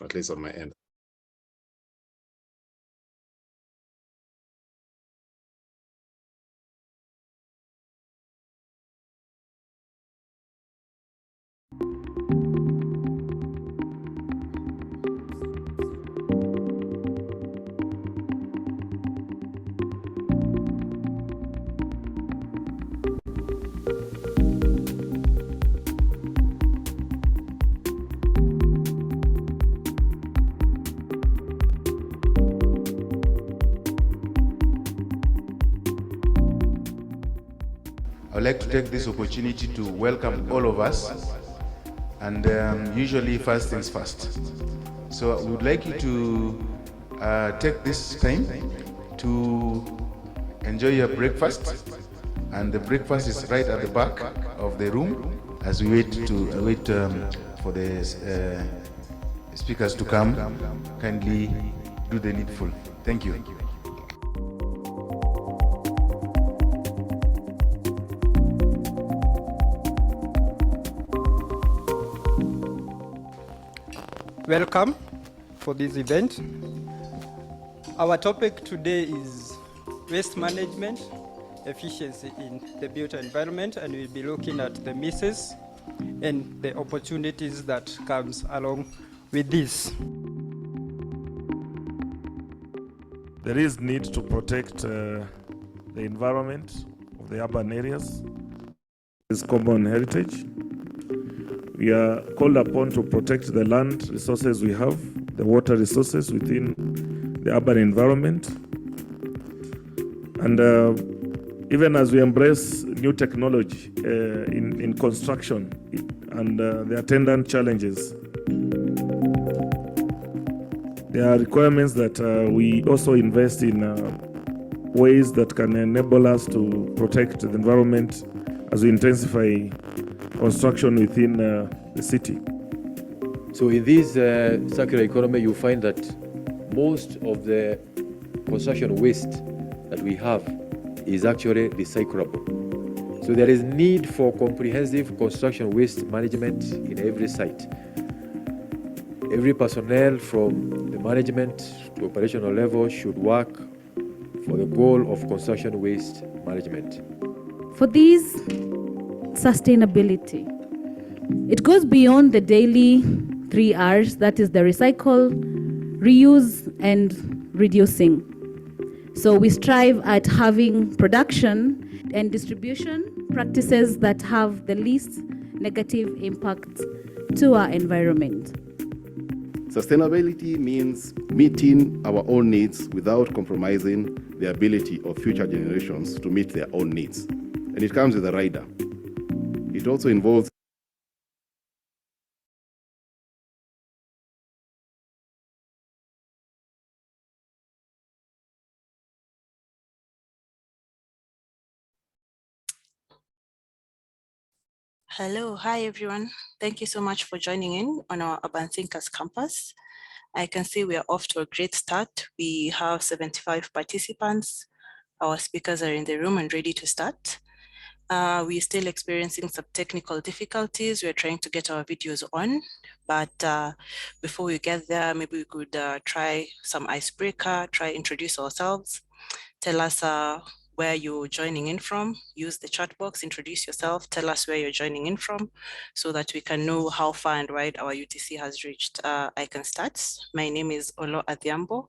at least on my end. I would like to take this opportunity to welcome all of us, and usually first things first. So we would like you to take this time to enjoy your breakfast, and the breakfast is right at the back of the room as we wait for the speakers to come. Kindly do the needful. Thank you. Welcome for this event. Our topic today is waste management, efficiency in the built environment, and we'll be looking at the misses and the opportunities that comes along with this. There is need to protect the environment of the urban areas. It's common heritage. We are called upon to protect the land resources we have, the water resources within the urban environment. And even as we embrace new technology in construction and the attendant challenges, there are requirements that we also invest in ways that can enable us to protect the environment as we intensify construction within the city. So in this circular economy, you find that most of the construction waste that we have is actually recyclable. So there is need for comprehensive construction waste management in every site. Every personnel from the management to operational level should work for the goal of construction waste management. For these sustainability, it goes beyond the daily 3 R's, that is the recycle, reuse, and reducing. So we strive at having production and distribution practices that have the least negative impact to our environment. Sustainability means meeting our own needs without compromising the ability of future generations to meet their own needs. And it comes with a rider. It also involves Hello, hi everyone. Thank you so much for joining in on our Urban Thinkers campus. I can see we are off to a great start. We have 75 participants. Our speakers are in the room and ready to start. We're still experiencing some technical difficulties. We're trying to get our videos on, but before we get there, maybe we could try some icebreaker, try introduce ourselves, tell us where you're joining in from, use the chat box, introduce yourself, tell us where you're joining in from so that we can know how far and wide our UTC has reached. I can start. My name is Olo Adhiambo.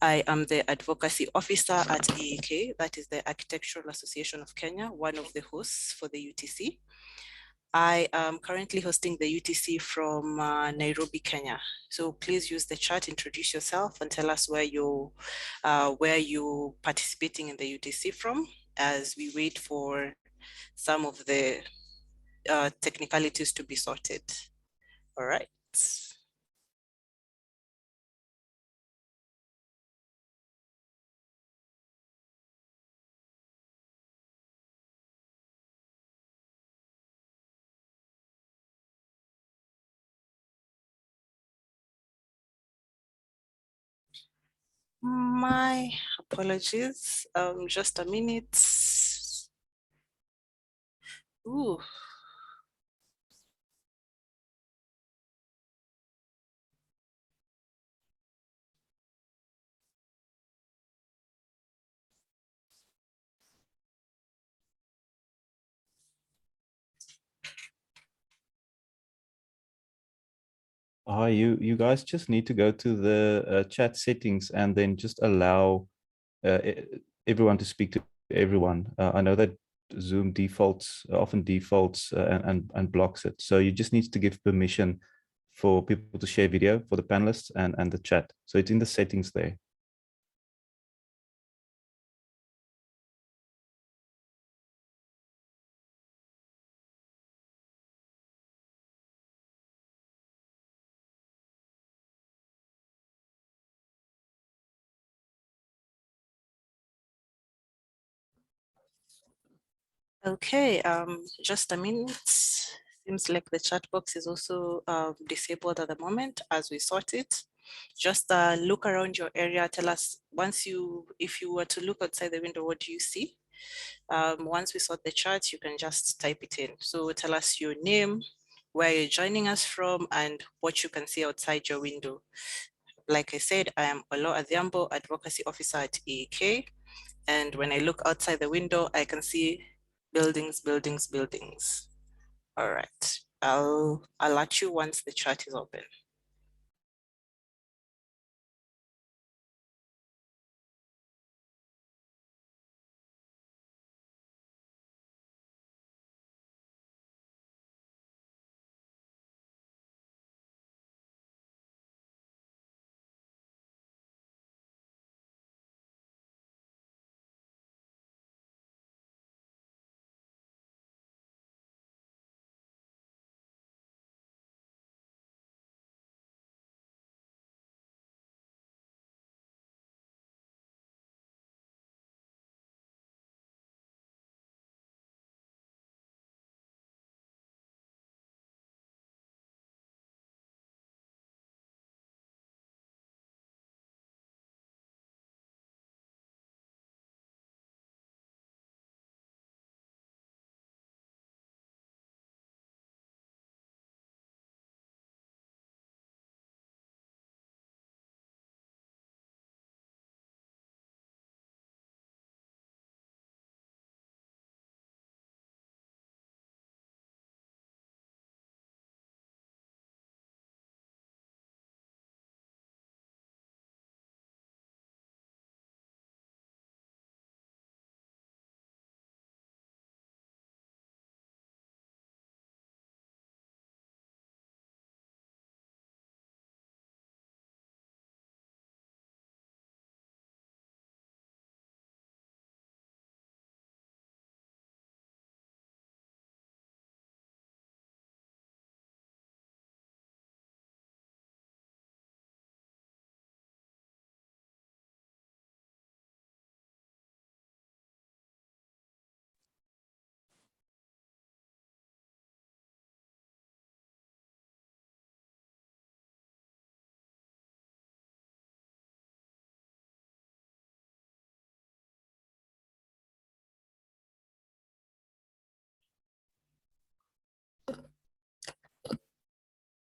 I am the advocacy officer at AAK, that is the Architectural Association of Kenya, one of the hosts for the UTC. I am currently hosting the UTC from Nairobi, Kenya. So please use the chat, introduce yourself and tell us where you're participating in the UTC from as we wait for some of the technicalities to be sorted. All right. My apologies, just a minute. Ooh. Hi, you guys just need to go to the chat settings and then just allow everyone to speak to everyone. I know that Zoom defaults often defaults and blocks it. So you just need to give permission for people to share video for the panelists and the chat. So it's in the settings there. Okay, just a minute. Seems like the chat box is also disabled at the moment as we sort it. Just look around your area. Tell us if you were to look outside the window, what do you see? Once we sort the chat, you can just type it in. So tell us your name, where you're joining us from, and what you can see outside your window. Like I said, I am Olo Adhiambo, Advocacy Officer at EAK. And when I look outside the window, I can see buildings, buildings, buildings. All right, I'll alert you once the chat is open.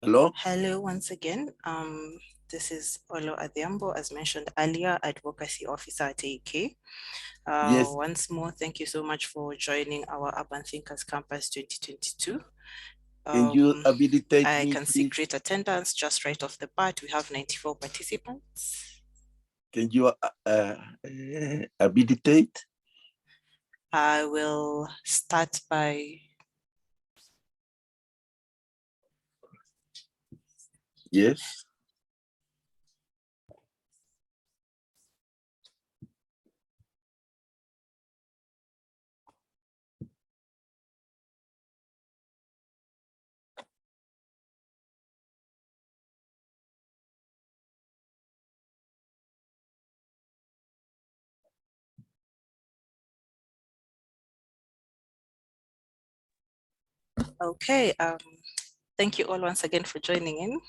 Hello? Hello, once again. This is Olo Adhiambo, as mentioned earlier, Advocacy Officer at EAK. Yes. Once more, thank you so much for joining our Urban Thinkers Campus 2022. Can you habilitate I me, can see please? great attendance just right off the bat. We have 94 participants. Can you habilitate? I will start by Yes. okay. Thank you all once again for joining in.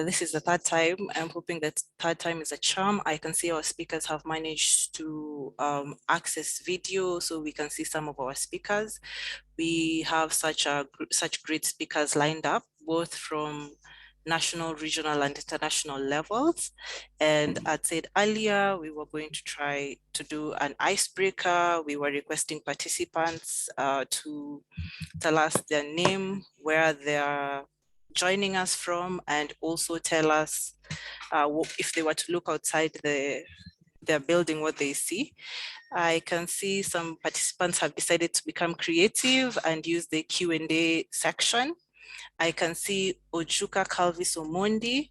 This is the third time. I'm hoping that third time is a charm. I can see our speakers have managed to access video so we can see some of our speakers. We have such great speakers lined up, both from national, regional, and international levels. And as said earlier, we were going to try to do an icebreaker. We were requesting participants to tell us their name, where they're joining us from, and also tell us if they were to look outside their building, what they see. I can see some participants have decided to become creative and use the Q&A section. I can see Ojuka Calvis Omondi,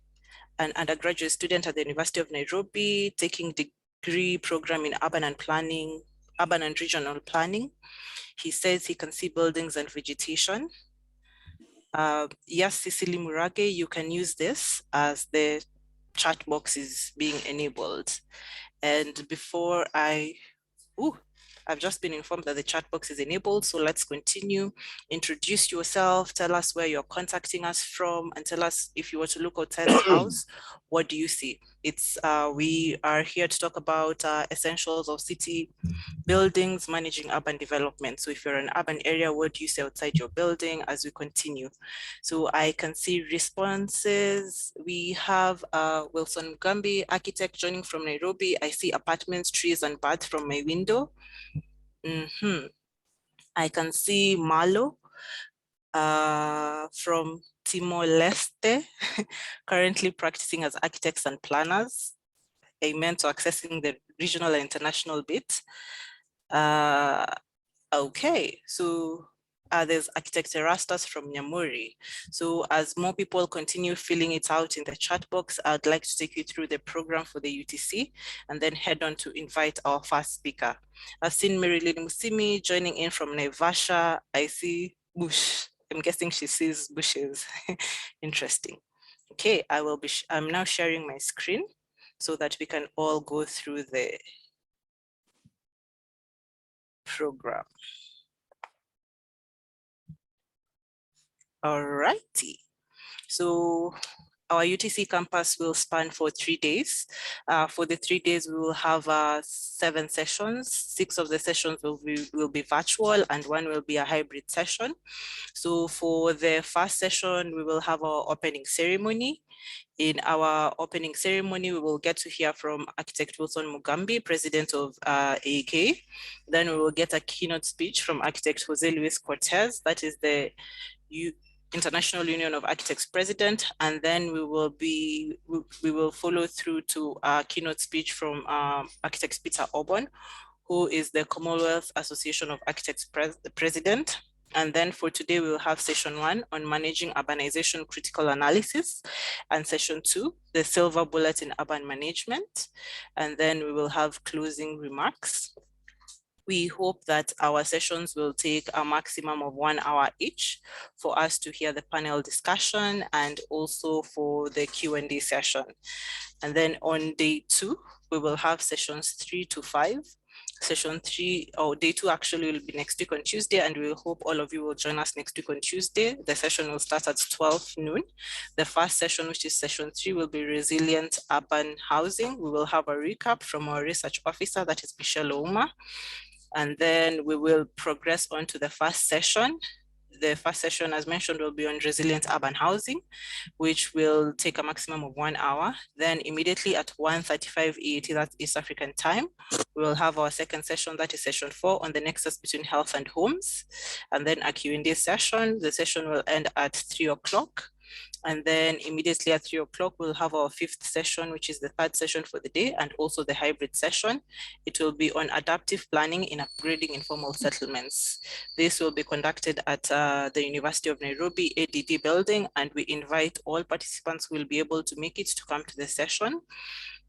an undergraduate student at the University of Nairobi, taking degree program in urban and regional planning. He says he can see buildings and vegetation. Yes, Cecily Murage, you can use this as the chat box is being enabled. And before I've just been informed that the chat box is enabled, so let's continue. Introduce yourself, tell us where you're contacting us from, and tell us if you were to look outside the house, what do you see? We are here to talk about essentials of city buildings, managing urban development. So if you're in an urban area, what do you see outside your building as we continue? So I can see responses. We have Wilson Mugambi, architect, joining from Nairobi. I see apartments, trees, and birds from my window. I can see Malo from Timor-Leste, currently practicing as architects and planners. Amen to accessing the regional and international bit. Okay, so there's architect Erastus from Nyamuri. So as more people continue filling it out in the chat box, I'd like to take you through the program for the UTC and then head on to invite our first speaker. I've seen Marilyn Musimi joining in from Naivasha. I see bush. I'm guessing she sees bushes. Interesting. Okay, I'm now sharing my screen so that we can all go through the program. All righty. So our UTC campus will span for 3 days. For the 3 days, we will have 7 sessions. 6 of the sessions will be virtual and 1 will be a hybrid session. So for the first session, we will have our opening ceremony. In our opening ceremony, we will get to hear from architect Wilson Mugambi, president of AEK. Then we will get a keynote speech from architect José-Luis Cortés, that is the International Union of Architects president, and then we will follow through to a keynote speech from architect Peter Oborn, who is the Commonwealth Association of Architects president. And then for today, we will have session 1 on managing urbanization critical analysis, and session 2, the silver bullet in urban management. And then we will have closing remarks. We hope that our sessions will take a maximum of 1 hour each for us to hear the panel discussion and also for the Q&A session. And then on day 2, we will have sessions 3 to 5. Session 3, or day 2 actually will be next week on Tuesday, and we hope all of you will join us next week on Tuesday. The session will start at 12 noon. The first session, which is session 3, will be resilient urban housing. We will have a recap from our research officer, that is Michelle Ouma. And then we will progress on to the first session. The first session, as mentioned, will be on resilient urban housing, which will take a maximum of 1 hour. Then immediately at 1:35 EAT, that's East African time, we will have our second session, that is session 4, on the nexus between health and homes. And then a Q&A session. The session will end at 3 o'clock. And then immediately at 3 o'clock, we'll have our 5th session, which is the 3rd session for the day, and also the hybrid session. It will be on adaptive planning in upgrading informal settlements. This will be conducted at the University of Nairobi ADD building, and we invite all participants who will be able to make it to come to the session.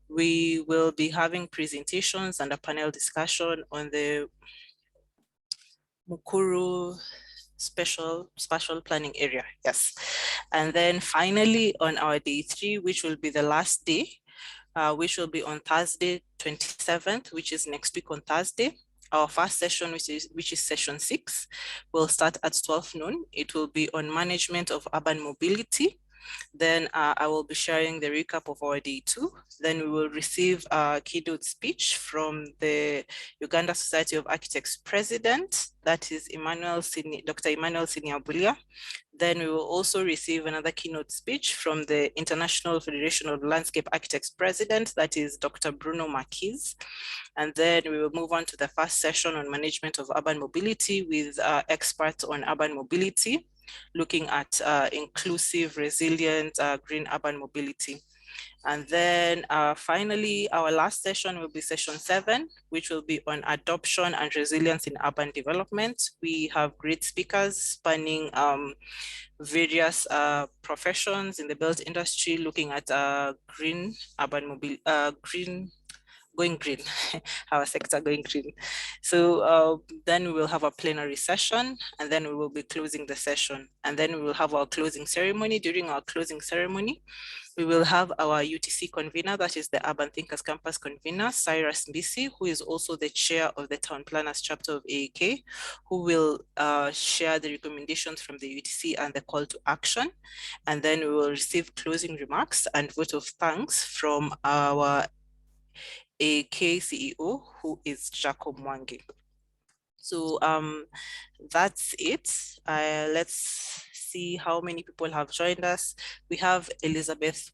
We will be having presentations and a panel discussion on the Mukuru spatial planning area, yes. And then finally on our day 3, which will be the last day, which will be on Thursday 27th, which is next week on Thursday. Our first session, which is session 6, will start at 12 noon. It will be on management of urban mobility. Then I will be sharing the recap of our day 2. Then we will receive a keynote speech from the Uganda Society of Architects president. that is Dr. Emmanuel Siniabulia. Then we will also receive another keynote speech from the International Federation of Landscape Architects President, that is Dr. Bruno Marquis. And then we will move on to the first session on management of urban mobility with experts on urban mobility, looking at inclusive, resilient, green urban mobility. And then finally, our last session will be session 7, which will be on adoption and resilience in urban development. We have great speakers spanning various professions in the built industry, looking at green urban mobility, going green, our sector going green. So then we will have a plenary session, and then we will be closing the session. And then we will have our closing ceremony. During our closing ceremony, we will have our UTC convener, that is the Urban Thinkers Campus convener, Cyrus Mbisi, who is also the chair of the Town Planners chapter of AAK, who will share the recommendations from the UTC and the call to action. And then we will receive closing remarks and vote of thanks from our AAK CEO, who is Jacob Mwangi. So that's it. Let's see how many people have joined us. We have Elizabeth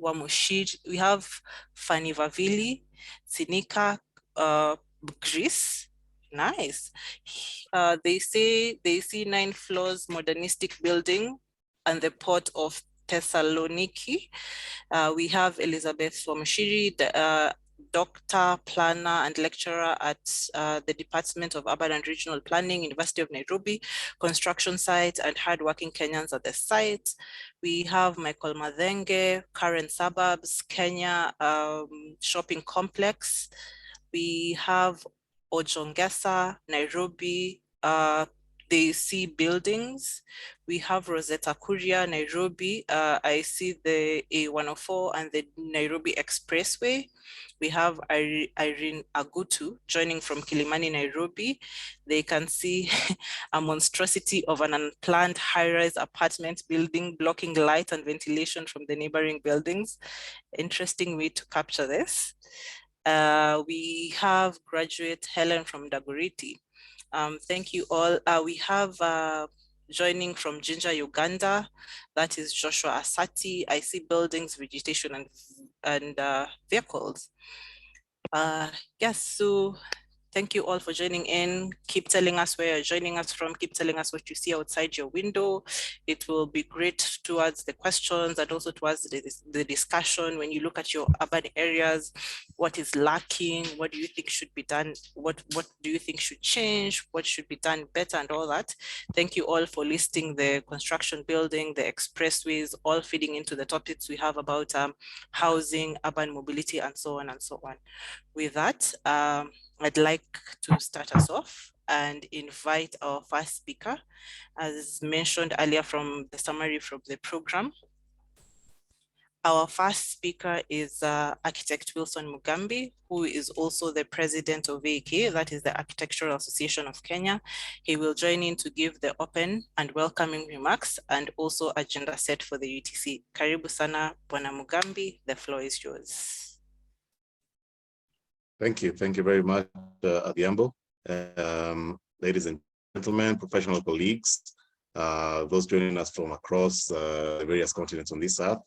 Wamushid, we have Fanny Vavili, Sinika Greece. Nice. They say they see 9 floors modernistic building and the port of Thessaloniki. We have Elizabeth Wamushiri, the doctor, planner, and lecturer at the Department of Urban and Regional Planning, University of Nairobi, construction site, and hardworking Kenyans at the site. We have Michael Madhenge, Current Suburbs, Kenya Shopping Complex. We have Ojongesa, Nairobi, they see buildings. We have Rosetta Kuria, Nairobi. I see the A104 and the Nairobi Expressway. We have Irene Agutu joining from Kilimani, Nairobi. They can see a monstrosity of an unplanned high-rise apartment building blocking light and ventilation from the neighboring buildings. Interesting way to capture this. We have graduate Helen from Dagoretti. Thank you all. We have joining from Jinja, Uganda, that is Joshua Asati. I see buildings, vegetation, and vehicles. Yes, so thank you all for joining in. Keep telling us where you're joining us from. Keep telling us what you see outside your window. It will be great towards the questions and also towards the discussion. When you look at your urban areas, what is lacking? What do you think should be done? What do you think should change? What should be done better and all that? Thank you all for listing the construction building, the expressways, all feeding into the topics we have about housing, urban mobility, and so on and so on. With that, I'd like to start us off and invite our first speaker, as mentioned earlier from the summary from the program. Our first speaker is architect Wilson Mugambi, who is also the president of AAK, that is the Architectural Association of Kenya. He will join in to give the open and welcoming remarks and also agenda set for the UTC. Karibu sana, Bwana Mugambi, the floor is yours. Thank you very much, Adhiambo. Ladies and gentlemen, professional colleagues, those joining us from across the various continents on this earth,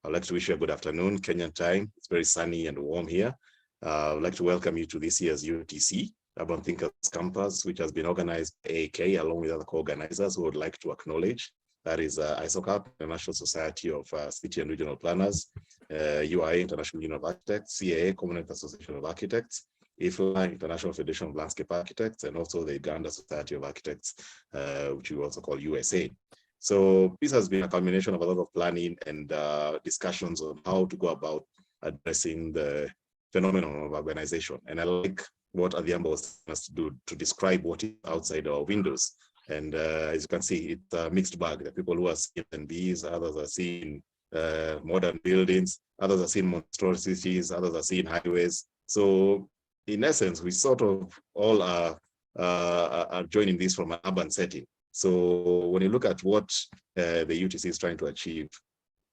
I'd like to wish you a good afternoon, Kenyan time. It's very sunny and warm here. I'd like to welcome you to this year's UTC, Urban Thinkers Campus, which has been organized by AAK along with other co-organizers who would like to acknowledge. That is ISOCAP, International Society of City and Regional Planners, UIA, International Union of Architects, CAA, Commonwealth Association of Architects, IFLA, International Federation of Landscape Architects, and also the Uganda Society of Architects, which we also call USA. So this has been a culmination of a lot of planning and discussions on how to go about addressing the phenomenon of urbanization. And I like what Adhiambo was asking us to do to describe what is outside our windows. And as you can see, it's a mixed bag. The people who are seeing N&Bs, others are seeing modern buildings, others are seeing monstrosities, others are seeing highways. So in essence, we sort of all are joining this from an urban setting. So when you look at what the UTC is trying to achieve,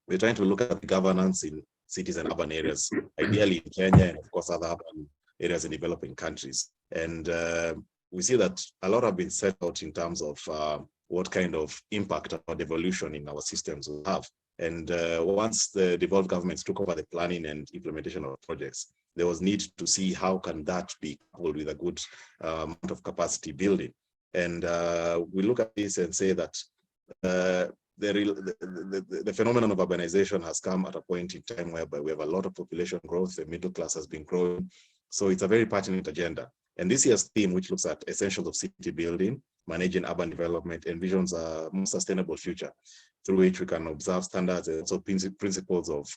we're trying to look at the governance in cities and urban areas, ideally in Kenya and of course other urban areas in developing countries. And we see that a lot have been set out in terms of what kind of impact or devolution in our systems will have. And once the devolved governments took over the planning and implementation of projects, there was need to see how can that be coupled with a good amount of capacity building. And we look at this and say that the phenomenon of urbanization has come at a point in time whereby we have a lot of population growth, the middle class has been growing. So it's a very pertinent agenda. And this year's theme, which looks at essentials of city building, managing urban development, envisions a more sustainable future through which we can observe standards and also principles of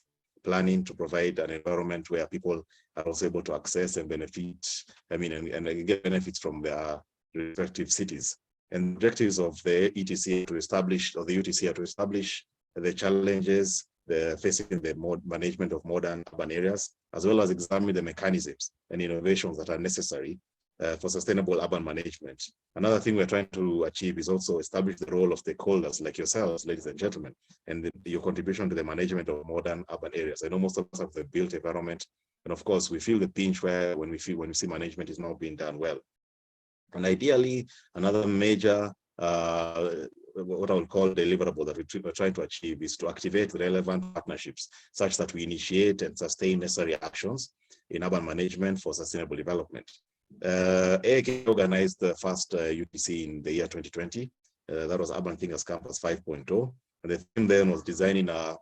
planning to provide an environment where people are also able to access and benefit, and get benefits from their respective cities. And objectives of the ETC to establish, or the UTC, are to establish the challenges facing the management of modern urban areas, as well as examine the mechanisms and innovations that are necessary for sustainable urban management. Another thing we're trying to achieve is also establish the role of stakeholders like yourselves, ladies and gentlemen, and your contribution to the management of modern urban areas. I know most of us have the built environment, and of course we feel the pinch when we see management is not being done well. And ideally, another major what I would call deliverable that we're trying to achieve is to activate relevant partnerships such that we initiate and sustain necessary actions in urban management for sustainable development. AAK organized the first UTC in the year 2020. That was Urban Thinkers Campus 5.0. And the theme then was designing a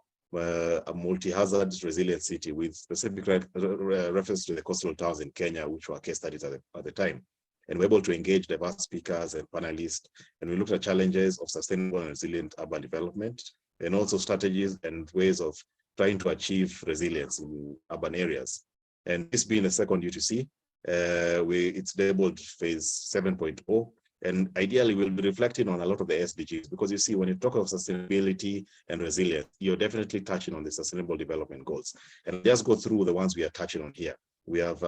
multi-hazard resilient city with specific reference to the coastal towns in Kenya, which were case studies at the time. And we're able to engage diverse speakers and panelists. And we looked at challenges of sustainable and resilient urban development, and also strategies and ways of trying to achieve resilience in urban areas. And this being the second UTC, it's labeled phase 7.0. And ideally, we'll be reflecting on a lot of the SDGs, because you see, when you talk of sustainability and resilience, you're definitely touching on the sustainable development goals. And I'll just go through the ones we are touching on here. We have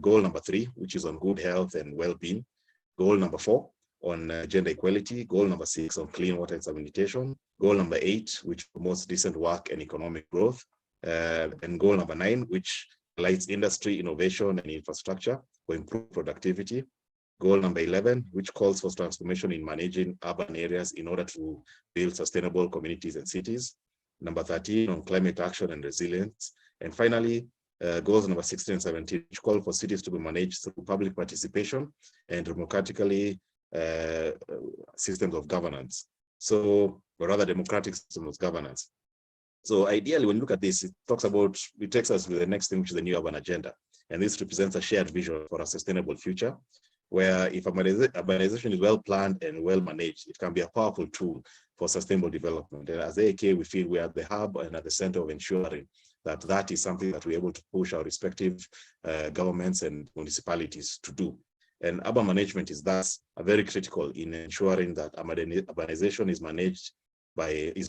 goal number 3, which is on good health and well-being. Goal number 4 on gender equality. Goal number 6 on clean water and sanitation. Goal number 8, which promotes decent work and economic growth. And goal number 9, which highlights industry, innovation, and infrastructure for improved productivity. Goal number 11, which calls for transformation in managing urban areas in order to build sustainable communities and cities. Number 13 on climate action and resilience. And finally, goals number 16 and 17, which call for cities to be managed through public participation and democratically systems of governance. So, or rather democratic systems of governance. So ideally, when you look at this, it takes us to the next thing, which is the new urban agenda. And this represents a shared vision for a sustainable future, where if urbanization is well planned and well managed, it can be a powerful tool for sustainable development. And as AAK, we feel we are at the hub and at the center of ensuring that that is something that we're able to push our respective governments and municipalities to do. And urban management is thus very critical in ensuring that urbanization is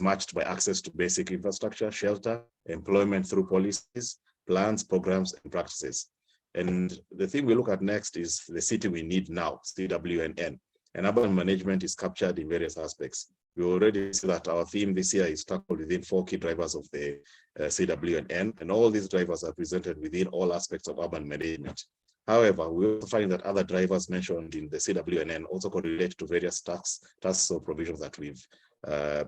matched by access to basic infrastructure, shelter, employment through policies, plans, programs, and practices. And the thing we look at next is the city we need now, CWNN. And urban management is captured in various aspects. We already see that our theme this year is tackled within 4 key drivers of the CWNN, and all these drivers are presented within all aspects of urban management. However, we also find that other drivers mentioned in the CWNN also correlate to various tasks or provisions that we've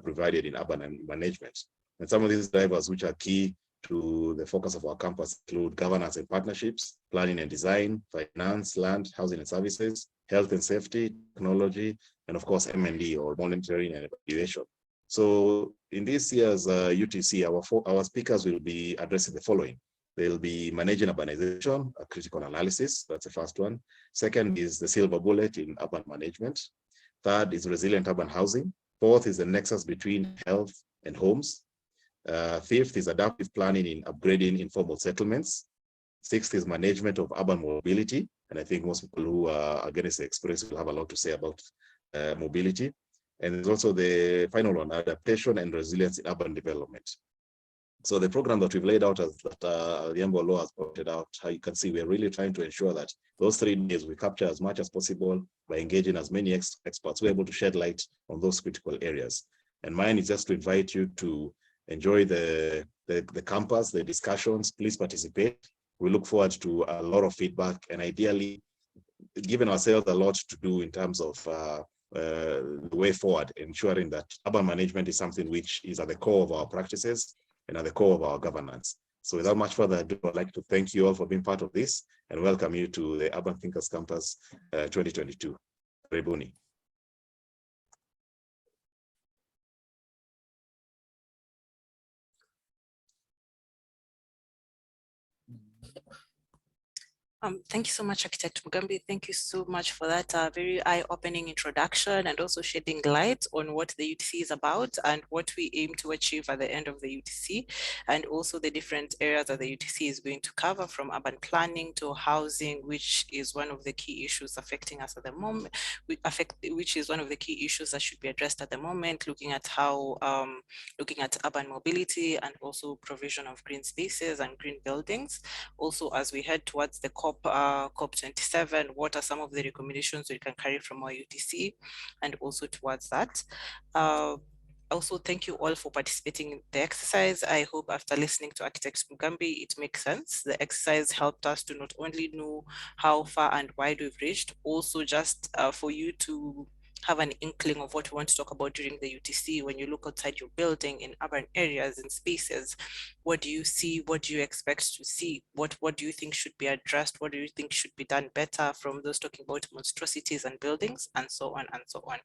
provided in urban management. And some of these drivers, which are key to the focus of our campus, include governance and partnerships, planning and design, finance, land, housing and services, health and safety, technology, and of course, M&D, or monitoring and evaluation. So in this year's UTC, our speakers will be addressing the following. They'll be managing urbanization, a critical analysis. That's the first one. Second is the silver bullet in urban management. Third is resilient urban housing. Fourth is the nexus between health and homes. Fifth is adaptive planning in upgrading informal settlements. Sixth is management of urban mobility. And I think most people who are against the experience will have a lot to say about mobility. And there's also the final one, adaptation and resilience in urban development. So the program that we've laid out, as that Liambo Law has pointed out, how you can see we're really trying to ensure that those 3 days we capture as much as possible by engaging as many experts who are able to shed light on those critical areas. And mine is just to invite you to enjoy the campus, the discussions. Please participate. We look forward to a lot of feedback, and ideally, given ourselves a lot to do in terms of the way forward, ensuring that urban management is something which is at the core of our practices and at the core of our governance. So without much further ado, I'd like to thank you all for being part of this and welcome you to the Urban Thinkers Campus 2022. Karibuni. Thank you so much, Architect Mugambi. Thank you so much for that very eye-opening introduction and also shedding light on what the UTC is about and what we aim to achieve at the end of the UTC, and also the different areas that the UTC is going to cover, from urban planning to housing, which is one of the key issues affecting us at the moment, which is one of the key issues that should be addressed at the moment, looking at how, looking at urban mobility and also provision of green spaces and green buildings. Also, as we head towards the COP27, what are some of the recommendations we can carry from our UTC, and also towards that. Also, thank you all for participating in the exercise. I hope after listening to Architect Mugambi, it makes sense. The exercise helped us to not only know how far and wide we've reached, also just for you to have an inkling of what we want to talk about during the UTC. When you look outside your building in urban areas and spaces, what do you see? What do you expect to see? What do you think should be addressed? What do you think should be done better, from those talking about monstrosities and buildings, and so on and so on.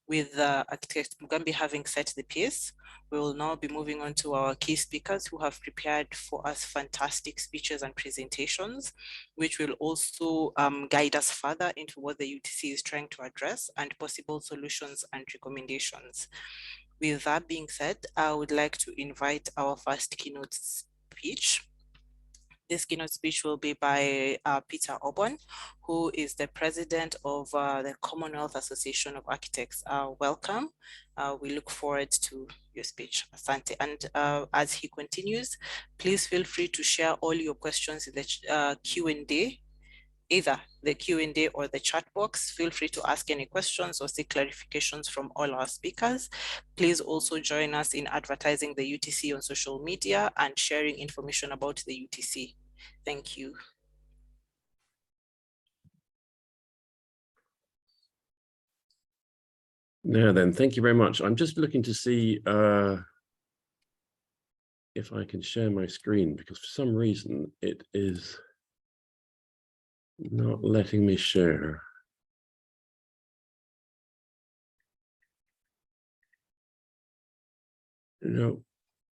With Architect Mugambi having set the pace, we will now be moving on to our key speakers who have prepared for us fantastic speeches and presentations, which will also guide us further into what the UTC is trying to address and possible solutions and recommendations. With that being said, I would like to invite our first keynote speech. This keynote speech will be by Peter Oborn, who is the president of the Commonwealth Association of Architects. Welcome. We look forward to your speech, Asante. And as he continues, please feel free to share all your questions in the Q&A, either the Q&A or the chat box. Feel free to ask any questions or seek clarifications from all our speakers. Please also join us in advertising the UTC on social media and sharing information about the UTC. Thank you. Now then, thank you very much. I'm just looking to see if I can share my screen, because for some reason it is not letting me share. No,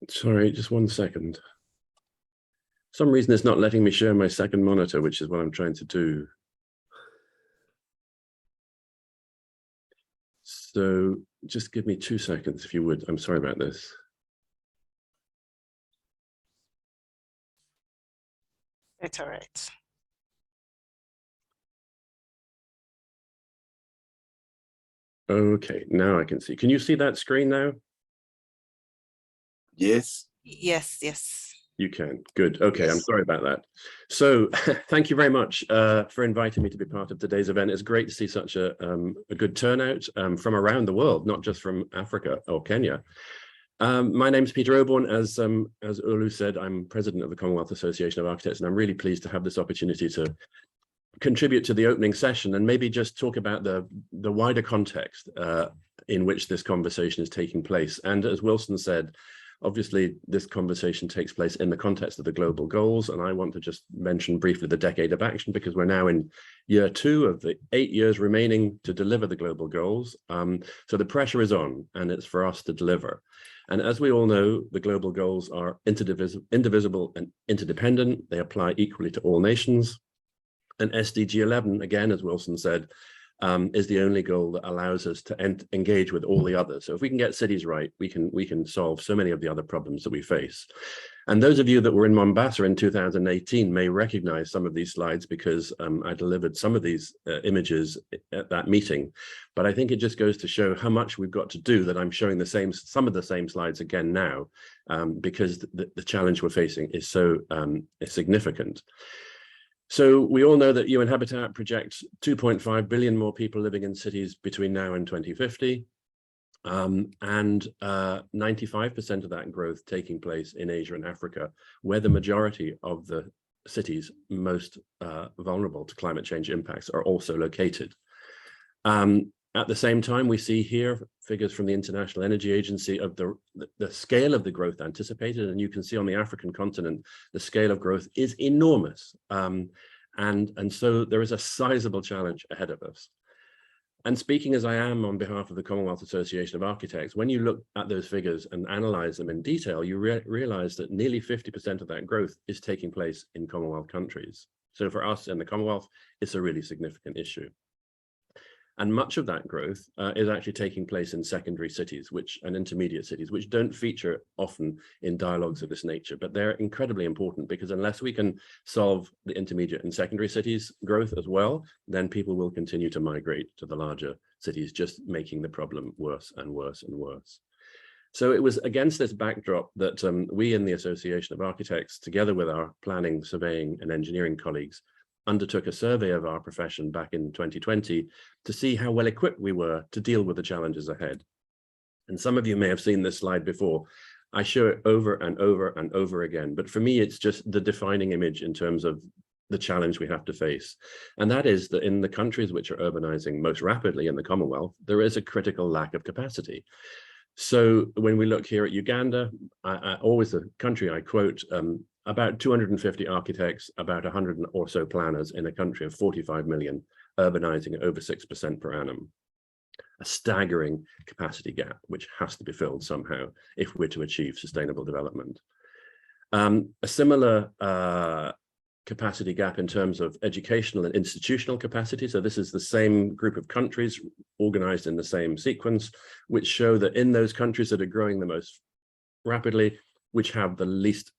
sorry, just 1 second. For some reason it's not letting me share my second monitor, which is what I'm trying to do. So just give me 2 seconds if you would. I'm sorry about this. That's all right. Okay, now I can see. Can you see that screen now? Yes. Yes, yes. You can. Good. Okay, Yes. I'm sorry about that. So thank you very much for inviting me to be part of today's event. It's great to see such a good turnout from around the world, not just from Africa or Kenya. My name's Peter Oborn. As Olu said, I'm president of the Commonwealth Association of Architects, and I'm really pleased to have this opportunity to contribute to the opening session and maybe just talk about the wider context in which this conversation is taking place. And as Wilson said, obviously this conversation takes place in the context of the global goals, and I want to just mention briefly the decade of action, because we're now in year 2 of the 8 years remaining to deliver the global goals. So the pressure is on, and it's for us to deliver. And as we all know, the global goals are indivisible and interdependent. They apply equally to all nations. And SDG 11, again, as Wilson said, is the only goal that allows us to engage with all the others. So if we can get cities right, we can solve so many of the other problems that we face. And those of you that were in Mombasa in 2018 may recognize some of these slides, because I delivered some of these images at that meeting. But I think it just goes to show how much we've got to do that I'm showing some of the same slides again now, because the challenge we're facing is so significant. So we all know that UN Habitat projects 2.5 billion more people living in cities between now and 2050, and 95% of that growth taking place in Asia and Africa, where the majority of the cities most vulnerable to climate change impacts are also located. At the same time, we see here figures from the International Energy Agency of the scale of the growth anticipated, and you can see on the African continent, the scale of growth is enormous. And so there is a sizable challenge ahead of us. And speaking as I am on behalf of the Commonwealth Association of Architects, when you look at those figures and analyze them in detail, you realize that nearly 50% of that growth is taking place in Commonwealth countries. So for us in the Commonwealth, it's a really significant issue. And much of that growth is actually taking place in secondary cities and intermediate cities, which don't feature often in dialogues of this nature, but they're incredibly important, because unless we can solve the intermediate and secondary cities growth as well, then people will continue to migrate to the larger cities, just making the problem worse and worse and worse. So it was against this backdrop that we in the Association of Architects, together with our planning, surveying and engineering colleagues, undertook a survey of our profession back in 2020 to see how well equipped we were to deal with the challenges ahead. And some of you may have seen this slide before. I show it over and over and over again, but for me, it's just the defining image in terms of the challenge we have to face. And that is that in the countries which are urbanizing most rapidly in the Commonwealth, there is a critical lack of capacity. So when we look here at Uganda, always the country I quote, about 250 architects, about 100 or so planners in a country of 45 million, urbanizing at over 6% per annum. A staggering capacity gap, which has to be filled somehow if we're to achieve sustainable development. A similar capacity gap in terms of educational and institutional capacity. So this is the same group of countries organized in the same sequence, which show that in those countries that are growing the most rapidly, which have the least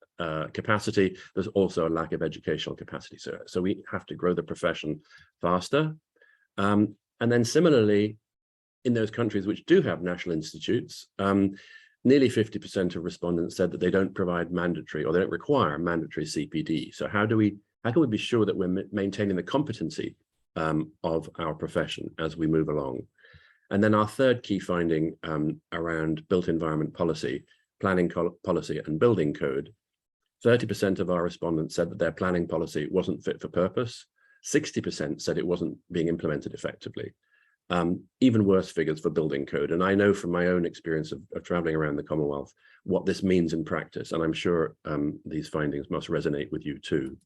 capacity, there's also a lack of educational capacity. So we have to grow the profession faster. And then similarly, in those countries which do have national institutes, nearly 50% of respondents said that they don't provide mandatory, or they don't require mandatory CPD. So how can we be sure that we're maintaining the competency of our profession as we move along? And then our third key finding around built environment policy, planning policy and building code, 30% of our respondents said that their planning policy wasn't fit for purpose. 60% said it wasn't being implemented effectively. Even worse figures for building code. And I know from my own experience of traveling around the Commonwealth what this means in practice. And I'm sure these findings must resonate with you too.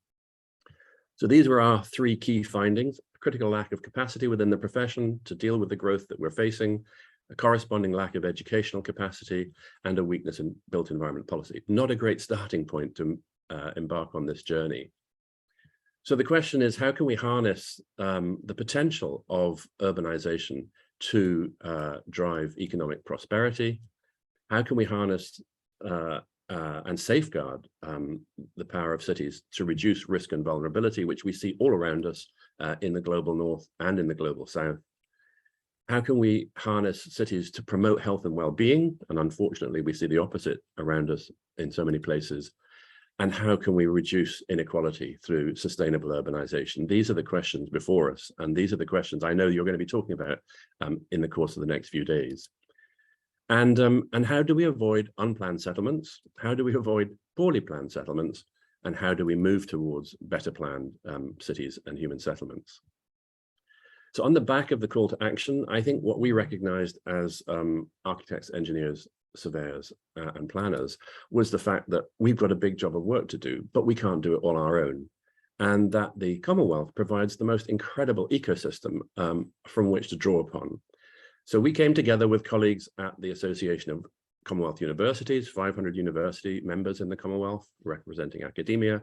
So these were our three key findings: a critical lack of capacity within the profession to deal with the growth that we're facing, a corresponding lack of educational capacity, and a weakness in built environment policy. Not a great starting point to embark on this journey. So the question is, how can we harness the potential of urbanization to drive economic prosperity? How can we harness and safeguard the power of cities to reduce risk and vulnerability, which we see all around us in the global north and in the global south? How can we harness cities to promote health and well-being? And unfortunately, we see the opposite around us in so many places. And how can we reduce inequality through sustainable urbanization? These are the questions before us. And these are the questions I know you're going to be talking about in the course of the next few days. And how do we avoid unplanned settlements? How do we avoid poorly planned settlements? And how do we move towards better planned cities and human settlements? So on the back of the call to action, I think what we recognized as architects, engineers, surveyors and planners was the fact that we've got a big job of work to do, but we can't do it all on our own. And that the Commonwealth provides the most incredible ecosystem from which to draw upon. So we came together with colleagues at the Association of Commonwealth Universities, 500 university members in the Commonwealth representing academia,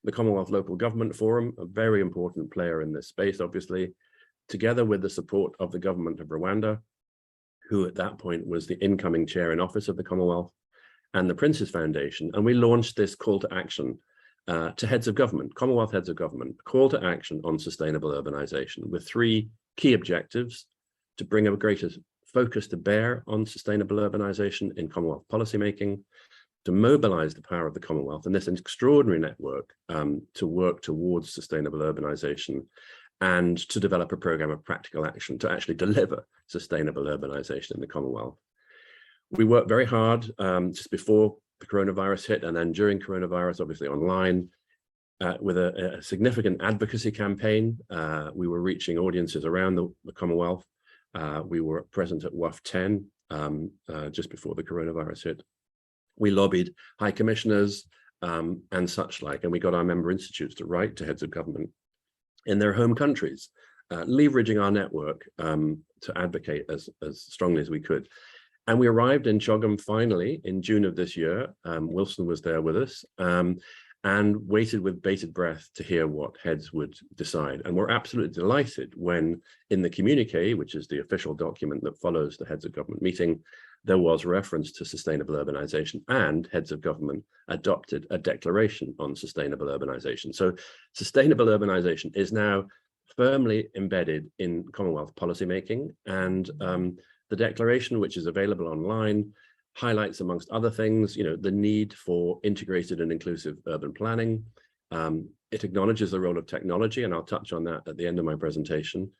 the Commonwealth Local Government Forum, a very important player in this space, obviously, together with the support of the government of Rwanda, who at that point was the incoming chair in office of the Commonwealth, and the Prince's Foundation. And we launched this call to action to heads of government, Commonwealth heads of government, call to action on sustainable urbanization with three key objectives: to bring a greater focus to bear on sustainable urbanization in Commonwealth policymaking, to mobilize the power of the Commonwealth and this extraordinary network to work towards sustainable urbanization, and to develop a program of practical action to actually deliver sustainable urbanization in the Commonwealth. We worked very hard just before the coronavirus hit, and then during coronavirus, obviously online, with a significant advocacy campaign. We were reaching audiences around the Commonwealth. We were present at WUF 10 just before the coronavirus hit. We lobbied high commissioners and such like, and we got our member institutes to write to heads of government in their home countries, leveraging our network to advocate as strongly as we could. And we arrived in Chogam finally in June of this year. Wilson was there with us and waited with bated breath to hear what heads would decide. And we're absolutely delighted when in the communique, which is the official document that follows the heads of government meeting, there was reference to sustainable urbanization, and heads of government adopted a declaration on sustainable urbanization. So sustainable urbanization is now firmly embedded in Commonwealth policymaking, and the declaration, which is available online, highlights, amongst other things, the need for integrated and inclusive urban planning. It acknowledges the role of technology, and I'll touch on that at the end of my presentation.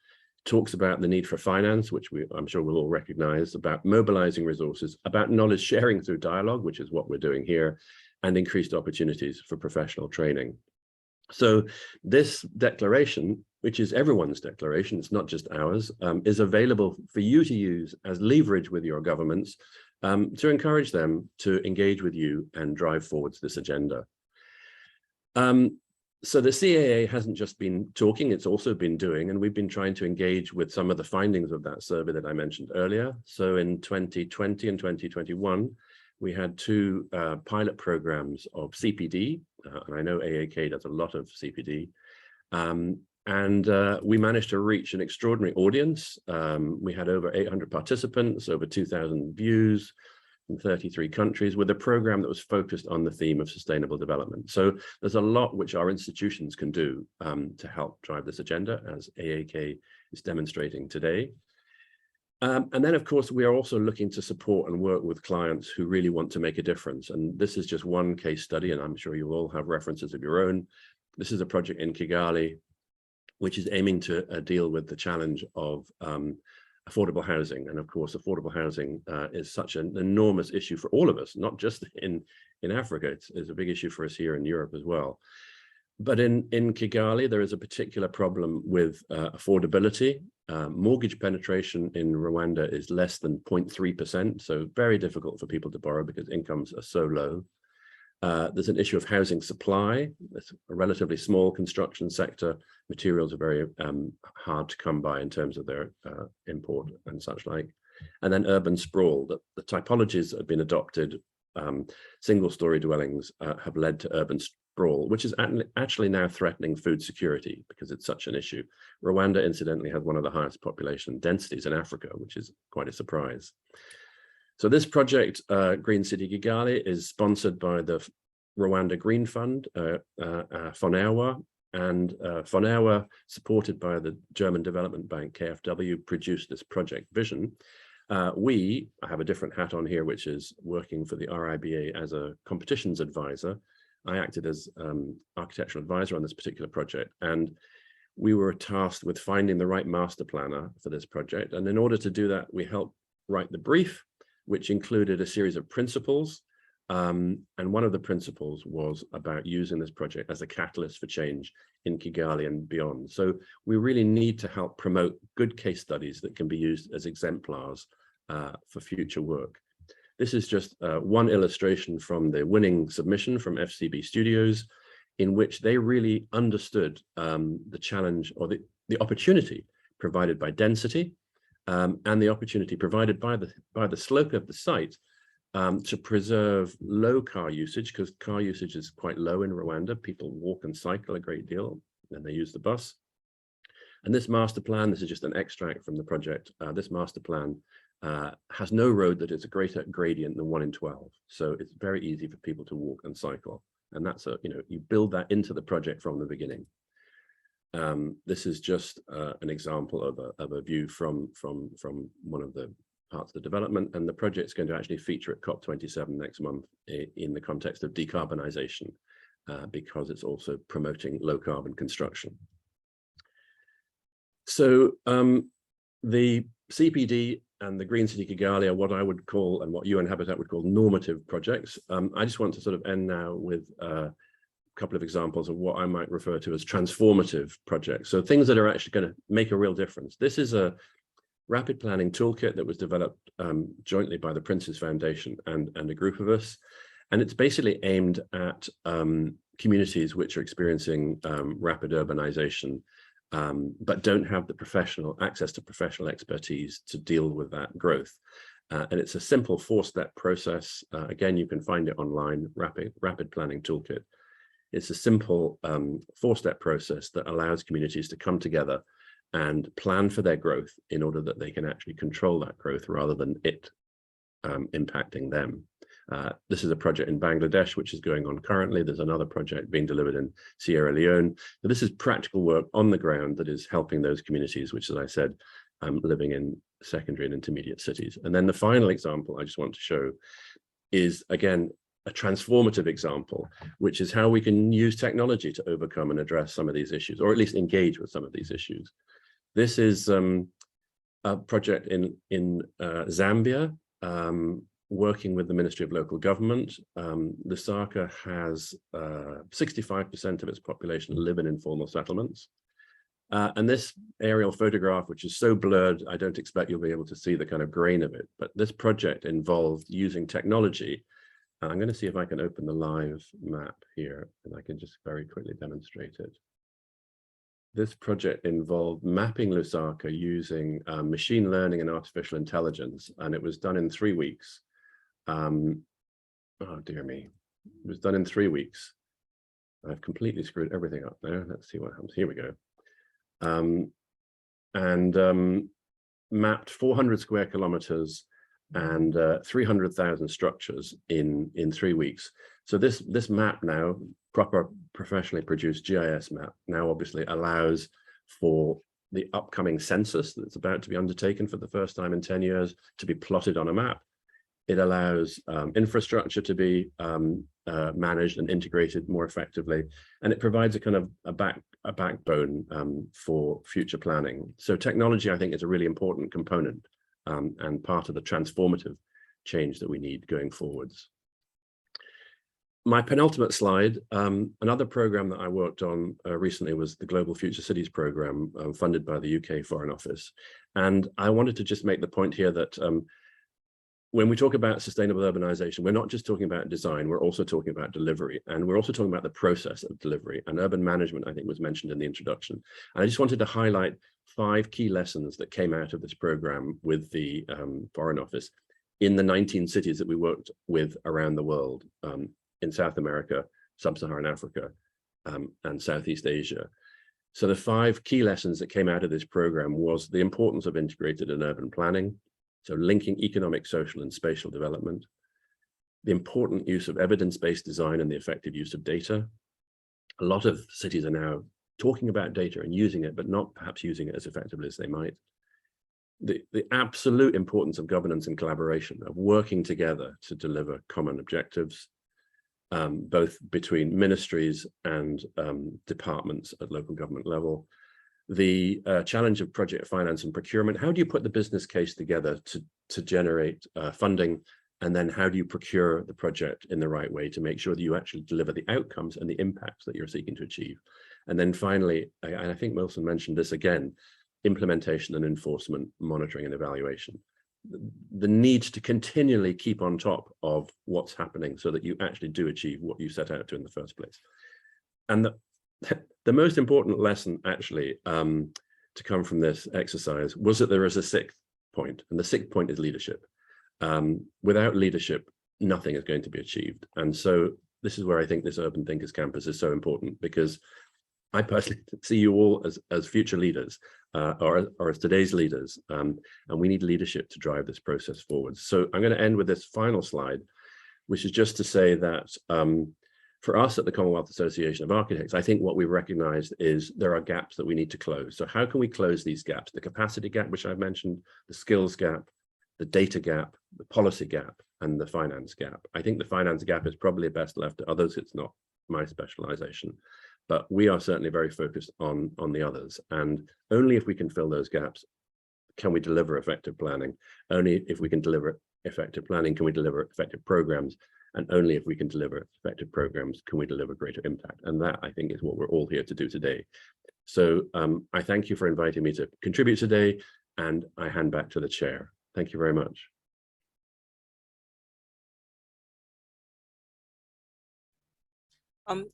Talks about the need for finance, which I'm sure we'll all recognize, about mobilizing resources, about knowledge sharing through dialogue, which is what we're doing here, and increased opportunities for professional training. So this declaration, which is everyone's declaration, it's not just ours, is available for you to use as leverage with your governments to encourage them to engage with you and drive forwards this agenda. So the CAA hasn't just been talking, it's also been doing, and we've been trying to engage with some of the findings of that survey that I mentioned earlier. So in 2020 and 2021, we had two pilot programs of CPD, and I know AAK does a lot of CPD, and we managed to reach an extraordinary audience. We had over 800 participants, over 2,000 views in 33 countries, with a program that was focused on the theme of sustainable development. So there's a lot which our institutions can do to help drive this agenda, as AAK is demonstrating today. And then, of course, we are also looking to support and work with clients who really want to make a difference. And this is just one case study, and I'm sure you all have references of your own. This is a project in Kigali, which is aiming to deal with the challenge of affordable housing. And of course, affordable housing is such an enormous issue for all of us, not just in Africa. It's a big issue for us here in Europe as well. But in Kigali, there is a particular problem with affordability. Mortgage penetration in Rwanda is less than 0.3%, so very difficult for people to borrow because incomes are so low. There's an issue of housing supply. It's a relatively small construction sector. Materials are very hard to come by in terms of their import and such like. And then urban sprawl, the typologies that have been adopted, single-story dwellings have led to urban sprawl, which is actually now threatening food security because it's such an issue. Rwanda, incidentally, has one of the highest population densities in Africa, which is quite a surprise. So this project, Green City Kigali, is sponsored by the Rwanda Green Fund, FONAWA, and FONAWA, supported by the German Development Bank, KfW, produced this project vision. I have a different hat on here, which is working for the RIBA as a competitions advisor. I acted as architectural advisor on this particular project, and we were tasked with finding the right master planner for this project. And in order to do that, we helped write the brief, which included a series of principles. And one of the principles was about using this project as a catalyst for change in Kigali and beyond. So we really need to help promote good case studies that can be used as exemplars for future work. This is just one illustration from the winning submission from FCB Studios, in which they really understood the challenge or the opportunity provided by density and the opportunity provided by the slope of the site to preserve low car usage, because car usage is quite low in Rwanda. People walk and cycle a great deal, and they use the bus. And this master plan, this is just an extract from the project. This master plan has no road that is a greater gradient than 1 in 12. So it's very easy for people to walk and cycle. And that's you build that into the project from the beginning. This is just an example of a view from one of the parts of the development, and the project is going to actually feature at COP27 next month in the context of decarbonization, because it's also promoting low carbon construction. So the CPD and the Green City Kigali are what I would call, and what UN Habitat would call, normative projects. I just want to sort of end now with couple of examples of what I might refer to as transformative projects. So things that are actually going to make a real difference. This is a rapid planning toolkit that was developed jointly by the Prince's Foundation and a group of us. And it's basically aimed at communities which are experiencing rapid urbanization, but don't have the access to professional expertise to deal with that growth. And it's a simple 4-step process. Again, you can find it online, rapid planning toolkit. It's a simple 4-step process that allows communities to come together and plan for their growth in order that they can actually control that growth rather than it impacting them. This is a project in Bangladesh, which is going on currently. There's another project being delivered in Sierra Leone. So this is practical work on the ground that is helping those communities, which, as I said, living in secondary and intermediate cities. And then the final example I just want to show is, again, a transformative example, which is how we can use technology to overcome and address some of these issues, or at least engage with some of these issues. This is a project in Zambia, working with the Ministry of Local Government. Lusaka has 65% of its population live in informal settlements. And this aerial photograph, which is so blurred, I don't expect you'll be able to see the kind of grain of it, but this project involved using technology. I'm going to see if I can open the live map here, and I can just very quickly demonstrate it. This project involved mapping Lusaka using machine learning and artificial intelligence, and it was done in 3 weeks. Oh, dear me. It was done in 3 weeks. I've completely screwed everything up now. Let's see what happens. Here we go. Mapped 400 square kilometers and 300,000 structures in 3 weeks. So this map now, proper professionally produced GIS map, now obviously allows for the upcoming census that's about to be undertaken for the first time in 10 years to be plotted on a map. It allows infrastructure to be managed and integrated more effectively, and it provides a kind of a backbone for future planning. So technology, I think, is a really important component and part of the transformative change that we need going forwards. My penultimate slide, another program that I worked on recently was the Global Future Cities program funded by the UK Foreign Office. And I wanted to just make the point here that when we talk about sustainable urbanization, we're not just talking about design, we're also talking about delivery, and we're also talking about the process of delivery. And urban management, I think, was mentioned in the introduction. And I just wanted to highlight 5 key lessons that came out of this program with the Foreign Office in the 19 cities that we worked with around the world, in South America, Sub-Saharan Africa, and Southeast Asia. So the 5 key lessons that came out of this program was the importance of integrated and urban planning, so linking economic, social, and spatial development, the important use of evidence-based design and the effective use of data. A lot of cities are now talking about data and using it, but not perhaps using it as effectively as they might. The absolute importance of governance and collaboration, of working together to deliver common objectives, both between ministries and departments at local government level. The challenge of project finance and procurement. How do you put the business case together to generate funding? And then how do you procure the project in the right way to make sure that you actually deliver the outcomes and the impacts that you're seeking to achieve? And then finally, and I think Wilson mentioned this again, implementation and enforcement, monitoring and evaluation. The need to continually keep on top of what's happening so that you actually do achieve what you set out to in the first place. And the most important lesson actually to come from this exercise was that there is a 6th point, and the 6th point is leadership. Without leadership, nothing is going to be achieved. And so this is where I think this Urban Thinkers Campus is so important, because I personally see you all as future leaders or as today's leaders, and we need leadership to drive this process forward. So I'm going to end with this final slide, which is just to say that for us at the Commonwealth Association of Architects, I think what we've recognized is there are gaps that we need to close. So how can we close these gaps? The capacity gap, which I've mentioned, the skills gap, the data gap, the policy gap, and the finance gap. I think the finance gap is probably best left to others. It's not my specialization, but we are certainly very focused on the others. And only if we can fill those gaps can we deliver effective planning. Only if we can deliver effective planning can we deliver effective programs. And only if we can deliver effective programs can we deliver greater impact. And that, I think, is what we're all here to do today. So I thank you for inviting me to contribute today, and I hand back to the chair. Thank you very much.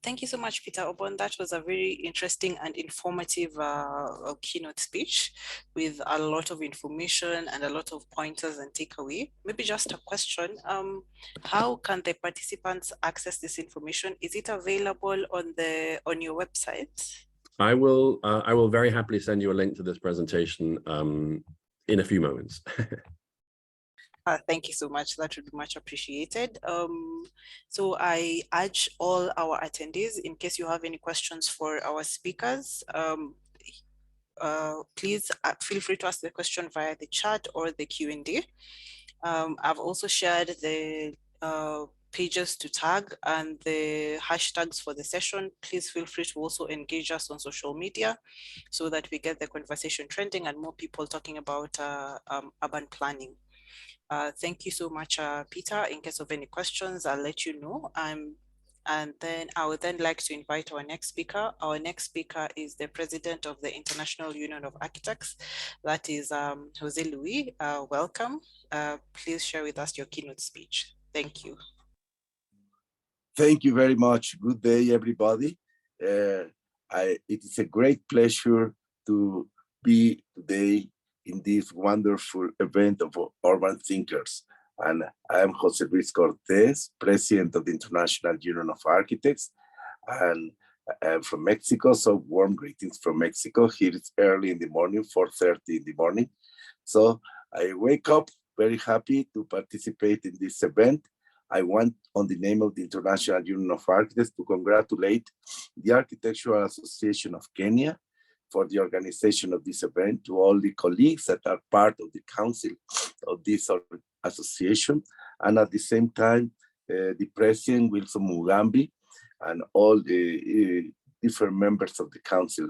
Thank you so much, Peter Oborn. That was a very interesting and informative keynote speech with a lot of information and a lot of pointers and takeaway. Maybe just a question. How can the participants access this information? Is it available on your website? I will very happily send you a link to this presentation in a few moments. Thank you so much. That would be much appreciated. So I urge all our attendees, in case you have any questions for our speakers, please feel free to ask the question via the chat or the Q&A. I've also shared the pages to tag and the hashtags for the session. Please feel free to also engage us on social media so that we get the conversation trending and more people talking about urban planning. Thank you so much, Peter. In case of any questions, I'll let you know. And then I would then like to invite our next speaker. Our next speaker is the president of the International Union of Architects. That is José-Luis. Welcome. Please share with us your keynote speech. Thank you. Thank you very much. Good day, everybody. It is a great pleasure to be today in this wonderful event of urban thinkers. And I am José-Luis Cortés, president of the International Union of Architects, and I'm from Mexico, so warm greetings from Mexico. Here it's early in the morning, 4:30 in the morning. So I wake up very happy to participate in this event. I want, on the name of the International Union of Architects, to congratulate the Architectural Association of Kenya for the organization of this event, to all the colleagues that are part of the council of this association, and at the same time, the president, Wilson Mugambi, and all the different members of the council,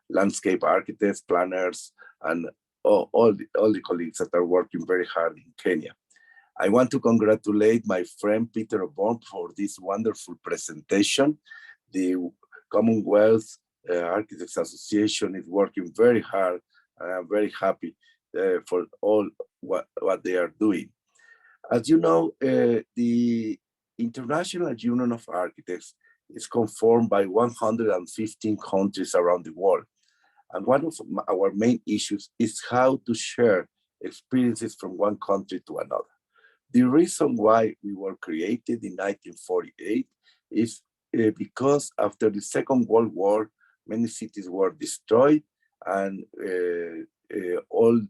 landscape architects, planners, and all the colleagues that are working very hard in Kenya. I want to congratulate my friend Peter Oborn for this wonderful presentation. The Commonwealth Architects Association is working very hard, and I'm very happy for all what they are doing. As you know, the International Union of Architects is conformed by 115 countries around the world. And one of our main issues is how to share experiences from one country to another. The reason why we were created in 1948 is because after the Second World War, many cities were destroyed, and all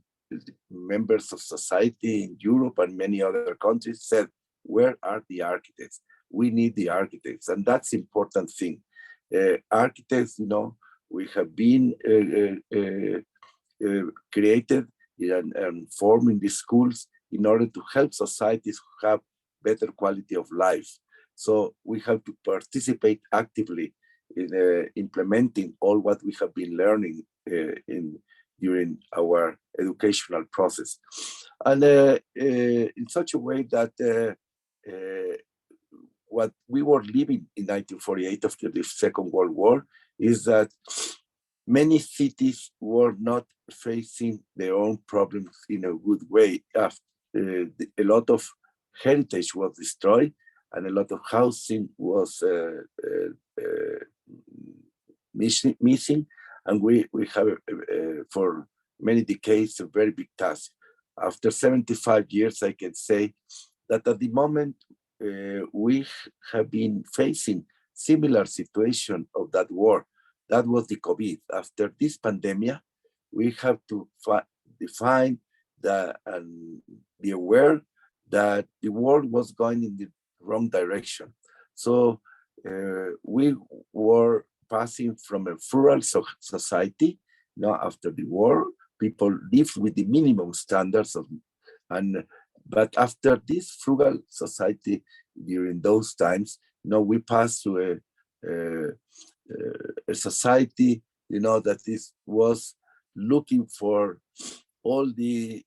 members of society in Europe and many other countries said, where are the architects? We need the architects, and that's the important thing. Architects, you know, we have been created and formed in the schools in order to help societies have better quality of life. So we have to participate actively in implementing all what we have been learning during our educational process. And in such a way that what we were living in 1948 after the Second World War is that many cities were not facing their own problems in a good way. A lot of heritage was destroyed, and a lot of housing was missing, and we have for many decades a very big task. After 75 years, I can say that at the moment we have been facing similar situation of that war. That was the COVID. After this pandemic, we have to define and be aware that the world was going in the wrong direction. So we were passing from a frugal society. Now, after the war, people lived with the minimum standards but after this frugal society during those times, we passed to a society, that was looking for all the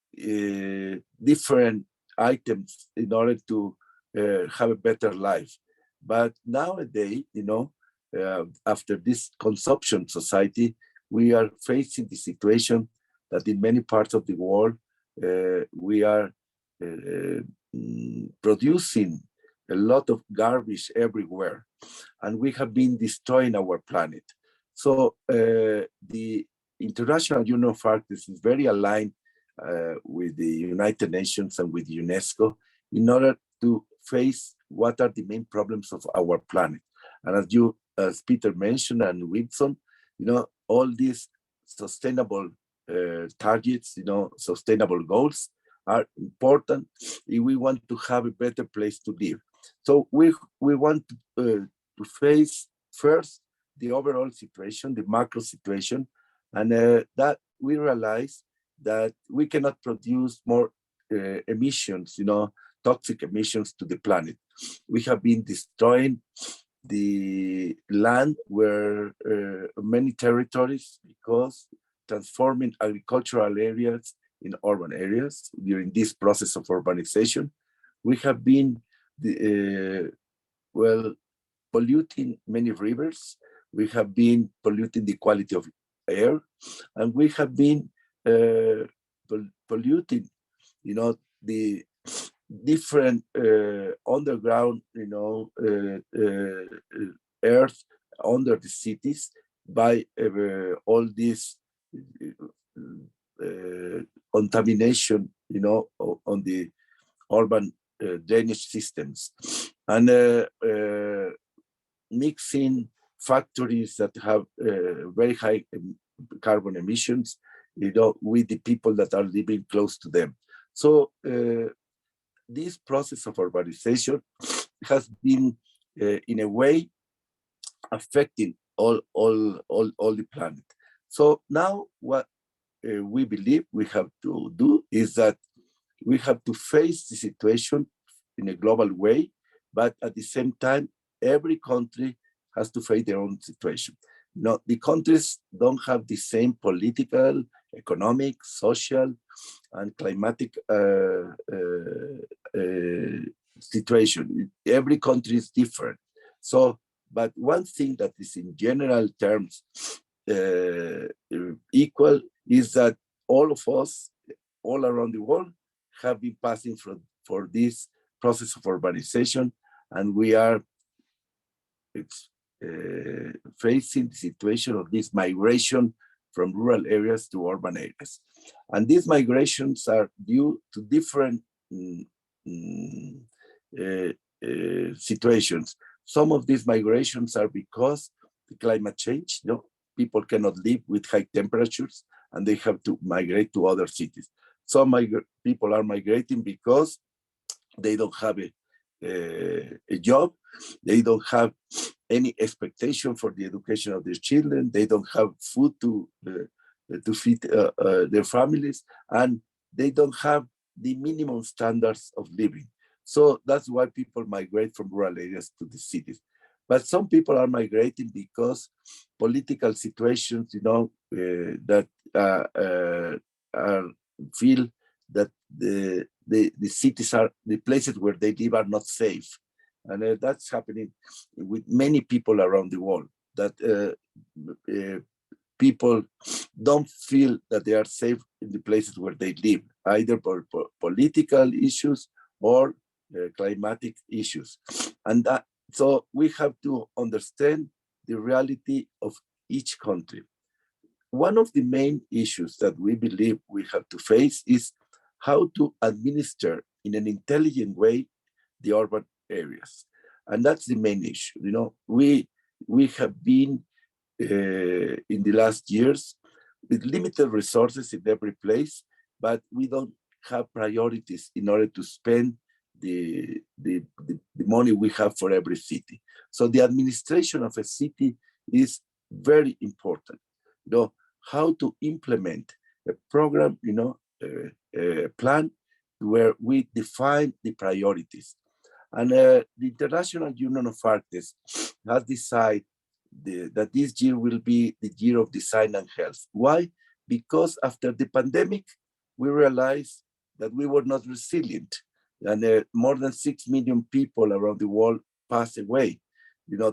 different items in order to have a better life. But nowadays, after this consumption society, we are facing the situation that in many parts of the world, we are producing a lot of garbage everywhere, and we have been destroying our planet. So the International Union of Artists is very aligned with the United Nations and with UNESCO in order to face what are the main problems of our planet. And as Peter mentioned and Wilson, all these sustainable targets, sustainable goals are important if we want to have a better place to live. So we want to face first the overall situation, the macro situation, and that we realize that we cannot produce more emissions, toxic emissions to the planet. We have been destroying the land where many territories, because transforming agricultural areas in urban areas during this process of urbanization, we have been polluting many rivers. We have been polluting the quality of air, and we have been polluting, the different underground, earth under the cities by all this contamination, on the urban drainage systems, and mixing factories that have very high carbon emissions, with the people that are living close to them. So this process of urbanization has been, in a way, affecting all the planet. So now what we believe we have to do is that we have to face the situation in a global way, but at the same time, every country has to face their own situation. The countries don't have the same political, economic, social, and climatic situation. Every country is different. So, but one thing that is in general terms equal is that all of us, all around the world, have been passing for this process of urbanization, and we are facing the situation of this migration from rural areas to urban areas. And these migrations are due to different situations. Some of these migrations are because the climate change, people cannot live with high temperatures and they have to migrate to other cities. Some people are migrating because they don't have a job, they don't have any expectation for the education of their children, they don't have food to feed their families, and they don't have the minimum standards of living. So that's why people migrate from rural areas to the cities. But some people are migrating because political situations, that feel that the cities are, the places where they live are not safe. And that's happening with many people around the world, that people don't feel that they are safe in the places where they live, either for political issues or climatic issues. And so we have to understand the reality of each country. One of the main issues that we believe we have to face is how to administer in an intelligent way the urban areas. And that's the main issue. We have been in the last years with limited resources in every place, but we don't have priorities in order to spend the money we have for every city. So the administration of a city is very important. How to implement a program, a plan where we define the priorities. And the International Union of Artists has decided that this year will be the year of design and health. Why? Because after the pandemic, we realized that we were not resilient. and more than 6 million people around the world pass away,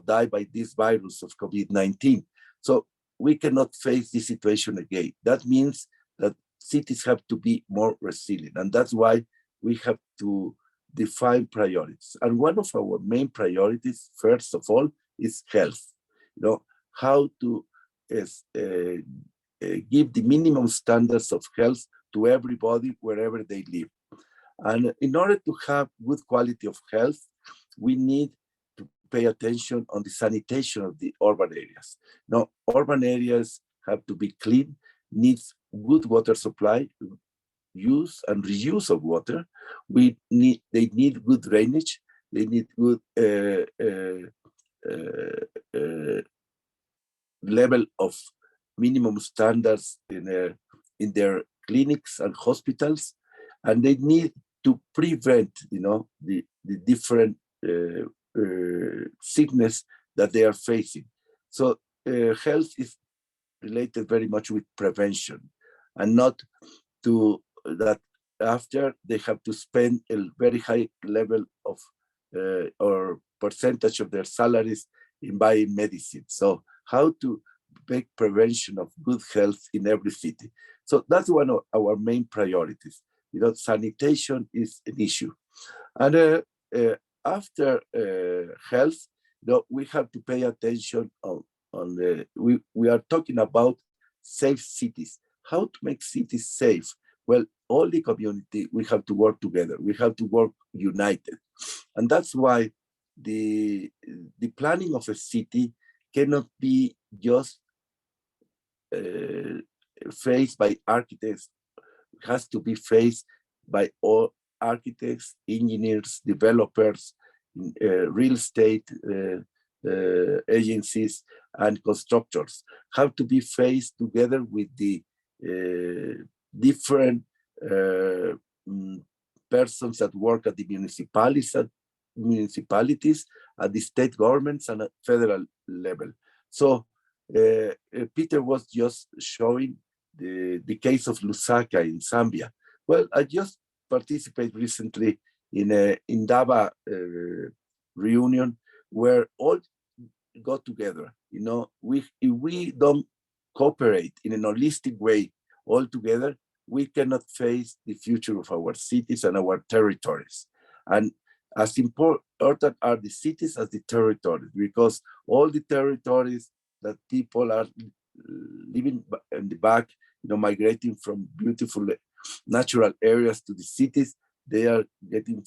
die by this virus of COVID-19. So we cannot face this situation again. That means that cities have to be more resilient, and that's why we have to define priorities. And one of our main priorities, first of all, is health. How to give the minimum standards of health to everybody wherever they live. And in order to have good quality of health, we need to pay attention on the sanitation of the urban areas. Now, urban areas have to be clean, needs good water supply, use and reuse of water. They need good drainage. They need good level of minimum standards in their clinics and hospitals, and they need to prevent, the different sickness that they are facing. So health is related very much with prevention, and not to that after they have to spend a very high level of or percentage of their salaries in buying medicine. So how to make prevention of good health in every city. So that's one of our main priorities. Sanitation is an issue. And after health, we have to pay attention we are talking about safe cities. How to make cities safe? Well, all the community, we have to work together. We have to work united. And that's why the planning of a city cannot be just faced by architects. It has to be faced by all architects, engineers, developers, real estate agencies, and constructors. Have to be faced together with the different persons that work at the municipalities, at the state governments, and at federal level. So Peter was just showing the case of Lusaka in Zambia. Well, I just participated recently in a Indaba reunion where all got together. If we don't cooperate in an holistic way all together, we cannot face the future of our cities and our territories. And as important are the cities as the territories, because all the territories that people are living in the back, migrating from beautiful natural areas to the cities, they are getting,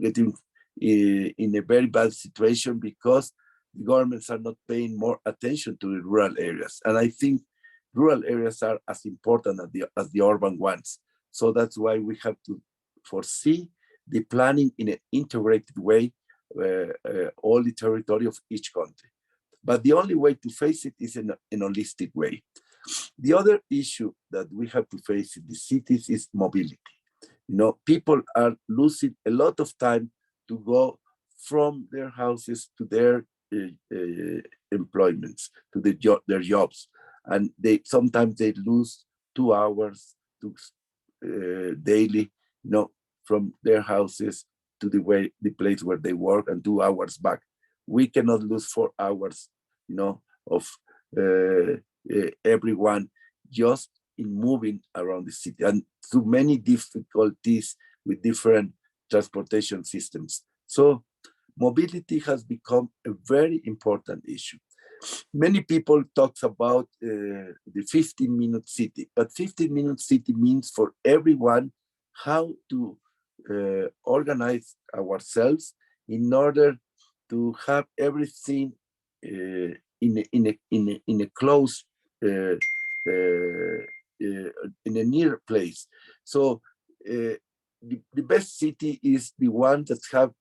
getting in a very bad situation because the governments are not paying more attention to the rural areas. And I think rural areas are as important as the urban ones. So that's why we have to foresee the planning in an integrated way, all the territory of each country. But the only way to face it is in an holistic way. The other issue that we have to face in the cities is mobility. People are losing a lot of time to go from their houses to their employments, to their jobs. And sometimes they lose 2 hours daily, from their houses to the place where they work, and 2 hours back. We cannot lose 4 hours, of everyone just in moving around the city, and through many difficulties with different transportation systems. So mobility has become a very important issue. Many people talk about the 15-minute city, but 15-minute city means for everyone how to organize ourselves in order to have everything in a close, in a near place. So the best city is the one that have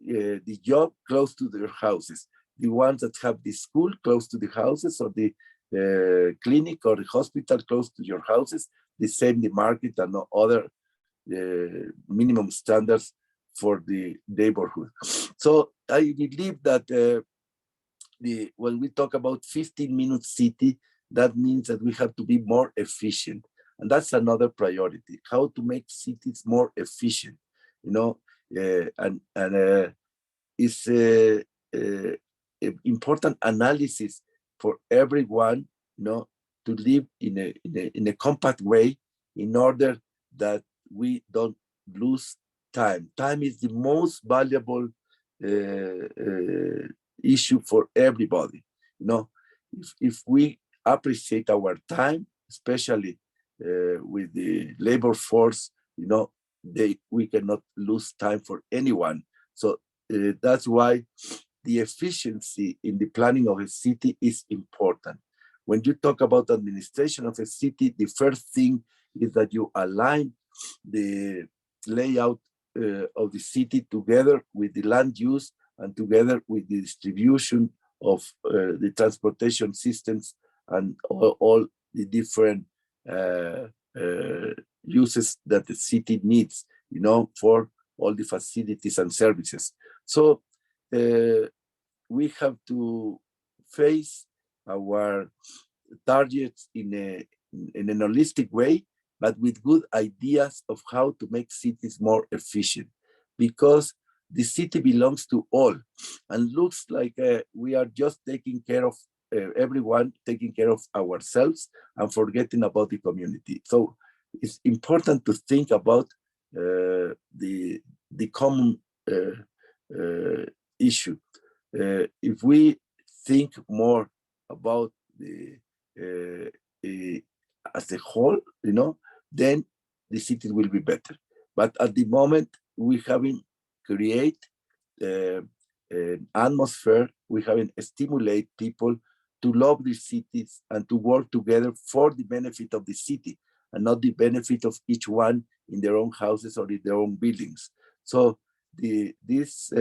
the job close to their houses, the ones that have the school close to the houses, or the clinic or the hospital close to your houses, the same the market and other minimum standards for the neighborhood. So I believe that when we talk about 15-minute city, that means that we have to be more efficient. And that's another priority, how to make cities more efficient, you know, it's important analysis for everyone, you know, to live in a compact way in order that we don't lose time. Time is the most valuable issue for everybody. You know, if we appreciate our time, especially with the labor force, you know, we cannot lose time for anyone. So that's why the efficiency in the planning of a city is important. When you talk about administration of a city, the first thing is that you align the layout of the city together with the land use and together with the distribution of the transportation systems and all the different uses that the city needs, you know, for all the facilities and services. So we have to face our targets in an holistic way, but with good ideas of how to make cities more efficient, because the city belongs to all and looks like we are just taking care of everyone, taking care of ourselves and forgetting about the community. So it's important to think about the common issue. If we think more about the as a whole, you know, then the city will be better. But at the moment, we haven't create an atmosphere, we haven't stimulate people to love the cities and to work together for the benefit of the city and not the benefit of each one in their own houses or in their own buildings. So this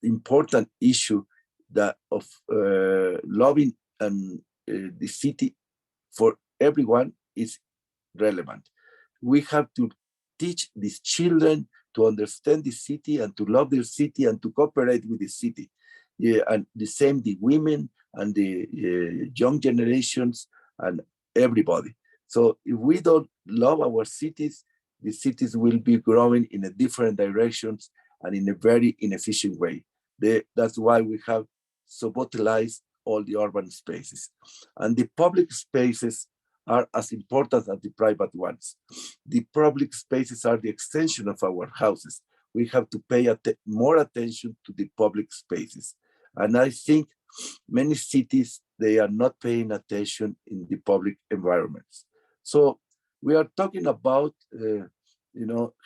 important issue that of loving and the city for everyone is relevant. We have to teach these children to understand the city and to love their city and to cooperate with the city. Yeah, and the same the women and the young generations and everybody. So if we don't love our cities, the cities will be growing in a different directions and in a very inefficient way. That's why we have subutilize all the urban spaces. And the public spaces are as important as the private ones. The public spaces are the extension of our houses. We have to pay more attention to the public spaces. And I think many cities, they are not paying attention in the public environments. So we are talking about,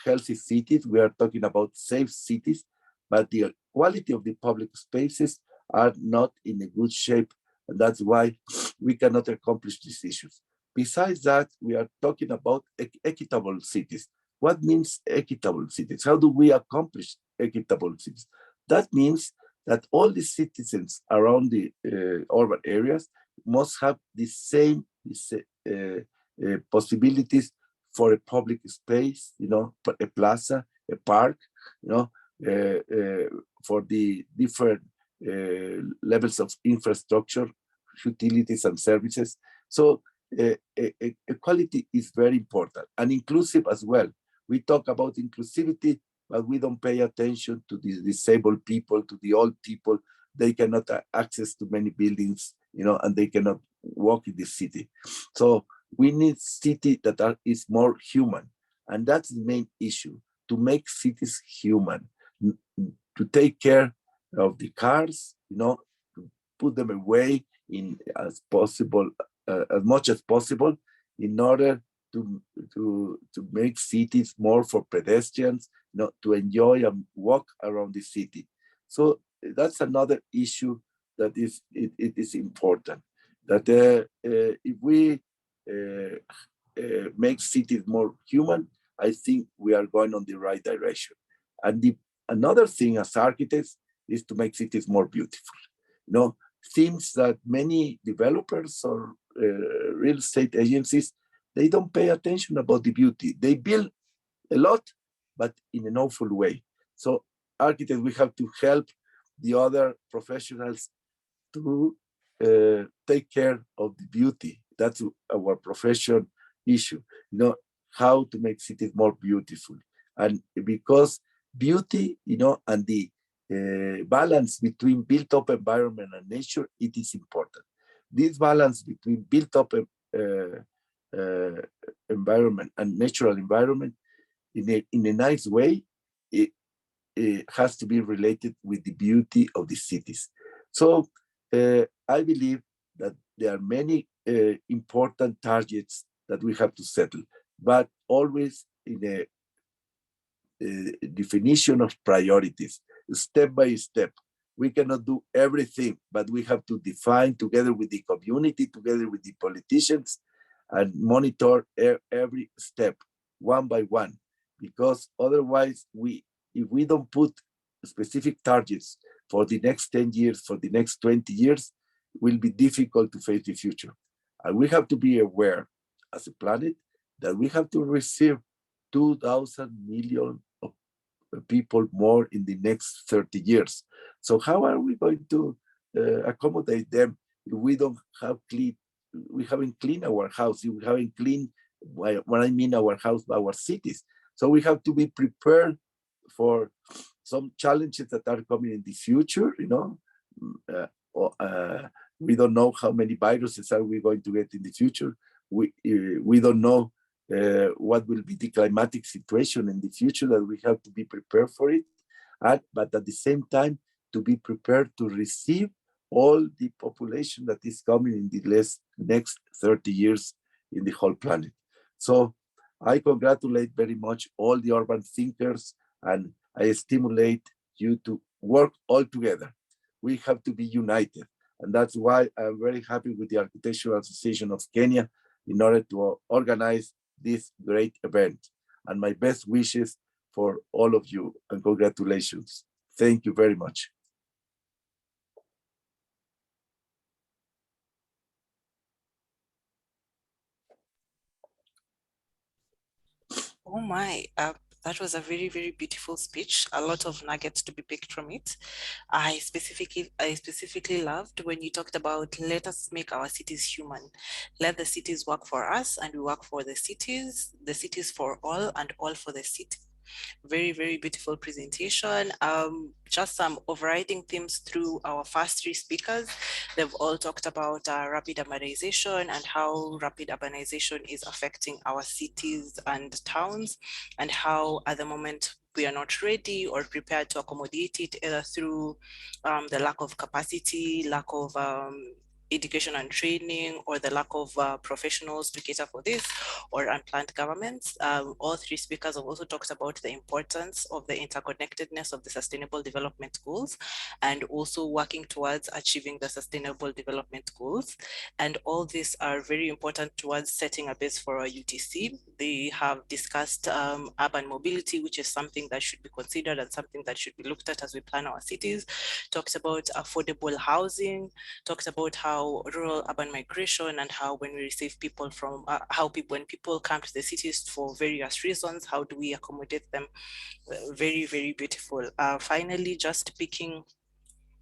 healthy cities. We are talking about safe cities, but the quality of the public spaces are not in a good shape. And that's why we cannot accomplish these issues. Besides that, we are talking about equitable cities. What means equitable cities? How do we accomplish equitable cities? That means that all the citizens around the urban areas must have the same possibilities for a public space, a plaza, a park, for the different levels of infrastructure, utilities and services. So equality is very important and inclusive as well. We talk about inclusivity, but we don't pay attention to the disabled people, to the old people. They cannot access to many buildings, and they cannot walk in the city. So we need city that is more human. And that's the main issue, to make cities human, to take care of the cars, to put them away in as much as possible in order to make cities more for pedestrians, to enjoy and walk around the city. So that's another issue that is important. That if we make cities more human, I think we are going on the right direction. And another thing as architects is to make cities more beautiful. Things that many developers or real estate agencies, they don't pay attention about the beauty. They build a lot, but in an awful way. So architects, we have to help the other professionals to take care of the beauty. That's our profession issue, you know, how to make cities more beautiful. And because beauty, you know, and the balance between built-up environment and nature, it is important. This balance between built-up environment and natural environment in a nice way, it has to be related with the beauty of the cities. So I believe that there are many important targets that we have to settle, but always in a definition of priorities, step by step. We cannot do everything, but we have to define together with the community, together with the politicians, and monitor every step one by one, because otherwise if we don't put specific targets for the next 10 years, for the next 20 years, it will be difficult to face the future. And we have to be aware as a planet that we have to receive 2,000 million of people more in the next 30 years. So how are we going to accommodate them if we don't have we haven't cleaned our house, if we haven't cleaned, when I mean our house, our cities. So we have to be prepared for some challenges that are coming in the future, you know. We don't know how many viruses are we going to get in the future. We don't know what will be the climatic situation in the future, that we have to be prepared for it. But at the same time, to be prepared to receive all the population that is coming in the next 30 years in the whole planet. So I congratulate very much all the urban thinkers, and I stimulate you to work all together. We have to be united. And that's why I'm very happy with the Architectural Association of Kenya in order to organize this great event. And my best wishes for all of you, and congratulations. Thank you very much. Oh my, that was a very, very beautiful speech. A lot of nuggets to be picked from it. I specifically loved when you talked about, let us make our cities human. Let the cities work for us and we work for the cities for all and all for the city. Very, very beautiful presentation. Just some overriding themes through our first three speakers. They've all talked about rapid urbanization and how rapid urbanization is affecting our cities and towns, and how at the moment we are not ready or prepared to accommodate it, either through the lack of capacity, lack of education and training, or the lack of professionals to cater for this, or unplanned governments. All three speakers have also talked about the importance of the interconnectedness of the Sustainable Development Goals, and also working towards achieving the Sustainable Development Goals. And all these are very important towards setting a base for our UTC. They have discussed urban mobility, which is something that should be considered and something that should be looked at as we plan our cities. Talks about affordable housing, talks about how rural urban migration, and how when we receive people from when people come to the cities for various reasons, how do we accommodate them? Very, very beautiful. Finally, just picking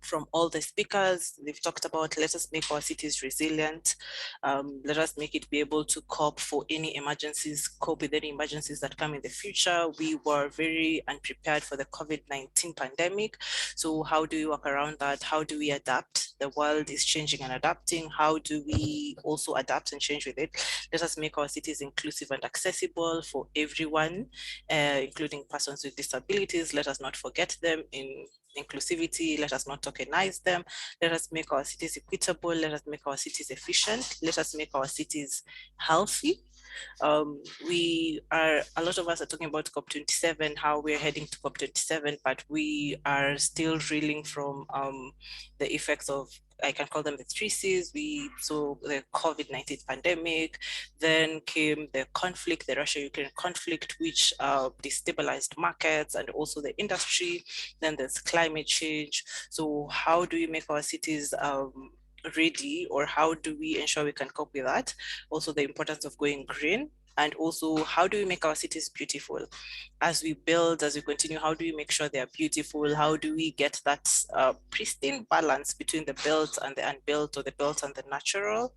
from all the speakers, they've talked about, let us make our cities resilient. Let us make it be able to cope with any emergencies that come in the future. We were very unprepared for the COVID-19 pandemic. So how do we work around that? How do we adapt? The world is changing and adapting. How do we also adapt and change with it? Let us make our cities inclusive and accessible for everyone, including persons with disabilities. Let us not forget them in inclusivity. Let us not tokenize them. Let us make our cities equitable. Let us make our cities efficient. Let us make our cities healthy. A lot of us are talking about COP27, how we're heading to COP27, but we are still reeling from the effects of, I can call them the three C's. We saw the COVID-19 pandemic, then came the conflict, the Russia-Ukraine conflict, which destabilized markets and also the industry. Then there's climate change. So how do we make our cities ready, or how do we ensure we can cope with that? Also the importance of going green. And also, how do we make our cities beautiful? As we build, as we continue, how do we make sure they are beautiful? How do we get that pristine balance between the built and the unbuilt, or the built and the natural?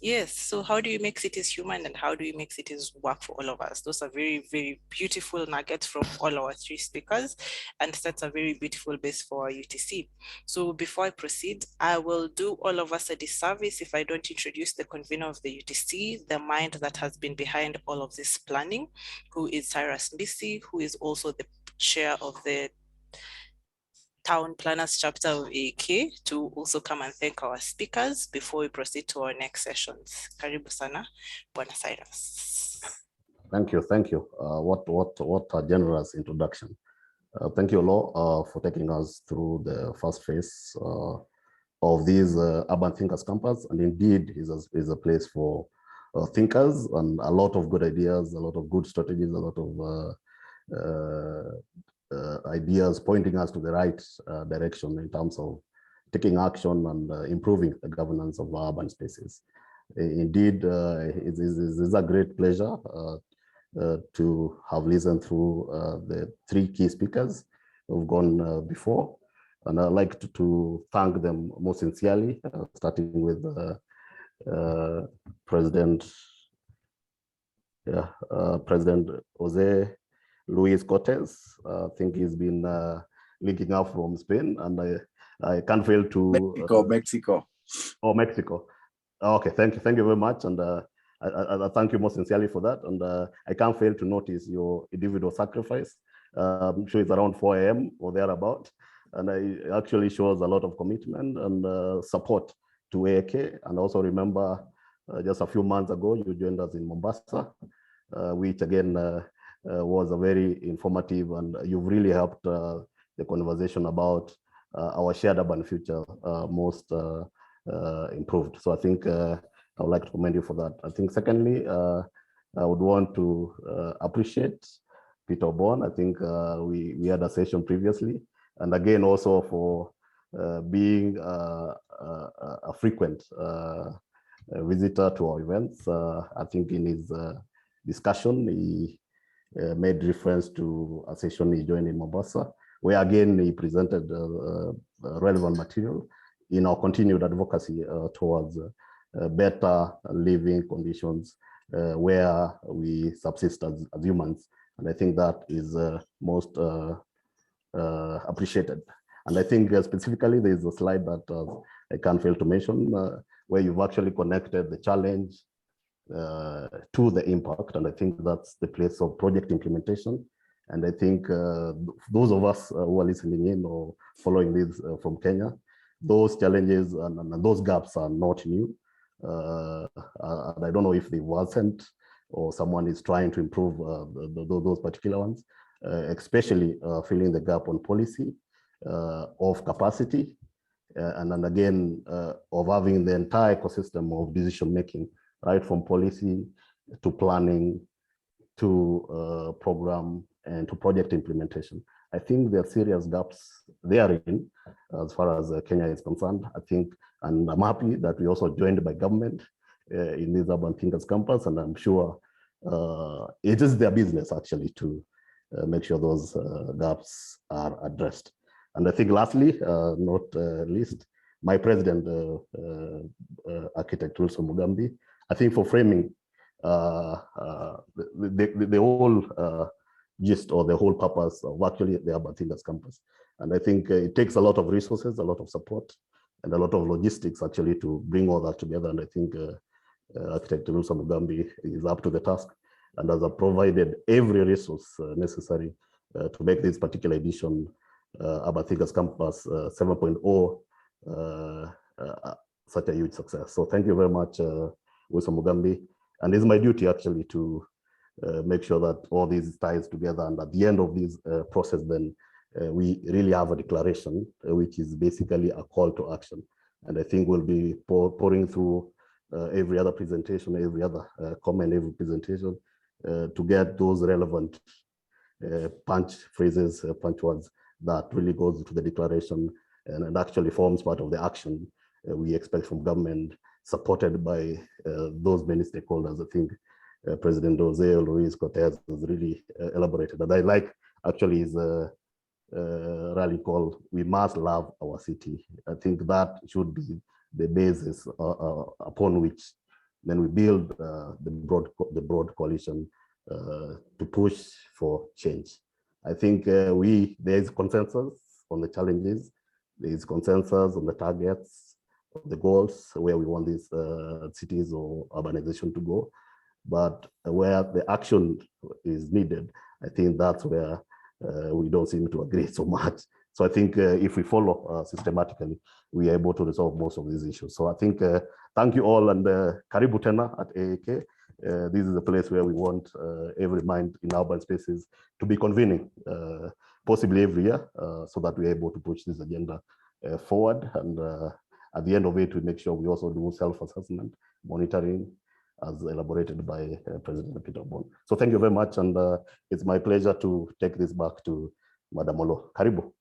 Yes, so how do you make cities human, and how do you make cities work for all of us? Those are very, very beautiful nuggets from all our three speakers, and that's a very beautiful base for our UTC. So before I proceed, I will do all of us a disservice if I don't introduce the convener of the UTC, the mind that has been behind all of this planning, who is Cyrus Mbisi, who is also the chair of the Town Planners Chapter of AK, to also come and thank our speakers before we proceed to our next sessions. Karibu sana, Bwana Cyrus. Thank you. What a generous introduction. Thank you, Lo, for taking us through the first phase of these Urban Thinkers Campus, and indeed is a place for thinkers and a lot of good ideas, a lot of good strategies, a lot of ideas pointing us to the right direction in terms of taking action and improving the governance of our urban spaces. Indeed, it is a great pleasure to have listened through the three key speakers who've gone before. And I'd like to thank them most sincerely, starting with President José-Luis Corté. I think he's been linking up from Spain, and I can't fail to Mexico. Oh, Mexico. Okay, thank you very much, and I thank you most sincerely for that. And I can't fail to notice your individual sacrifice. I'm sure it's around 4 a.m. or thereabout, and it actually shows a lot of commitment and support to AK. And also remember, just a few months ago, you joined us in Mombasa, which again was a very informative, and you've really helped the conversation about our shared urban future most improved. So I think I would like to commend you for that. I think secondly, I would want to appreciate Peter Oborn. I think we had a session previously, and again also for being a frequent visitor to our events. I think in his discussion, he made reference to a session he joined in Mombasa, where again he presented relevant material in our continued advocacy towards better living conditions where we subsist as humans. And I think that is most appreciated. And I think specifically there is a slide that I can't fail to mention, where you've actually connected the challenge to the impact. And I think that's the place of project implementation. And I think those of us who are listening in or following this from Kenya, those challenges and those gaps are not new. And I don't know if they wasn't or someone is trying to improve those particular ones, especially filling the gap on policy, of capacity, and then again, of having the entire ecosystem of decision making, right from policy to planning to program and to project implementation. I think there are serious gaps therein as far as Kenya is concerned. I think, and I'm happy that we also joined by government in this Urban Thinkers Campus, and I'm sure it is their business actually to make sure those gaps are addressed. And I think lastly, not least, my president, architect also Mugambi, I think for framing the whole gist or the whole purpose of actually the Urban Thinkers Campus. And I think it takes a lot of resources, a lot of support, and a lot of logistics actually to bring all that together. And I think architect Mugambi is up to the task and has provided every resource necessary to make this particular edition Urban Thinkers Campus 7.0 such a huge success. So thank you very much, Wilson Mugambi. And it's my duty actually to make sure that all these ties together, and at the end of this process, then we really have a declaration, which is basically a call to action. And I think we'll be pouring through every other presentation, every other comment, every presentation to get those relevant punch phrases, punch words that really goes to the declaration and actually forms part of the action we expect from government, supported by those many stakeholders. I think President José-Luis Corté has really elaborated. And I like actually his rally call, "We must love our city." I think that should be the basis upon which then we build the broad coalition to push for change. I think there is consensus on the challenges, there is consensus on the targets, the goals, where we want these cities or urbanization to go. But where the action is needed, I think that's where we don't seem to agree so much. So I think if we follow systematically, we are able to resolve most of these issues. So I think, thank you all, and Karibu Tena at AAK. This is a place where we want every mind in urban spaces to be convening, possibly every year, so that we're able to push this agenda forward. And at the end of it, we make sure we also do self-assessment, monitoring, as elaborated by President Peter Oborn. So thank you very much, and it's my pleasure to take this back to Madam Olo. Karibu.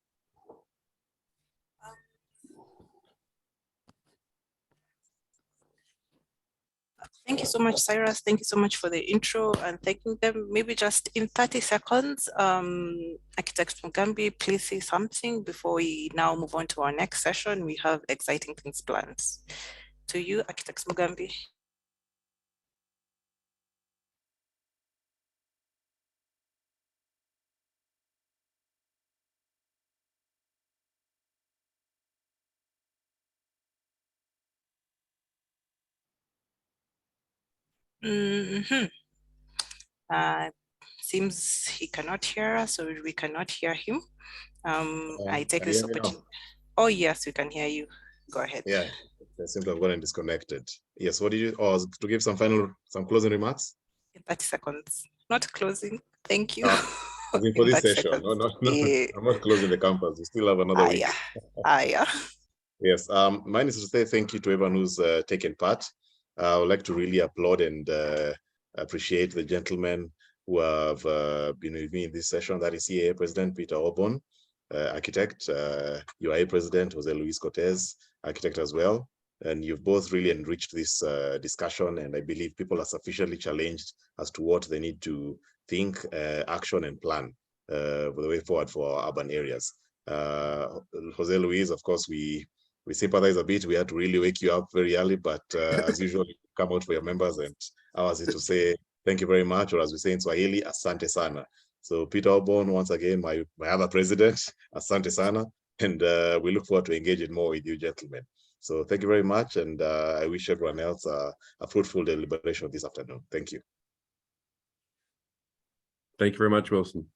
Thank you so much, Cyrus. Thank you so much for the intro and thanking them. Maybe just in 30 seconds, Architect Mugambi, please say something before we now move on to our next session. We have exciting things planned. To you, Architect Mugambi. Seems he cannot hear us, or we cannot hear him. I take this opportunity. Oh, yes, we can hear you. Go ahead. Yeah, I seem to have gotten disconnected. Yes, what did you, to give some closing remarks? In 30 seconds. Not closing. Thank you. I mean, for this session. No, yeah. I'm not closing the campus. We still have another week. Yeah. Yes, mine is to say thank you to everyone who's taken part. I would like to really applaud and appreciate the gentlemen who have been with me in this session. That is CAA President Peter Oborn, Architect, UIA President José-Luis Cortés, Architect as well. And you've both really enriched this discussion, and I believe people are sufficiently challenged as to what they need to think, action, and plan for the way forward for our urban areas. José-Luis, of course, we sympathize a bit. We had to really wake you up very early, but as usual, you come out for your members, and ours is to say thank you very much, or as we say in Swahili, asante sana. So Peter Oborn, once again, my other president, asante sana, and we look forward to engaging more with you gentlemen. So thank you very much, and I wish everyone else a fruitful deliberation this afternoon. Thank you. Thank you very much, Wilson.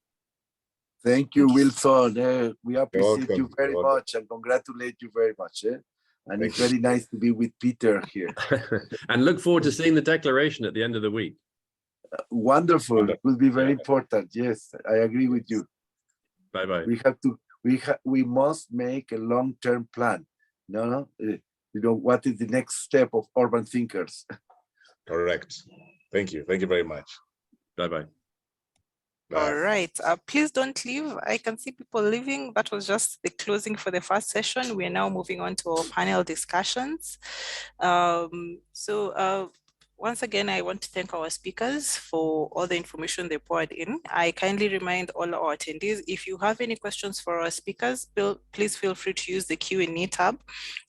Thank you, Wilson. We appreciate you very much and congratulate you very much. And it's very nice to be with Peter here. And look forward to seeing the declaration at the end of the week. Wonderful. It will be very important. Yes, I agree with you. Bye-bye. We must make a long-term plan. You know, what is the next step of urban thinkers? Correct. Thank you. Thank you very much. Bye-bye. All right. Please don't leave. I can see people leaving. That was just the closing for the first session. We are now moving on to our panel discussions. Once again, I want to thank our speakers for all the information they poured in. I kindly remind all our attendees, if you have any questions for our speakers, please feel free to use the Q&A tab,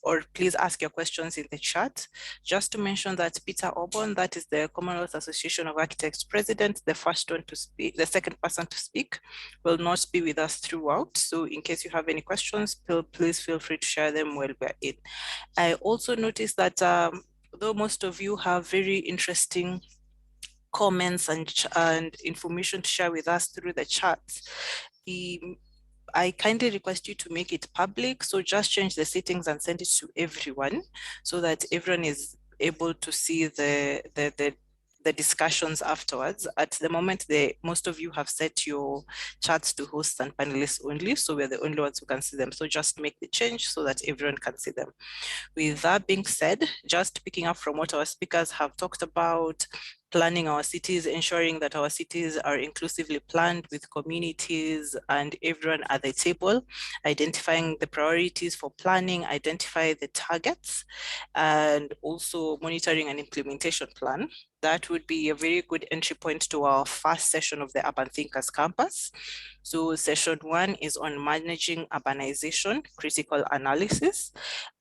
or please ask your questions in the chat. Just to mention that Peter Oborn, that is the Commonwealth Association of Architects President, the first one to speak, the second person to speak, will not be with us throughout. So in case you have any questions, please feel free to share them while we're in. I also noticed that though most of you have very interesting comments and information to share with us through the chat, I kindly request you to make it public. So just change the settings and send it to everyone so that everyone is able to see the discussions afterwards. At the moment, most of you have set your chats to hosts and panelists only, so we're the only ones who can see them. So just make the change so that everyone can see them. With that being said, just picking up from what our speakers have talked about, planning our cities, ensuring that our cities are inclusively planned with communities and everyone at the table, identifying the priorities for planning, identify the targets, and also monitoring an implementation plan. That would be a very good entry point to our first session of the Urban Thinkers Campus. So session 1 is on managing urbanization, critical analysis.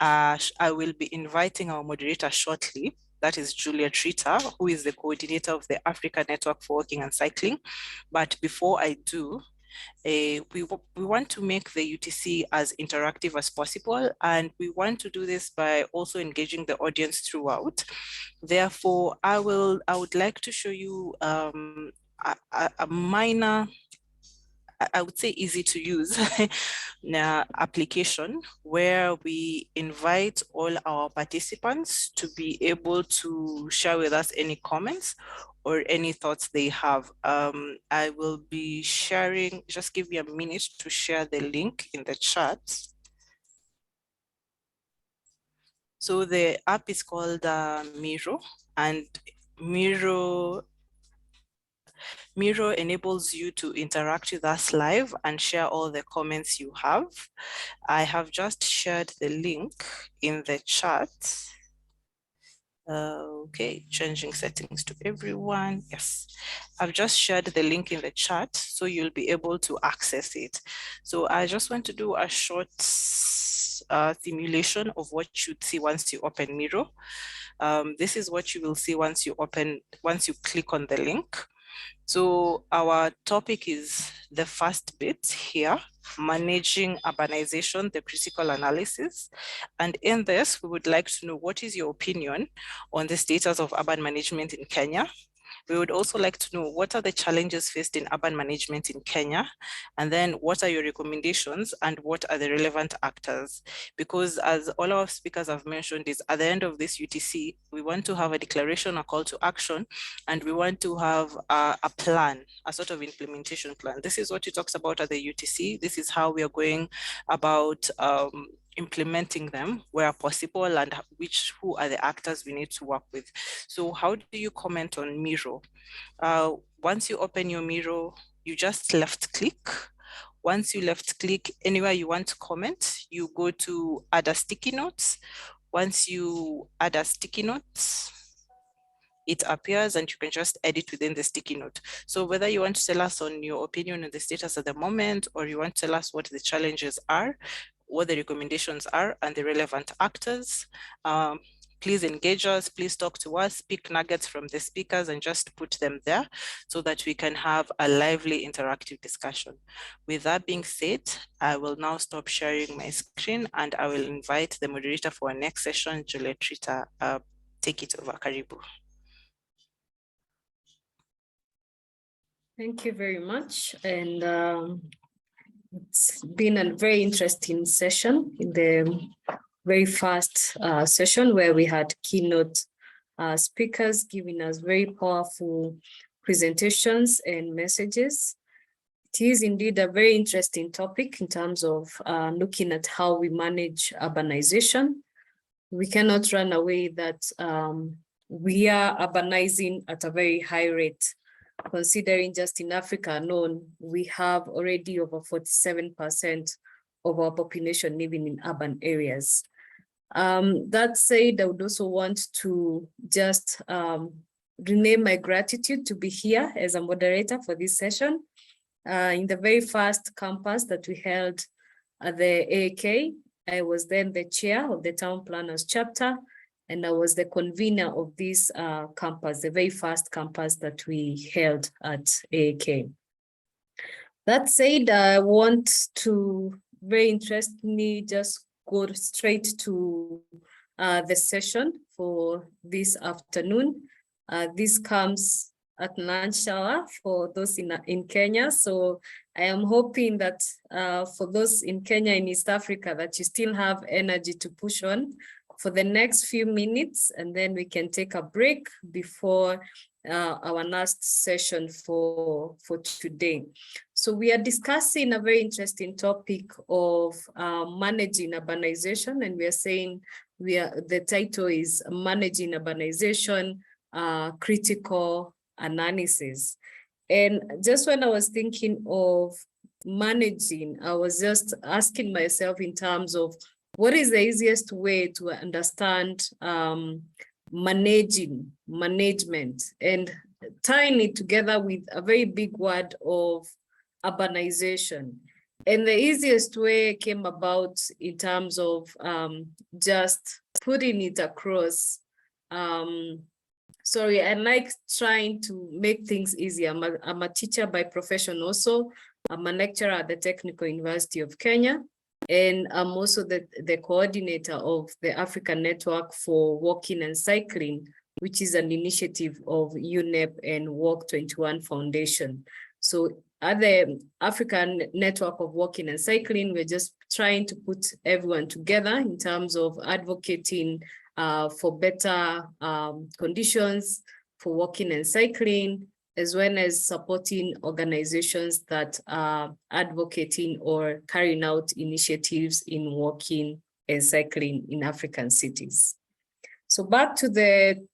I will be inviting our moderator shortly. That is Julia Trita, who is the coordinator of the Africa Network for Walking and Cycling. But before I do, we want to make the UTC as interactive as possible, and we want to do this by also engaging the audience throughout. Therefore, I would like to show you a minor, I would say easy to use application where we invite all our participants to be able to share with us any comments or any thoughts they have. I will be sharing, just give me a minute to share the link in the chat. So the app is called Miro, and Miro enables you to interact with us live and share all the comments you have. I have just shared the link in the chat. Okay, changing settings to everyone. Yes, I've just shared the link in the chat, so you'll be able to access it. So I just want to do a short simulation of what you'd see once you open Miro. This is what you will see once you click on the link. So our topic is the first bit here, managing urbanization, the critical analysis. And in this, we would like to know, what is your opinion on the status of urban management in Kenya? We would also like to know, what are the challenges faced in urban management in Kenya? And then what are your recommendations and what are the relevant actors? Because as all our speakers have mentioned, is at the end of this UTC, we want to have a declaration, a call to action, and we want to have a plan, a sort of implementation plan. This is what you talked about at the UTC. This is how we are going about implementing them where possible, and who are the actors we need to work with. So how do you comment on Miro? Once you open your Miro, you just left click. Once you left click anywhere you want to comment, you go to add a sticky notes. Once you add a sticky notes, it appears and you can just edit within the sticky note. So whether you want to tell us on your opinion on the status at the moment, or you want to tell us what the challenges are, what the recommendations are, and the relevant actors, please engage us, please talk to us, pick nuggets from the speakers and just put them there so that we can have a lively interactive discussion. With that being said, I will now stop sharing my screen and I will invite the moderator for our next session, Julia Trita. Take it over, Karibu. Thank you very much. And it's been a very interesting session in the very first session where we had keynote speakers giving us very powerful presentations and messages. It is indeed a very interesting topic in terms of looking at how we manage urbanization. We cannot run away that we are urbanizing at a very high rate. Considering just in Africa alone, we have already over 47% of our population living in urban areas. That said, I would also want to just rename my gratitude to be here as a moderator for this session. In the very first campus that we held at the AAK, I was then the chair of the Town Planners chapter, and I was the convener of this campus, the very first campus that we held at AAK. That said, I want to very interestingly just go straight to the session for this afternoon. This comes at lunch hour for those in Kenya. So I am hoping that for those in Kenya and East Africa, that you still have energy to push on for the next few minutes, and then we can take a break before our last session for today. So we are discussing a very interesting topic of managing urbanization, and we are saying the title is Managing Urbanization, critical analysis. And just when I was thinking of managing, I was just asking myself in terms of what is the easiest way to understand management, and tying it together with a very big word of urbanization. And the easiest way came about in terms of just putting it across. Sorry, I like trying to make things easy. I'm a teacher by profession also. I'm a lecturer at the Technical University of Kenya, and I'm also the coordinator of the African Network for Walking and Cycling, which is an initiative of UNEP and Walk 21 Foundation. So at the African Network of Walking and Cycling, we're just trying to put everyone together in terms of advocating for better conditions for walking and cycling, as well as supporting organizations that are advocating or carrying out initiatives in walking and cycling in African cities. So back to the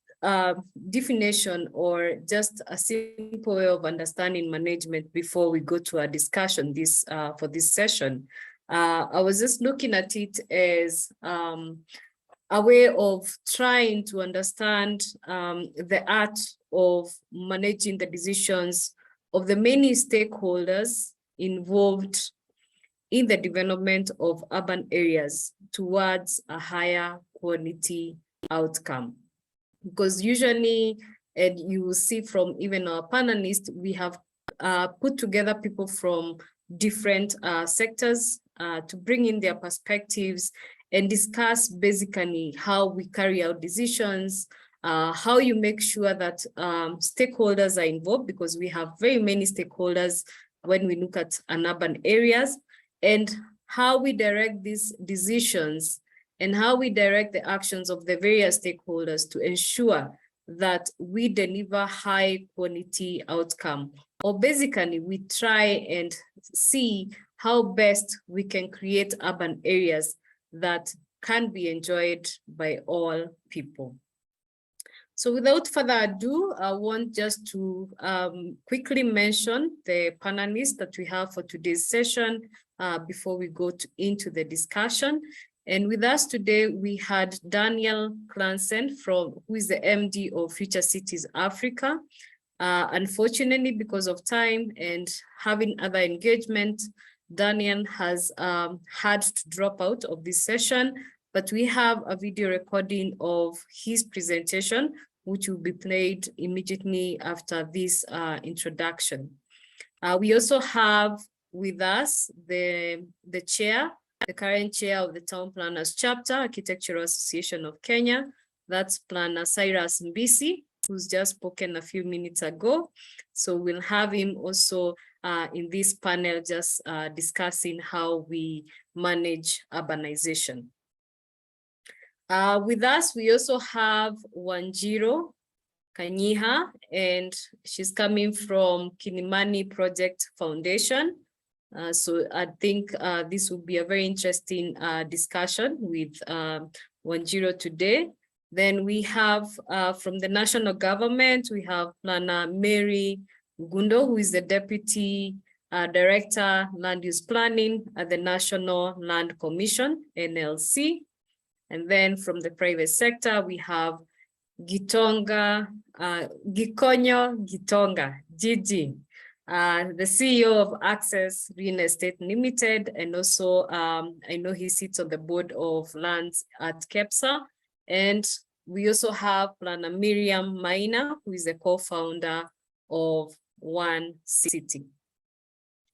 definition, or just a simple way of understanding management before we go to a discussion for this session. I was just looking at it as a way of trying to understand the art of managing the decisions of the many stakeholders involved in the development of urban areas towards a higher quality outcome. Because usually, and you will see from even our panelists, we have put together people from different sectors to bring in their perspectives and discuss basically how we carry out decisions, how you make sure that stakeholders are involved, because we have very many stakeholders when we look at an urban areas, and how we direct these decisions and how we direct the actions of the various stakeholders to ensure that we deliver high quality outcome. Or basically, we try and see how best we can create urban areas that can be enjoyed by all people. So without further ado, I want just to quickly mention the panelists that we have for today's session before we go into the discussion. And with us today, we had Daniel Clansen, who is the MD of Future Cities Africa. Unfortunately, because of time and having other engagement, Daniel has had to drop out of this session, but we have a video recording of his presentation, which will be played immediately after this introduction. We also have with us the current chair of the Town Planners Chapter, Architectural Association of Kenya. That's Planner Cyrus Mbisi, who's just spoken a few minutes ago. So we'll have him also in this panel just discussing how we manage urbanization. With us, we also have Wanjiro Kanyiha, and she's coming from Kilimani Project Foundation. So I think this will be a very interesting discussion with Wanjiro today. Then we have from the national government, we have Planner Mary Gundo, who is the Deputy Director, Land Use Planning at the National Land Commission, NLC. And then from the private sector, we have Gikonyo Gitonga, Gigi, the CEO of Access Real Estate Limited, and also I know he sits on the board of lands at KEPSA. And we also have Planner Miriam Maina, who is the co-founder of One City.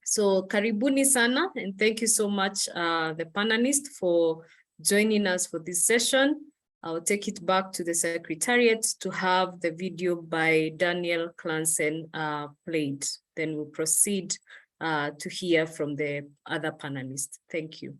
So karibuni sana, and thank you so much, the panelists, for joining us for this session. I'll take it back to the Secretariat to have the video by Daniel Clansen played. Then we'll proceed to hear from the other panelists. Thank you.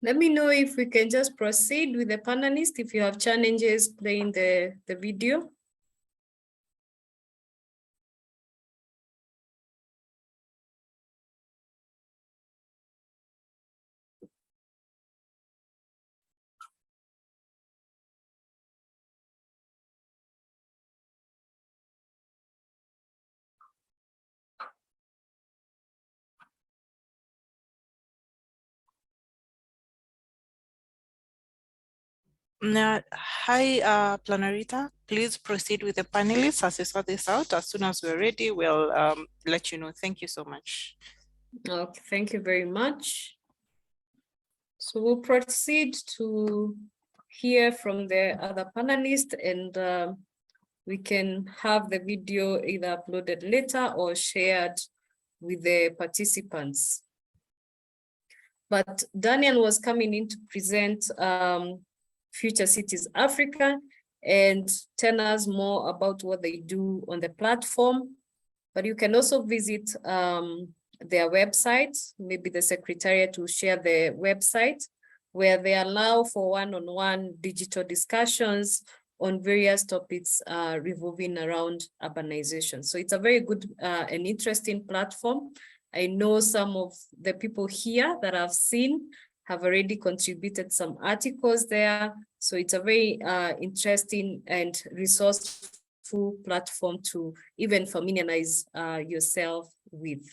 Let me know if we can just proceed with the panelists, if you have challenges playing the video. Now, hi, Planarita. Please proceed with the panelists as you sort this out. As soon as we're ready, we'll let you know. Thank you so much. Okay, thank you very much. So we'll proceed to hear from the other panelists, and we can have the video either uploaded later or shared with the participants. But Daniel was coming in to present Future Cities Africa and tell us more about what they do on the platform. But you can also visit their website. Maybe the Secretariat will share the website, where they allow for one-on-one digital discussions on various topics revolving around urbanization. So it's a very good and interesting platform. I know some of the people here that I've seen have already contributed some articles there. So it's a very interesting and resourceful platform to even familiarize yourself with.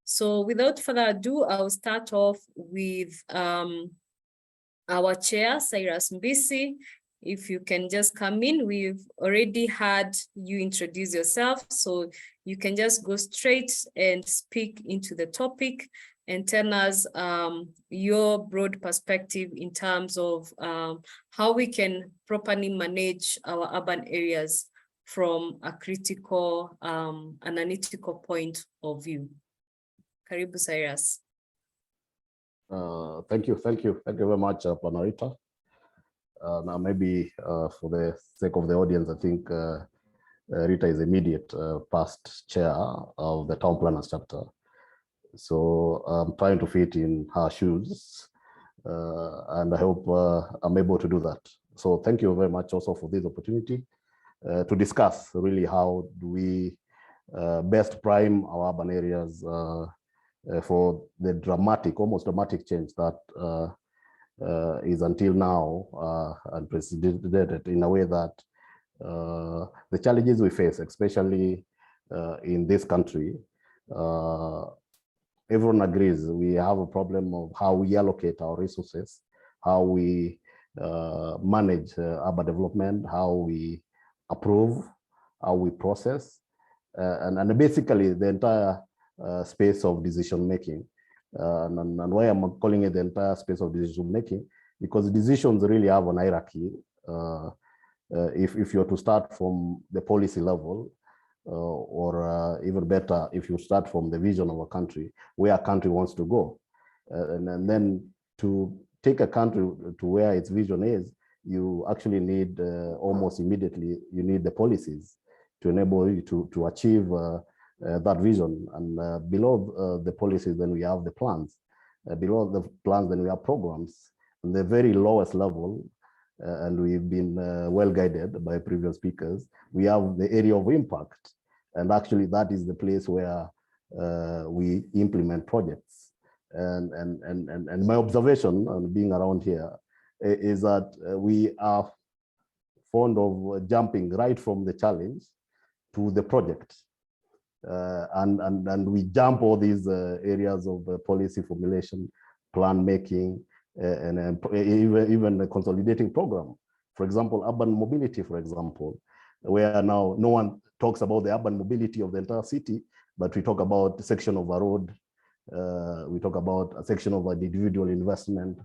So without further ado, I'll start off with our chair, Cyrus Mbisi. If you can just come in, we've already had you introduce yourself, so you can just go straight and speak into the topic and tell us your broad perspective in terms of how we can properly manage our urban areas from a critical analytical point of view. Karibu, Cyrus. Thank you very much, Planarita. Now, maybe for the sake of the audience, I think Rita is immediate past chair of the Town Planners chapter. So I'm trying to fit in her shoes, and I hope I'm able to do that. So thank you very much also for this opportunity to discuss really how do we best prime our urban areas for the dramatic, almost dramatic change that is until now unprecedented in a way that the challenges we face, especially in this country, everyone agrees we have a problem of how we allocate our resources, how we manage urban development, how we approve, how we process, and basically the entire space of decision making. And why I'm calling it the entire space of decision making, because decisions really have an hierarchy. If you're to start from the policy level, or even better, if you start from the vision of a country, where a country wants to go, and then to take a country to where its vision is, you actually need almost immediately, you need the policies to enable you to achieve that vision. And below the policies, then we have the plans. Below the plans, then we have programs. And the very lowest level, and we've been well guided by previous speakers, we have the area of impact. And actually that is the place where we implement projects. And my observation on being around here is that we are fond of jumping right from the challenge to the project. And we jump all these areas of policy formulation, plan making, and even the consolidating program. For example, urban mobility, for example, where now no one talks about the urban mobility of the entire city, but we talk about a section of a road, we talk about a section of an individual investment.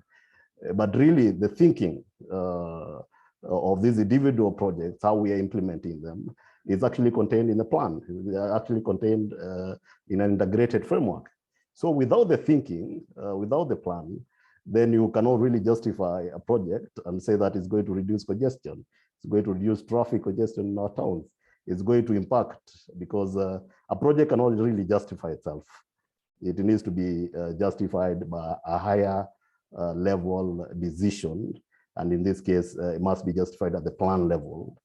But really the thinking of these individual projects, how we are implementing them, is actually contained in the plan. They are actually contained in an integrated framework. So without the thinking, without the plan, then you cannot really justify a project and say that it's going to reduce congestion. It's going to reduce traffic congestion in our towns. It's going to impact, because a project cannot really justify itself. It needs to be justified by a higher level decision. And in this case, it must be justified at the plan level.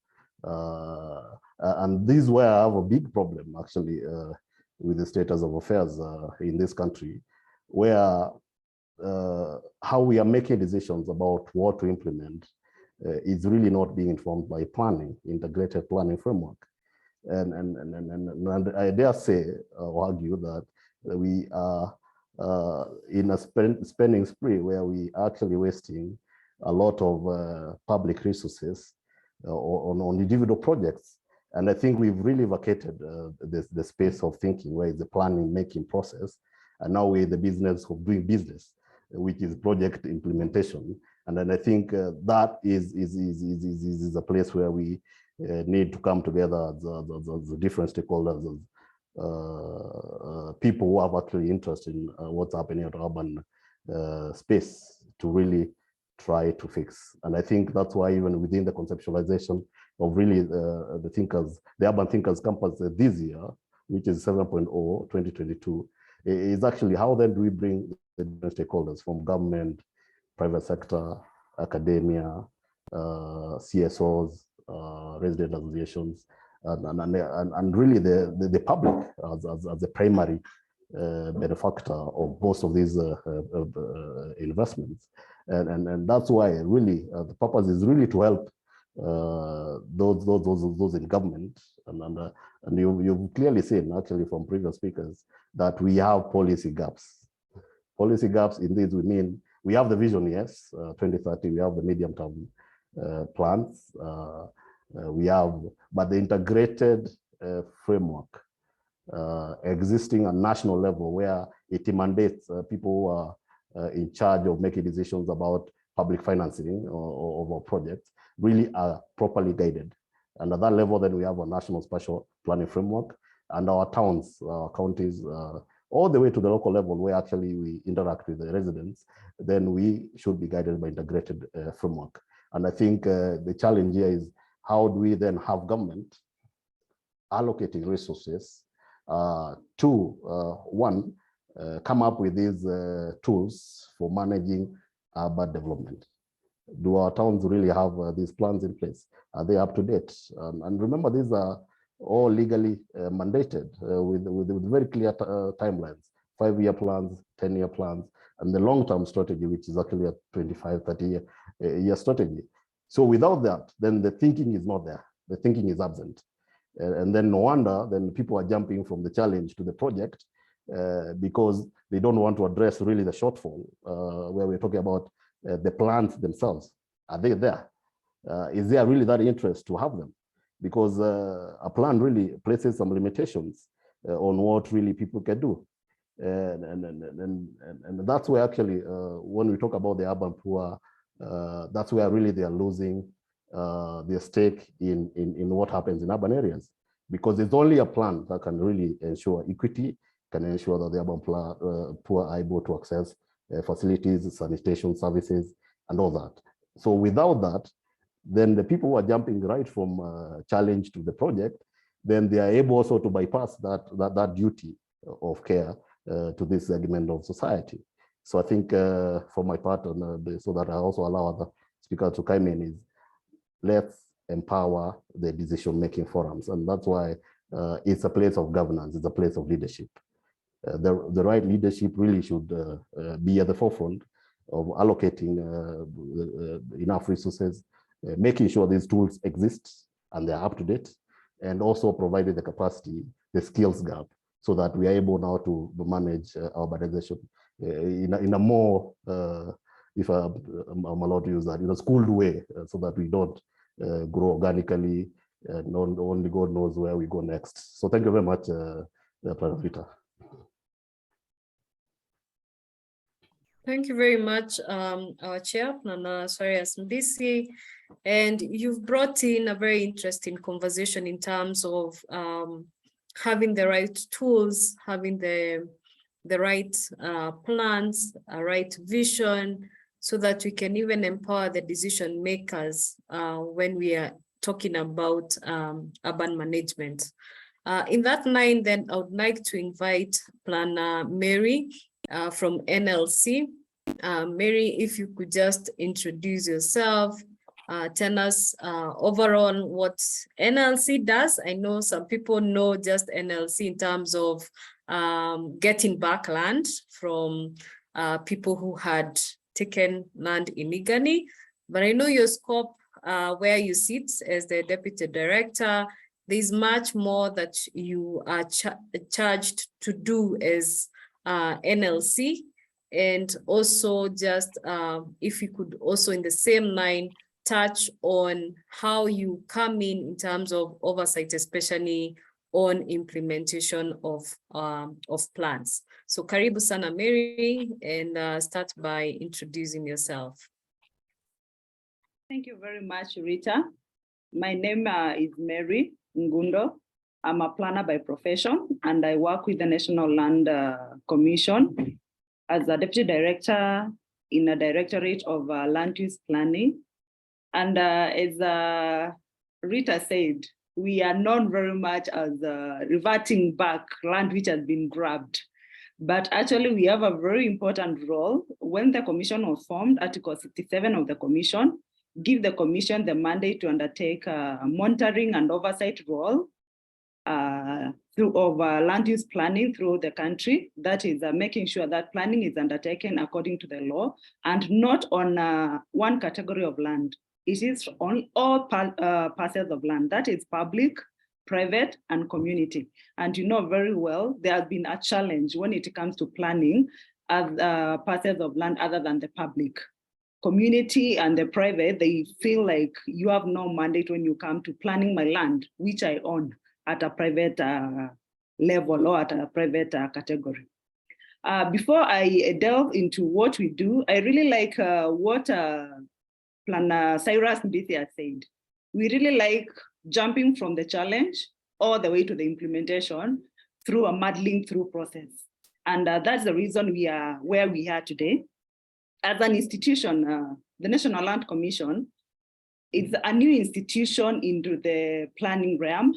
And this is where I have a big problem, actually, with the status of affairs in this country, where how we are making decisions about what to implement is really not being informed by planning, integrated planning framework. And I dare say or argue that we are in a spending spree where we are actually wasting a lot of public resources on individual projects. And I think we've really vacated the space of thinking, where is the planning making process, and now we're in the business of doing business, which is project implementation. And then I think that is a place where we need to come together as the different stakeholders, people who have actually interest in what's happening at urban space, to really try to fix. And I think that's why even within the conceptualization of really the Urban Thinkers Campus this year, which is 7.0 2022, is actually how then do we bring the different stakeholders from government, private sector, academia, CSOs, resident associations, and really the public as the primary benefactor of most of these investments. And that's why really the purpose is really to help those in government. And you've clearly seen, actually, from previous speakers, that we have policy gaps. Policy gaps, indeed, we mean we have the vision, yes, 2030, we have the medium-term plans, we have, but the integrated framework existing at national level, where it mandates people who are in charge of making decisions about public financing of our projects, really are properly guided. And at that level, then we have a national spatial planning framework, and our towns, our counties, all the way to the local level, where actually we interact with the residents, then we should be guided by integrated framework. And I think the challenge here is, how do we then have government allocating resources to, one, come up with these tools for managing urban development? Do our towns really have these plans in place? Are they up to date? And remember, these are all legally mandated with very clear timelines, 5-year plans, 10-year plans, and the long-term strategy, which is actually a 25, 30-year strategy. So without that, then the thinking is not there. The thinking is absent. And then no wonder, then people are jumping from the challenge to the project because they don't want to address really the shortfall, where we're talking about the plans themselves. Are they there? Is there really that interest to have them? Because a plan really places some limitations on what really people can do. And that's where actually, when we talk about the urban poor, that's where really they are losing their stake in what happens in urban areas. Because it's only a plan that can really ensure equity, can ensure that the urban poor are able to access facilities, sanitation services, and all that. So without that, then the people who are jumping right from challenge to the project, then they are able also to bypass that duty of care to this segment of society. So I think for my part, so that I also allow other speakers to come in, is let's empower the decision-making forums. And that's why it's a place of governance, it's a place of leadership. The right leadership really should be at the forefront of allocating enough resources, making sure these tools exist and they're up to date, and also providing the capacity, the skills gap, so that we are able now to manage urbanization in a more, if I'm allowed to use that, in a schooled way, so that we don't grow organically, and only God knows where we go next. So thank you very much, Vita. Thank you very much, our chair, Nana Swarius Mbisi. And you've brought in a very interesting conversation in terms of having the right tools, having the right plans, a right vision, so that we can even empower the decision makers when we are talking about urban management. In that line, then I would like to invite Planner Mary from NLC Mary, if you could just introduce yourself, tell us overall what NLC does. I know some people know just NLC in terms of getting back land from people who had taken land illegally, but I know your scope where you sit as the deputy director, there's much more that you are charged to do as NLC. And also just if you could also in the same line touch on how you come in terms of oversight, especially on implementation of plans. So karibu sana Mary, and start by introducing yourself. Thank you very much, Rita. My name is Mary Ngundo. I'm a planner by profession, and I work with the National Land Commission as a deputy director in a directorate of land use planning. And as Rita said, we are known very much as reverting back land which has been grabbed. But actually we have a very important role. When the commission was formed, Article 67 of the commission give the commission the mandate to undertake a monitoring and oversight role through land use planning through the country. That is making sure that planning is undertaken according to the law and not on one category of land. It is on all parcels of land. That is public, private, and community. And you know very well, there has been a challenge when it comes to planning as parcels of land other than the public. Community and the private, they feel like you have no mandate when you come to planning my land, which I own at a private level or at a private category. Before I delve into what we do, I really like what Planner Cyrus Mbithi has said. We really like jumping from the challenge all the way to the implementation through a muddling through process. And that's the reason we are where we are today. As an institution, the National Land Commission is a new institution into the planning realm.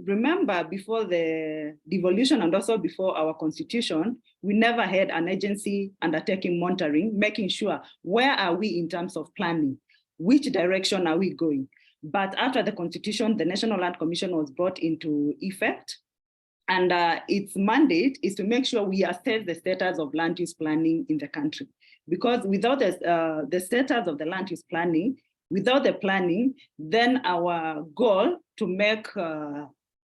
Remember, before the devolution and also before our constitution, we never had an agency undertaking monitoring, making sure where are we in terms of planning, which direction are we going. But after the constitution, the National Land Commission was brought into effect. And its mandate is to make sure we assess the status of land use planning in the country. Because without the status of the land use planning, without the planning, then our goal to make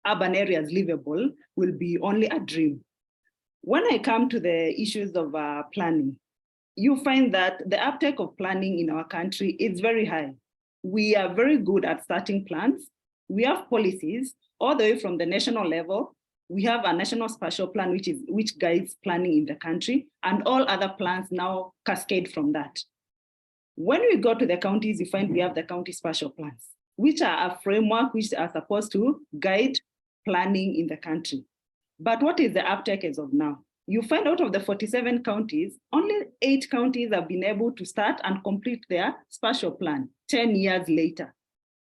urban areas livable will be only a dream. When I come to the issues of planning, you find that the uptake of planning in our country is very high. We are very good at starting plans. We have policies all the way from the national level. We have a national spatial plan, which guides planning in the country, and all other plans now cascade from that. When we go to the counties, you find we have the county spatial plans, which are a framework which are supposed to guide planning in the country. But what is the uptake as of now? You find out of the 47 counties, only 8 counties have been able to start and complete their spatial plan 10 years later.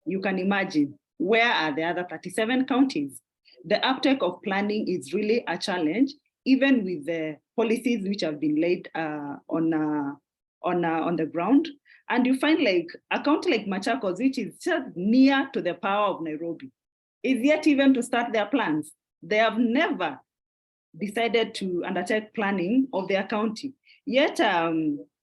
You can imagine, where are the other 37 counties? The uptake of planning is really a challenge, even with the policies which have been laid on the ground. And you find like a county like Machakos, which is just near to the power of Nairobi, is yet even to start their plans. They have never decided to undertake planning of their county. Yet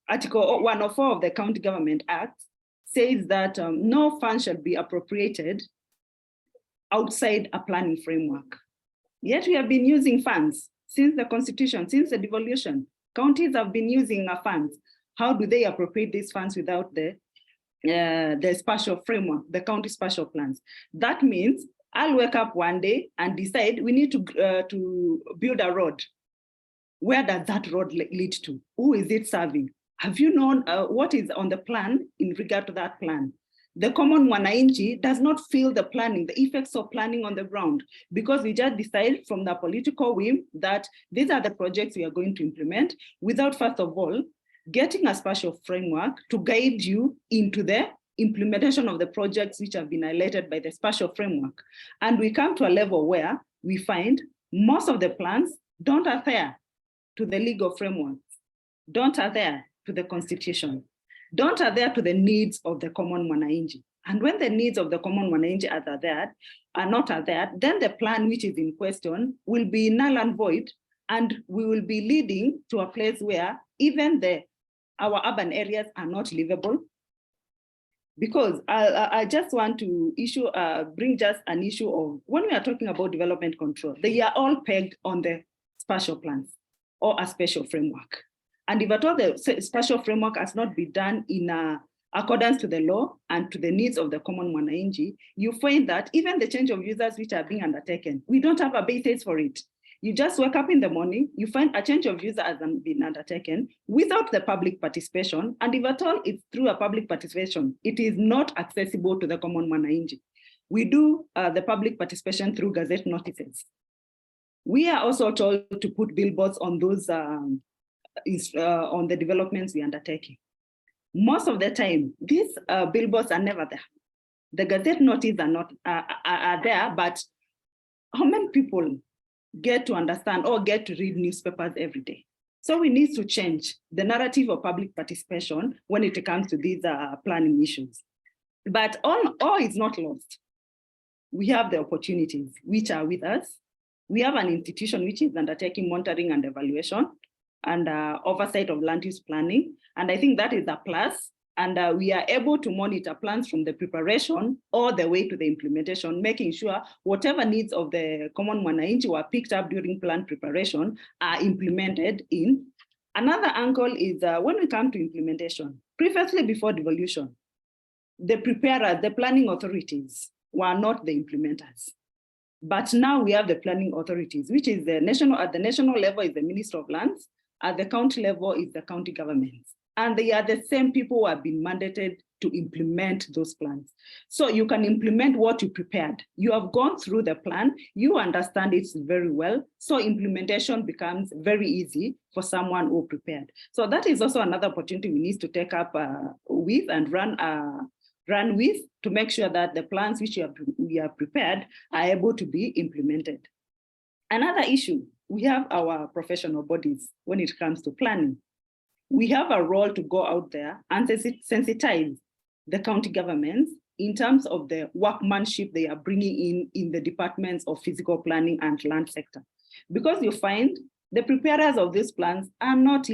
Article 104 of the County Government Act says that no funds shall be appropriated outside a planning framework. Yet we have been using funds since the constitution, since the devolution. Counties have been using funds. How do they appropriate these funds without the spatial framework, the county spatial plans? That means I'll wake up one day and decide we need to build a road. Where does that road lead to? Who is it serving? Have you known what is on the plan in regard to that plan? The common mwananchi does not feel the planning, the effects of planning on the ground, because we just decide from the political whim that these are the projects we are going to implement without, first of all, getting a spatial framework to guide you into the implementation of the projects which have been highlighted by the spatial framework. And we come to a level where we find most of the plans don't adhere to the legal frameworks, don't adhere to the constitution, don't adhere to the needs of the common mwananchi. And when the needs of the common mwananchi are not adhered, then the plan which is in question will be null and void, and we will be leading to a place where even our urban areas are not livable. Because I just want to bring just an issue of, when we are talking about development control, they are all pegged on the spatial plans or a spatial framework. And if at all the spatial framework has not been done in accordance to the law and to the needs of the common mwananchi, you find that even the change of users which are being undertaken, we don't have a basis for it. You just wake up in the morning, you find a change of user has been undertaken without the public participation. And if at all it's through a public participation, it is not accessible to the common mwananchi. We do the public participation through gazette notices. We are also told to put billboards on those on the developments we are undertaking. Most of the time, these billboards are never there. The gazette notices are there, but how many people get to understand or get to read newspapers every day? So we need to change the narrative of public participation when it comes to these planning issues. But all is not lost. We have the opportunities which are with us. We have an institution which is undertaking monitoring and evaluation and oversight of land use planning. And I think that is a plus. And we are able to monitor plans from the preparation all the way to the implementation, making sure whatever needs of the common mwananchi were picked up during plan preparation are implemented in. Another angle is when we come to implementation, previously before devolution, the preparers, the planning authorities were not the implementers. But now we have the planning authorities, which is at the national level is the Minister of Lands, at the county level is the county governments. And they are the same people who have been mandated to implement those plans. So you can implement what you prepared. You have gone through the plan, you understand it very well, so implementation becomes very easy for someone who prepared. So that is also another opportunity we need to take up with and run with to make sure that the plans which we have prepared are able to be implemented. Another issue, we have our professional bodies when it comes to planning. We have a role to go out there and sensitize the county governments in terms of the workmanship they are bringing in the departments of physical planning and land sector. Because you find the preparers of these plans are not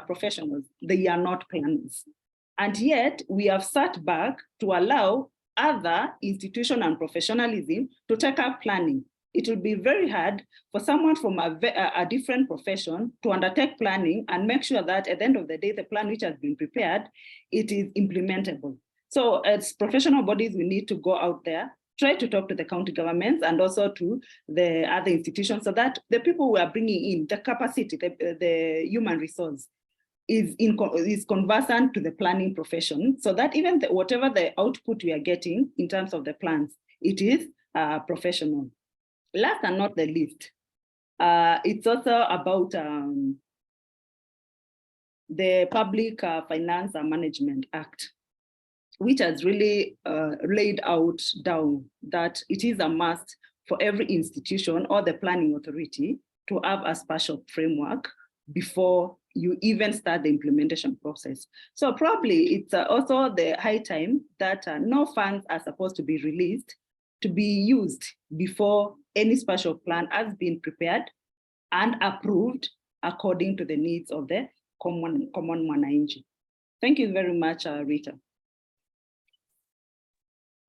professionals, they are not planners. And yet we have sat back to allow other institutions and professionalism to take up planning. It will be very hard for someone from a different profession to undertake planning and make sure that at the end of the day, the plan which has been prepared, it is implementable. So as professional bodies, we need to go out there, try to talk to the county governments and also to the other institutions so that the people we are bringing in, the capacity, the human resource is conversant to the planning profession so that even whatever the output we are getting in terms of the plans, it is professional. Last and not the least, it's also about the Public Finance and Management Act, which has really laid down that it is a must for every institution or the planning authority to have a spatial framework before you even start the implementation process. So probably it's also the high time that no funds are supposed to be released to be used before any spatial plan has been prepared and approved according to the needs of the common mwananchi. Thank you very much, Rita.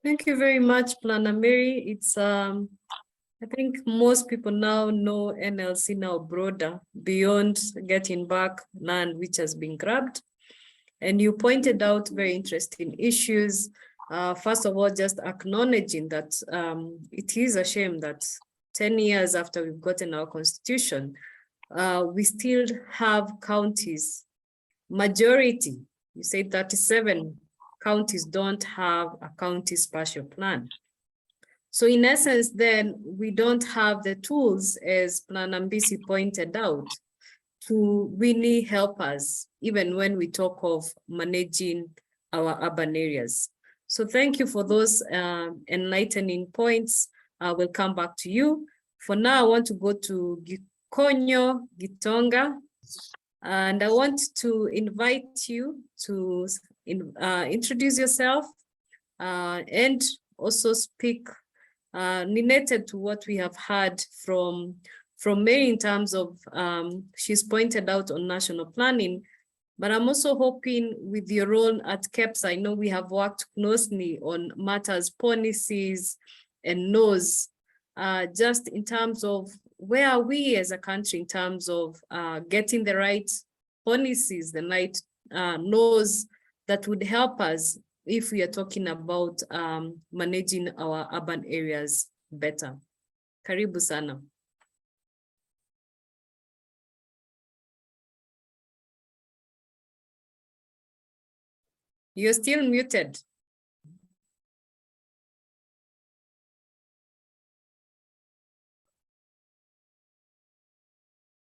Thank you very much, Planner Mary. It's I think most people now know NLC now broader beyond getting back land which has been grabbed. And you pointed out very interesting issues. First of all, just acknowledging that it is a shame that 10 years after we've gotten our constitution, we still have counties, majority, you say 37 counties don't have a county spatial plan. So in essence, then we don't have the tools, as Planner Mbisi pointed out, to really help us, even when we talk of managing our urban areas. So thank you for those enlightening points. We'll come back to you. For now, I want to go to Gikonyo Gitonga. And I want to invite you to introduce yourself and also speak related to what we have heard from Mary in terms of, she's pointed out on national planning, but I'm also hoping with your role at KEPS, I know we have worked closely on matters, policies, and laws, just in terms of where are we as a country in terms of getting the right policies, the right laws that would help us if we are talking about managing our urban areas better. Karibu sana. You're still muted.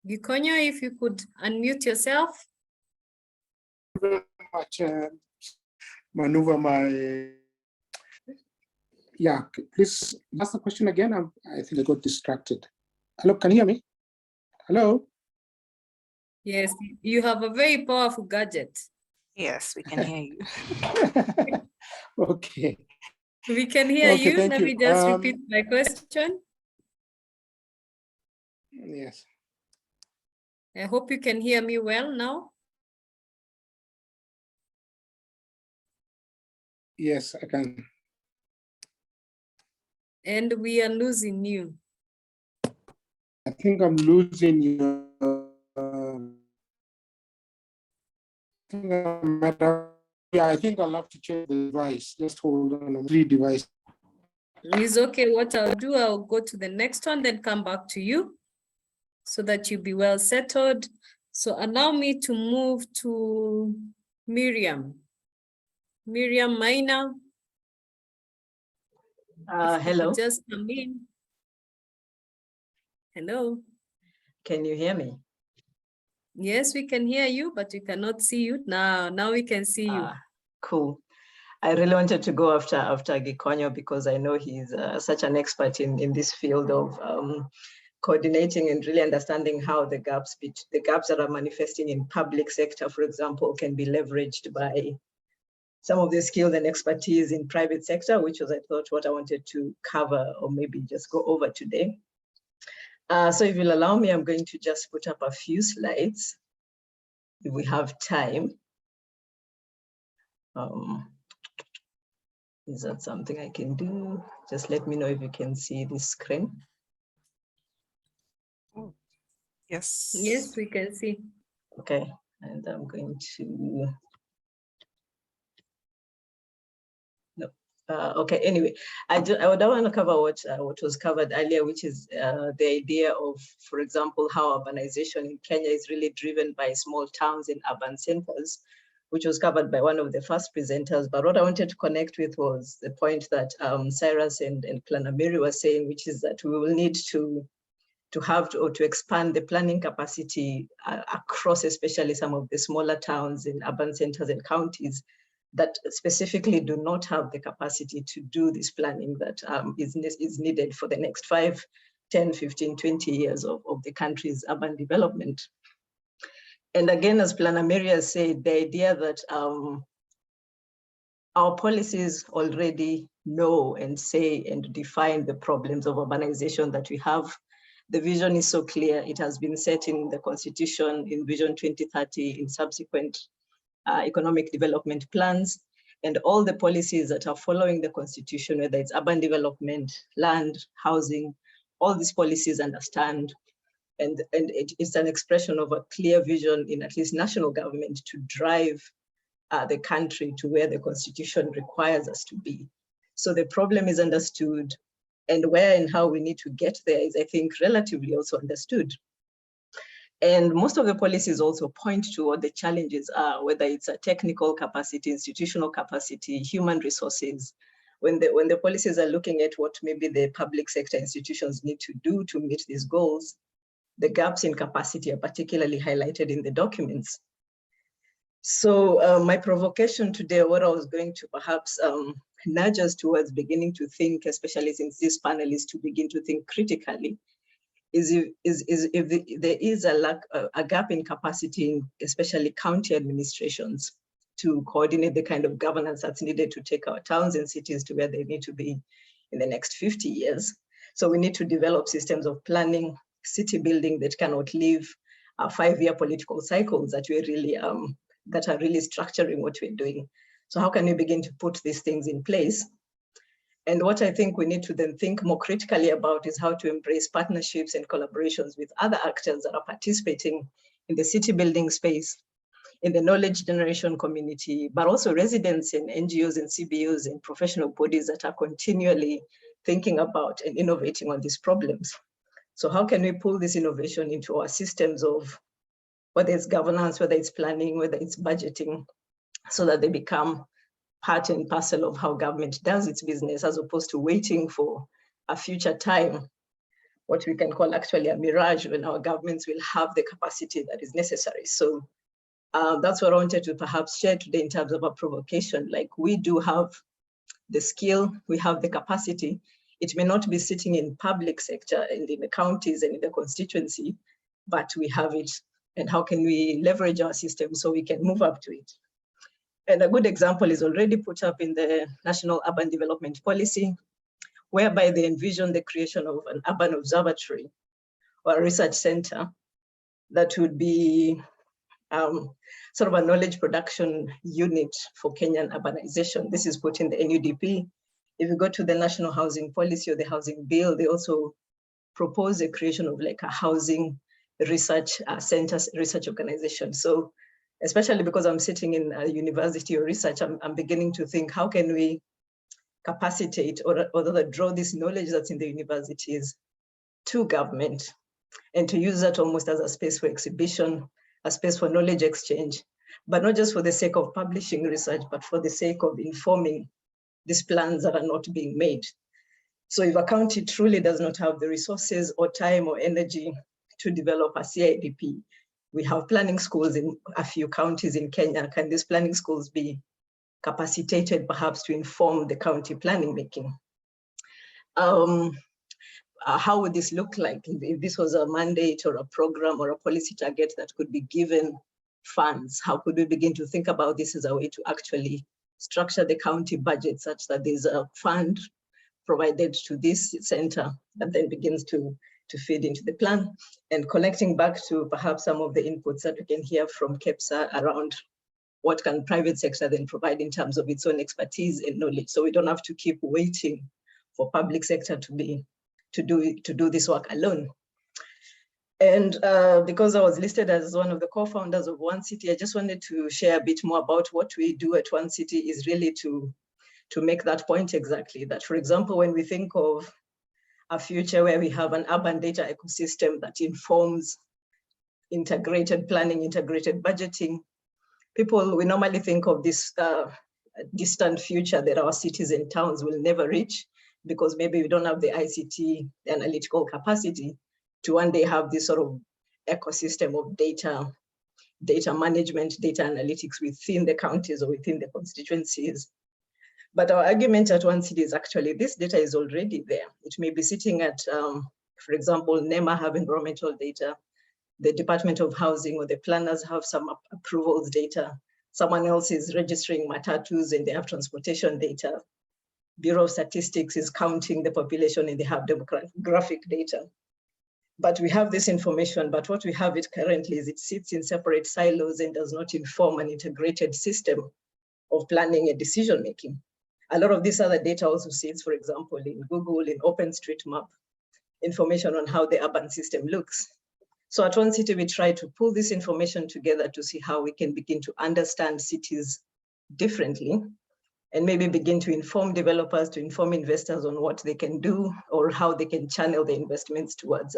Gikonyo, if you could unmute yourself. Very much maneuver my, yeah, please ask the question again. I think I got distracted. Hello, can you hear me? Hello? Yes, you have a very powerful gadget. Yes, we can hear you. Okay. We can hear Okay, you. thank Let you. me just repeat my question. Yes. I hope you can hear me well now. Yes, I can. And we are losing you. I think I'm losing you. Yeah, I think I'll have to change the device. Just hold on, 3 devices. It's okay. What I'll do, I'll go to the next one, then come back to you so that you'll be well settled. So allow me to move to Miriam. Miriam Maina. Hello. Just come in. Hello. Can you hear me? Yes, we can hear you, but we cannot see you. Now we can see you. Cool. I really wanted to go after Gikonyo because I know he's such an expert in this field of coordinating and really understanding how the gaps that are manifesting in public sector, for example, can be leveraged by some of the skills and expertise in private sector, which was, I thought, what I wanted to cover or maybe just go over today. So if you'll allow me, I'm going to just put up a few slides if we have time. Is that something I can do? Just let me know if you can see this screen. Oh, yes. Yes, we can see. Okay, and I'm going to, no. Okay, anyway, I don't want to cover what was covered earlier, which is the idea of, for example, how urbanization in Kenya is really driven by small towns and urban centers, which was covered by one of the first presenters. But what I wanted to connect with was the point that Cyrus and Planner Mary were saying, which is that we will need to expand the planning capacity across especially some of the smaller towns in urban centers and counties that specifically do not have the capacity to do this planning that is needed for the next 5, 10, 15, 20 years of the country's urban development. And again, as Planner Mary has said, the idea that our policies already know and say and define the problems of urbanization that we have. The vision is so clear. It has been set in the Constitution, in Vision 2030, in subsequent economic development plans, and all the policies that are following the Constitution, whether it's urban development, land, housing, all these policies understand. And it's an expression of a clear vision in at least national government to drive the country to where the Constitution requires us to be. So the problem is understood, and where and how we need to get there is, I think, relatively also understood. And most of the policies also point to what the challenges are, whether it's a technical capacity, institutional capacity, human resources. When the policies are looking at what maybe the public sector institutions need to do to meet these goals, the gaps in capacity are particularly highlighted in the documents. So my provocation today, what I was going to perhaps nudge us towards beginning to think, especially since this panel is to begin to think critically, is if there is a gap in capacity in especially county administrations to coordinate the kind of governance that's needed to take our towns and cities to where they need to be in the next 50 years. So we need to develop systems of planning, city building that can outlive our 5-year political cycles that we're really that are really structuring what we're doing. So how can we begin to put these things in place? And what I think we need to then think more critically about is how to embrace partnerships and collaborations with other actors that are participating in the city building space, in the knowledge generation community, but also residents in NGOs and CBOs and professional bodies that are continually thinking about and innovating on these problems. So how can we pull this innovation into our systems of whether it's governance, whether it's planning, whether it's budgeting, so that they become part and parcel of how government does its business, as opposed to waiting for a future time, what we can call actually a mirage, when our governments will have the capacity that is necessary. So that's what I wanted to perhaps share today in terms of a provocation. Like, we do have the skill, we have the capacity. It may not be sitting in public sector and in the counties and in the constituency, but we have it. And how can we leverage our system so we can move up to it? And a good example is already put up in the National Urban Development Policy, whereby they envision the creation of an urban observatory or a research center that would be sort of a knowledge production unit for Kenyan urbanization. This is put in the NUDP. If you go to the National Housing Policy or the Housing Bill, they also propose the creation of like a housing research center, research organization. So especially because I'm sitting in a university or research, I'm beginning to think, how can we capacitate or rather draw this knowledge that's in the universities to government, and to use that almost as a space for exhibition, a space for knowledge exchange, but not just for the sake of publishing research, but for the sake of informing these plans that are not being made. So if a county truly does not have the resources or time or energy to develop a CIDP, we have planning schools in a few counties in Kenya. Can these planning schools be capacitated perhaps to inform the county planning making? How would this look like if this was a mandate or a program or a policy target that could be given funds? How could we begin to think about this as a way to actually structure the county budget such that there's a fund provided to this center that then begins to feed into the plan, and connecting back to perhaps some of the inputs that we can hear from KEPSA around what can private sector then provide in terms of its own expertise and knowledge. So we don't have to keep waiting for public sector to do this work alone. And because I was listed as one of the co-founders of One City, I just wanted to share a bit more about what we do at One City is really to make that point exactly. That, for example, when we think of a future where we have an urban data ecosystem that informs integrated planning, integrated budgeting, we normally think of this distant future that our cities and towns will never reach, because maybe we don't have the ICT, the analytical capacity to one day have this sort of ecosystem of data management, data analytics within the counties or within the constituencies. But our argument at One City is actually this data is already there. It may be sitting at, for example, NEMA have environmental data, the Department of Housing or the planners have some approvals data, someone else is registering matatus and they have transportation data. Bureau of Statistics is counting the population and they have demographic data. But we have this information, but what we have it currently is it sits in separate silos and does not inform an integrated system of planning and decision making. A lot of this other data also sits, for example, in Google, in OpenStreetMap, information on how the urban system looks. So at One City, we try to pull this information together to see how we can begin to understand cities differently, and maybe begin to inform developers, to inform investors on what they can do or how they can channel the investments towards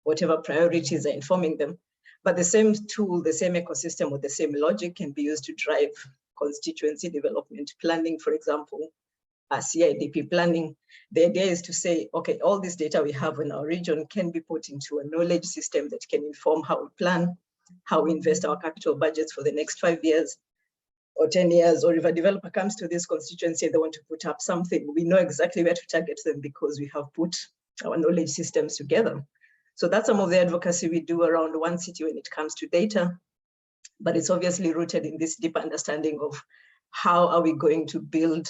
whatever priorities are informing them. But the same tool, the same ecosystem or the same logic can be used to drive constituency development planning, for example, CIDP planning. The idea is to say, okay, all this data we have in our region can be put into a knowledge system that can inform how we plan, how we invest our capital budgets for the next 5 years or 10 years, or if a developer comes to this constituency and they want to put up something, we know exactly where to target them because we have put our knowledge systems together. So that's some of the advocacy we do around one city when it comes to data, but it's obviously rooted in this deep understanding of how are we going to build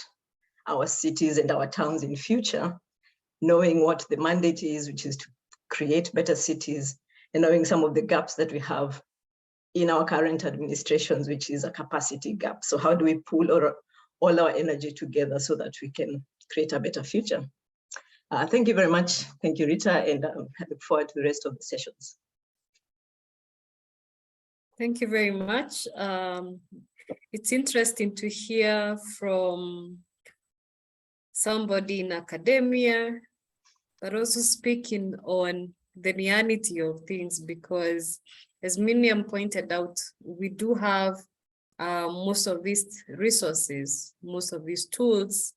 our cities and our towns in future, knowing what the mandate is, which is to create better cities, and knowing some of the gaps that we have in our current administrations, which is a capacity gap. So how do we pull all our energy together so that we can create a better future? Thank you very much. Thank you, Rita, and I look forward to the rest of the sessions. Thank you very much. It's interesting to hear from somebody in academia, but also speaking on the reality of things, because as Miriam pointed out, we do have most of these resources, most of these tools.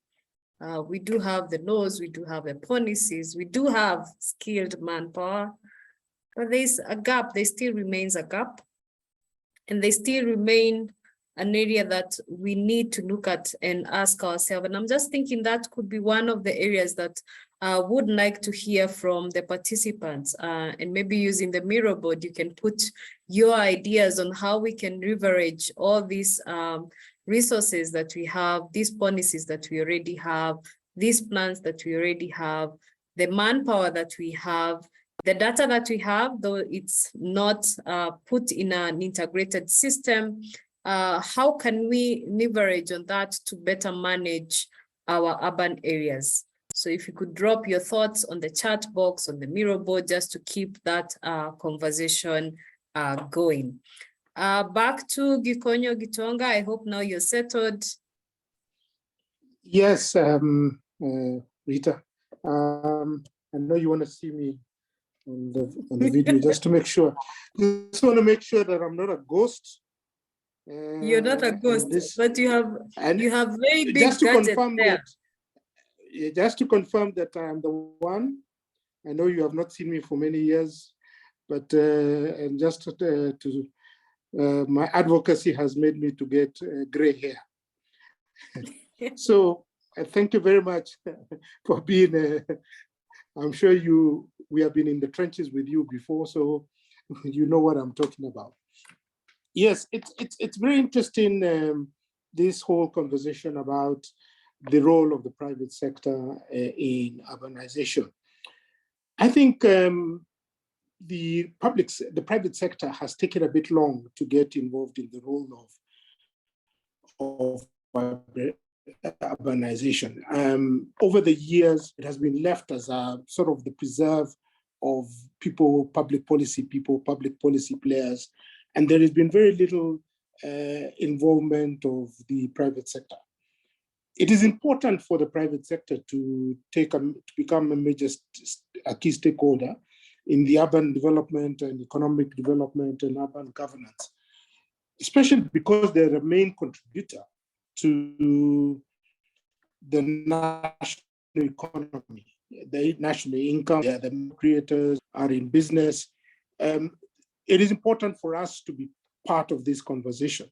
We do have the laws, we do have the policies, we do have skilled manpower, but there's a gap, there still remains a gap, and they still remain an area that we need to look at and ask ourselves. And I'm just thinking that could be one of the areas that I would like to hear from the participants, and maybe using the mirror board, you can put your ideas on how we can leverage all these resources that we have, these policies that we already have, these plans that we already have, the manpower that we have, the data that we have, though it's not put in an integrated system. How can we leverage on that to better manage our urban areas? So if you could drop your thoughts on the chat box, on the mirror board, just to keep that conversation going. Back to Gikonyo Gitonga, I hope now you're settled. Yes, Rita. I know you want to see me on the video just to make sure. Just want to make sure that I'm not a ghost. You're not a ghost, but you have very big just to gadgets confirm there. Just to confirm that I am the one. I know you have not seen me for many years, but and just my advocacy has made me to get gray hair. So thank you very much for being. I'm sure we have been in the trenches with you before, so you know what I'm talking about. Yes, it's very interesting, this whole conversation about the role of the private sector in urbanization. I think the private sector has taken a bit long to get involved in the role of urbanization. Over the years, it has been left as a sort of the preserve of public policy players, and there has been very little involvement of the private sector. It is important for the private sector to become a key stakeholder in the urban development and economic development and urban governance, especially because they're a main contributor to the national economy, the national income. The creators are in business. It is important for us to be part of this conversation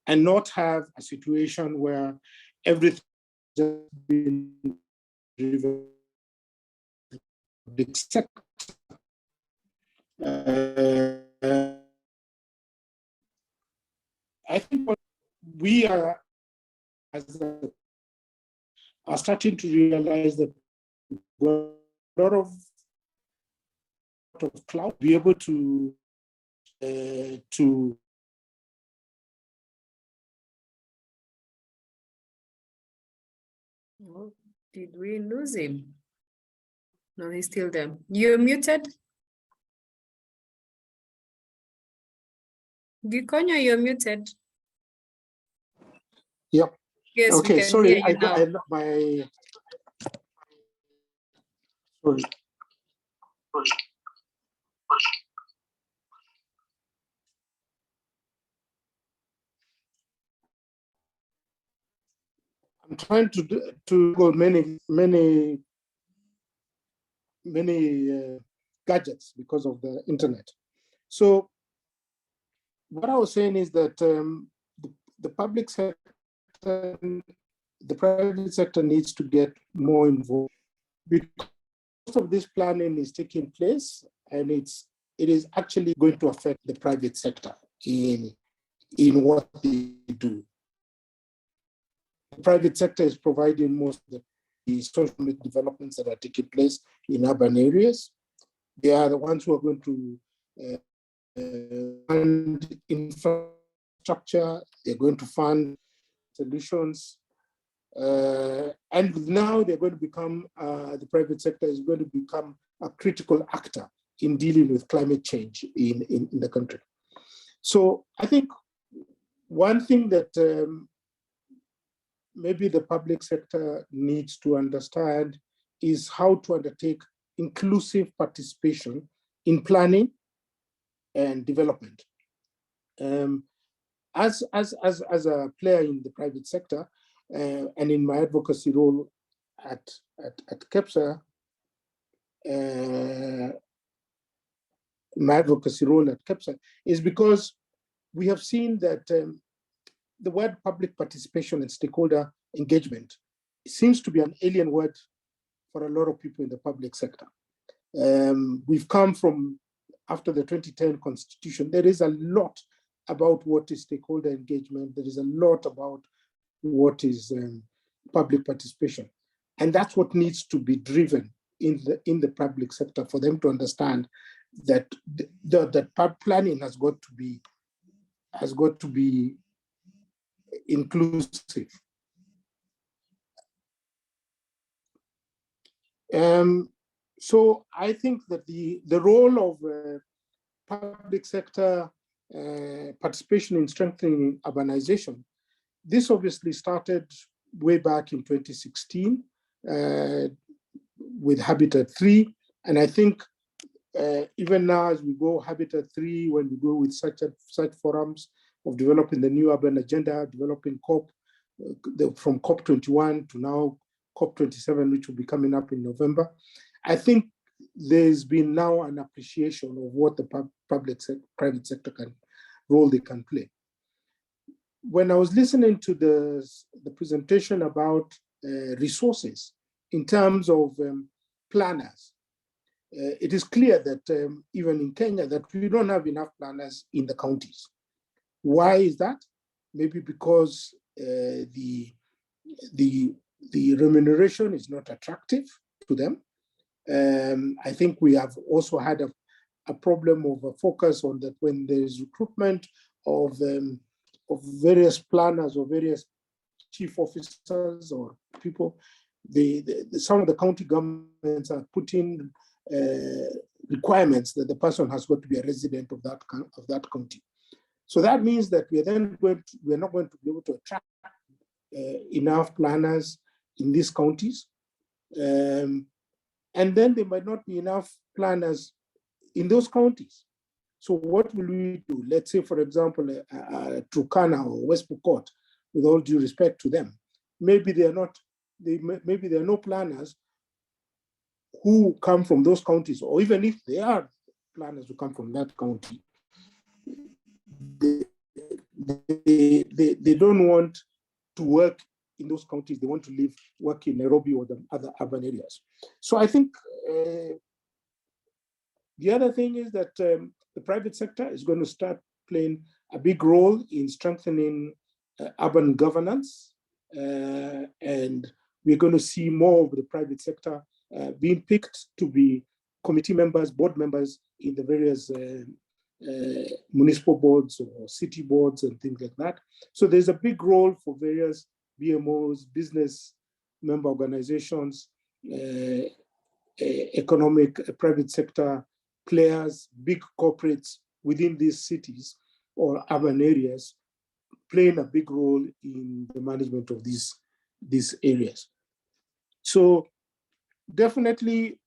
and not have a situation where everything has been driven by the public sector. I think what we are starting to realize that a lot of cloud be able to Oh, did we lose him? No, he's still there. You're muted. Gikonyo, you're muted. Yep. Yes, okay, we can sorry, hear you I now. got my sorry. I'm trying to go many gadgets because of the internet. So what I was saying is that the public sector, the private sector needs to get more involved, because of this planning is taking place, and it is actually going to affect the private sector in what they do. The private sector is providing most of the social developments that are taking place in urban areas. They are the ones who are going to fund infrastructure, they're going to fund solutions, and now they're going to become, the private sector is going to become a critical actor in dealing with climate change in the country. So I think one thing that maybe the public sector needs to understand is how to undertake inclusive participation in planning and development. As a player in the private sector, and in my advocacy role at KEPSA, my advocacy role at KEPSA is because we have seen that the word public participation and stakeholder engagement seems to be an alien word for a lot of people in the public sector. We've come from, after the 2010 constitution, there is a lot about what is stakeholder engagement. There is a lot about what is public participation. And that's what needs to be driven in the public sector for them to understand that that planning has got to be inclusive. So I think that the role of public sector participation in strengthening urbanization, this obviously started way back in 2016 with Habitat 3. And I think even now as we go Habitat 3, when we go with such forums of developing the new urban agenda, developing COP, from COP21 to now COP27, which will be coming up in November, I think there's been now an appreciation of what the private sector role they can play. When I was listening to the presentation about resources in terms of planners, it is clear that even in Kenya that we don't have enough planners in the counties. Why is that? Maybe because the remuneration is not attractive to them. I think we have also had a problem of a focus on that when there is recruitment of various planners or various chief officers or people, some of the county governments are putting requirements that the person has got to be a resident of that county. So that means that we are not going to be able to attract enough planners in these counties. And then there might not be enough planners in those counties. So what will we do? Let's say, for example, Turkana or West Pokot, with all due respect to them, maybe there are no planners who come from those counties, or even if they are planners who come from that county, they don't want to work in those counties. They want to work in Nairobi or the other urban areas. So I think the other thing is that the private sector is going to start playing a big role in strengthening urban governance. And we're going to see more of the private sector being picked to be committee members, board members in the various municipal boards or city boards and things like that. So there's a big role for various BMOs, business member organizations, economic, private sector players, big corporates within these cities or urban areas, playing a big role in the management of these areas. So definitely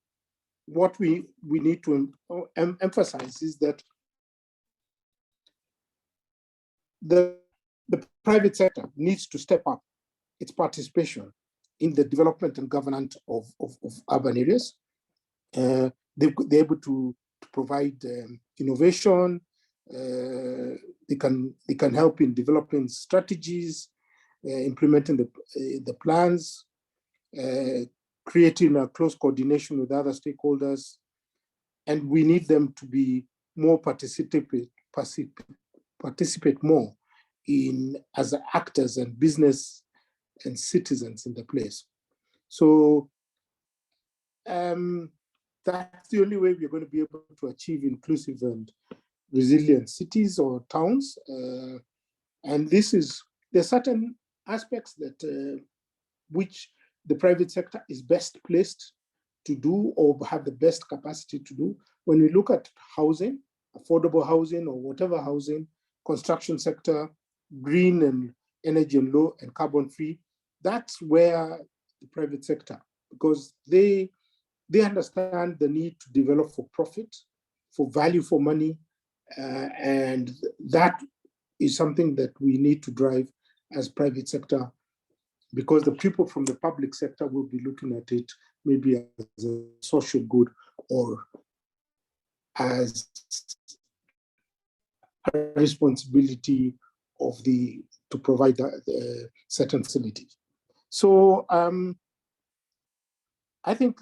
what we need to emphasize is that the private sector needs to step up its participation in the development and governance of urban areas. They're able to provide innovation. They can help in developing strategies, implementing the plans, creating a close coordination with other stakeholders, and we need them to be more participate more in as actors and business and citizens in the place. So that's the only way we're going to be able to achieve inclusive and resilient cities or towns. And there's certain aspects that which the private sector is best placed to do or have the best capacity to do. When we look at housing, affordable housing or whatever housing, construction sector, green and energy and low and carbon free, that's where the private sector, because they understand the need to develop for profit, for value for money, and that is something that we need to drive as private sector, because the people from the public sector will be looking at it maybe as a social good or as a responsibility of to provide certain facilities. So I think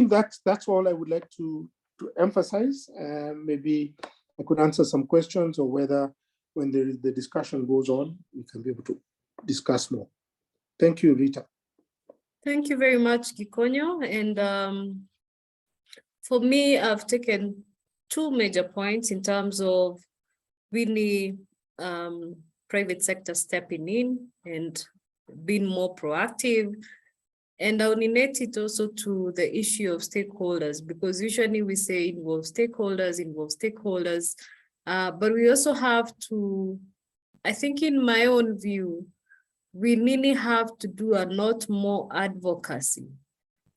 that's all I would like to emphasize. Maybe I could answer some questions, or whether when the discussion goes on, we can be able to discuss more. Thank you, Rita. Thank you very much, Gikonyo. And for me, I've taken two major points in terms of really private sector stepping in and being more proactive. And I'll relate it also to the issue of stakeholders, because usually we say involve stakeholders, but we also have to, I think in my own view, we really have to do a lot more advocacy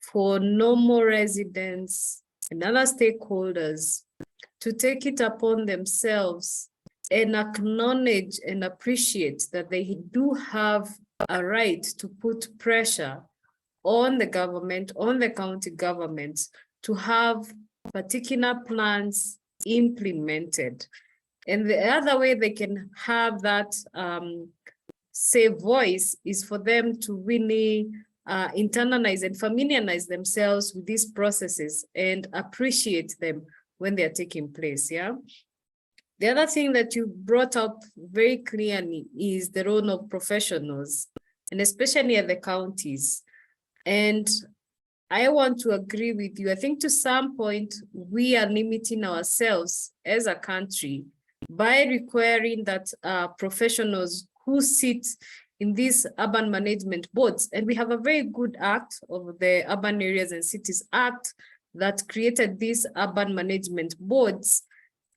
for normal residents and other stakeholders to take it upon themselves and acknowledge and appreciate that they do have a right to put pressure on the government, on the county governments, to have particular plans implemented. And the other way they can have that say voice is for them to really internalize and familiarize themselves with these processes and appreciate them when they're taking place, yeah? The other thing that you brought up very clearly is the role of professionals, and especially at the counties. And I want to agree with you. I think to some point, we are limiting ourselves as a country by requiring that professionals who sit in these urban management boards, and we have a very good act of the Urban Areas and Cities Act that created these urban management boards.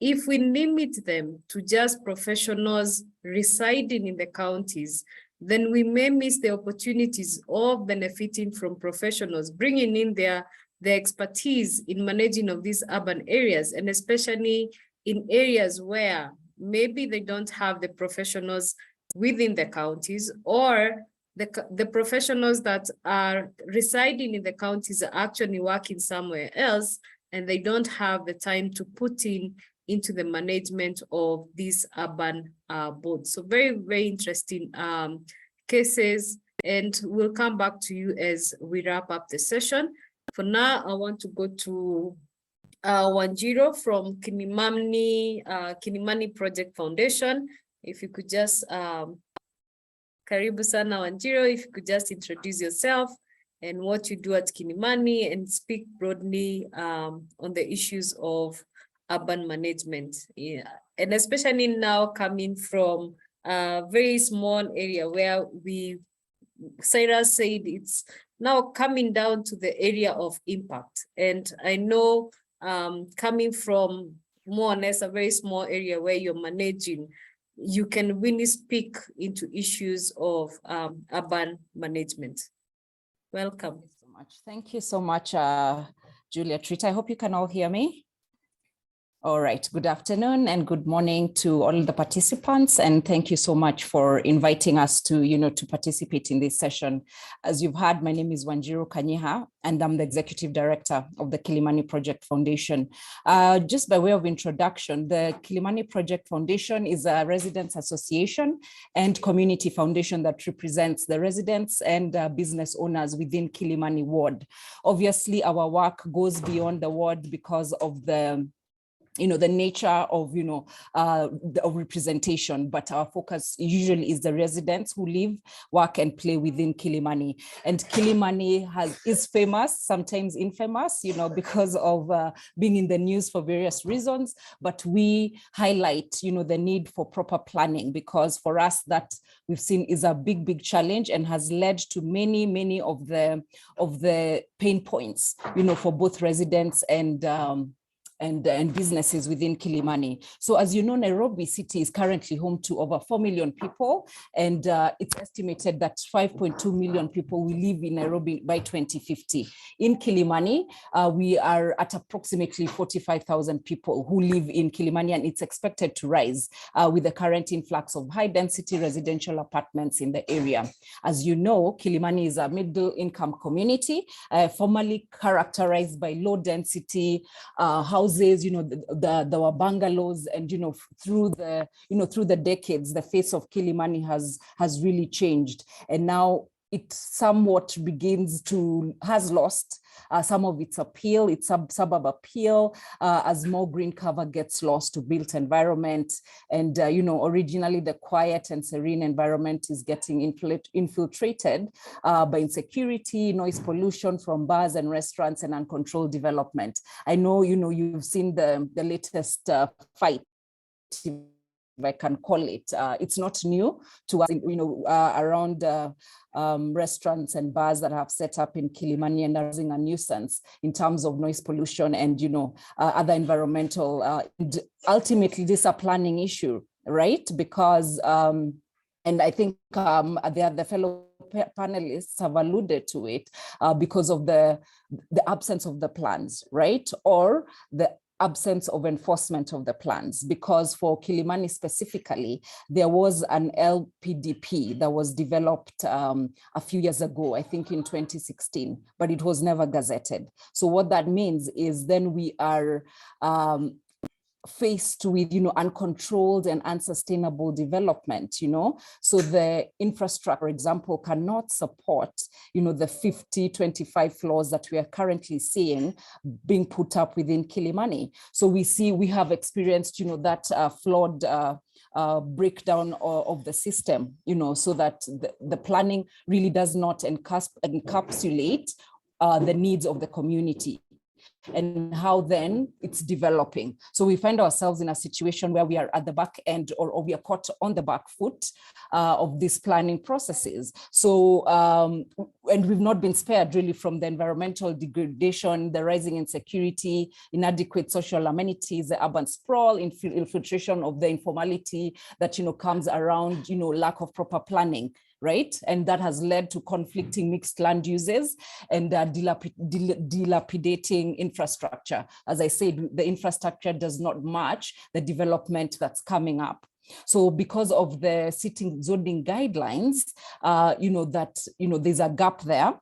If we limit them to just professionals residing in the counties, then we may miss the opportunities of benefiting from professionals, bringing in their expertise in managing of these urban areas, and especially in areas where maybe they don't have the professionals within the counties, or the professionals that are residing in the counties are actually working somewhere else, and they don't have the time to put into the management of these urban boards. So very, very interesting cases, and we'll come back to you as we wrap up the session. For now, I want to go to Wanjiro from Kilimani Project Foundation. If you could just, Karibu sana Wanjiro, if you could just introduce yourself and what you do at Kilimani, and speak broadly on the issues of urban management, yeah. And especially now coming from a very small area where Cyrus said it's now coming down to the area of impact. And I know coming from more or less a very small area where you're managing, you can really speak into issues of urban management. Welcome. Thank you so much, Julia Trita. I hope you can all hear me. All right, good afternoon and good morning to all the participants, and thank you so much for inviting us to, to participate in this session. As you've heard, my name is Wanjiru Kanyiha, and I'm the Executive Director of the Kilimani Project Foundation. Just by way of introduction, the Kilimani Project Foundation is a residents association and community foundation that represents the residents and business owners within Kilimani ward. Obviously, our work goes beyond the ward because of the nature of, of representation, but our focus usually is the residents who live, work, and play within Kilimani. And Kilimani is famous, sometimes infamous, because of being in the news for various reasons, but we highlight, the need for proper planning, because for us that we've seen is a big challenge and has led to many of the pain points, for both residents and businesses within Kilimani. So as you know, Nairobi City is currently home to over 4 million people, and it's estimated that 5.2 million people will live in Nairobi by 2050. In Kilimani, we are at approximately 45,000 people who live in Kilimani, and it's expected to rise with the current influx of high-density residential apartments in the area. As you know, Kilimani is a middle-income community, formerly characterized by low-density houses. There were bungalows, and through the decades, the face of Kilimani has really changed, and now it somewhat has lost some of its appeal, its suburb appeal, as more green cover gets lost to built environment. And, originally the quiet and serene environment is getting infiltrated by insecurity, noise pollution from bars and restaurants, and uncontrolled development. I know, you've seen the latest fight, if I can call it. It's not new to us, around restaurants and bars that have set up in Kilimani and are causing a nuisance in terms of noise pollution and, other environmental, and ultimately this is a planning issue, right? Because, and I think the fellow panelists have alluded to it, because of the absence of the plans, right? Or the absence of enforcement of the plans, because for Kilimani specifically, there was an LPDP that was developed a few years ago, I think in 2016, but it was never gazetted. So what that means is then we are faced with, uncontrolled and unsustainable development, so the infrastructure, for example, cannot support, the 50-25 floors that we are currently seeing being put up within Kilimani. So we have experienced, that flawed breakdown of the system, so that the planning really does not encapsulate the needs of the community and how then it's developing. So we find ourselves in a situation where we are at the back end, or we are caught on the back foot of these planning processes. So, and we've not been spared really from the environmental degradation, the rising insecurity, inadequate social amenities, the urban sprawl, infiltration of the informality that, comes around, lack of proper planning. Right? And that has led to conflicting mixed land uses and dilapidating infrastructure. As I said, the infrastructure does not match the development that's coming up. So because of the sitting zoning guidelines, there's a gap there,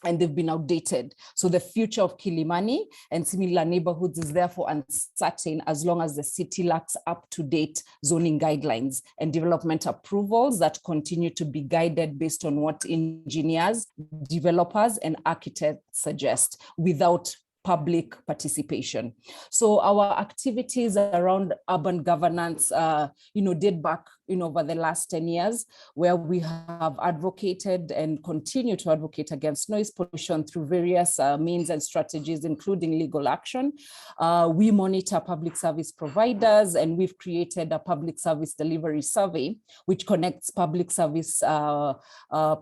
and they've been outdated. So the future of Kilimani and similar neighborhoods is therefore uncertain as long as the city lacks up-to-date zoning guidelines and development approvals that continue to be guided based on what engineers, developers, and architects suggest without public participation. So our activities around urban governance, date back, over the last 10 years, where we have advocated and continue to advocate against noise pollution through various means and strategies, including legal action. We monitor public service providers, and we've created a public service delivery survey, which connects public service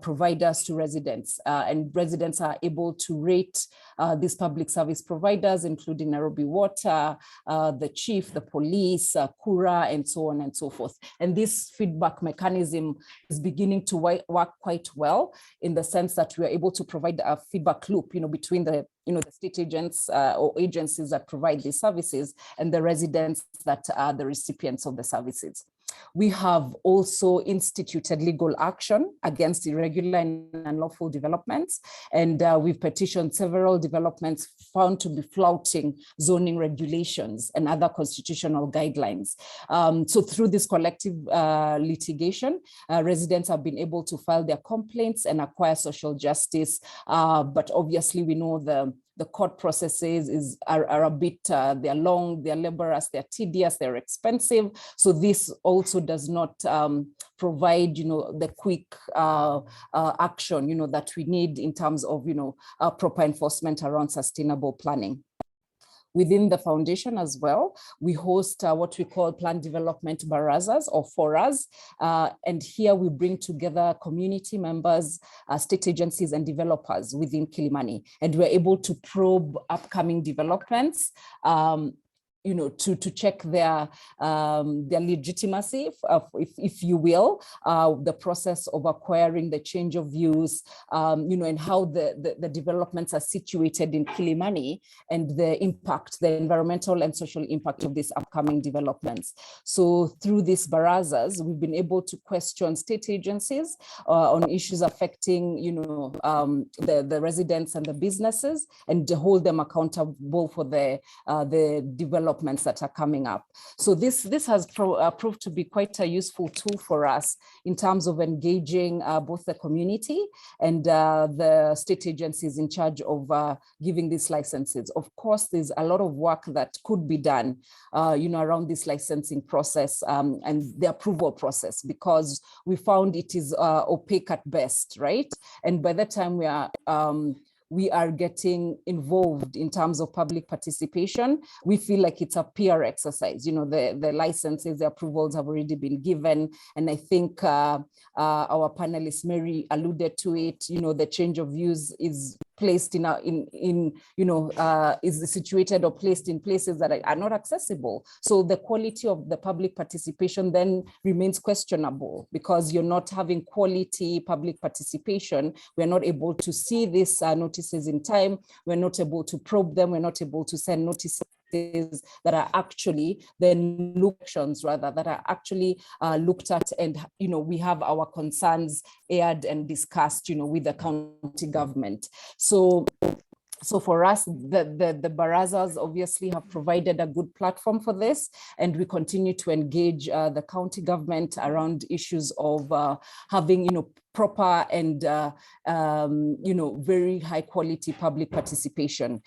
providers to residents, and residents are able to rate these public service service providers, including Nairobi Water, the chief, the police, Kura, and so on and so forth. And this feedback mechanism is beginning to work quite well, in the sense that we are able to provide a feedback loop, between the the state agents or agencies that provide these services and the residents that are the recipients of the services. We have also instituted legal action against irregular and unlawful developments, and we've petitioned several developments found to be flouting zoning regulations and other constitutional guidelines. So through this collective litigation, residents have been able to file their complaints and acquire social justice, but obviously we know the court processes are a bit, they're long, they're laborious, they're tedious, they're expensive. So this also does not provide, the quick action, that we need in terms of, proper enforcement around sustainable planning. Within the foundation as well, we host what we call Plan Development Barazas or Foras. And here we bring together community members, state agencies and developers within Kilimani. And we're able to probe upcoming developments, to check their legitimacy, if you will, the process of acquiring the change of use, and how the developments are situated in Kilimani and the impact, the environmental and social impact of these upcoming developments. So through these barazas, we've been able to question state agencies on issues affecting, the residents and the businesses, and to hold them accountable for the developments that are coming up. So this has proved to be quite a useful tool for us in terms of engaging both the community and the state agencies in charge of giving these licenses. Of course, there's a lot of work that could be done, around this licensing process and the approval process, because we found it is opaque at best, right? And by the time we are getting involved in terms of public participation, we feel like it's a PR exercise. The licenses, the approvals have already been given. And I think our panelist Mary alluded to it, the change of use is placed is situated or placed in places that are not accessible. So the quality of the public participation then remains questionable, because you're not having quality public participation. We're not able to see these notices in time. We're not able to probe them. We're not able to send notices that are actually that are actually looked at, and we have our concerns aired and discussed with the county government. So for us, the barazas obviously have provided a good platform for this, and we continue to engage the county government around issues of having proper and very high quality public participation.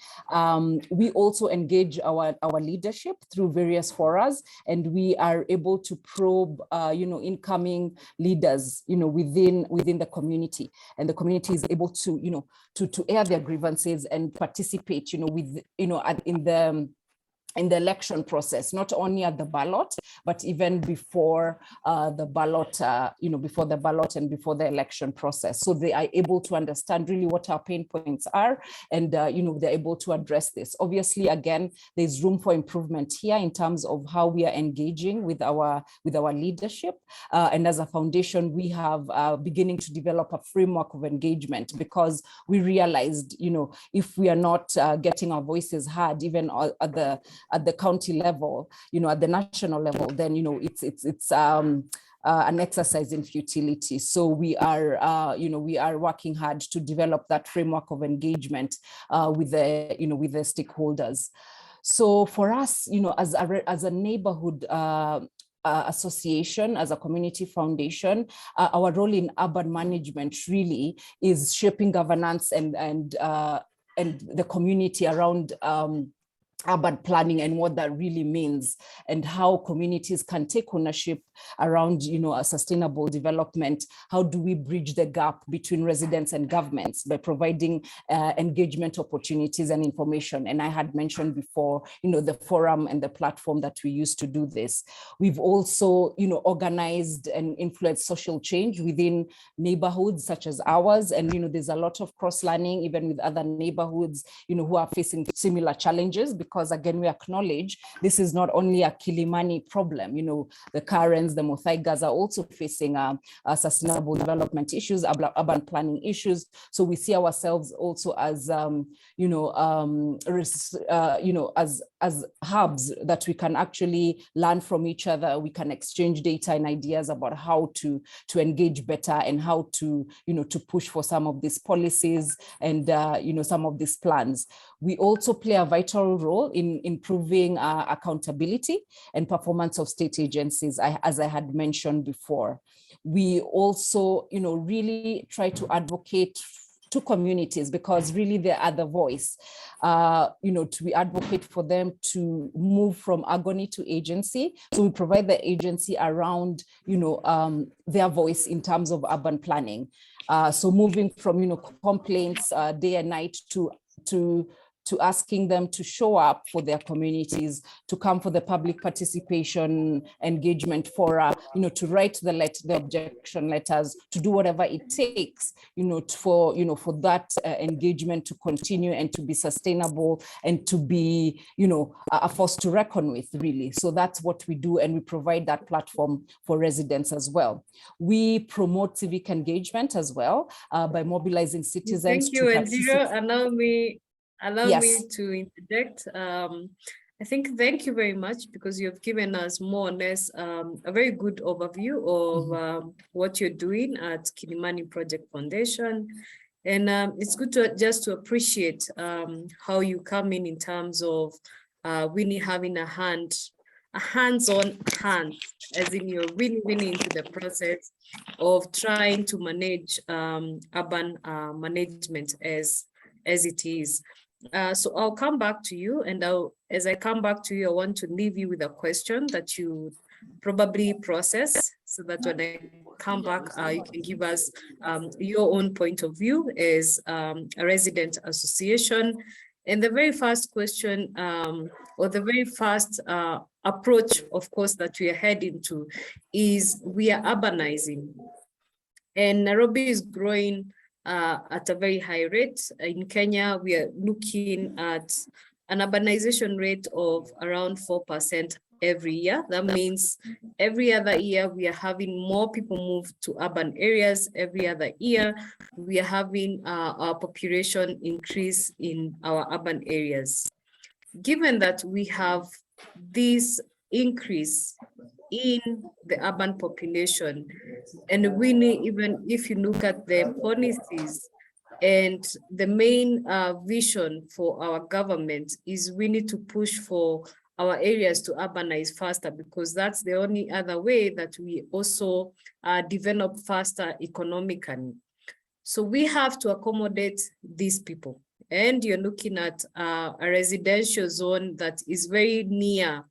We also engage our leadership through various forums, and we are able to probe incoming leaders within the community, and the community is able to to air their grievances and participate in the election process, not only at the ballot, but even before the ballot, before the ballot and before the election process. So they are able to understand really what our pain points are, and they're able to address this. Obviously, again, there's room for improvement here in terms of how we are engaging with our leadership. And as a foundation, we have beginning to develop a framework of engagement, because we realized, if we are not getting our voices heard, even at the county level, at the national level, then it's an exercise in futility. So we are working hard to develop that framework of engagement with the stakeholders. So for us, as a neighborhood association, as a community foundation, our role in urban management really is shaping governance and the community around urban planning and what that really means, and how communities can take ownership around, a sustainable development. How do we bridge the gap between residents and governments by providing engagement opportunities and information? And I had mentioned before, the forum and the platform that we use to do this. We've also, organized and influenced social change within neighborhoods such as ours. And, there's a lot of cross-learning even with other neighborhoods, who are facing similar challenges, because again, we acknowledge this is not only a Kilimani problem. The Karens, the Muthaigas are also facing sustainable development issues, urban planning issues. So we see ourselves also as, as hubs that we can actually learn from each other. We can exchange data and ideas about how to engage better and how to, to push for some of these policies and, some of these plans. We also play a vital role in improving accountability and performance of state agencies, as I had mentioned before. We also, really try to advocate to communities, because really they are the voice, we advocate for them to move from agony to agency. So we provide the agency around, their voice in terms of urban planning. So moving from, complaints day and night to asking them to show up for their communities, to come for the public participation engagement fora, to write the objection letters, to do whatever it takes, for that engagement to continue and to be sustainable and to be, a force to reckon with, really. So that's what we do, and we provide that platform for residents as well. We promote civic engagement as well by mobilizing citizens. Thank you, Enviro. Allow me to interject. I think thank you very much, because you've given us more or less a very good overview of what you're doing at Kilimani Project Foundation. And it's good to appreciate how you come in terms of really having a hands-on hand, as in you're really into the process of trying to manage urban management as it is. So I'll come back to you, and as I come back to you, I want to leave you with a question that you probably process, so that when I come back, you can give us your own point of view as a resident association. And the very first question, or the very first approach, of course, that we are heading to is we are urbanizing. And Nairobi is growing at a very high rate. In Kenya, we are looking at an urbanization rate of around 4% every year. That means every other year, we are having more people move to urban areas. Every other year, we are having our population increase in our urban areas. Given that we have this increase in the urban population, and we need, even if you look at the policies and the main vision for our government is we need to push for our areas to urbanize faster, because that's the only other way that we also develop faster economically. So we have to accommodate these people. And you're looking at a residential zone that is very near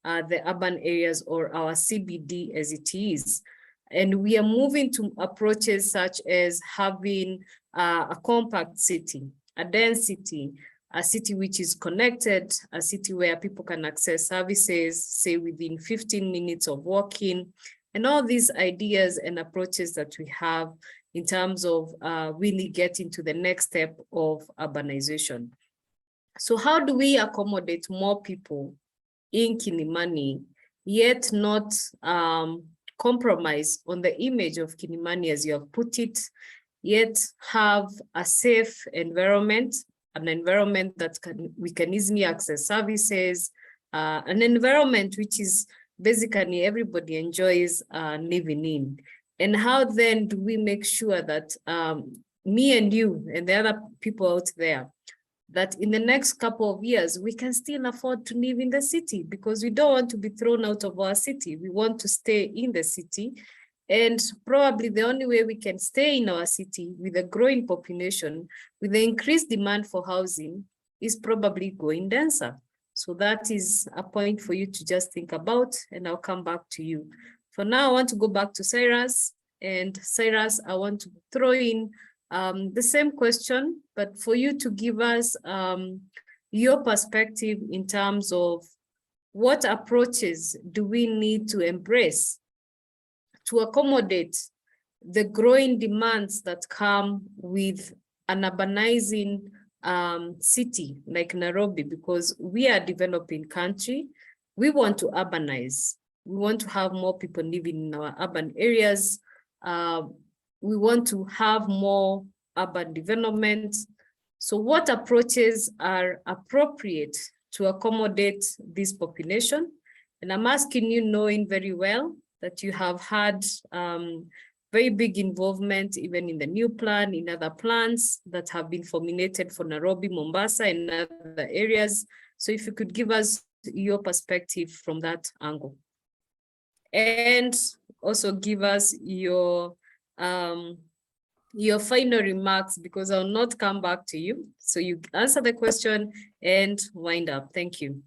the urban areas, or our CBD as it is. And we are moving to approaches such as having a compact city, a density, a city which is connected, a city where people can access services, say within 15 minutes of walking, and all these ideas and approaches that we have in terms of really getting to the next step of urbanization. So how do we accommodate more people in Kilimani, yet not compromise on the image of Kilimani as you have put it, yet have a safe environment, an environment that we can easily access services, an environment which is basically everybody enjoys living in. And how then do we make sure that me and you and the other people out there, that in the next couple of years, we can still afford to live in the city, because we don't want to be thrown out of our city. We want to stay in the city. And probably the only way we can stay in our city with a growing population, with the increased demand for housing, is probably going denser. So that is a point for you to just think about, and I'll come back to you. For now, I want to go back to Cyrus. And Cyrus, I want to throw in the same question, but for you to give us your perspective in terms of what approaches do we need to embrace to accommodate the growing demands that come with an urbanizing city like Nairobi, because we are a developing country. We want to urbanize. We want to have more people living in our urban areas. We want to have more urban development. So what approaches are appropriate to accommodate this population? And I'm asking you, knowing very well that you have had very big involvement even in the new plan, in other plans that have been formulated for Nairobi, Mombasa, and other areas. So if you could give us your perspective from that angle. And also give us your final remarks, because I'll not come back to you. So you answer the question and wind up. Thank you.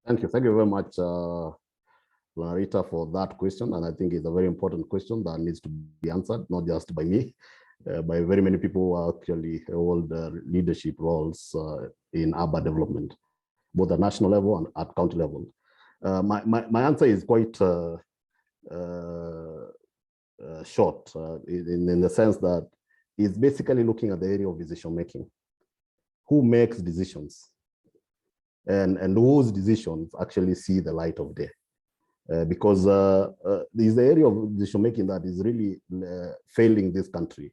Thank you. Thank you very much, Larita, for that question. And I think it's a very important question that needs to be answered, not just by me, by very many people who actually hold leadership roles in urban development, both at national level and at county level. My answer is quite short in the sense that it's basically looking at the area of decision making. Who makes decisions? And those decisions actually see the light of day. Because there's the area of decision making that is really failing this country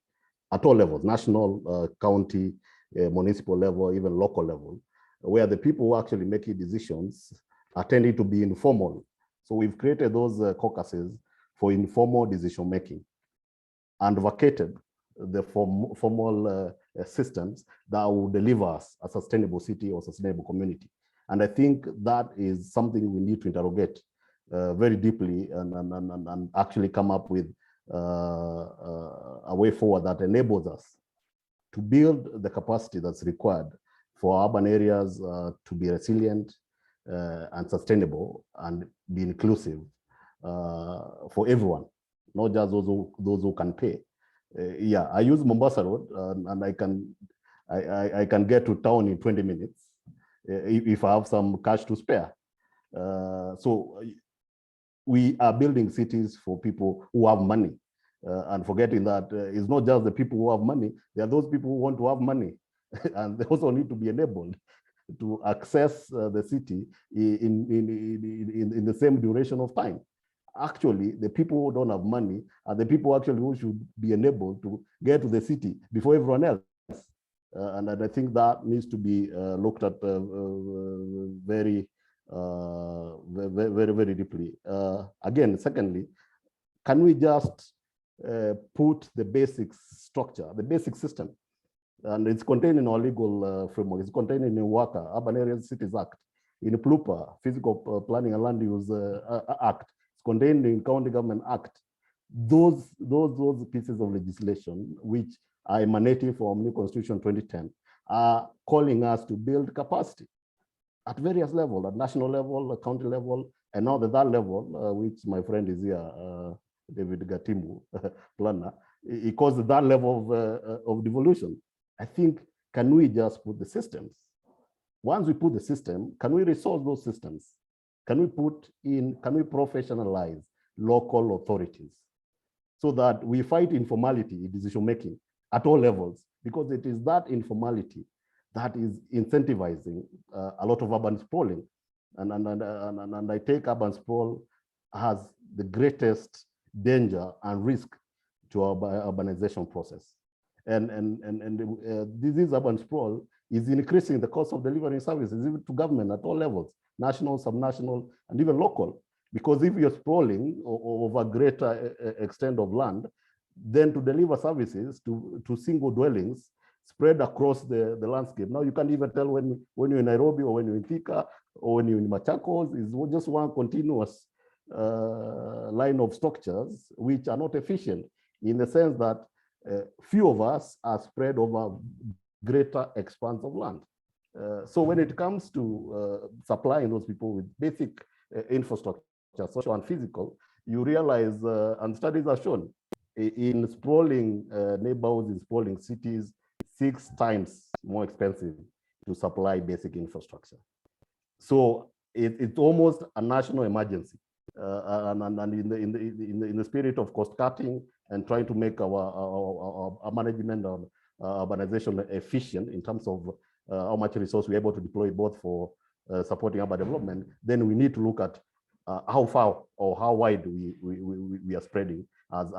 at all levels, national, county, municipal level, even local level, where the people who actually make decisions are tending to be informal. So we've created those caucuses for informal decision making and vacated the formal systems that will deliver us a sustainable city or sustainable community. And I think that is something we need to interrogate very deeply and actually come up with a way forward that enables us to build the capacity that's required for urban areas to be resilient and sustainable and be inclusive for everyone, not just those who can pay. Yeah, I use Mombasa Road and I can get to town in 20 minutes if I have some cash to spare. So we are building cities for people who have money, and forgetting that it's not just the people who have money, there are those people who want to have money, and they also need to be enabled to access the city in the same duration of time. Actually, the people who don't have money are the people actually who should be enabled to get to the city before everyone else. And I think that needs to be looked at very deeply. Again, secondly, can we just put the basic structure, the basic system, and it's contained in our legal framework, it's contained in the WACA, Urban Areas Cities Act, in the PLUPA, Physical Planning and Land Use Act, it's contained in County Government Act. Those pieces of legislation, which are emanating from new Constitution 2010, are calling us to build capacity at various levels, at national level, at county level, and now at that level, which my friend is here, David Gatimu, planner, he calls it that level of devolution. I think, can we just put the systems? Once we put the system, can we resolve those systems? Can we professionalize local authorities so that we fight informality in decision-making at all levels? Because it is that informality that is incentivizing a lot of urban sprawling. And I take urban sprawl as the greatest danger and risk to our urbanization process. And this urban sprawl is increasing the cost of delivering services even to government at all levels, national, subnational, and even local. Because if you're sprawling over a greater extent of land, then to deliver services to single dwellings spread across the landscape. Now you can't even tell when you're in Nairobi or when you're in Thika or when you're in Machakos. It's just one continuous line of structures which are not efficient, in the sense that few of us are spread over greater expanse of land. So when it comes to supplying those people with basic infrastructure, social and physical, you realize, and studies are shown, in sprawling neighborhoods, in sprawling cities, 6 times more expensive to supply basic infrastructure. So it's almost a national emergency. And in the spirit of cost cutting and trying to make our management and urbanization efficient in terms of how much resource we're able to deploy both for supporting urban development, then we need to look at how far or how wide we are spreading as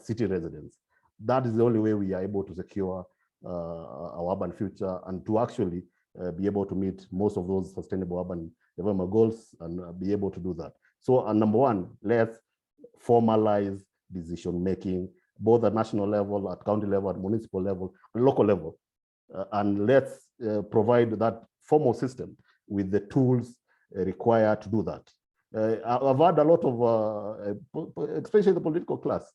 city residents. That is the only way we are able to secure our urban future and to actually be able to meet most of those sustainable urban development goals and be able to do that. So number one, let's formalize decision making, both at national level, at county level, at municipal level, and local level. And let's provide that formal system with the tools required to do that. I've had a lot of, especially the political class,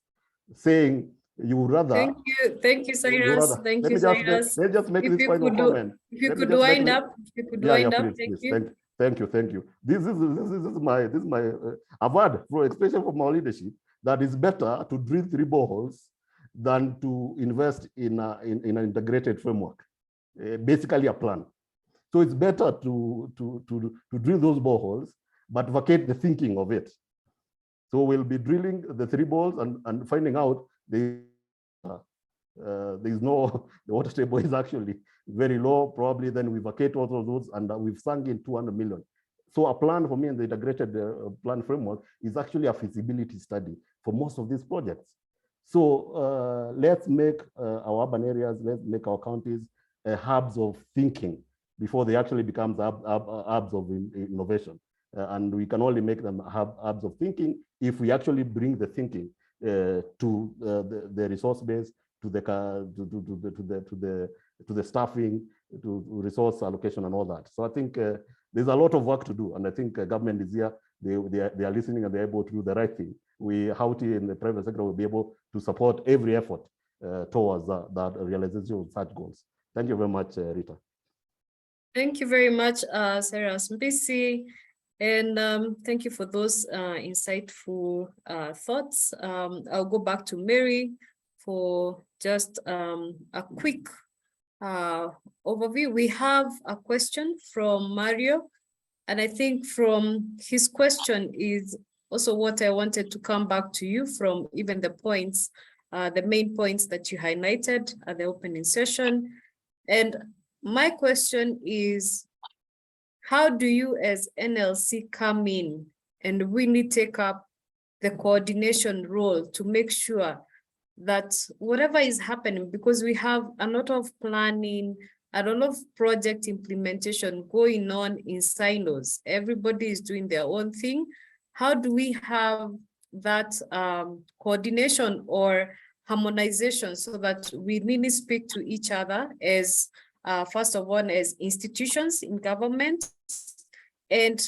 saying you would rather. Thank you, Cyrus. Thank you, Cyrus. Let me just make this final comment. If you could wind up, Thank you. This is my. I've heard, especially from our leadership, that it's better to drill 3 boreholes than to invest in an integrated framework, basically a plan. So it's better to drill those boreholes, but vacate the thinking of it. So we'll be drilling the 3 boreholes and finding out there's no, the water table is actually very low, probably. Then we vacate all of those, and we've sunk in 200 million. So a plan for me in the integrated plan framework is actually a feasibility study for most of these projects. So let's make our urban areas, let's make our counties hubs of thinking before they actually become hubs of innovation. And we can only make them hubs of thinking if we actually bring the thinking to the resource base, to the staffing, to resource allocation and all that. So I think there's a lot of work to do, and I think government is here. They are listening and they're able to do the right thing. Houghty in the private sector will be able to support every effort towards that realization of such goals. Thank you very much, Rita. Thank you very much, Cyrus Mbisi. And thank you for those insightful thoughts. I'll go back to Mary for just a quick overview. We have a question from Mario, and I think from his question is also what I wanted to come back to you from, even the points, the main points that you highlighted at the opening session. And my question is, how do you as NLC come in and really take up the coordination role to make sure that whatever is happening, because we have a lot of planning, a lot of project implementation going on in silos. Everybody is doing their own thing. How do we have that coordination or harmonization so that we really speak to each other as, first of all, as institutions in government, and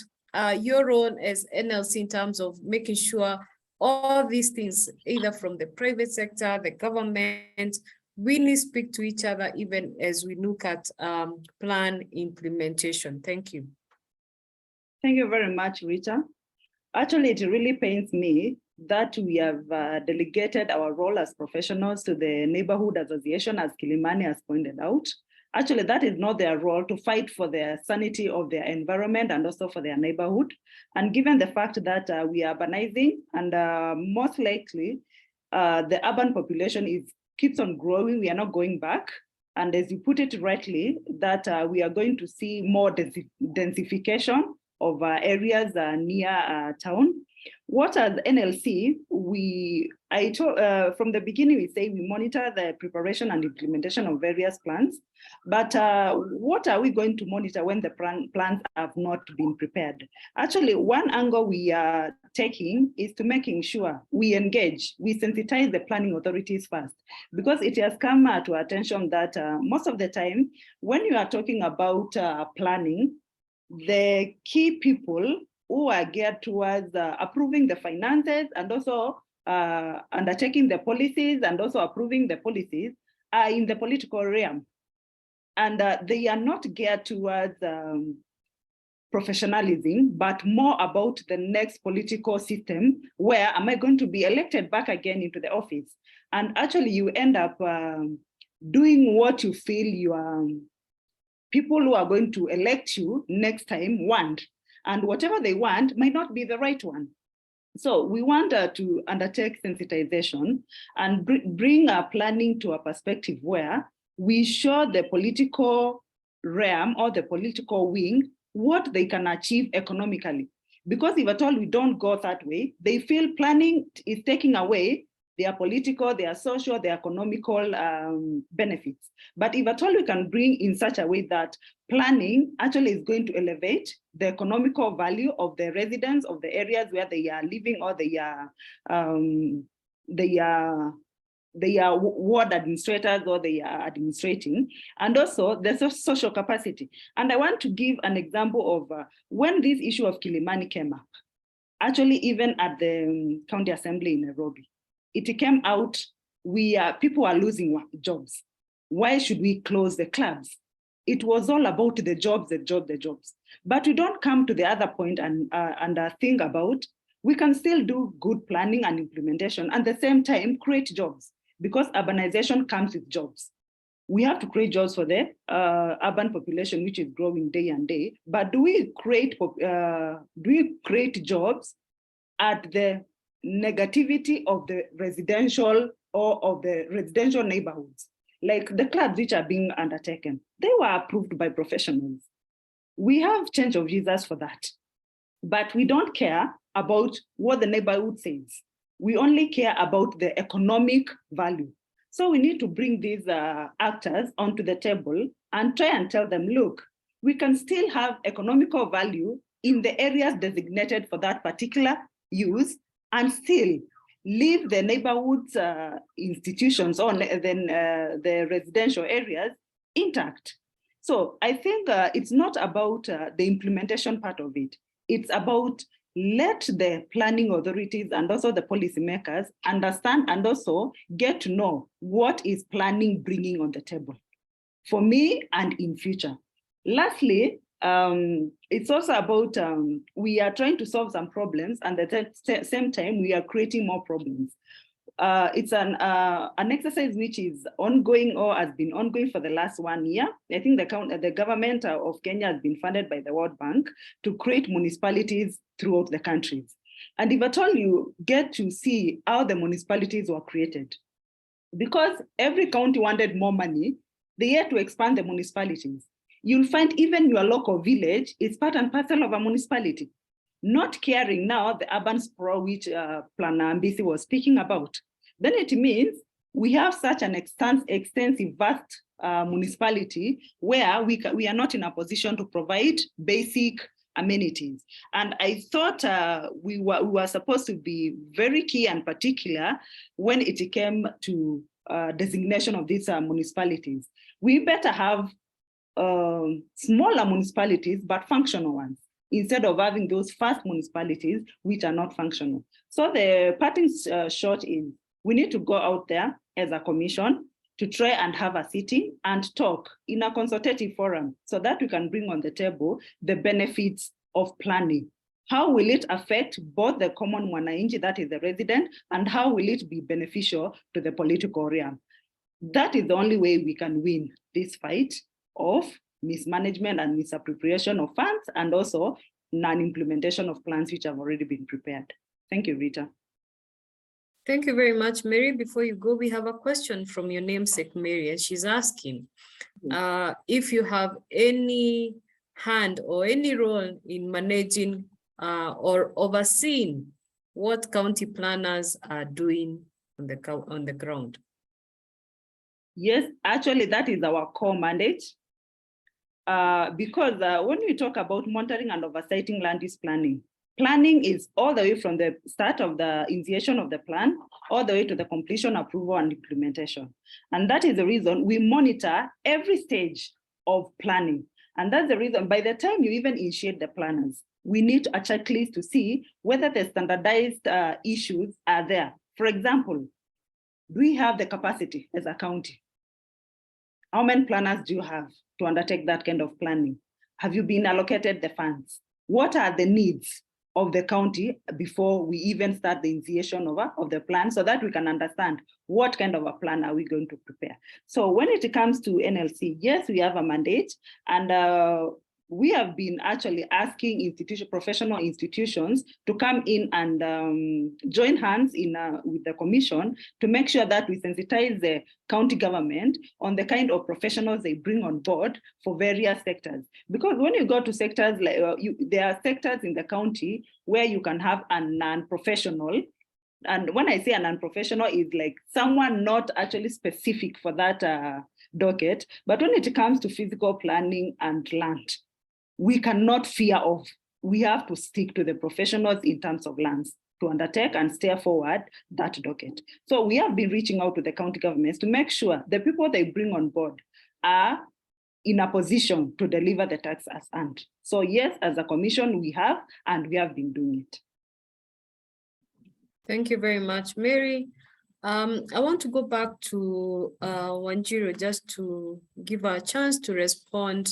your role as NLC in terms of making sure all these things, either from the private sector, the government, really speak to each other, even as we look at plan implementation. Thank you. Thank you very much, Rita. Actually, it really pains me that we have delegated our role as professionals to the neighborhood association, as Kilimani has pointed out. Actually, that is not their role to fight for the sanity of their environment and also for their neighborhood. And given the fact that we are urbanizing, and most likely the urban population keeps on growing, we are not going back. And as you put it rightly, that we are going to see more densification of areas near town. What as NLC, from the beginning, we say we monitor the preparation and implementation of various plans, but what are we going to monitor when the plans have not been prepared? Actually, one angle we are taking is to making sure we engage, we sensitize the planning authorities first, because it has come to our attention that most of the time, when you are talking about planning, the key people who are geared towards approving the finances and also undertaking the policies and also approving the policies are in the political realm. And they are not geared towards professionalism, but more about the next political system where am I going to be elected back again into the office? And actually you end up doing what you feel your people who are going to elect you next time want. And whatever they want might not be the right one. So we want to undertake sensitization and bring our planning to a perspective where we show the political realm or the political wing what they can achieve economically. Because if at all we don't go that way, they feel planning is taking away their political, their social, their economical benefits. But if at all we can bring in such a way that planning actually is going to elevate the economical value of the residents of the areas where they are living or they are ward administrators or they are administrating, and also the social capacity. And I want to give an example of when this issue of Kilimani came up, actually even at the county assembly in Nairobi, it came out, people are losing jobs. Why should we close the clubs? It was all about the jobs. But we don't come to the other point and think about, we can still do good planning and implementation and at the same time create jobs, because urbanization comes with jobs. We have to create jobs for the urban population, which is growing day and day. But do we create jobs at the negativity of the residential or of the residential neighborhoods? Like the clubs which are being undertaken, they were approved by professionals. We have change of users for that, but we don't care about what the neighborhood says. We only care about the economic value. So we need to bring these actors onto the table and try and tell them, look, we can still have economical value in the areas designated for that particular use and still leave the neighborhoods institutions or the residential areas intact. So I think it's not about the implementation part of it. It's about let the planning authorities and also the policymakers understand and also get to know what is planning bringing on the table for me and in future. Lastly, it's also about we are trying to solve some problems and at the same time we are creating more problems. It's an exercise which is ongoing or has been ongoing for the last 1 year. I think the government of Kenya has been funded by the World Bank to create municipalities throughout the countries. And if at all you get to see how the municipalities were created, because every county wanted more money, they had to expand the municipalities. You'll find even your local village is part and parcel of a municipality. Not caring now the urban sprawl which Planner Mbisi was speaking about. Then it means we have such an extensive, vast municipality where we are not in a position to provide basic amenities. And I thought we were supposed to be very key and particular when it came to designation of these municipalities. We better have smaller municipalities, but functional ones, instead of having those fast municipalities which are not functional. So the parting shot is we need to go out there as a commission to try and have a sitting and talk in a consultative forum so that we can bring on the table the benefits of planning. How will it affect both the common mwananchi, that is the resident, and how will it be beneficial to the political realm? That is the only way we can win this fight of mismanagement and misappropriation of funds and also non-implementation of plans which have already been prepared. Thank you, Rita. Thank you very much, Mary. Before you go, we have a question from your namesake, Mary, and she's asking if you have any hand or any role in managing or overseeing what county planners are doing on the ground. Yes, actually, that is our core mandate. Because when we talk about monitoring and oversighting land use planning, planning is all the way from the start of the initiation of the plan, all the way to the completion, approval, and implementation. And that is the reason we monitor every stage of planning. And that's the reason by the time you even initiate the planners, we need a checklist to see whether the standardized issues are there. For example, do we have the capacity as a county? How many planners do you have to undertake that kind of planning? Have you been allocated the funds? What are the needs of the county before we even start the initiation of the plan, so that we can understand what kind of a plan are we going to prepare. So when it comes to NLC, yes, we have a mandate, and we have been actually asking professional institutions to come in and join hands with the commission to make sure that we sensitize the county government on the kind of professionals they bring on board for various sectors. Because when you go to sectors, like there are sectors in the county where you can have a non-professional. And when I say a non-professional, is like someone not actually specific for that docket. But when it comes to physical planning and land, we cannot fear off. We have to stick to the professionals in terms of lands to undertake and steer forward that docket. So we have been reaching out to the county governments to make sure the people they bring on board are in a position to deliver the tax as earned. So yes, as a commission, we have, and we have been doing it. Thank you very much, Mary. I want to go back to Wanjiru just to give her a chance to respond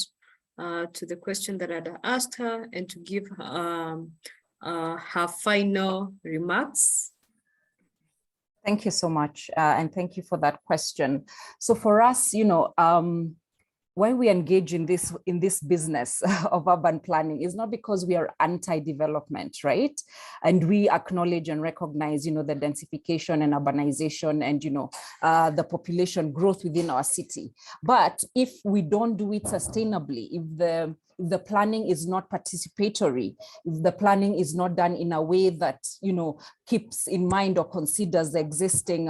to the question that I had asked her and to give her final remarks. Thank you so much, and thank you for that question. So for us, when we engage in this business of urban planning, it's not because we are anti-development, right? And we acknowledge and recognize, the densification and urbanization and, the population growth within our city. But if we don't do it sustainably, if the planning is not participatory, if the planning is not done in a way that, keeps in mind or considers the existing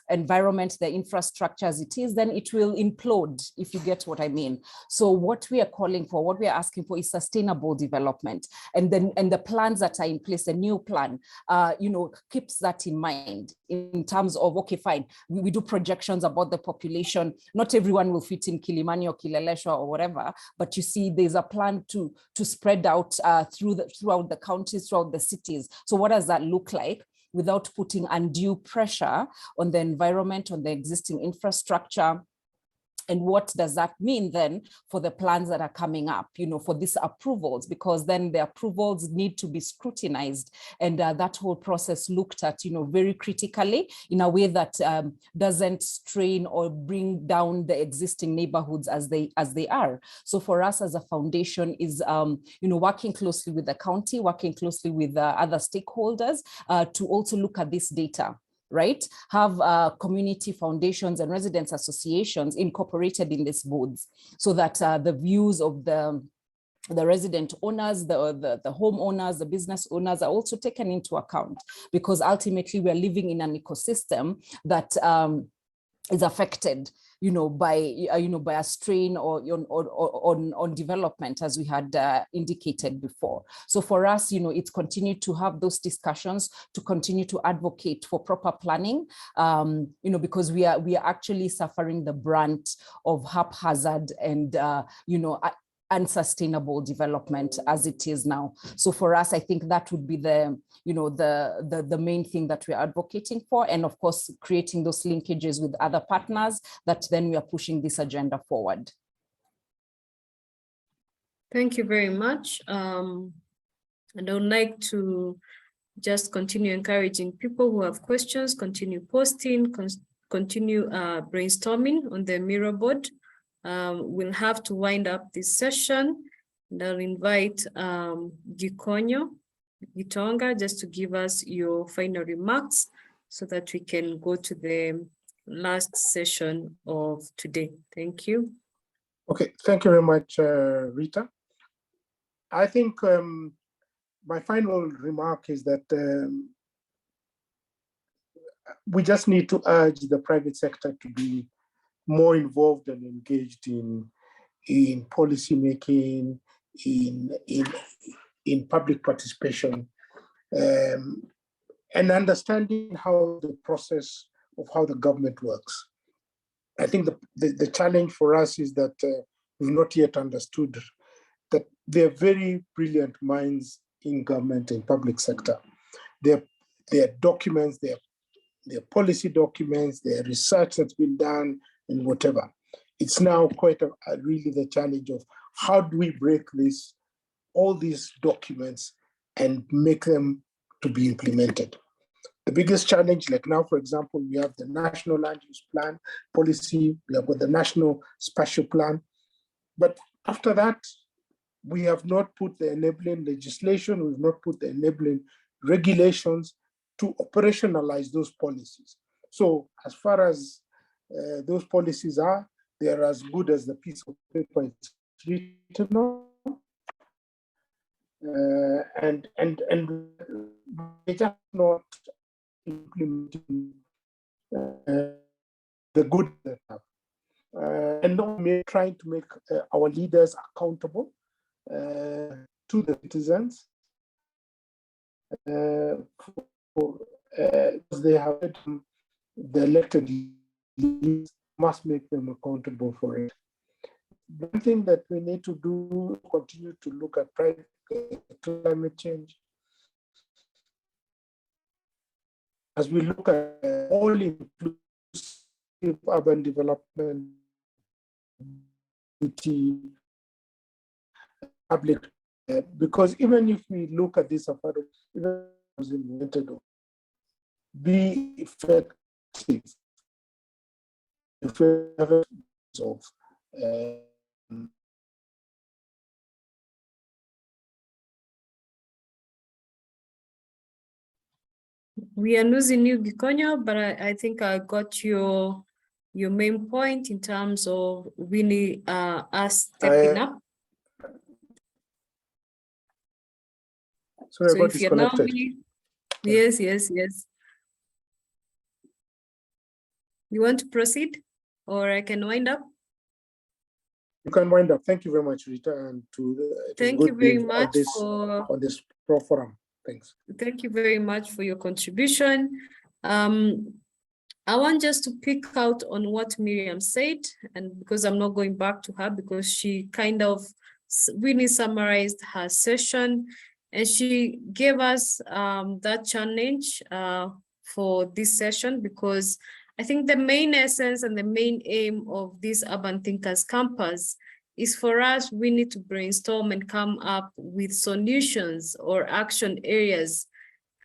environment, the infrastructure as it is, then it will implode, if you get what I mean. So what we are calling for, what we are asking for is sustainable development. And the plans that are in place, a new plan, keeps that in mind in terms of, okay, fine, we do projections about the population. Not everyone will fit in Kilimani or Kileleshwa or whatever, but you see there's a plan to spread out throughout the counties, throughout the cities. So what does that look like? Without putting undue pressure on the environment, on the existing infrastructure. And what does that mean then for the plans that are coming up, for these approvals? Because then the approvals need to be scrutinized, and that whole process looked at, very critically in a way that doesn't strain or bring down the existing neighborhoods as they are. So for us as a foundation is, working closely with the county, working closely with other stakeholders to also look at this data. Right? Have community foundations and residents associations incorporated in these boards so that the views of the resident owners, the homeowners, the business owners are also taken into account, because ultimately we're living in an ecosystem that is affected by a strain or on development, as we had indicated before. So for us, it's continued to have those discussions, to continue to advocate for proper planning, because we are actually suffering the brunt of haphazard and unsustainable development as it is now. So for us, I think that would be the main thing that we're advocating for, and of course creating those linkages with other partners that then we are pushing this agenda forward. Thank you very much. And I would like to just continue encouraging people who have questions, continue posting, continue brainstorming on the Miro board. We'll have to wind up this session, and I'll invite Gitonga just to give us your final remarks so that we can go to the last session of today. Thank you. Okay, thank you very much, Rita. I think my final remark is that we just need to urge the private sector to be more involved and engaged in policy making, in public participation, and understanding how the process of how the government works. I think the challenge for us is that we've not yet understood that there are very brilliant minds in government and public sector. There are documents, there are policy documents, there are research that's been done, and whatever. it's now quite really the challenge of how do we break all these documents and make them to be implemented. The biggest challenge, like now, for example, we have the National Land Use Plan policy, we have got the National Spatial Plan, but after that, we have not put the enabling legislation, we've not put the enabling regulations to operationalize those policies. So as far as those policies are, they are as good as the piece of paper it's written on. And they just not implementing the good that have. And not trying to make our leaders accountable to the citizens. They have the elected leaders must make them accountable for it. One thing that we need to do, continue to look at climate change. As we look at all inclusive urban development, public, because even if we look at this affordable, even was invented, be effective. Of we are losing you, Gikonyo, but I think I got your main point in terms of really us stepping up. Sorry, So if you're now, yes. You want to proceed, or I can wind up? You can wind up. Thank you very much, Rita, and thank you very much on this forum. Thanks. Thank you very much for your contribution. I want just to pick out on what Miriam said, and because I'm not going back to her because she kind of really summarized her session, and she gave us that challenge for this session, because I think the main essence and the main aim of this Urban Thinkers Campus is for us, we need to brainstorm and come up with solutions or action areas,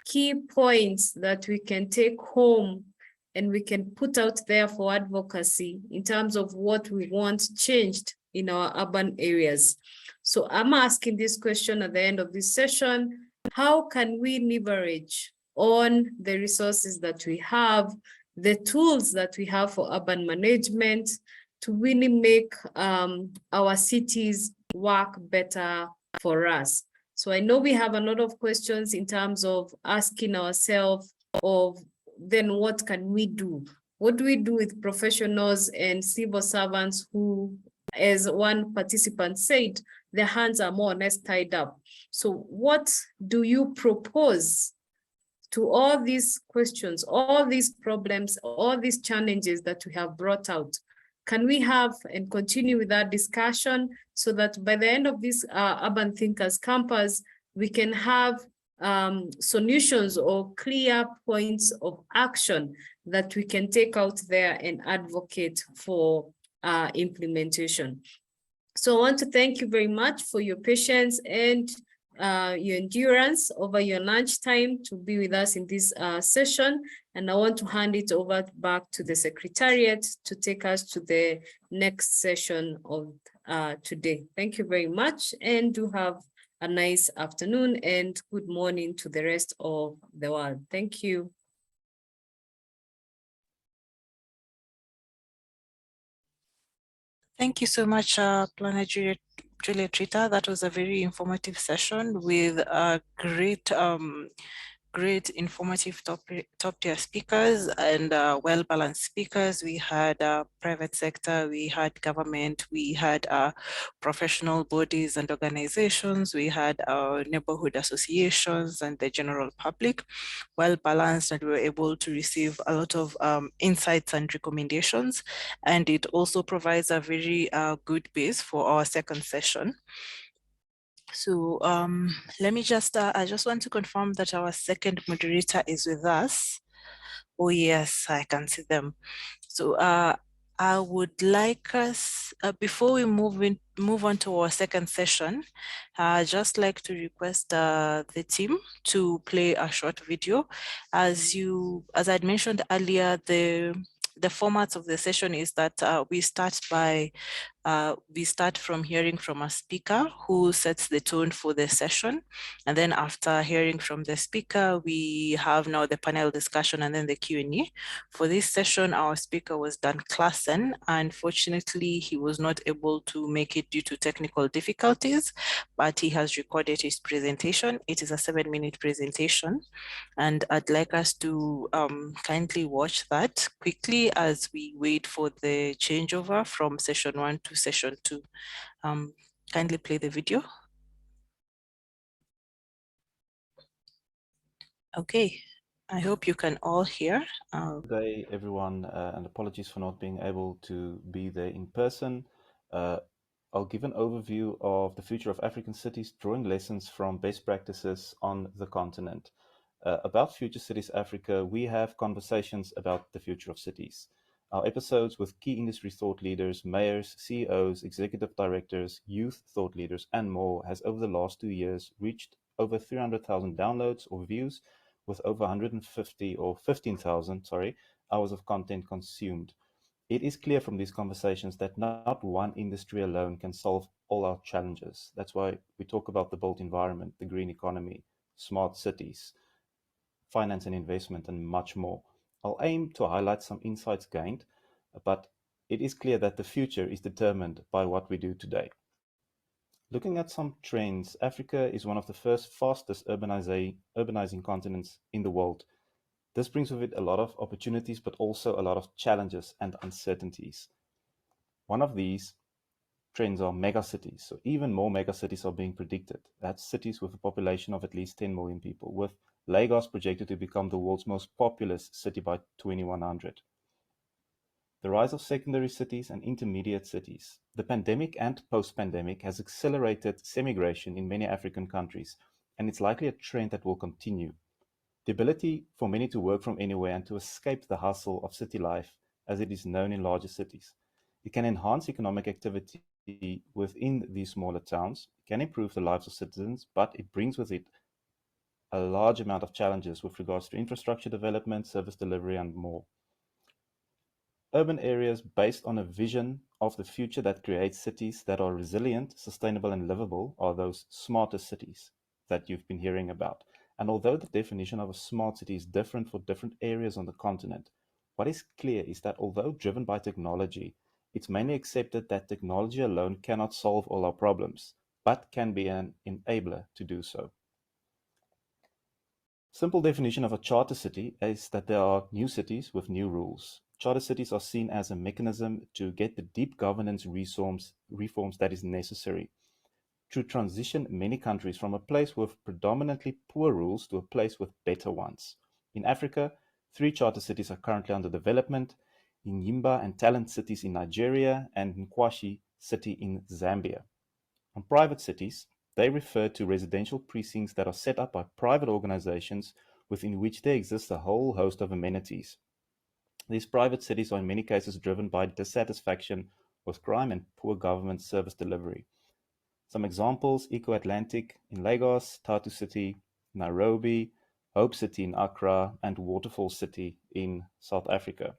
key points that we can take home and we can put out there for advocacy in terms of what we want changed in our urban areas. So I'm asking this question at the end of this session: how can we leverage on the resources that we have, the tools that we have for urban management, to really make our cities work better for us? So I know we have a lot of questions in terms of asking ourselves of then what can we do? What do we do with professionals and civil servants who, as one participant said, their hands are more or less tied up? So what do you propose to all these questions, all these problems, all these challenges that we have brought out? Can we have and continue with that discussion so that by the end of this Urban Thinkers Campus, we can have solutions or clear points of action that we can take out there and advocate for implementation? So I want to thank you very much for your patience and your endurance over your lunchtime to be with us in this session. And I want to hand it over back to the Secretariat to take us to the next session of today. Thank you very much, and do have a nice afternoon and good morning to the rest of the world. Thank you. Thank you so much, Planner Juliet Rita. That was a very informative session with great informative top tier speakers and well-balanced speakers. We had private sector, we had government, we had professional bodies and organizations, we had our neighborhood associations and the general public. Well-balanced, and we were able to receive a lot of insights and recommendations. And it also provides a very good base for our second session. So let me just, I just want to confirm that our second moderator is with us. Oh yes, I can see them. So I would like us, before we move on to our second session, I'd just like to request the team to play a short video. As I'd mentioned earlier, the format of the session is that we start from hearing from a speaker who sets the tone for the session. And then after hearing from the speaker, we have now the panel discussion and then the Q&A. For this session, our speaker was Dan Klassen. Unfortunately, he was not able to make it due to technical difficulties, but he has recorded his presentation. It is a 7-minute presentation. And I'd like us to kindly watch that quickly as we wait for the changeover from session 1 to session 2. Kindly play the video. Okay, I hope you can all hear. Good day, everyone, and apologies for not being able to be there in person. I'll give an overview of the future of African cities, drawing lessons from best practices on the continent. About Future Cities Africa, we have conversations about the future of cities. Our episodes with key industry thought leaders, mayors, CEOs, executive directors, youth thought leaders, and more has over the last 2 years reached over 300,000 downloads or views, with over 150 or 15,000, hours of content consumed. It is clear from these conversations that not one industry alone can solve all our challenges. That's why we talk about the built environment, the green economy, smart cities, finance and investment, and much more. I'll aim to highlight some insights gained, but it is clear that the future is determined by what we do today. Looking at some trends, Africa is one of the fastest urbanizing continents in the world. This brings with it a lot of opportunities, but also a lot of challenges and uncertainties. One of these trends are megacities. So even more megacities are being predicted. That's cities with a population of at least 10 million people, with Lagos projected to become the world's most populous city by 2100. The rise of secondary cities and intermediate cities. The pandemic and post-pandemic has accelerated semigration in many African countries, and it's likely a trend that will continue. The ability for many to work from anywhere and to escape the hustle of city life, as it is known in larger cities. It can enhance economic activity within these smaller towns, can improve the lives of citizens, but it brings with it a large amount of challenges with regards to infrastructure development, service delivery, and more. Urban areas based on a vision of the future that creates cities that are resilient, sustainable, and livable are those smarter cities that you've been hearing about. And although the definition of a smart city is different for different areas on the continent, what is clear is that although driven by technology, it's mainly accepted that technology alone cannot solve all our problems, but can be an enabler to do so. Simple definition of a charter city is that there are new cities with new rules. Charter cities are seen as a mechanism to get the deep governance reforms that is necessary to transition many countries from a place with predominantly poor rules to a place with better ones. In Africa, 3 charter cities are currently under development: Nyimba and Talent cities in Nigeria and Nkwashi city in Zambia. On private cities, they refer to residential precincts that are set up by private organizations within which there exists a whole host of amenities. These private cities are in many cases driven by dissatisfaction with crime and poor government service delivery. Some examples: Eco Atlantic in Lagos, Tatu City, Nairobi, Hope City in Accra, and Waterfall City in South Africa.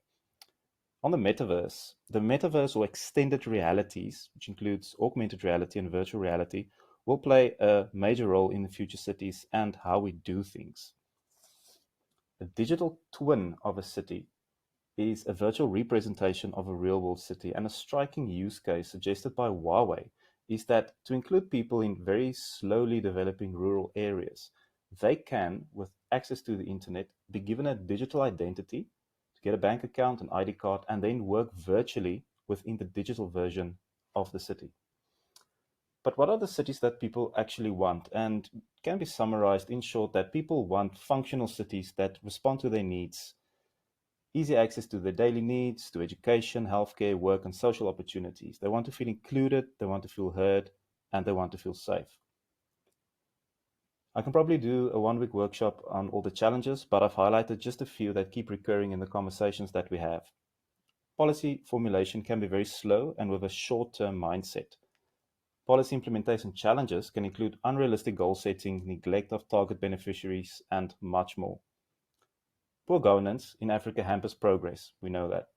On the metaverse or extended realities, which includes augmented reality and virtual reality, will play a major role in the future cities and how we do things. A digital twin of a city is a virtual representation of a real-world city, and a striking use case suggested by Huawei is that to include people in very slowly developing rural areas, they can, with access to the internet, be given a digital identity to get a bank account, an ID card, and then work virtually within the digital version of the city. But what are the cities that people actually want? And can be summarized in short that people want functional cities that respond to their needs, easy access to their daily needs, to education, healthcare, work, and social opportunities. They want to feel included, they want to feel heard, and they want to feel safe. I can probably do a 1-week workshop on all the challenges, but I've highlighted just a few that keep recurring in the conversations that we have. policy formulation can be very slow and with a short-term mindset. Policy implementation challenges can include unrealistic goal setting, neglect of target beneficiaries, and much more. Poor governance in Africa hampers progress, we know that.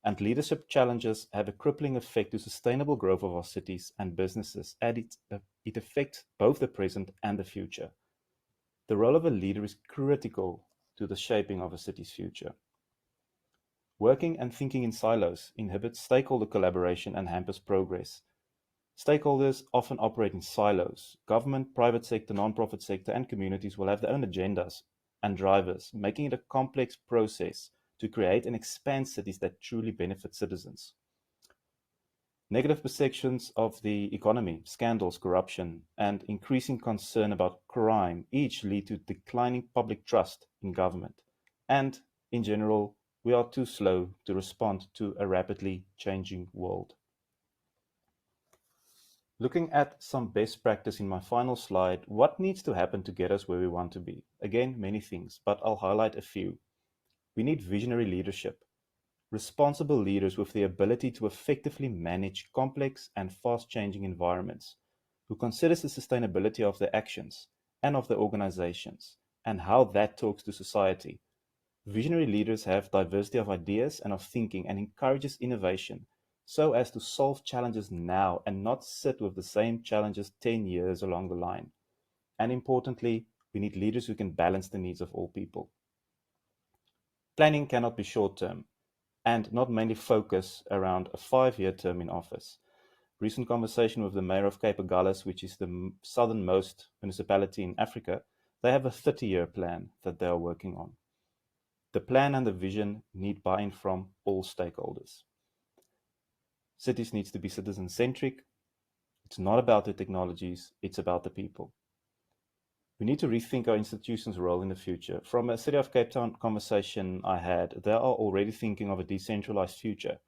And leadership challenges have a crippling effect to sustainable growth of our cities and businesses, and it affects both the present and the future. The role of a leader is critical to the shaping of a city's future. Working and thinking in silos inhibits stakeholder collaboration and hampers progress. Stakeholders often operate in silos. Government, private sector, non-profit sector, and communities will have their own agendas and drivers, making it a complex process to create and expand cities that truly benefit citizens. Negative perceptions of the economy, scandals, corruption, and increasing concern about crime each lead to declining public trust in government. And, in general, we are too slow to respond to a rapidly changing world. Looking at some best practice in my final slide, what needs to happen to get us where we want to be? Again, many things, but I'll highlight a few. We need visionary leadership, responsible leaders with the ability to effectively manage complex and fast-changing environments, who considers the sustainability of their actions and of their organizations, and how that talks to society. Visionary leaders have diversity of ideas and of thinking and encourages innovation, so as to solve challenges now and not sit with the same challenges 10 years along the line. And importantly, we need leaders who can balance the needs of all people. Planning cannot be short-term and not mainly focus around a 5-year term in office. Recent conversation with the mayor of Cape Agulhas, which is the southernmost municipality in Africa, they have a 30-year plan that they are working on. The plan and the vision need buy-in from all stakeholders. Cities need to be citizen-centric. It's not about the technologies, it's about the people. We need to rethink our institutions' role in the future. From a City of Cape Town conversation I had, they are already thinking of a decentralized future,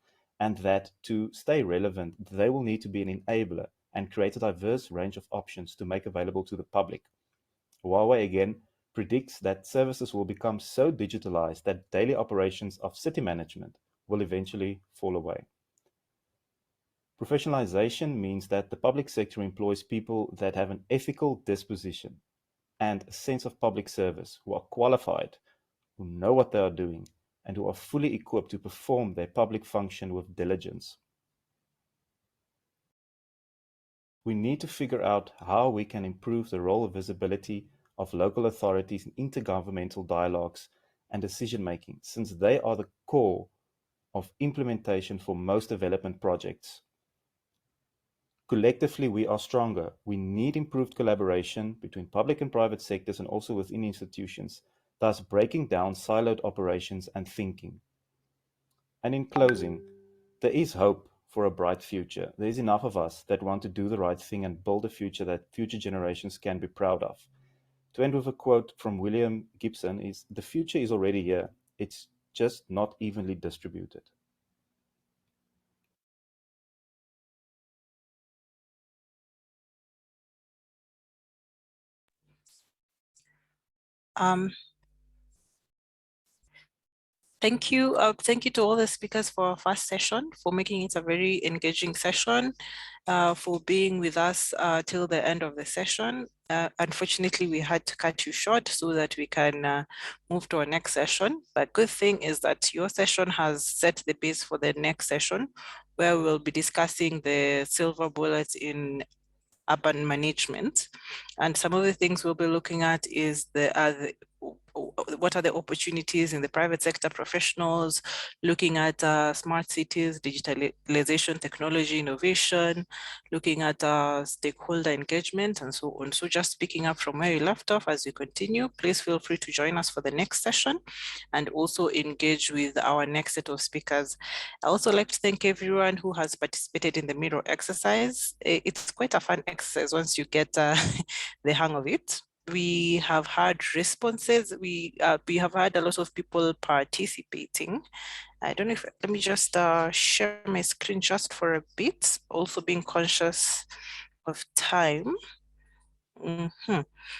and that to stay relevant, they will need to be an enabler and create a diverse range of options to make available to the public. Huawei again predicts that services will become so digitalized that daily operations of city management will eventually fall away. Professionalization means that the public sector employs people that have an ethical disposition and a sense of public service, who are qualified, who know what they are doing, and who are fully equipped to perform their public function with diligence. We need to figure out how we can improve the role of visibility of local authorities in intergovernmental dialogues and decision-making, since they are the core of implementation for most development projects. Collectively, we are stronger. We need improved collaboration between public and private sectors and also within institutions, thus breaking down siloed operations and thinking. And in closing, there is hope for a bright future. There is enough of us that want to do the right thing and build a future that future generations can be proud of. To end with a quote from William Gibson is, "The future is already here. It's just not evenly distributed." Thank you. Thank you to all the speakers for our first session, for making it a very engaging session, for being with us till the end of the session. Unfortunately, we had to cut you short so that we can move to our next session. But good thing is that your session has set the base for the next session, where we'll be discussing the silver bullets in urban management. And some of the things we'll be looking at is what are the opportunities in the private sector professionals, looking at smart cities, digitalization, technology, innovation, looking at stakeholder engagement, and so on. So just picking up from where you left off as you continue, please feel free to join us for the next session and also engage with our next set of speakers. I also like to thank everyone who has participated in the mirror exercise. It's quite a fun exercise once you get the hang of it. We have had responses. We have had a lot of people participating. I don't know if, let me just share my screen just for a bit, also being conscious of time.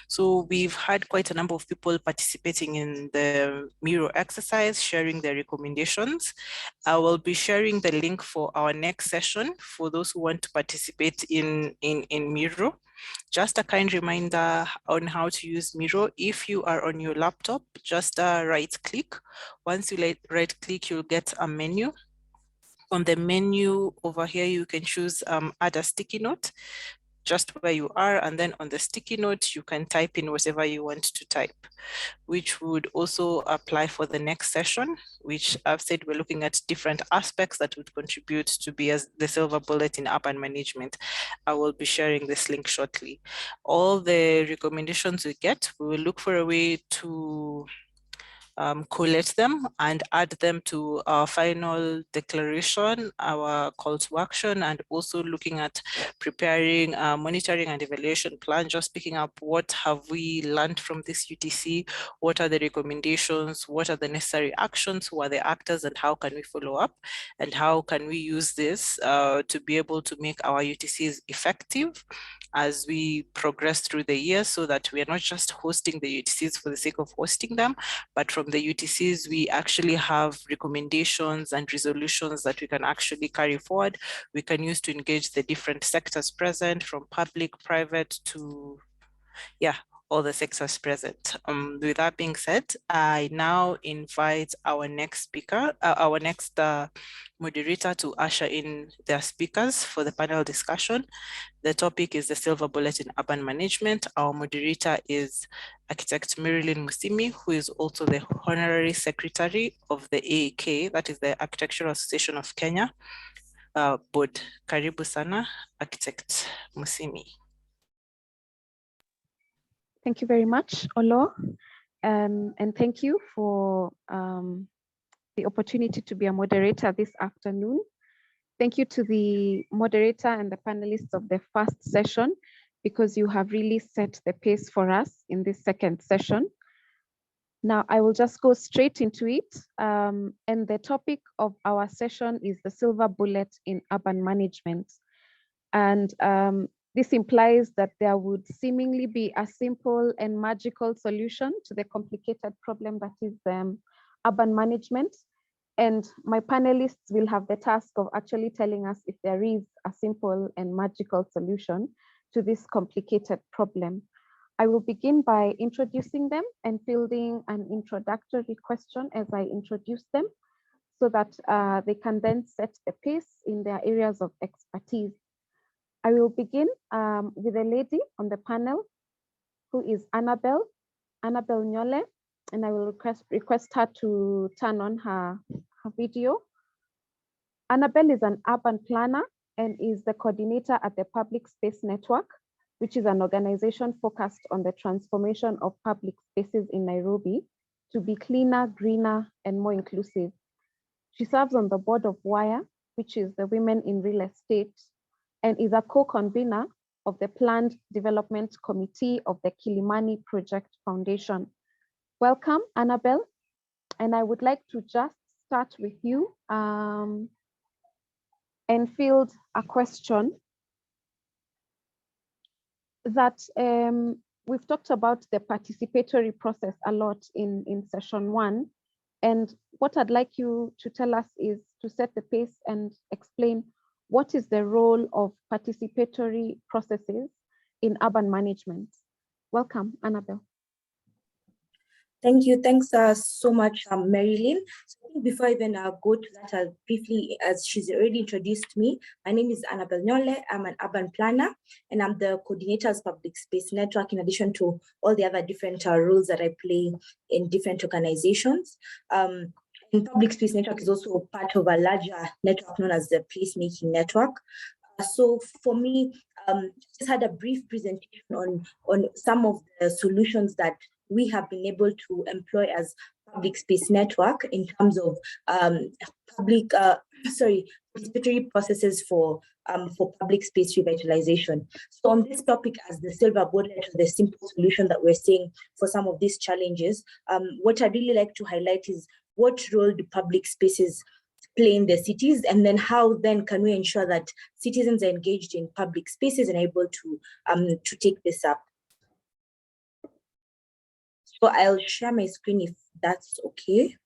So we've had quite a number of people participating in the Miro exercise, sharing their recommendations. I will be sharing the link for our next session for those who want to participate in Miro. Just a kind reminder on how to use Miro. If you are on your laptop, just right click. Once you right click, you'll get a menu. On the menu over here, you can choose add a sticky note, just where you are, and then on the sticky note you can type in whatever you want to type, which would also apply for the next session, which I've said we're looking at different aspects that would contribute to be as the silver bullet in urban management. I will be sharing this link shortly. All the recommendations we get, we will look for a way to collate them and add them to our final declaration, our call to action, and also looking at preparing a monitoring and evaluation plan, just picking up what have we learned from this UTC, what are the recommendations, what are the necessary actions, who are the actors, and how can we follow up, and how can we use this to be able to make our UTCs effective as we progress through the year, so that we are not just hosting the UTCs for the sake of hosting them, but from the UTCs, we actually have recommendations and resolutions that we can actually carry forward. We can use to engage the different sectors present, from public, private to, all the sectors present. With that being said, I now invite our next speaker, our next moderator to usher in their speakers for the panel discussion. The topic is the silver bullet in urban management. Our moderator is Architect Marilyn Musimi, who is also the Honorary Secretary of the AAK, that is the Architectural Association of Kenya board. Karibu sana, Architect Musimi. Thank you very much, Olo, and thank you for the opportunity to be a moderator this afternoon. Thank you to the moderator and the panelists of the first session, because you have really set the pace for us in this second session. Now, I will just go straight into it. And the topic of our session is the silver bullet in urban management. And this implies that there would seemingly be a simple and magical solution to the complicated problem that is urban management. And my panelists will have the task of actually telling us if there is a simple and magical solution to this complicated problem. I will begin by introducing them and fielding an introductory question as I introduce them, so that they can then set the pace in their areas of expertise. I will begin with a lady on the panel who is Annabelle Nyole, and I will request her to turn on her video. Annabelle is an urban planner and is the coordinator at the Public Space Network, which is an organization focused on the transformation of public spaces in Nairobi to be cleaner, greener, and more inclusive. She serves on the board of WIRE, which is the Women in Real Estate, and is a co-convener of the Planned Development Committee of the Kilimani Project Foundation. Welcome, Annabelle. And I would like to just start with you and field a question that we've talked about the participatory process a lot in session one. And what I'd like you to tell us is to set the pace and explain what is the role of participatory processes in urban management. Welcome, Annabelle. Thank you. Thanks so much, Marilyn. So I think before I even go to that, briefly, as she's already introduced me, my name is Annabelle Nyole. I'm an urban planner, and I'm the coordinator's Public Space Network, in addition to all the other different roles that I play in different organizations. And Public Space Network is also part of a larger network known as the Placemaking Network. So for me, just had a brief presentation on some of the solutions that we have been able to employ as Public Space Network in terms of participatory processes for public space revitalization. So on this topic, as the silver bullet, the simple solution that we're seeing for some of these challenges, what I'd really like to highlight is what role do public spaces play in the cities, and then how then can we ensure that citizens are engaged in public spaces and able to take this up. So I'll share my screen if that's okay.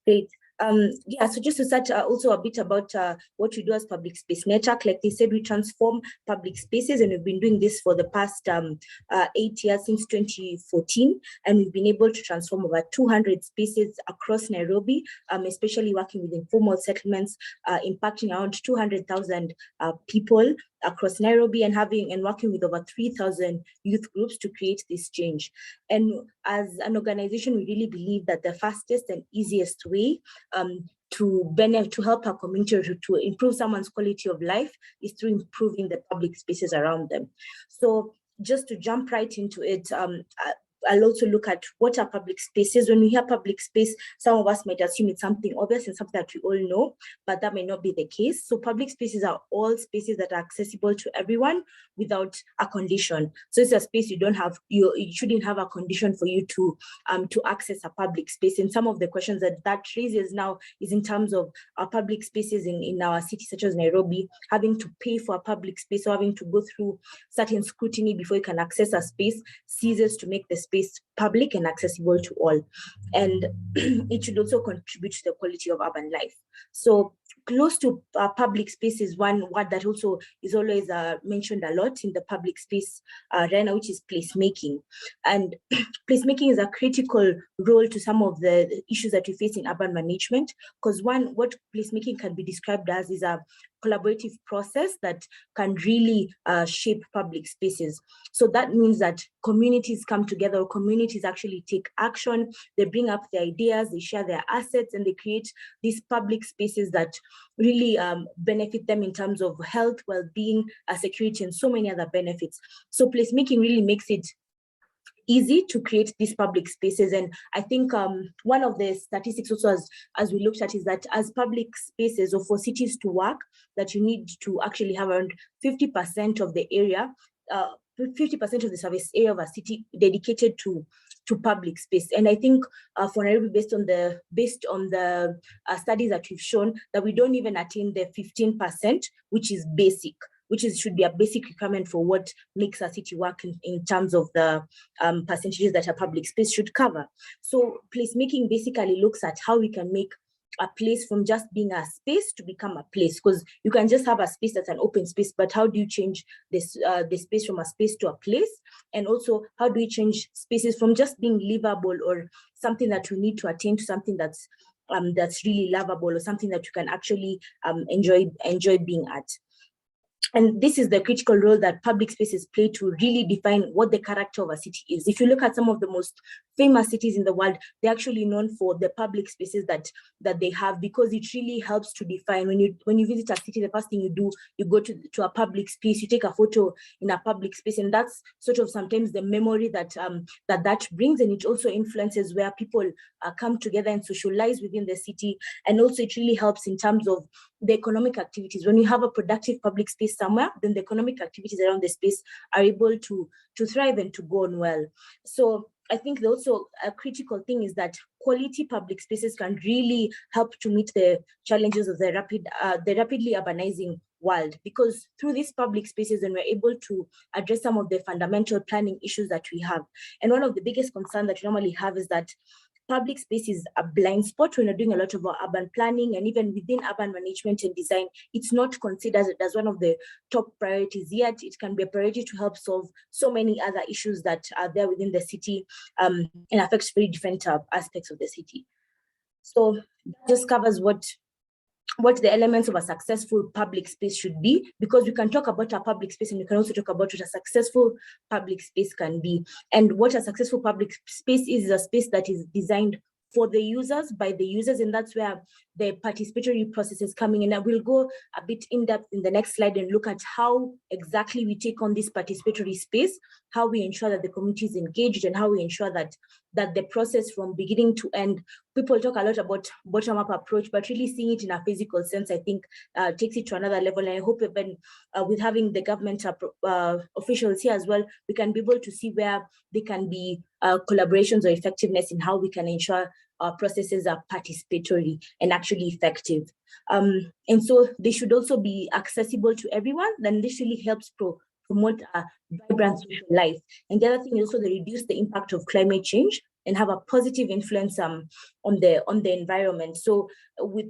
Great. Yeah, so just to start also a bit about what we do as Public Space Network. Like they said, we transform public spaces, and we've been doing this for the past 8 years, since 2014, and we've been able to transform over 200 spaces across Nairobi, especially working with informal settlements, impacting around 200,000 people across Nairobi, and working with over 3,000 youth groups to create this change. And as an organization, we really believe that the fastest and easiest way to help our community, to improve someone's quality of life, is through improving the public spaces around them. So just to jump right into it, I'll also look at what are public spaces. When we hear public space, some of us might assume it's something obvious and something that we all know, but that may not be the case. So public spaces are all spaces that are accessible to everyone without a condition. So it's a space you shouldn't have a condition for you to access a public space. And some of the questions that raises now is in terms of our public spaces in our city, such as Nairobi, having to pay for a public space or having to go through certain scrutiny before you can access a space, ceases to make the space public and accessible to all. And it should also contribute to the quality of urban life. So close to public space is one word that also is always mentioned a lot in the public space arena, which is placemaking. And placemaking is a critical role to some of the issues that we face in urban management, because what placemaking can be described as is a collaborative process that can really shape public spaces. So that means that communities come together, or communities actually take action, they bring up their ideas, they share their assets, and they create these public spaces that really benefit them in terms of health, well-being, security, and so many other benefits. So placemaking really makes it easy to create these public spaces. And I think one of the statistics also as we looked at is that as public spaces, or for cities to work, that you need to actually have around 50% of the area, 50% of the service area of a city dedicated to public space. And I think for Nairobi, based on the studies that we've shown, that we don't even attain the 15%, which is basic, should be a basic requirement for what makes a city work in terms of the percentages that a public space should cover. So placemaking basically looks at how we can make a place from just being a space to become a place, because you can just have a space that's an open space, but how do you change this the space from a space to a place? And also, how do we change spaces from just being livable or something that you need to attain to something that's really lovable, or something that you can actually enjoy being at? And this is the critical role that public spaces play to really define what the character of a city is. If you look at some of the most famous cities in the world, they're actually known for the public spaces that they have, because it really helps to define. When you visit a city, the first thing you do, you go to a public space, you take a photo in a public space, and that's sort of sometimes the memory that brings, and it also influences where people come together and socialize within the city. And also it really helps in terms of the economic activities. When you have a productive public space somewhere, then the economic activities around the space are able to thrive and to go on well. So I think also a critical thing is that quality public spaces can really help to meet the challenges of the rapidly urbanizing world, because through these public spaces, then we're able to address some of the fundamental planning issues that we have. And one of the biggest concerns that we normally have is that public space is a blind spot when you're doing a lot of our urban planning, and even within urban management and design, it's not considered as one of the top priorities, yet it can be a priority to help solve so many other issues that are there within the city and affects very different aspects of the city. So that just covers what the elements of a successful public space should be, because we can talk about a public space and we can also talk about what a successful public space can be. And what a successful public space is a space that is designed for the users, by the users, and that's where the participatory process is coming in. And we'll go a bit in depth in the next slide and look at how exactly we take on this participatory space, how we ensure that the community is engaged, and how we ensure that that the process from beginning to end, people talk a lot about bottom-up approach, but really seeing it in a physical sense, I think takes it to another level. And I hope even with having the government officials here as well, we can be able to see where there can be collaborations or effectiveness in how we can ensure our processes are participatory and actually effective. And so they should also be accessible to everyone. Then this really helps promote a vibrant social life. And the other thing is also to reduce the impact of climate change and have a positive influence on the environment. So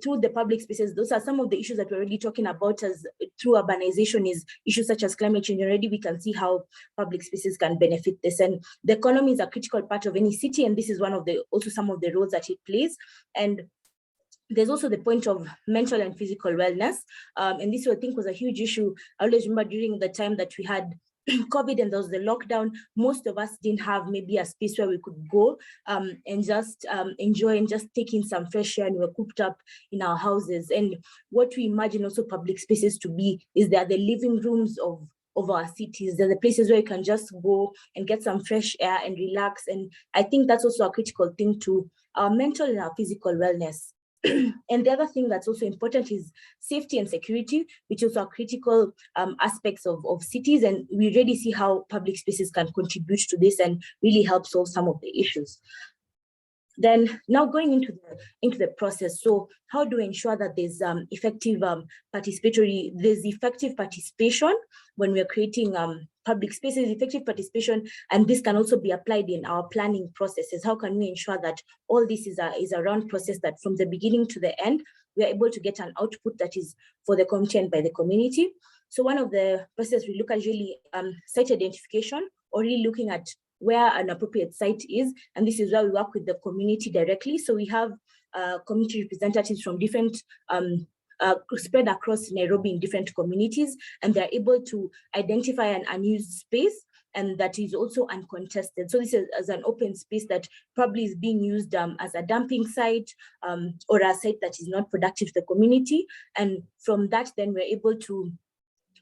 through the public spaces, those are some of the issues that we're already talking about as through urbanization, is issues such as climate change. Already we can see how public spaces can benefit this. And the economy is a critical part of any city, and this is one of the also some of the roles that it plays. And there's also the point of mental and physical wellness. And this I think was a huge issue. I always remember during the time that we had COVID and there was the lockdown, most of us didn't have maybe a space where we could go and just enjoy and just take in some fresh air, and we were cooped up in our houses. And what we imagine also public spaces to be is they are the living rooms of our cities. They're the places where you can just go and get some fresh air and relax. And I think that's also a critical thing to our mental and our physical wellness. And the other thing that's also important is safety and security, which also are critical aspects of cities. And we already see how public spaces can contribute to this and really help solve some of the issues. Then now going into the process. So how do we ensure that there's effective participation when we're creating public spaces, effective participation, and this can also be applied in our planning processes. How can we ensure that all this is a round process, that from the beginning to the end, we are able to get an output that is for the community and by the community? So one of the processes we look at really site identification, or really looking at where an appropriate site is. And this is where we work with the community directly. So we have community representatives from different, spread across Nairobi in different communities, and they're able to identify an unused space, and that is also uncontested. So this is as an open space that probably is being used as a dumping site or a site that is not productive to the community. And from that, then we're able to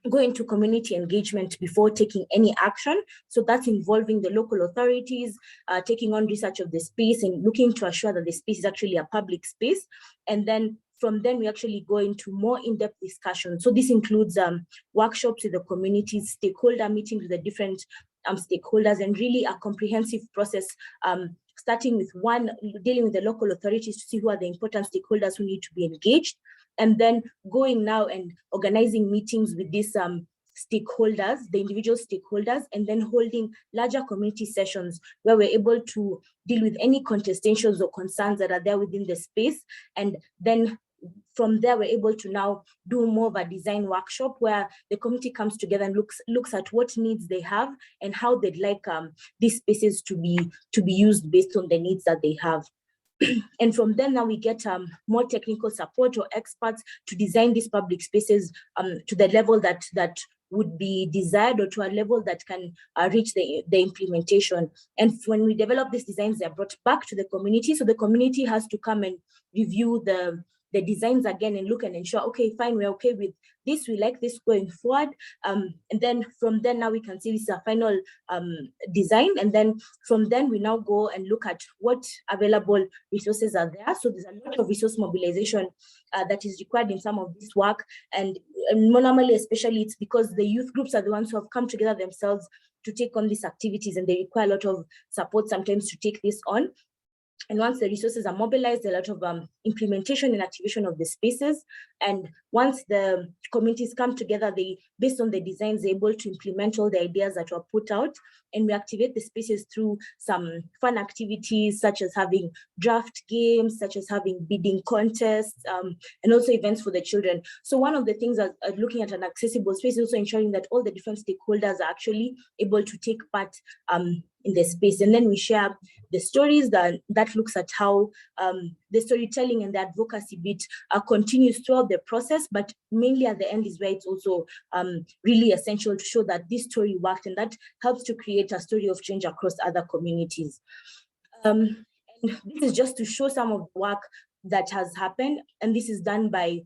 go into community engagement before taking any action. So that's involving the local authorities, taking on research of the space and looking to assure that the space is actually a public space. And then from then we actually go into more in-depth discussion. So this includes workshops with the communities, stakeholder meetings with the different stakeholders, and really a comprehensive process, starting with dealing with the local authorities to see who are the important stakeholders who need to be engaged, and then going now and organizing meetings with these stakeholders, the individual stakeholders, and then holding larger community sessions where we're able to deal with any contestations or concerns that are there within the space. And then from there, we're able to now do more of a design workshop where the community comes together and looks at what needs they have and how they'd like these spaces to be used based on the needs that they have. And from then now we get more technical support or experts to design these public spaces to the level that would be desired, or to a level that can reach the implementation. And when we develop these designs, they're brought back to the community. So the community has to come and review the designs again and look and ensure, okay, fine, we're okay with this, we like this going forward. And then from then now we can see this is a final design. And then from then we now go and look at what available resources are there. So there's a lot of resource mobilization that is required in some of this work. And normally, especially, it's because the youth groups are the ones who have come together themselves to take on these activities, and they require a lot of support sometimes to take this on. And once the resources are mobilized, a lot of implementation and activation of the spaces. And once the communities come together, they, based on the designs, they're able to implement all the ideas that were put out. And we activate the spaces through some fun activities, such as having draft games, such as having bidding contests, and also events for the children. So one of the things that looking at an accessible space is also ensuring that all the different stakeholders are actually able to take part in the space. And then we share the stories that looks at how the storytelling and the advocacy bit continues throughout the process, but mainly at the end is where it's also really essential to show that this story worked, and that helps to create a story of change across other communities. And this is just to show some of the work that has happened, and this is done by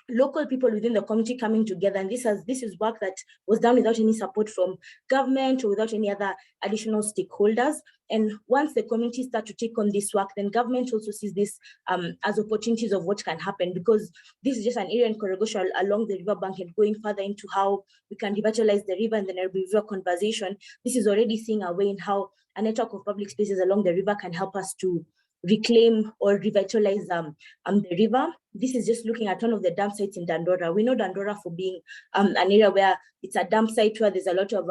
local people within the community coming together, and this is work that was done without any support from government or without any other additional stakeholders. And once the community start to take on this work, then government also sees this as opportunities of what can happen, because this is just an area in Korogosho along the riverbank, and going further into how we can revitalize the river and the Nairobi River conversation. This is already seeing a way in how a network of public spaces along the river can help us to reclaim or revitalize the river. This is just looking at one of the dump sites in Dandora. We know Dandora for being an area where it's a dump site where there's a lot of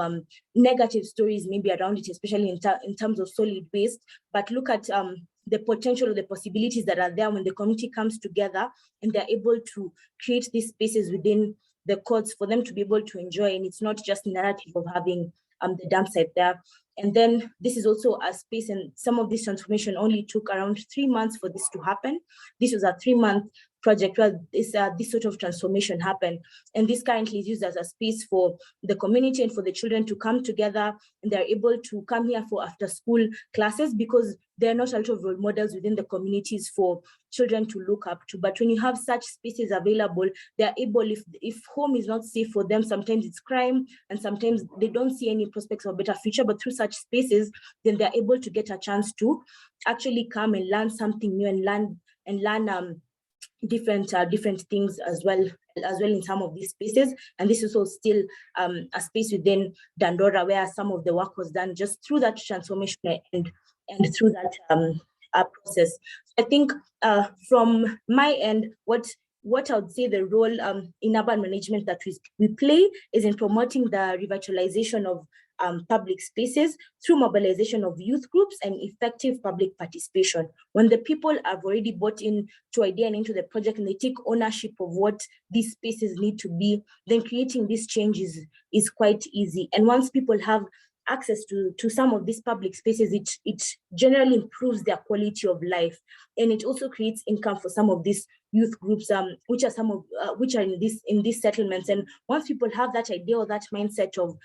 negative stories maybe around it, especially in terms of solid waste. But look at the potential or the possibilities that are there when the community comes together and they're able to create these spaces within the courts for them to be able to enjoy. And it's not just a narrative of having the dump site there. And then this is also a space, and some of this transformation only took around 3 months for this to happen. This was a 3-month project where this sort of transformation happened. And this currently is used as a space for the community and for the children to come together, and they're able to come here for after school classes, because there are not a lot of role models within the communities for children to look up to. But when you have such spaces available, they're able, if home is not safe for them, sometimes it's crime, and sometimes they don't see any prospects of a better future. But through such spaces, then they're able to get a chance to actually come and learn something new and learn different things as well in some of these spaces. And this is also still a space within Dandora where some of the work was done just through that transformation and through that process. I think from my end, what I would say the role in urban management that we play is in promoting the revitalization of public spaces through mobilization of youth groups and effective public participation. When the people have already bought into idea and into the project, and they take ownership of what these spaces need to be, then creating these changes is quite easy. And once people have access to some of these public spaces, it generally improves their quality of life, and it also creates income for some of these youth groups, which are in these settlements. And once people have that idea or that mindset of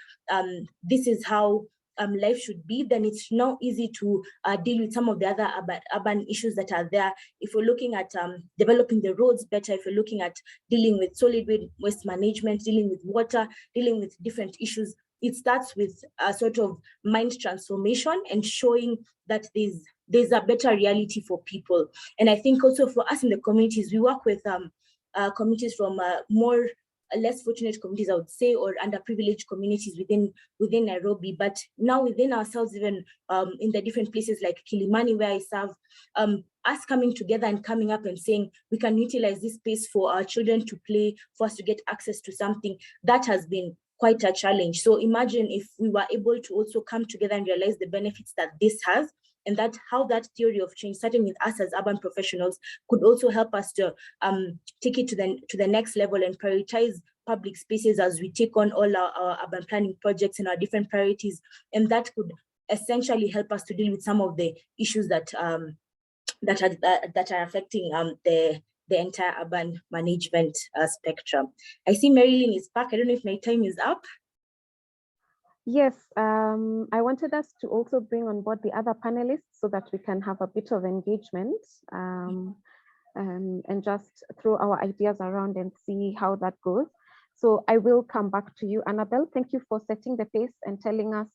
this is how life should be, then it's now easy to deal with some of the other urban issues that are there. If we're looking at developing the roads better, if we're looking at dealing with solid waste management, dealing with water, dealing with different issues, it starts with a sort of mind transformation and showing that there's a better reality for people. And I think also for us in the communities, we work with communities from less fortunate communities, I would say, or underprivileged communities within Nairobi. But now within ourselves, even in the different places like Kilimani, where I serve, us coming together and coming up and saying we can utilize this space for our children to play, for us to get access to something, that has been quite a challenge. So imagine if we were able to also come together and realize the benefits that this has, and that how that theory of change, starting with us as urban professionals, could also help us to take it to the next level and prioritize public spaces as we take on all our urban planning projects and our different priorities. And that could essentially help us to deal with some of the issues that are affecting the entire urban management spectrum. I see Marilyn is back. I don't know if my time is up. Yes, I wanted us to also bring on board the other panelists so that we can have a bit of engagement and just throw our ideas around and see how that goes. So I will come back to you, Annabelle. Thank you for setting the pace and telling us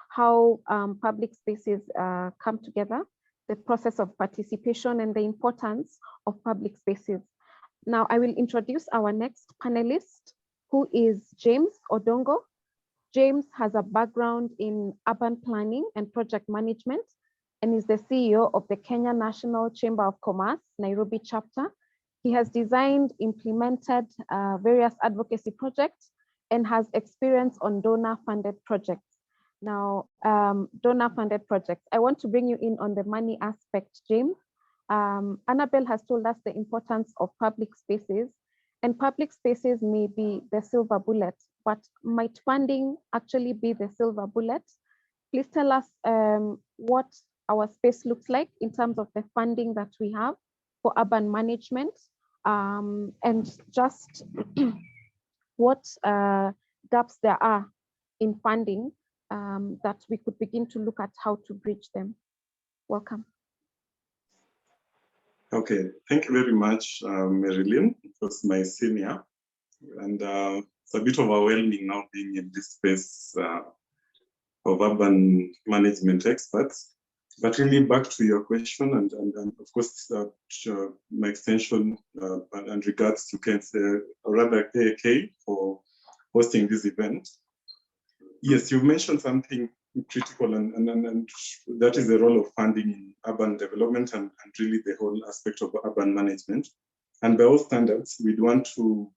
how public spaces come together, the process of participation and the importance of public spaces. Now I will introduce our next panelist, who is James Odongo. James has a background in urban planning and project management and is the CEO of the Kenya National Chamber of Commerce, Nairobi chapter. He has designed, implemented various advocacy projects and has experience on donor-funded projects. Now, donor-funded projects. I want to bring you in on the money aspect, James. Annabelle has told us the importance of public spaces, and public spaces may be the silver bullet, but might funding actually be the silver bullet? Please tell us what our space looks like in terms of the funding that we have for urban management, and just what gaps there are in funding that we could begin to look at how to bridge them. Welcome. Okay, thank you very much, Marilyn. It was my senior, and it's a bit overwhelming now being in this space of urban management experts. But really back to your question, and of course, my extension and regards to or rather KAK for hosting this event. Yes, you've mentioned something critical, and that is the role of funding in urban development and really the whole aspect of urban management. And by all standards, we'd want to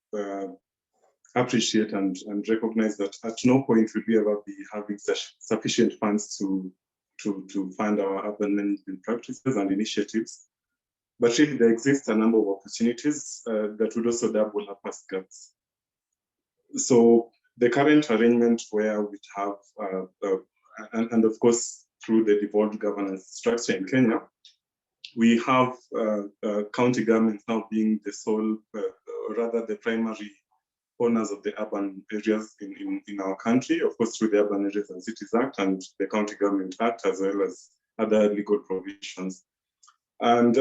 appreciate and recognize that at no point will we ever be having sufficient funds to fund our urban management practices and initiatives. But really, there exists a number of opportunities that would also double up as gaps. So the current arrangement where we have, and of course, through the devolved governance structure in Kenya, we have county governments now being the sole, or rather the primary owners of the urban areas in our country, of course, through the Urban Areas and Cities Act and the County Government Act, as well as other legal provisions. And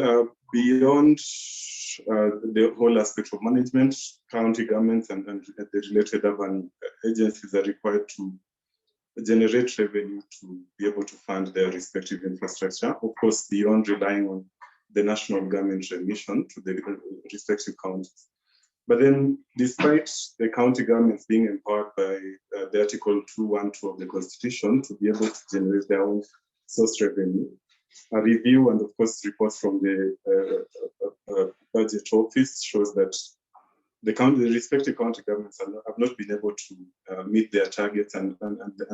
beyond the whole aspect of management, county governments and the related urban agencies are required to generate revenue to be able to fund their respective infrastructure, of course, beyond relying on the national government remission to the respective counties. But then, despite the county governments being empowered by the Article 212 of the Constitution to be able to generate their own source revenue, a review and, of course, reports from the budget office shows that the respective county governments have not been able to meet their targets and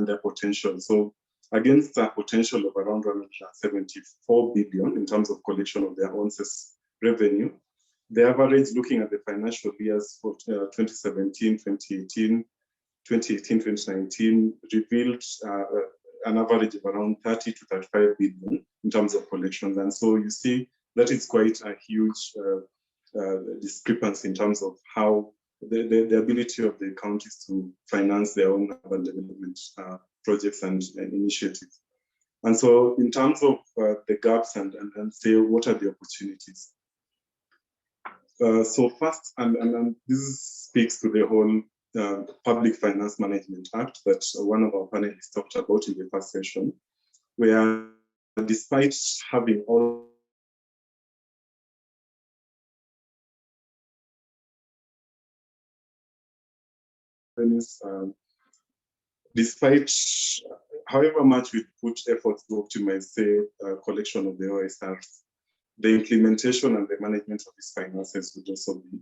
their potential. So, against a potential of around 174 billion in terms of collection of their own revenue, the average, looking at the financial years for 2017, 2018, 2019, revealed an average of around 30 to 35 billion in terms of collections. And so you see that is quite a huge discrepancy in terms of how the ability of the counties to finance their own urban development projects and initiatives. And so in terms of the gaps and say, what are the opportunities? So first, and this speaks to the whole Public Finance Management Act that one of our panelists talked about in the first session, where despite having all despite however much we put efforts to optimize, say, collection of the OSRs, the implementation and the management of these finances would also be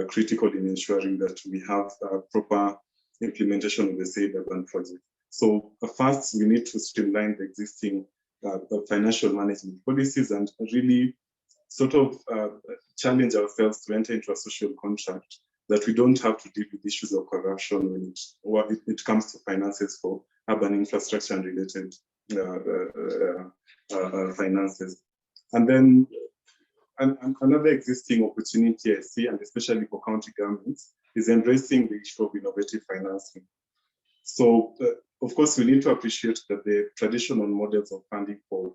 critical in ensuring that we have proper implementation of the said urban project. So first, we need to streamline the existing financial management policies and really sort of challenge ourselves to enter into a social contract that we don't have to deal with issues of corruption when it comes to finances for urban infrastructure and related finances. And then another existing opportunity I see, and especially for county governments, is embracing the issue of innovative financing. So, of course, we need to appreciate that the traditional models of funding for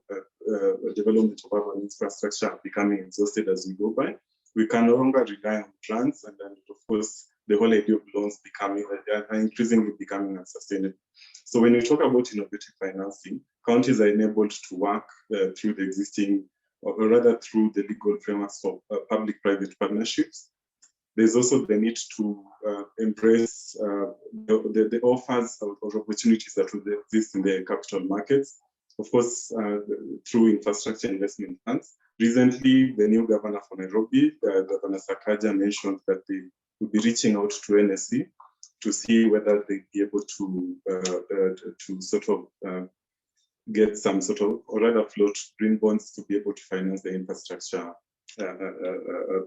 development of urban infrastructure are becoming exhausted as we go by. We can no longer rely on grants, and then, of course, the whole idea of loans are increasingly becoming unsustainable. So when we talk about innovative financing, counties are enabled to work through the existing, or rather through the legal frameworks of public-private partnerships. There's also the need to embrace the offers or opportunities that will exist in the capital markets, of course, through infrastructure investment funds. Recently, the new governor for Nairobi, Governor Sakaja, mentioned that they will be reaching out to NSC to see whether they'd be able to sort of get some sort of, or rather float green bonds to be able to finance the infrastructure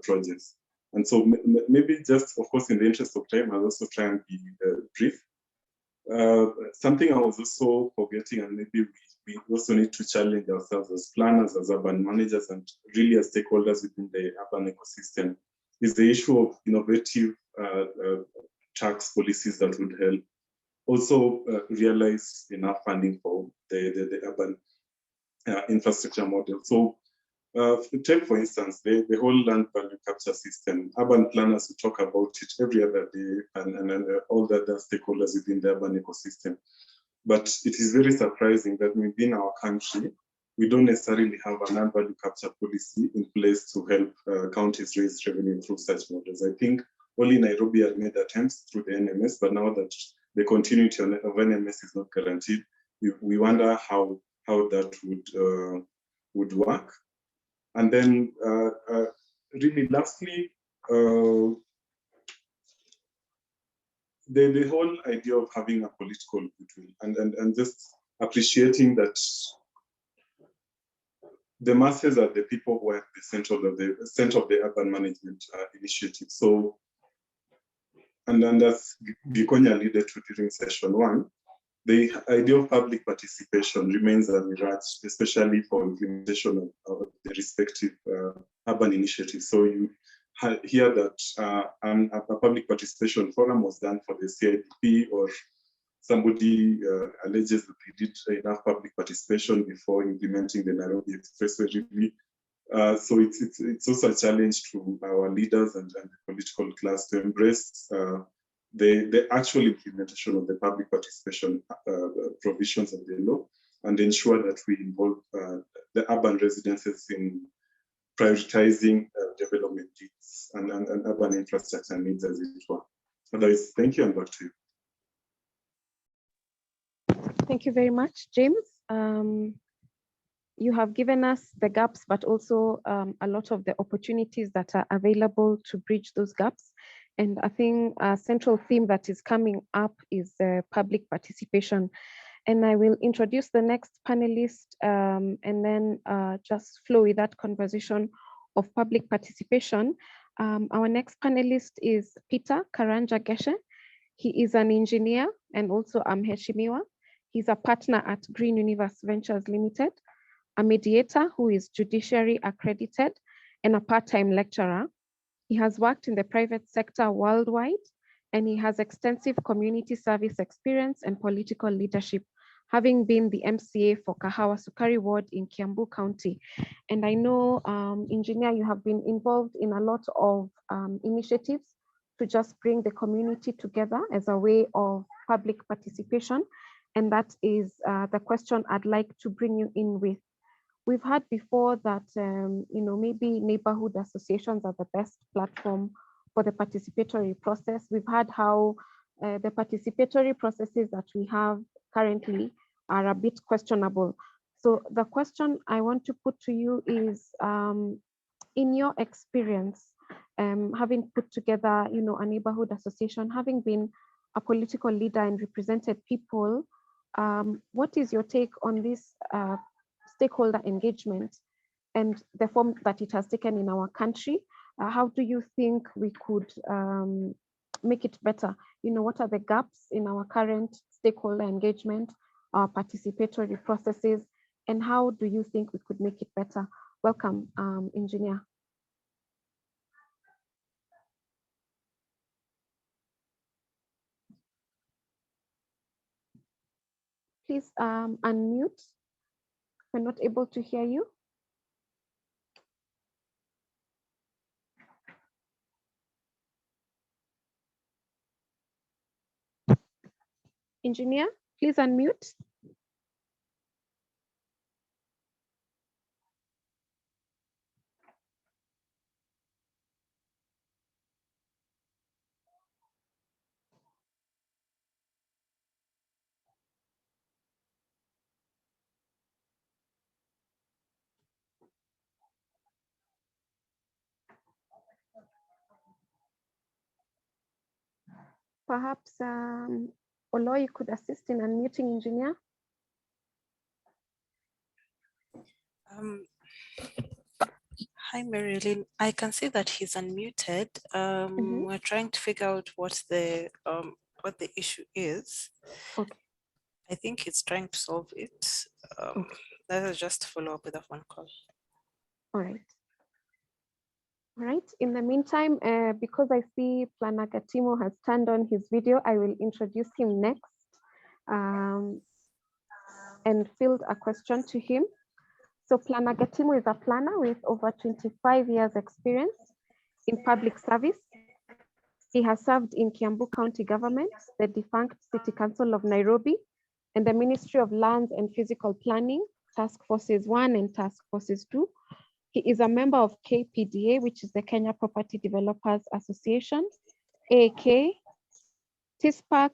projects. And so maybe just, of course, in the interest of time, I'll also try and be brief. Something I was also forgetting, and maybe we also need to challenge ourselves as planners, as urban managers, and really as stakeholders within the urban ecosystem, is the issue of innovative tax policies that would help also realize enough funding for the urban infrastructure model. So Take, for instance, the whole land value capture system. Urban planners will talk about it every other day and all the other stakeholders within the urban ecosystem. But it is very surprising that within our country, we don't necessarily have a land value capture policy in place to help counties raise revenue through such models. I think only Nairobi has made attempts through the NMS, but now that the continuity of NMS is not guaranteed, we wonder how that would work. And then really lastly, the whole idea of having a political goodwill and just appreciating that the masses are the people who are at the center of the urban management initiative. So, and then as Gikonya alluded to during session 1, the idea of public participation remains a mirage, especially for implementation of the respective urban initiatives. So you hear that a public participation forum was done for the CIDP, or somebody alleges that they did enough public participation before implementing the Nairobi Expressway review. So it's also a challenge to our leaders and the political class to embrace the actual implementation of the public participation provisions of the law and ensure that we involve the urban residences in prioritizing development needs and urban infrastructure needs, as it were. Otherwise, thank you, and back to you. Thank you very much, James. You have given us the gaps, but also a lot of the opportunities that are available to bridge those gaps. And I think a central theme that is coming up is public participation. And I will introduce the next panelist and then just flow with that conversation of public participation. Our next panelist is Peter Karanja Geshe. He is an engineer and also a mheshimiwa. He's a partner at Green Universe Ventures Limited, a mediator who is judiciary accredited, and a part-time lecturer. He has worked in the private sector worldwide, and he has extensive community service experience and political leadership, having been the MCA for Kahawa Sukari Ward in Kiambu County. And I know, Engineer, you have been involved in a lot of initiatives to just bring the community together as a way of public participation. And that is the question I'd like to bring you in with. We've heard before that, maybe neighborhood associations are the best platform for the participatory process. We've heard how the participatory processes that we have currently are a bit questionable. So the question I want to put to you is, in your experience, having put together, a neighborhood association, having been a political leader and represented people, what is your take on this stakeholder engagement and the form that it has taken in our country? How do you think we could make it better? What are the gaps in our current stakeholder engagement, our participatory processes, and how do you think we could make it better? Welcome, Engineer. Please unmute. We're not able to hear you. Engineer, please unmute. Perhaps Oloy could assist in unmuting, Engineer. Hi, Marilyn. I can see that he's unmuted. We're trying to figure out what the issue is. Okay. I think he's trying to solve it. Let us just follow up with a phone call. All right. All right. In the meantime, because I see Planner Gatimo has turned on his video, I will introduce him next and field a question to him. So Planner Getimo is a planner with over 25 years experience in public service. He has served in Kiambu County Government, the defunct City Council of Nairobi, and the Ministry of Lands and Physical Planning, Task Forces 1 and Task Forces 2. He is a member of KPDA, which is the Kenya Property Developers Association, AK, TISPAC,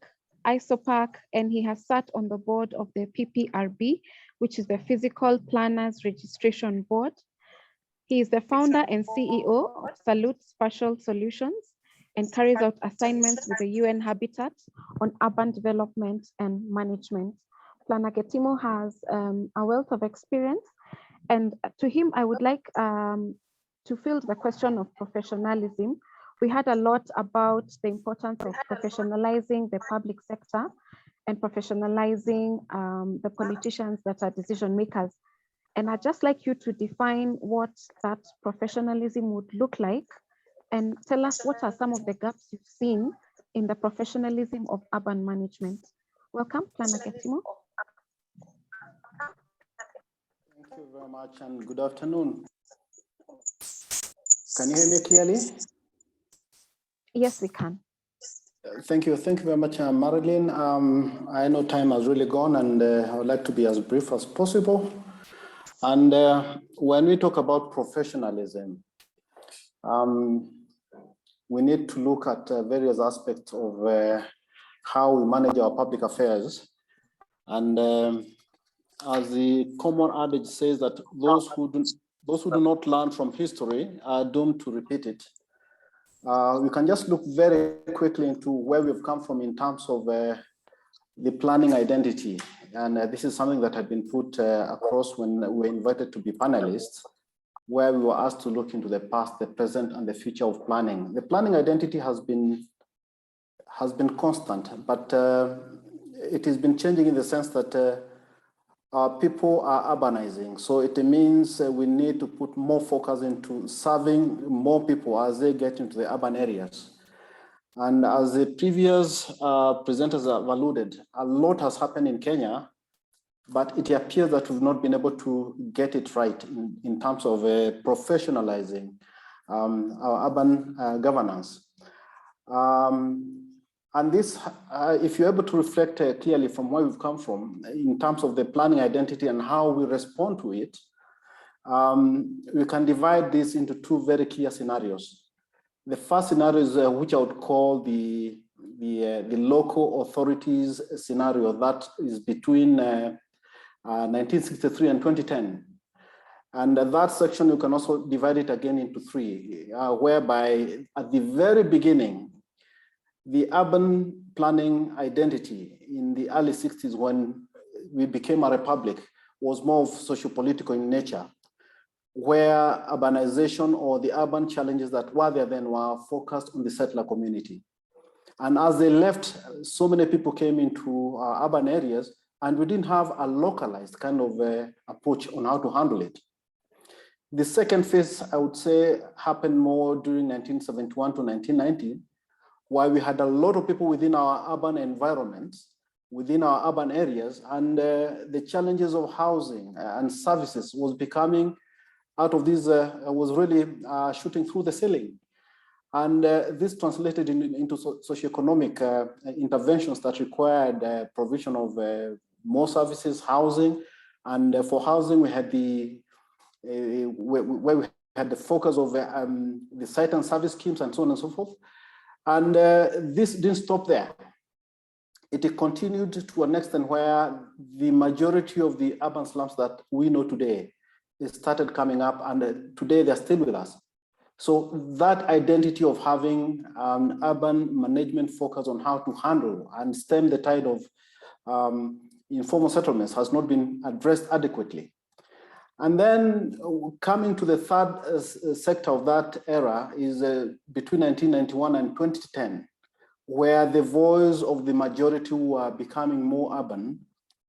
ISOPAC, and he has sat on the board of the PPRB, which is the Physical Planners Registration Board. He is the founder and CEO of Salute Spatial Solutions and carries out assignments with the UN Habitat on urban development and management. Planner Getimo has a wealth of experience, and to him, I would like to field the question of professionalism. We heard a lot about the importance of professionalizing the public sector and professionalizing the politicians that are decision makers. And I'd just like you to define what that professionalism would look like and tell us what are some of the gaps you've seen in the professionalism of urban management. Welcome, Planner Getimo. Thank you very much and good afternoon. Can you hear me clearly? Yes, we can. Thank you very much, Marilyn. I know time has really gone and I would like to be as brief as possible. And when we talk about professionalism, we need to look at various aspects of how we manage our public affairs. And as the common adage says that those who do not learn from history are doomed to repeat it. We can just look very quickly into where we've come from in terms of the planning identity. And this is something that had been put across when we were invited to be panelists, where we were asked to look into the past, the present, and the future of planning. The planning identity has been constant, but it has been changing in the sense that people are urbanizing. So it means we need to put more focus into serving more people as they get into the urban areas. And as the previous presenters have alluded, a lot has happened in Kenya, but it appears that we've not been able to get it right in terms of professionalizing our urban governance. And this, if you're able to reflect clearly from where we've come from in terms of the planning identity and how we respond to it, we can divide this into two very clear scenarios. The first scenario is which I would call the local authorities scenario that is between 1963 and 2010. And that section, you can also divide it again into three, whereby at the very beginning, the urban planning identity in the early 60s when we became a republic was more of socio-political in nature, where urbanization or the urban challenges that were there then were focused on the settler community. And as they left, so many people came into urban areas and we didn't have a localized kind of approach on how to handle it. The second phase, I would say, happened more during 1971 to 1990, where we had a lot of people within our urban environments, within our urban areas, and the challenges of housing and services was becoming out of this, was really shooting through the ceiling. And this translated into socioeconomic interventions that required provision of more services, housing. And for housing, we had where we had the focus of the site and service schemes and so on and so forth. And this didn't stop there. It continued to an extent where the majority of the urban slums that we know today started coming up, and today they're still with us. So that identity of having an urban management focus on how to handle and stem the tide of informal settlements has not been addressed adequately. And then coming to the third sector of that era is between 1991 and 2010, where the voice of the majority who are becoming more urban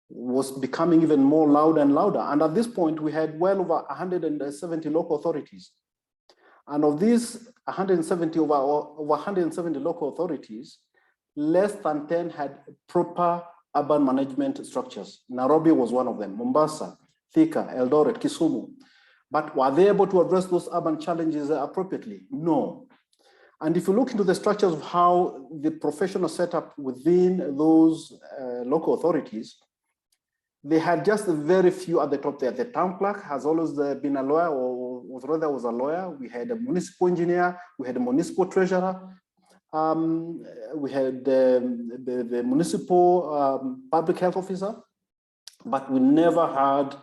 was becoming even more loud and louder. And at this point, we had well over 170 local authorities. And of these 170 local authorities, less than 10 had proper urban management structures. Nairobi was one of them, Mombasa, Thika, Eldoret, Kisumu. But were they able to address those urban challenges appropriately? No. And if you look into the structures of how the professional setup within those local authorities, they had just very few at the top there. The town clerk has always been a lawyer, or was a lawyer. We had a municipal engineer, we had a municipal treasurer, we had the municipal public health officer, but we never had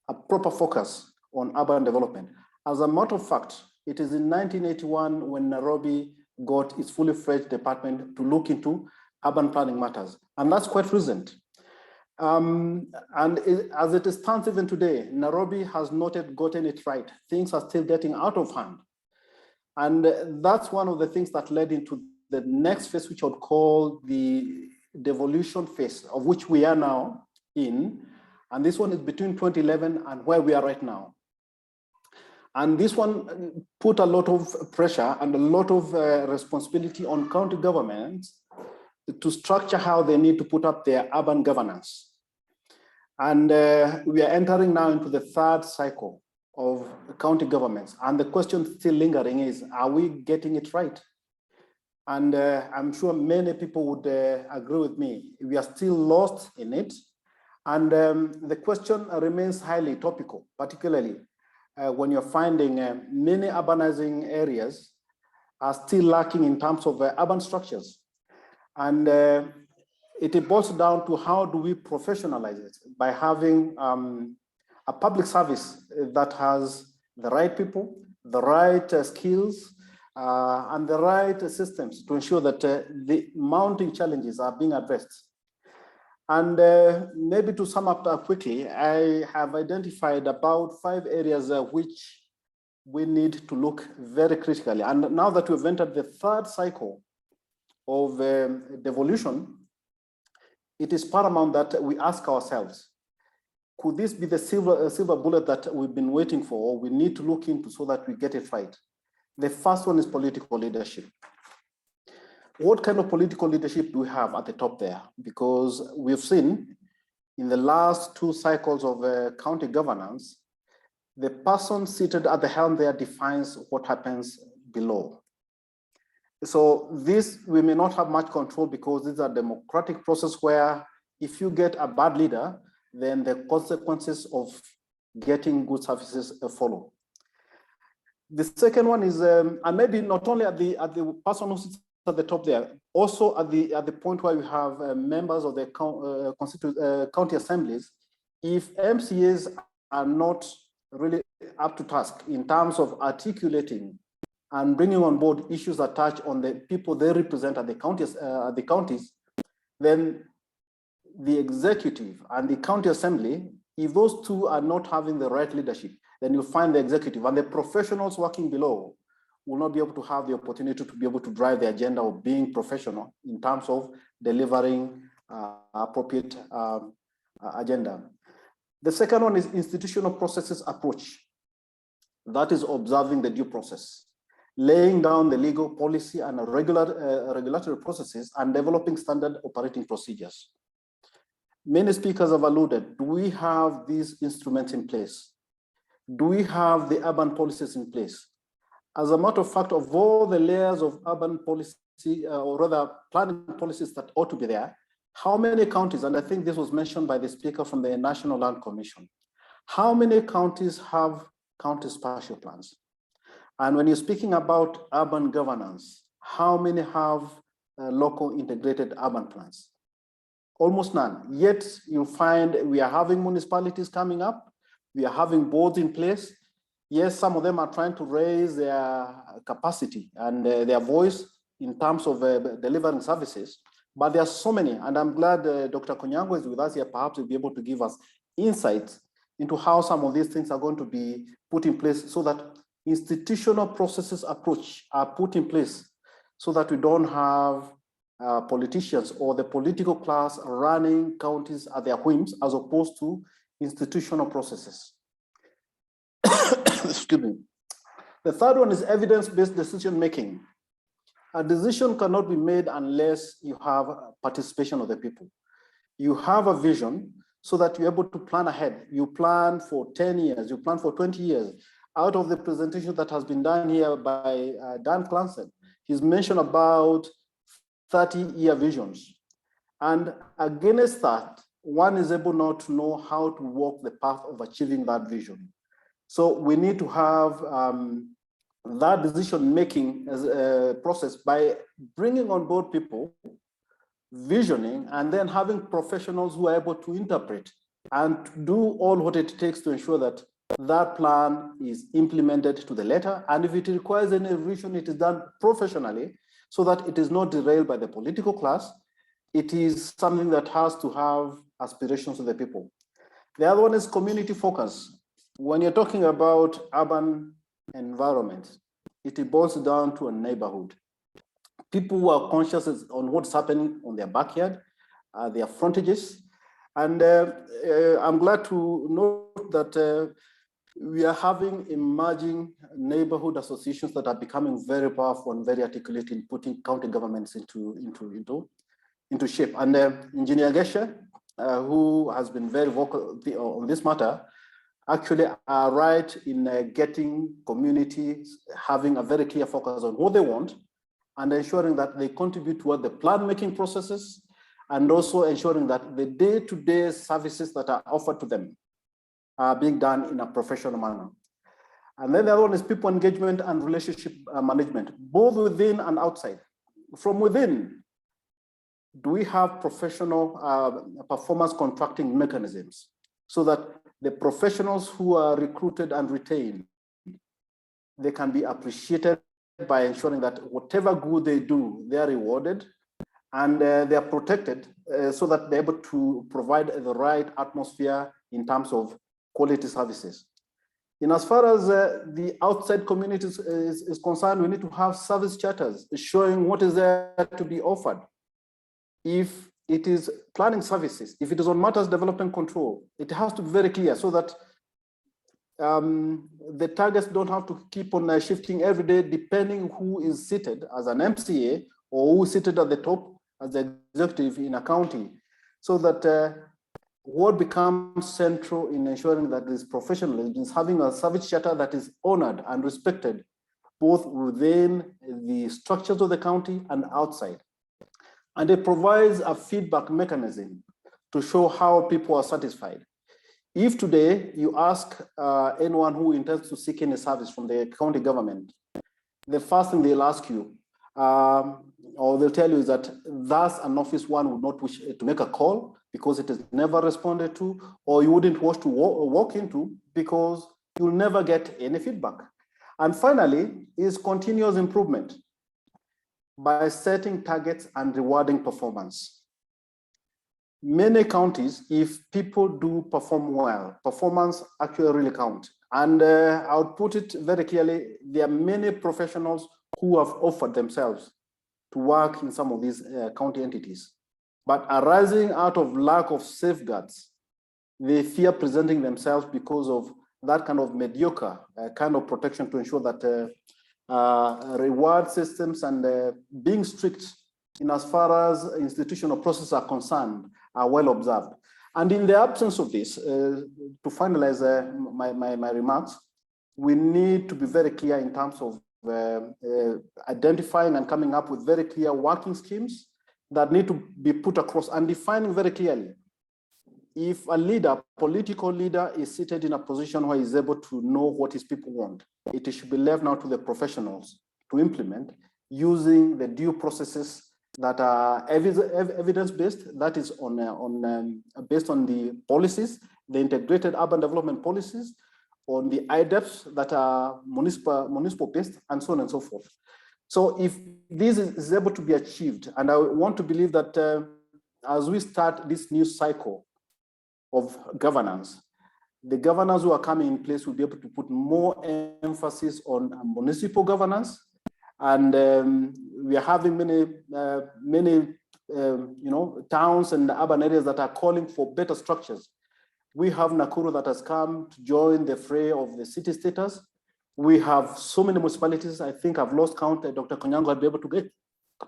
a proper focus on urban development. As a matter of fact, it is in 1981 when Nairobi got its fully fledged department to look into urban planning matters. And that's quite recent. As it stands even today, Nairobi has not yet gotten it right. Things are still getting out of hand. And that's one of the things that led into the next phase, which I would call the devolution phase, of which we are now in. And this one is between 2011 and where we are right now. And this one put a lot of pressure and a lot of responsibility on county governments to structure how they need to put up their urban governance. And we are entering now into the third cycle of county governments. And the question still lingering is, are we getting it right? And I'm sure many people would agree with me. We are still lost in it. And the question remains highly topical, particularly when you're finding many urbanizing areas are still lacking in terms of urban structures. And it boils down to how do we professionalize it by having a public service that has the right people, the right skills, and the right systems to ensure that the mounting challenges are being addressed. And maybe to sum up quickly, I have identified about 5 areas which we need to look very critically. And now that we've entered the third cycle of devolution, it is paramount that we ask ourselves, could this be the silver bullet that we've been waiting for, or we need to look into so that we get it right? The first one is political leadership. What kind of political leadership do we have at the top there? Because we've seen in the last 2 cycles of county governance, the person seated at the helm there defines what happens below. So this, we may not have much control because this is a democratic process where if you get a bad leader, then the consequences of getting good services follow. The second one is, and maybe not only at the person who sits at the top there, also at the point where you have members of the county assemblies, if MCAs are not really up to task in terms of articulating and bringing on board issues that touch on the people they represent at the counties, then the executive and the county assembly, if those two are not having the right leadership, then you'll find the executive and the professionals working below will not be able to have the opportunity to be able to drive the agenda of being professional in terms of delivering appropriate agenda. The second one is institutional processes approach. That is observing the due process, laying down the legal policy and regulatory processes and developing standard operating procedures. Many speakers have alluded, do we have these instruments in place? Do we have the urban policies in place? As a matter of fact, of all the layers of urban policy, or rather planning policies that ought to be there, how many counties, and I think this was mentioned by the speaker from the National Land Commission, how many counties have county spatial plans? And when you're speaking about urban governance, how many have local integrated urban plans? Almost none. Yet you find we are having municipalities coming up, we are having boards in place. Yes, some of them are trying to raise their capacity and their voice in terms of delivering services, but there are so many, and I'm glad Dr. Konyango is with us here. Perhaps he'll be able to give us insights into how some of these things are going to be put in place so that institutional processes approach are put in place so that we don't have politicians or the political class running counties at their whims as opposed to institutional processes. Excuse me. The third one is evidence-based decision-making. A decision cannot be made unless you have participation of the people. You have a vision, so that you're able to plan ahead. You plan for 10 years, you plan for 20 years. Out of the presentation that has been done here by Dan Clancy, he's mentioned about 30-year visions. And against that, one is able now to know how to walk the path of achieving that vision. So we need to have that decision-making as a process by bringing on board people, visioning, and then having professionals who are able to interpret and do all what it takes to ensure that that plan is implemented to the letter. And if it requires any revision, it is done professionally so that it is not derailed by the political class. It is something that has to have aspirations of the people. The other one is community focus. When you're talking about urban environment, it boils down to a neighborhood. People who are conscious on what's happening on their backyard, their frontages. And I'm glad to note that we are having emerging neighborhood associations that are becoming very powerful and very articulate in putting county governments into shape. And Engineer Geshe, who has been very vocal on this matter, actually are right in getting communities having a very clear focus on what they want and ensuring that they contribute toward the plan-making processes and also ensuring that the day-to-day services that are offered to them are being done in a professional manner. And then the other one is people engagement and relationship management, both within and outside. From within, do we have professional performance contracting mechanisms so that the professionals who are recruited and retained, they can be appreciated by ensuring that whatever good they do, they are rewarded and they are protected so that they're able to provide the right atmosphere in terms of quality services. In as far as the outside communities is concerned, we need to have service charters showing what is there to be offered. If it is planning services, if it is on matters development control, it has to be very clear so that the targets don't have to keep on shifting every day depending who is seated as an MCA or who is seated at the top as the executive in a county, so that what becomes central in ensuring that this professionalism is having a service charter that is honored and respected both within the structures of the county and outside. And it provides a feedback mechanism to show how people are satisfied. If today you ask anyone who intends to seek any service from the county government, the first thing they'll ask you, or they'll tell you is that that's an office one would not wish to make a call because it is never responded to, or you wouldn't wish to walk into because you'll never get any feedback. And finally, is continuous improvement by setting targets and rewarding performance. Many counties, if people do perform well, performance actually really counts. And I would put it very clearly, there are many professionals who have offered themselves to work in some of these county entities. But arising out of lack of safeguards, they fear presenting themselves because of that kind of mediocre kind of protection to ensure that reward systems and being strict in as far as institutional processes are concerned are well observed. And in the absence of this, to finalize my remarks, we need to be very clear in terms of identifying and coming up with very clear working schemes that need to be put across and defining very clearly. If a leader, political leader, is seated in a position where he's able to know what his people want, it should be left now to the professionals to implement using the due processes that are evidence-based, that is based on the policies, the integrated urban development policies, on the IDEPs that are municipal-based, and so on and so forth. So if this is able to be achieved, and I want to believe that as we start this new cycle of governance, the governors who are coming in place will be able to put more emphasis on municipal governance. And we are having many towns and urban areas that are calling for better structures. We have Nakuru that has come to join the fray of the city status. We have so many municipalities. I think I've lost count. Dr. Konyango will be able to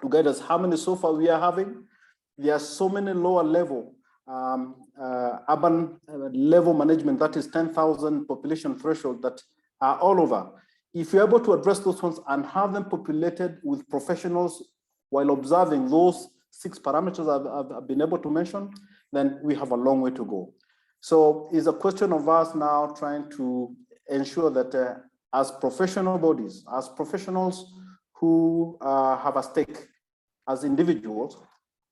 guide us how many so far we are having. There are so many lower level urban level management, that is 10,000 population threshold that are all over. If you're able to address those ones and have them populated with professionals while observing those 6 parameters I've been able to mention, then we have a long way to go. So it's a question of us now trying to ensure that as professional bodies, as professionals who have a stake as individuals,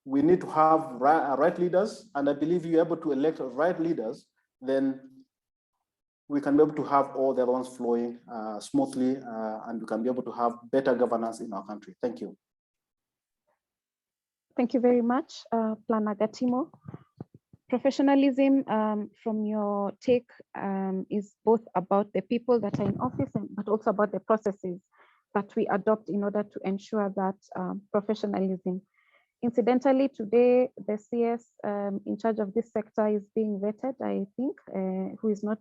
we need to have right leaders, and I believe you're able to elect right leaders, then we can be able to have all the other ones flowing smoothly, and we can be able to have better governance in our country. Thank you. Thank you very much, Planner Gatimo. Professionalism, from your take, is both about the people that are in office, but also about the processes that we adopt in order to ensure that professionalism. Incidentally, today, the CS in charge of this sector is being vetted, I think, who is not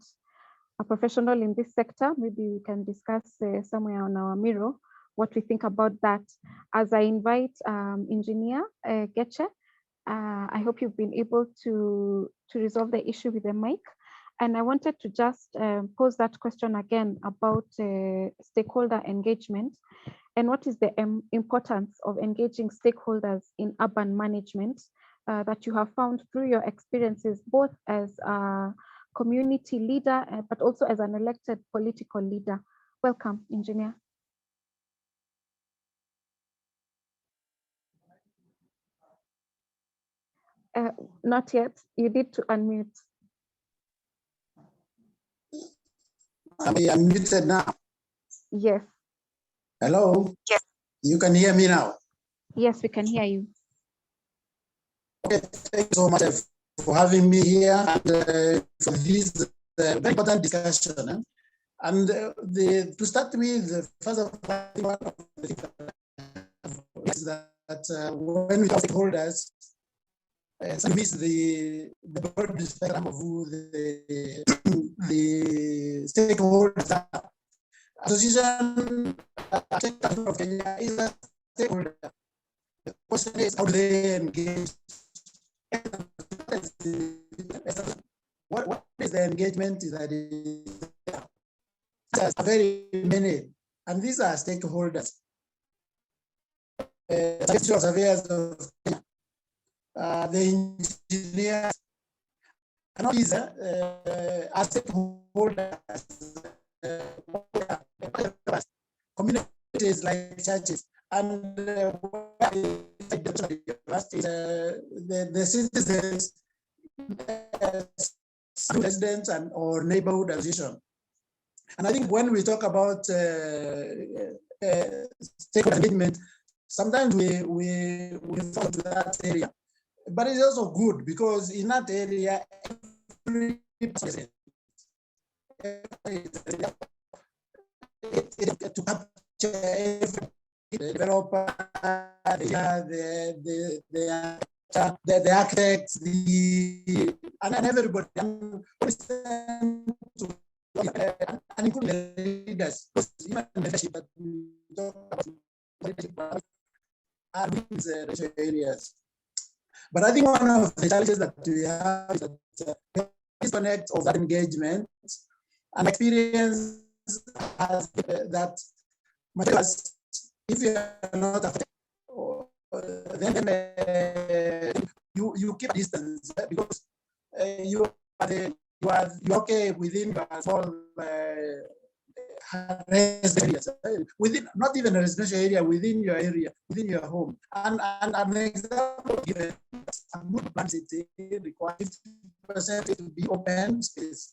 a professional in this sector. Maybe we can discuss somewhere on our mirror what we think about that. As I invite Engineer Getche, I hope you've been able to resolve the issue with the mic. And I wanted to just pose that question again about stakeholder engagement and what is the importance of engaging stakeholders in urban management that you have found through your experiences, both as a community leader, but also as an elected political leader. Welcome, Engineer. Not yet. You need to unmute. Am I unmuted now? Yes. Hello? Yes. You can hear me now? Yes, we can hear you. Okay, thank you so much for having me here and for this very important discussion. And to start with, first of all, one of the things is that when we talk stakeholders, some miss the broad spectrum of who the stakeholders are. Association of Kenya is a stakeholder. The question is, how do they engage? What is the engagement that is there? There's very many, and these are stakeholders. The surveyors of Kenya, the engineers, and all these are stakeholders, communities like churches, and the citizens, residents, and or neighborhood association. And I think when we talk about stakeholder engagement, sometimes we fall to that area. But it's also good because in that area, every person to capture every developer, the architects, and everybody, and including the leaders, even the leadership that we talk about are in these areas. But I think one of the challenges that we have is that disconnect of that engagement and experience has that materials, if you are not affected, then you keep distance because you are okay within your small residential areas, within not even a residential area, within your area, within your home. And an example given, a good plan city requires 50% to be open space.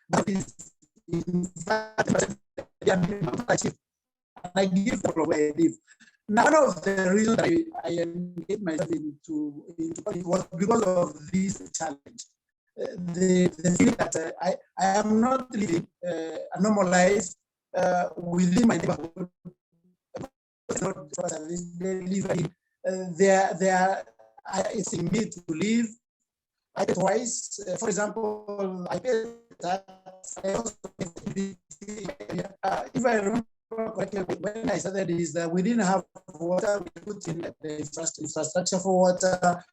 But in fact, I give for where I live. Now, one of the reasons I engage myself into was because of this challenge. The feeling that I am not living a normal life within my neighborhood. It's in me to live. I pay twice. For example, I pay tax. I also pay if I remember correctly, when I started is that we didn't have water. We put in the infrastructure for water.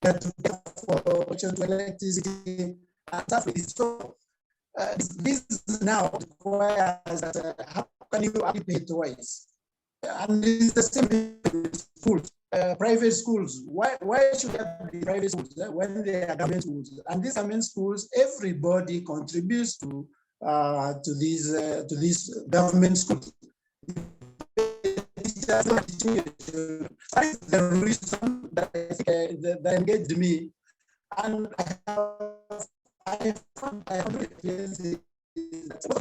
for electricity and stuff like this. So this now requires that how can you pay twice? And it's the same with schools, private schools. Why should there be private schools when they are government schools? And these government schools, everybody contributes to these government schools. That's the reason that engaged me, and I found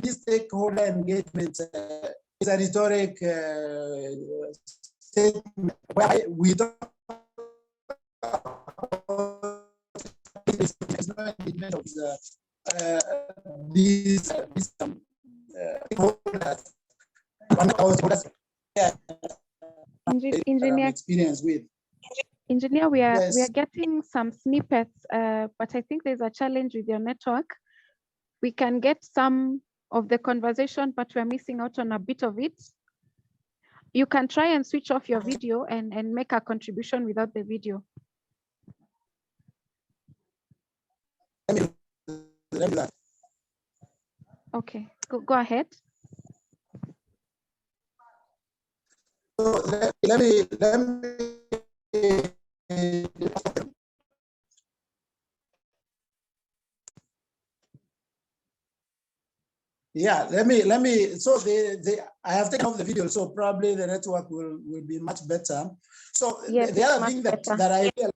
this stakeholder engagement is a rhetoric statement where we don't these Engineer, experience with. Engineer, we are Yes. getting some snippets, but I think there's a challenge with your network. We can get some of the conversation, but we're missing out on a bit of it. You can try and switch off your video and make a contribution without the video. Okay, go ahead. So let me yeah, let me so I have taken off the video, so probably the network will be much better. So yes, the other thing that I realized,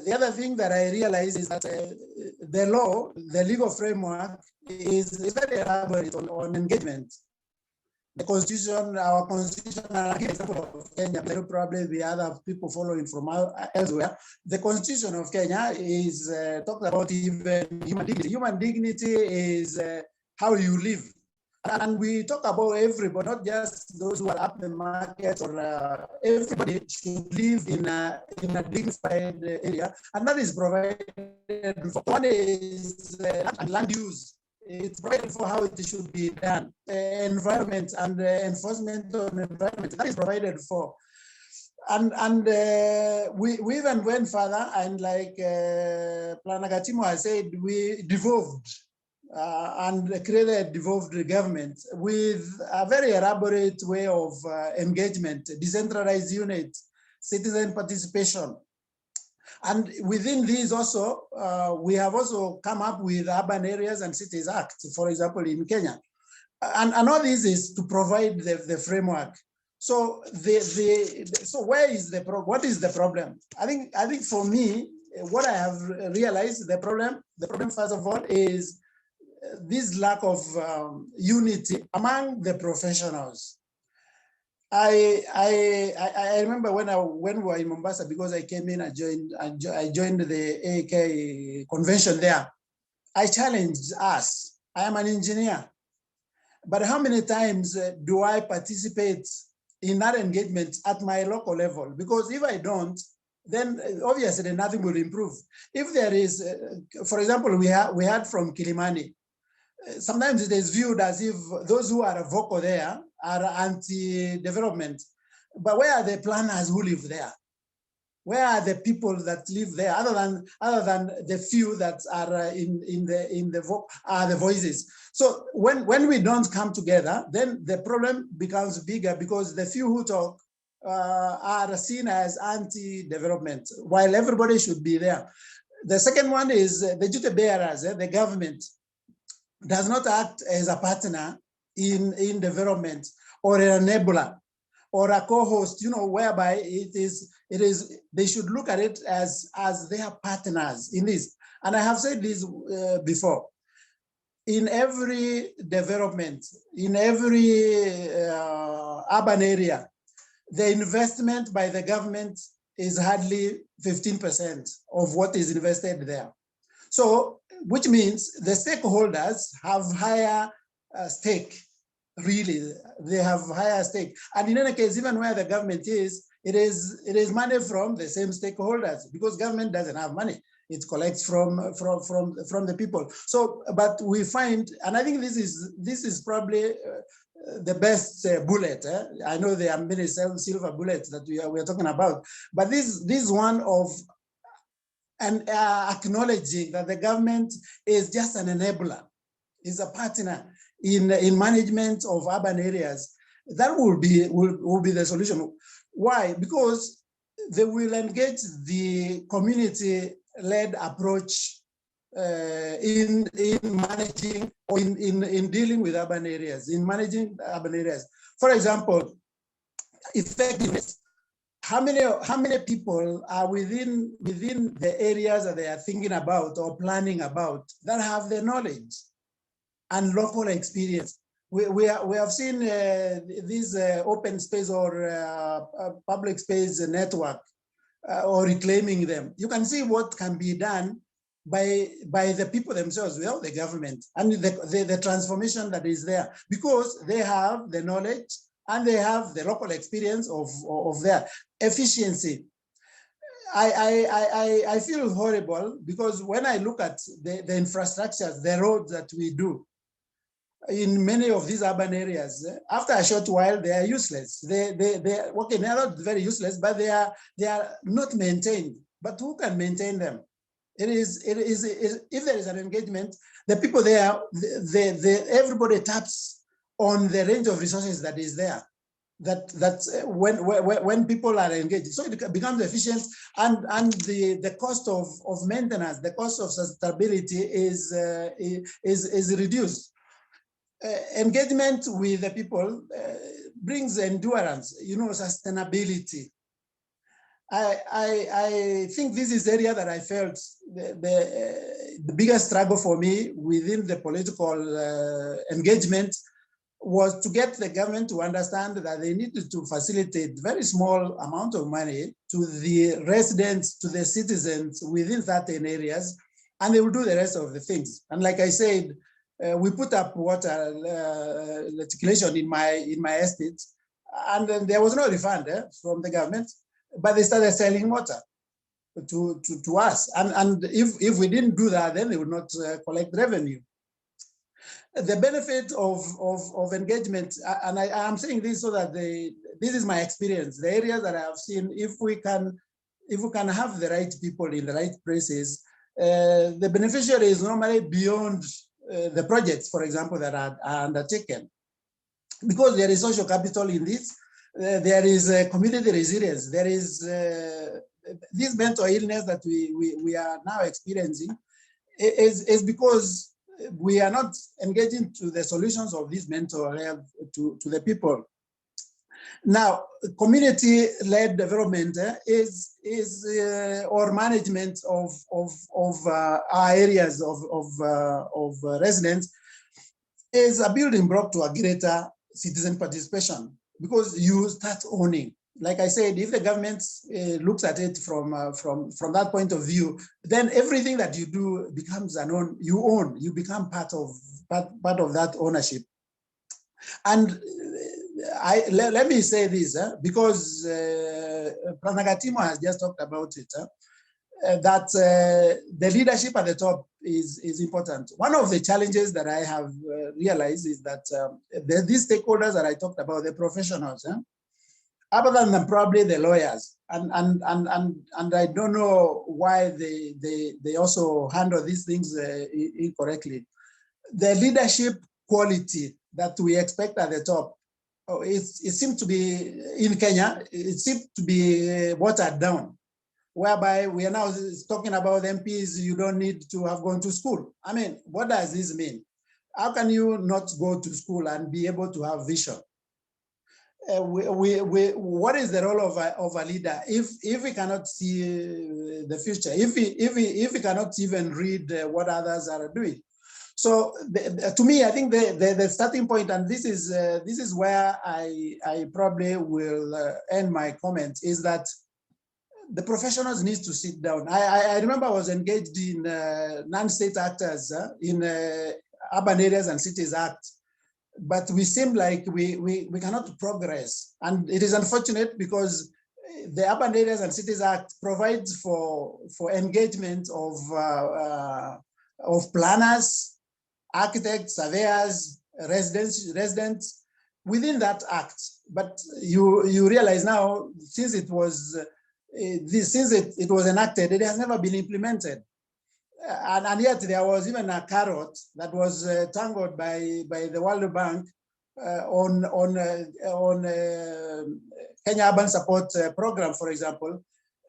the other thing that I realize is that the law, the legal framework is very elaborate on engagement. The constitution, our constitution, I'll give an example of Kenya, there will probably be other people following from elsewhere. The constitution of Kenya is talked about even human dignity. Human dignity is how you live. And we talk about everybody, not just those who are up the market, or everybody should live in a dignified area. And that is provided for. One is land use. It's provided for how it should be done. Environment and enforcement of environment, that is provided for. And we even went further, and like Planagatimo has said, we devolved and created a devolved government with a very elaborate way of engagement, decentralized unit, citizen participation. And within these also, we have also come up with Urban Areas and Cities Act, for example, in Kenya. And all this is to provide the framework. So so where is what is the problem? I think for me, what I have realized, the problem first of all is this lack of unity among the professionals. I remember when we were in Mombasa, because I came in, I joined the AK convention there. I challenged us. I am an engineer, but how many times do I participate in that engagement at my local level? Because if I don't, then obviously nothing will improve. If there is, for example, we had from Kilimani, sometimes it is viewed as if those who are vocal there are anti-development. But where are the planners who live there? Where are the people that live there, other than the few that are in the voices? So when we don't come together, then the problem becomes bigger, because the few who talk are seen as anti-development, while everybody should be there. The second one is the duty bearers, the government does not act as a partner in development, or an enabler, or a co-host, whereby they should look at it as their partners in this. And I have said this before. In every development, in every urban area, the investment by the government is hardly 15% of what is invested there. So, which means the stakeholders have higher stake, really, they have higher stake. And in any case, even where the government is, it is money from the same stakeholders, because government doesn't have money. It collects from the people. So, but we find, and I think this is probably the best bullet. I know there are many silver bullets that we are talking about, but this one of and acknowledging that the government is just an enabler, is a partner in management of urban areas, that will be the solution. Why? Because they will engage the community-led approach in managing or in dealing with urban areas, in managing urban areas. For example, effectiveness. How many people are within the areas that they are thinking about or planning about that have the knowledge and local experience? We have seen this open space or public space network or reclaiming them. You can see what can be done by the people themselves, without the government, and the transformation that is there, because they have the knowledge and they have the local experience of their efficiency. I feel horrible because when I look at the infrastructures, the roads that we do in many of these urban areas, after a short while, they are useless. They're not very useless, but they are not maintained. But who can maintain them? If there is an engagement, the people there, everybody taps on the range of resources that is there. That's when people are engaged, so it becomes efficient, and the cost of maintenance, the cost of sustainability is reduced. Engagement with the people brings endurance, sustainability. I think this is the area that I felt the biggest struggle for me within the political engagement was to get the government to understand that they needed to facilitate very small amount of money to the residents, to the citizens within certain areas, and they will do the rest of the things. And like I said, we put up water reticulation in my estate, and then there was no refund from the government, but they started selling water to us. And if we didn't do that, then they would not collect revenue. The benefit of engagement, and I'm saying this so that this is my experience, the areas that I have seen, if we can have the right people in the right places, the beneficiary is normally beyond the projects, for example, that are undertaken. Because there is social capital in this, there is community resilience, there is this mental illness that we are now experiencing is because we are not engaging to the solutions of this mental health to the people. Now, community-led development or management of our areas of residence is a building block to a greater citizen participation, because you start owning. Like I said, if the government looks at it from that point of view, then everything that you do becomes you become part of that ownership. And let me say this, because Pranagatima has just talked about it, that the leadership at the top is important. One of the challenges that I have realized is that these stakeholders that I talked about, the professionals, other than probably the lawyers, and I don't know why they also handle these things incorrectly. The leadership quality that we expect at the top, it seems to be, in Kenya, it seems to be watered down, whereby we are now talking about MPs, you don't need to have gone to school. I mean, what does this mean? How can you not go to school and be able to have vision? What is the role of a leader if we cannot see the future, if we cannot even read what others are doing? So to me, I think the starting point, and this is where I probably will end my comment, is that the professionals need to sit down. I remember I was engaged in non-state actors in Urban Areas and Cities Act, but we seem like we cannot progress. And it is unfortunate because the Urban Areas and Cities Act provides for engagement of planners, architects, surveyors, residents within that act. But you realize now, since it was since it was enacted, it has never been implemented. And yet there was even a carrot that was tangled by the World Bank on Kenya Urban Support Program, for example.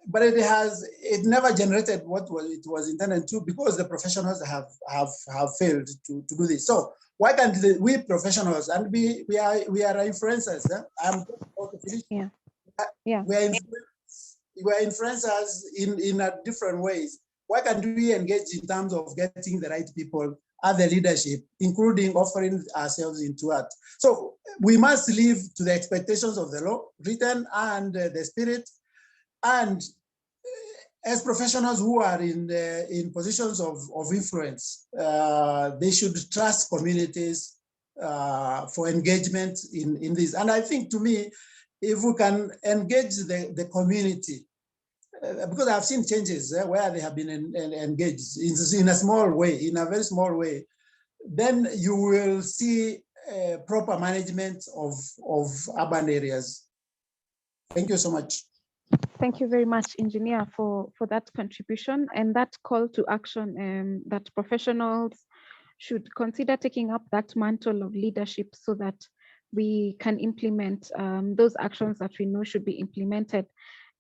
But it never generated what it was intended to, because the professionals have failed to do this. So why can't we professionals, and we are influencers? I'm we are influencers in different ways. Why can't we engage in terms of getting the right people at the leadership, including offering ourselves into it? So we must live to the expectations of the law, written and the spirit. And as professionals who are in positions of influence, they should trust communities for engagement in this. And I think, to me, if we can engage the community, because I've seen changes where they have been engaged in a small way, in a very small way, then you will see proper management of urban areas. Thank you so much. Thank you very much, Engineer, for that contribution and that call to action, that professionals should consider taking up that mantle of leadership so that we can implement those actions that we know should be implemented,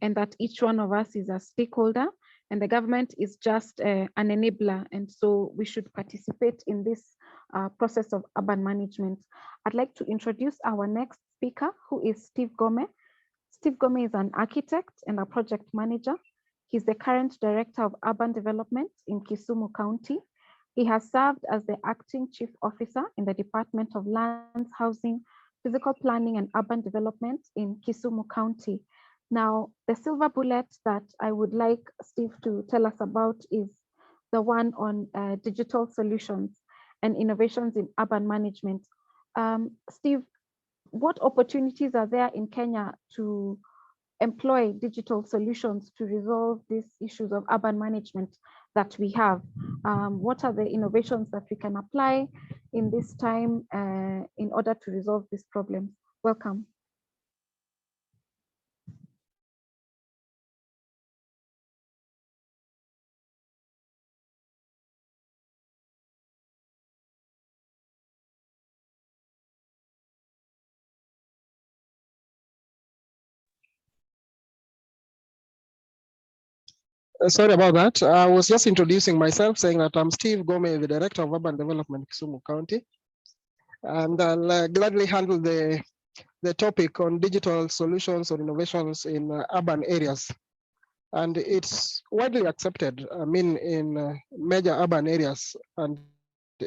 and that each one of us is a stakeholder and the government is just an enabler. And so we should participate in this process of urban management. I'd like to introduce our next speaker, who is Steve Gome. Steve Gome is an architect and a project manager. He's the current director of urban development in Kisumu County. He has served as the acting chief officer in the Department of Lands, Housing, Physical Planning and Urban Development in Kisumu County. Now, the silver bullet that I would like Steve to tell us about is the one on digital solutions and innovations in urban management. Steve, what opportunities are there in Kenya to employ digital solutions to resolve these issues of urban management that we have? What are the innovations that we can apply in this time in order to resolve these problems? Welcome. Sorry about that. I was just introducing myself, saying that I'm Steve Gome, the Director of Urban Development, Kisumu County. And I'll gladly handle the topic on digital solutions or innovations in urban areas. And it's widely accepted, I mean, in major urban areas and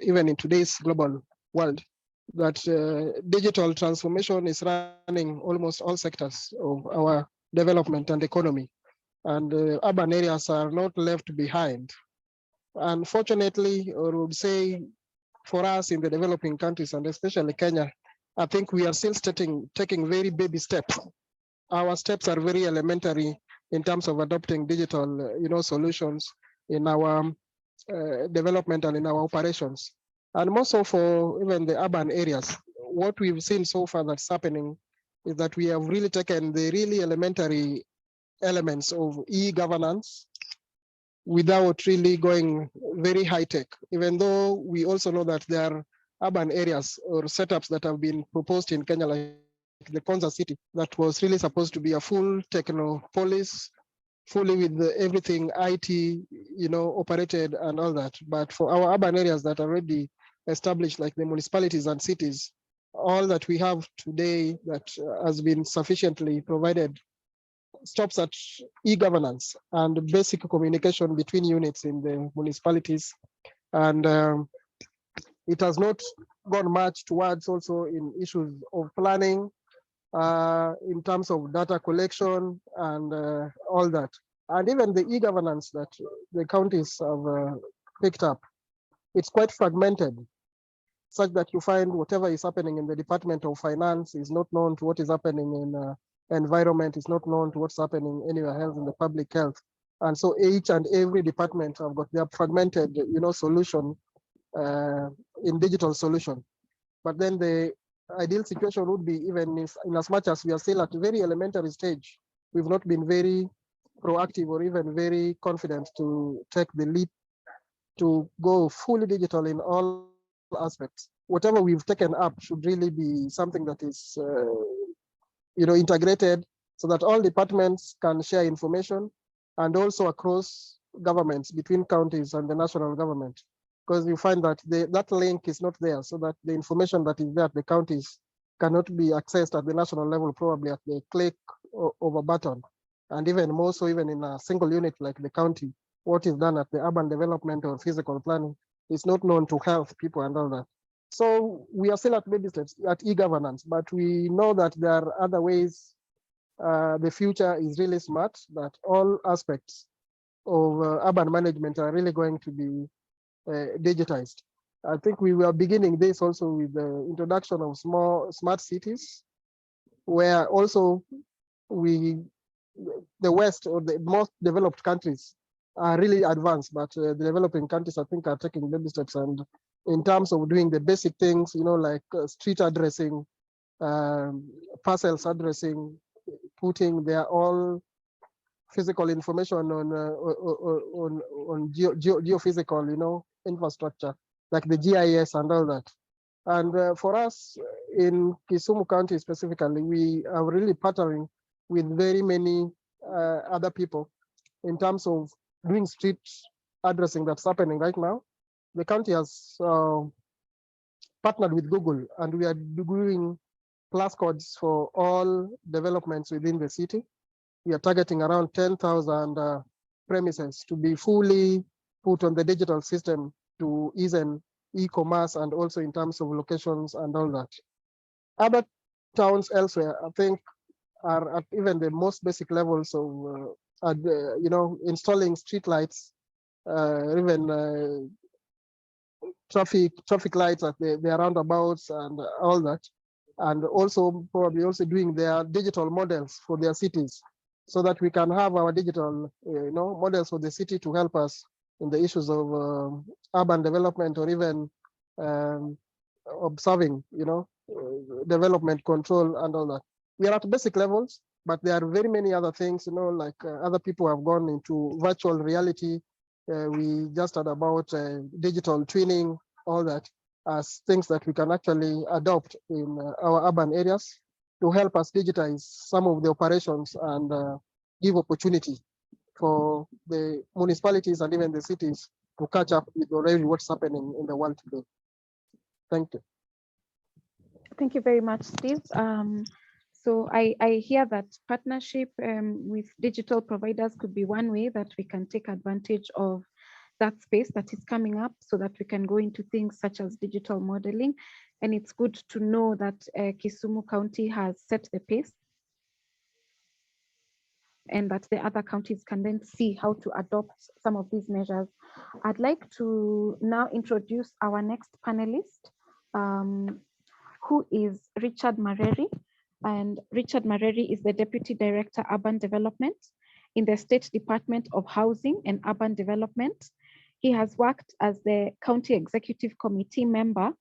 even in today's global world, that digital transformation is running almost all sectors of our development and economy. And urban areas are not left behind. Unfortunately, or would say for us in the developing countries, and especially Kenya, I think we are still taking very baby steps. Our steps are very elementary in terms of adopting digital solutions in our development and in our operations. And more so for even the urban areas, what we've seen so far that's happening is that we have really taken the really elementary elements of e-governance without really going very high tech, even though we also know that there are urban areas or setups that have been proposed in Kenya, like the Konza city, that was really supposed to be a full technopolis, fully with everything IT, operated and all that. But for our urban areas that are already established, like the municipalities and cities, all that we have today that has been sufficiently provided stops at e-governance and basic communication between units in the municipalities. And it has not gone much towards also in issues of planning, in terms of data collection and all that. And even the e-governance that the counties have picked up, it's quite fragmented, such that you find whatever is happening in the Department of Finance is not known to what is happening in environment, is not known to what's happening anywhere else in the public health. And so each and every department have got their fragmented, solution in digital solution. But then the ideal situation would be, even if, in as much as we are still at a very elementary stage, we've not been very proactive or even very confident to take the lead to go fully digital in all aspects. Whatever we've taken up should really be something that is integrated so that all departments can share information, and also across governments between counties and the national government, because you find that that link is not there, so that the information that is there at the counties cannot be accessed at the national level, probably at the click of a button. And even more so, even in a single unit like the county, what is done at the urban development or physical planning is not known to health people and all that. So we are still at baby steps at e-governance, but we know that there are other ways. The future is really smart, that all aspects of urban management are really going to be digitized. I think we were beginning this also with the introduction of smart cities, where also the West or the most developed countries are really advanced, but the developing countries, I think, are taking baby steps. And in terms of doing the basic things, like street addressing, parcels addressing, putting their all physical information on geophysical, infrastructure, like the GIS and all that. And for us in Kisumu County specifically, we are really partnering with very many other people in terms of doing street addressing that's happening right now. The county has partnered with Google, and we are doing class codes for all developments within the city. We are targeting around 10,000 premises to be fully put on the digital system to ease in e-commerce, and also in terms of locations and all that. Other towns elsewhere, I think, are at even the most basic levels of installing streetlights, even traffic lights at the roundabouts and all that, and also probably also doing their digital models for their cities, so that we can have our digital models for the city to help us in the issues of urban development, or even observing development control and all that. We are at basic levels, but there are very many other things, like other people have gone into virtual reality. We just heard about digital twinning, all that, as things that we can actually adopt in our urban areas to help us digitize some of the operations and give opportunity for the municipalities and even the cities to catch up with already what's happening in the world today. Thank you. Thank you very much, Steve. So I hear that partnership with digital providers could be one way that we can take advantage of that space that is coming up, so that we can go into things such as digital modeling. And it's good to know that Kisumu County has set the pace, and that the other counties can then see how to adopt some of these measures. I'd like to now introduce our next panelist, who is Richard Mareri. And Richard Mareri is the Deputy Director, Urban Development in the State Department of Housing and Urban Development. He has worked as the County Executive Committee member,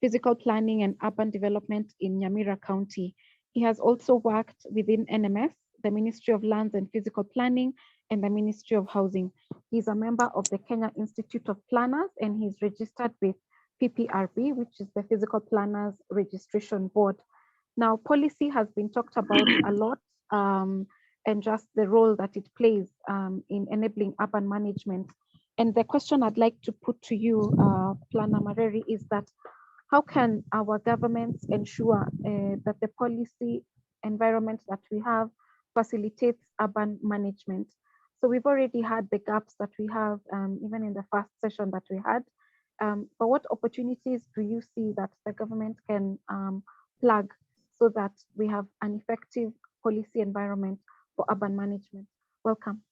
Physical Planning and Urban Development in Nyamira County. He has also worked within NMS, the Ministry of Lands and Physical Planning, and the Ministry of Housing. He's a member of the Kenya Institute of Planners, and he's registered with PPRB, which is the Physical Planners Registration Board. Now, policy has been talked about a lot, and just the role that it plays in enabling urban management. And the question I'd like to put to you, Planner Mareri, is that how can our governments ensure that the policy environment that we have facilitates urban management? So we've already had the gaps that we have, even in the first session that we had. But what opportunities do you see that the government can plug so that we have an effective policy environment for urban management? Welcome.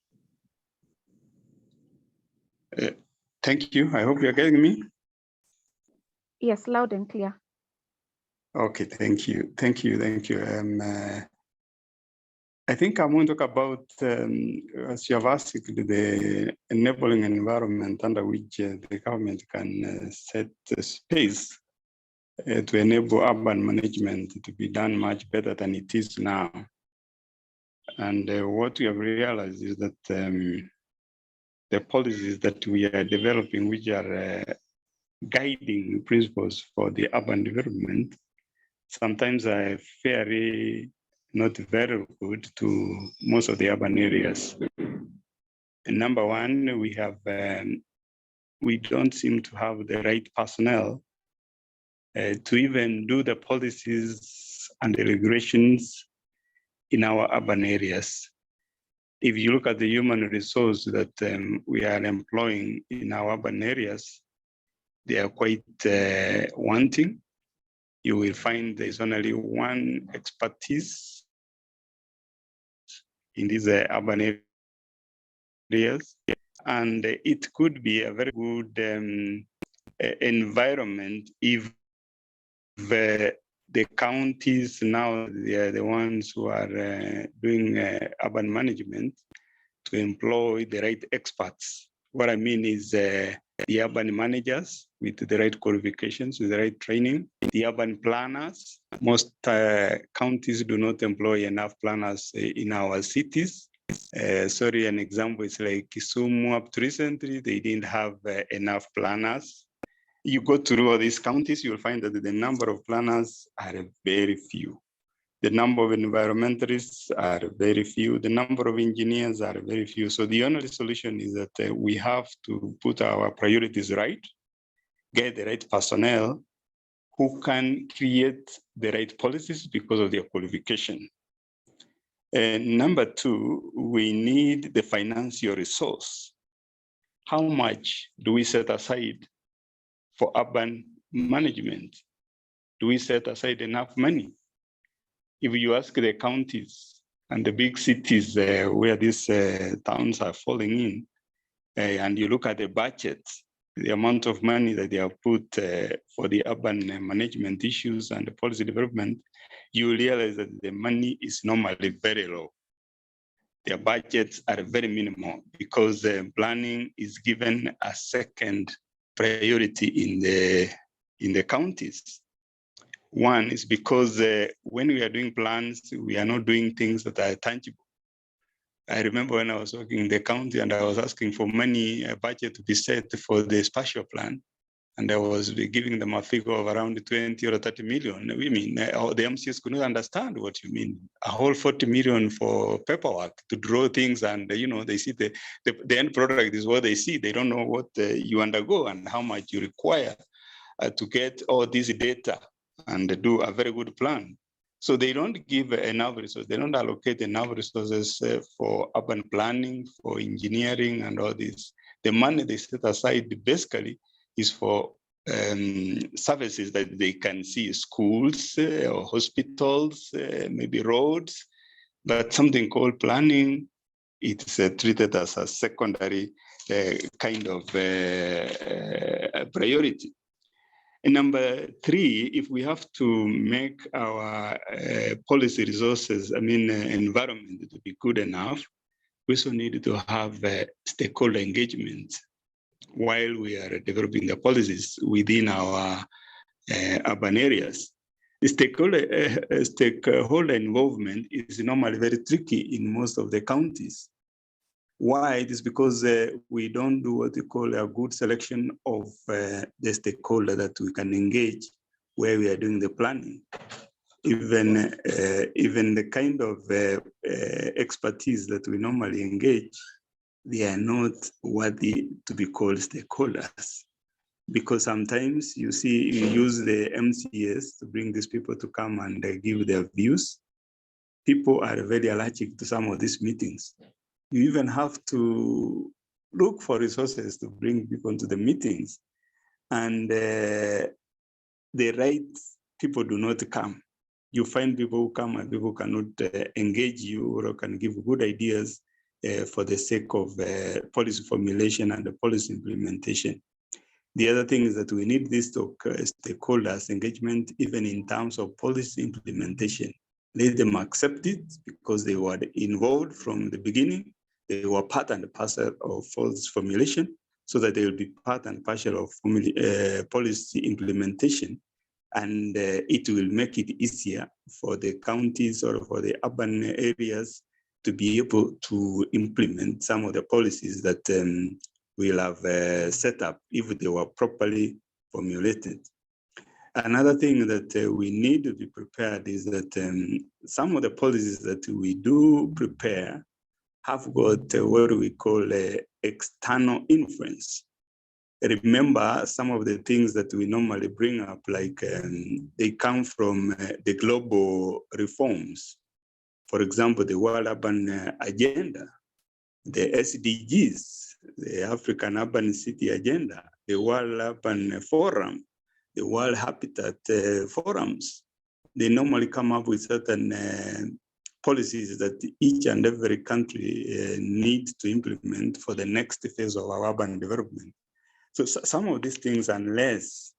Thank you. I hope you're getting me. Yes, loud and clear. Okay, thank you. Thank you. I think I'm going to talk about, as you have asked, the enabling environment under which the government can set the space to enable urban management to be done much better than it is now. And what we have realized is that the policies that we are developing, which are guiding principles for the urban development, sometimes are very not very good to most of the urban areas. And number one, we don't seem to have the right personnel to even do the policies and the regulations in our urban areas. If you look at the human resource that we are employing in our urban areas, they are quite wanting. You will find there's only one expertise in these urban areas, and it could be a very good environment if the counties now, they are the ones who are doing urban management, to employ the right experts. What I mean is the urban managers with the right qualifications, with the right training, the urban planners. Most counties do not employ enough planners in our cities. Sorry, an example is like Kisumu up to recently, they didn't have enough planners. You go through all these counties, you'll find that the number of planners are very few. The number of environmentalists are very few. The number of engineers are very few. So the only solution is that we have to put our priorities right, get the right personnel who can create the right policies because of their qualification. And number two, we need the financial resource. How much do we set aside for urban management? Do we set aside enough money? If you ask the counties and the big cities where these towns are falling in, and you look at the budget, the amount of money that they have put for the urban management issues and the policy development, you realize that the money is normally very low. Their budgets are very minimal because planning is given a second priority in the counties. One is because when we are doing plans, we are not doing things that are tangible. I remember when I was working in the county and I was asking for money, a budget to be set for the spatial plan. And I was giving them a figure of around 20 or 30 million. We mean, the MCs could not understand what you mean. A whole 40 million for paperwork to draw things, and they see the end product is what they see. They don't know what you undergo and how much you require to get all this data and do a very good plan. So they don't give enough resources. They don't allocate enough resources for urban planning, for engineering and all this. The money they set aside basically is for services that they can see, schools or hospitals, maybe roads, but something called planning, it's treated as a secondary kind of priority. And number three, if we have to make our policy resources, environment to be good enough, we also need to have stakeholder engagement while we are developing the policies within our urban areas. The stakeholder involvement is normally very tricky in most of the counties. Why? It is because we don't do what we call a good selection of the stakeholder that we can engage where we are doing the planning. Even the kind of expertise that we normally engage, they are not worthy to be called stakeholders. Because sometimes you use the MCS to bring these people to come and give their views. People are very allergic to some of these meetings. You even have to look for resources to bring people into the meetings. And the right people do not come. You find people who come and people cannot engage you or can give good ideas for the sake of policy formulation and the policy implementation. The other thing is that we need this stakeholders engagement even in terms of policy implementation. Let them accept it because they were involved from the beginning. They were part and parcel of policy formulation, so that they will be part and parcel of policy implementation. And it will make it easier for the counties or for the urban areas to be able to implement some of the policies that we'll have set up if they were properly formulated. Another thing that we need to be prepared is that some of the policies that we do prepare have got what we call external influence. Remember, some of the things that we normally bring up, like they come from the global reforms. For example, the World Urban Agenda, the SDGs, the African Urban City Agenda, the World Urban Forum, the World Habitat Forums. They normally come up with certain policies that each and every country needs to implement for the next phase of our urban development. So some of these things, unless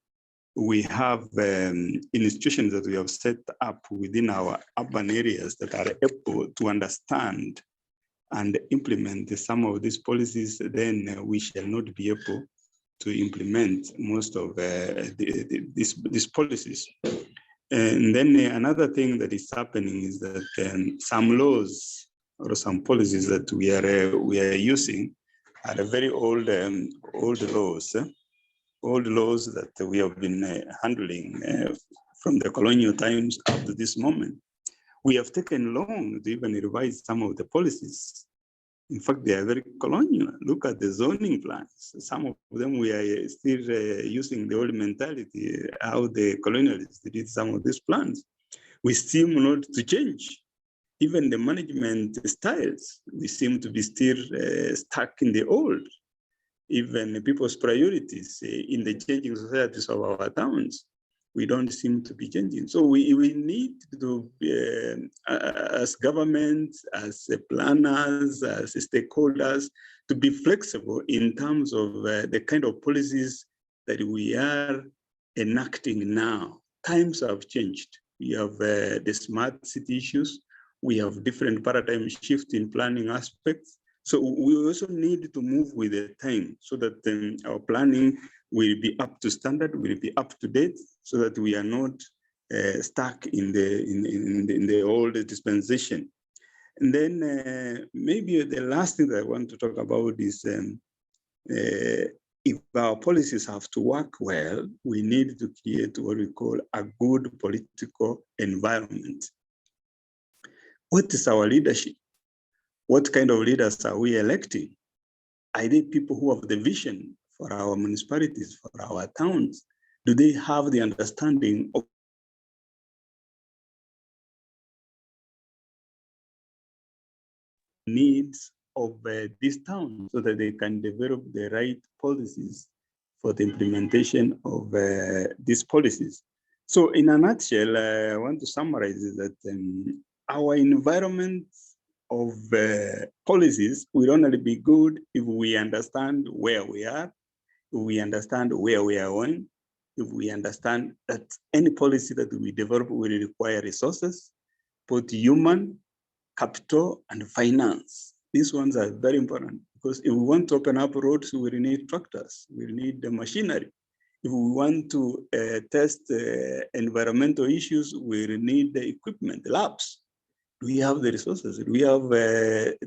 we have institutions that we have set up within our urban areas that are able to understand and implement some of these policies, then we shall not be able to implement most of these policies. And then another thing that is happening is that some laws or some policies that we are using are very old laws. Old laws that we have been handling from the colonial times up to this moment. We have taken long to even revise some of the policies. In fact, they are very colonial. Look at the zoning plans. Some of them we are still using the old mentality, how the colonialists did some of these plans. We seem not to change. Even the management styles, we seem to be still stuck in the old. Even people's priorities in the changing societies of our towns, we don't seem to be changing. So we need to, as governments, as planners, as stakeholders, to be flexible in terms of the kind of policies that we are enacting now. Times have changed. We have the smart city issues. We have different paradigm shift in planning aspects. So we also need to move with the time so that our planning will be up to standard, will be up to date, so that we are not stuck in the old dispensation. And then maybe the last thing that I want to talk about is if our policies have to work well, we need to create what we call a good political environment. What is our leadership? What kind of leaders are we electing? Are they people who have the vision for our municipalities, for our towns? Do they have the understanding of needs of this town so that they can develop the right policies for the implementation of these policies? So in a nutshell, I want to summarize that our environment of policies will only be good if we understand where we are, if we understand where we are going, if we understand that any policy that we develop will require resources, both human, capital, and finance. These ones are very important because if we want to open up roads, we will need tractors, we will need the machinery. If we want to test environmental issues, we will need the equipment, the labs. We have the resources. We have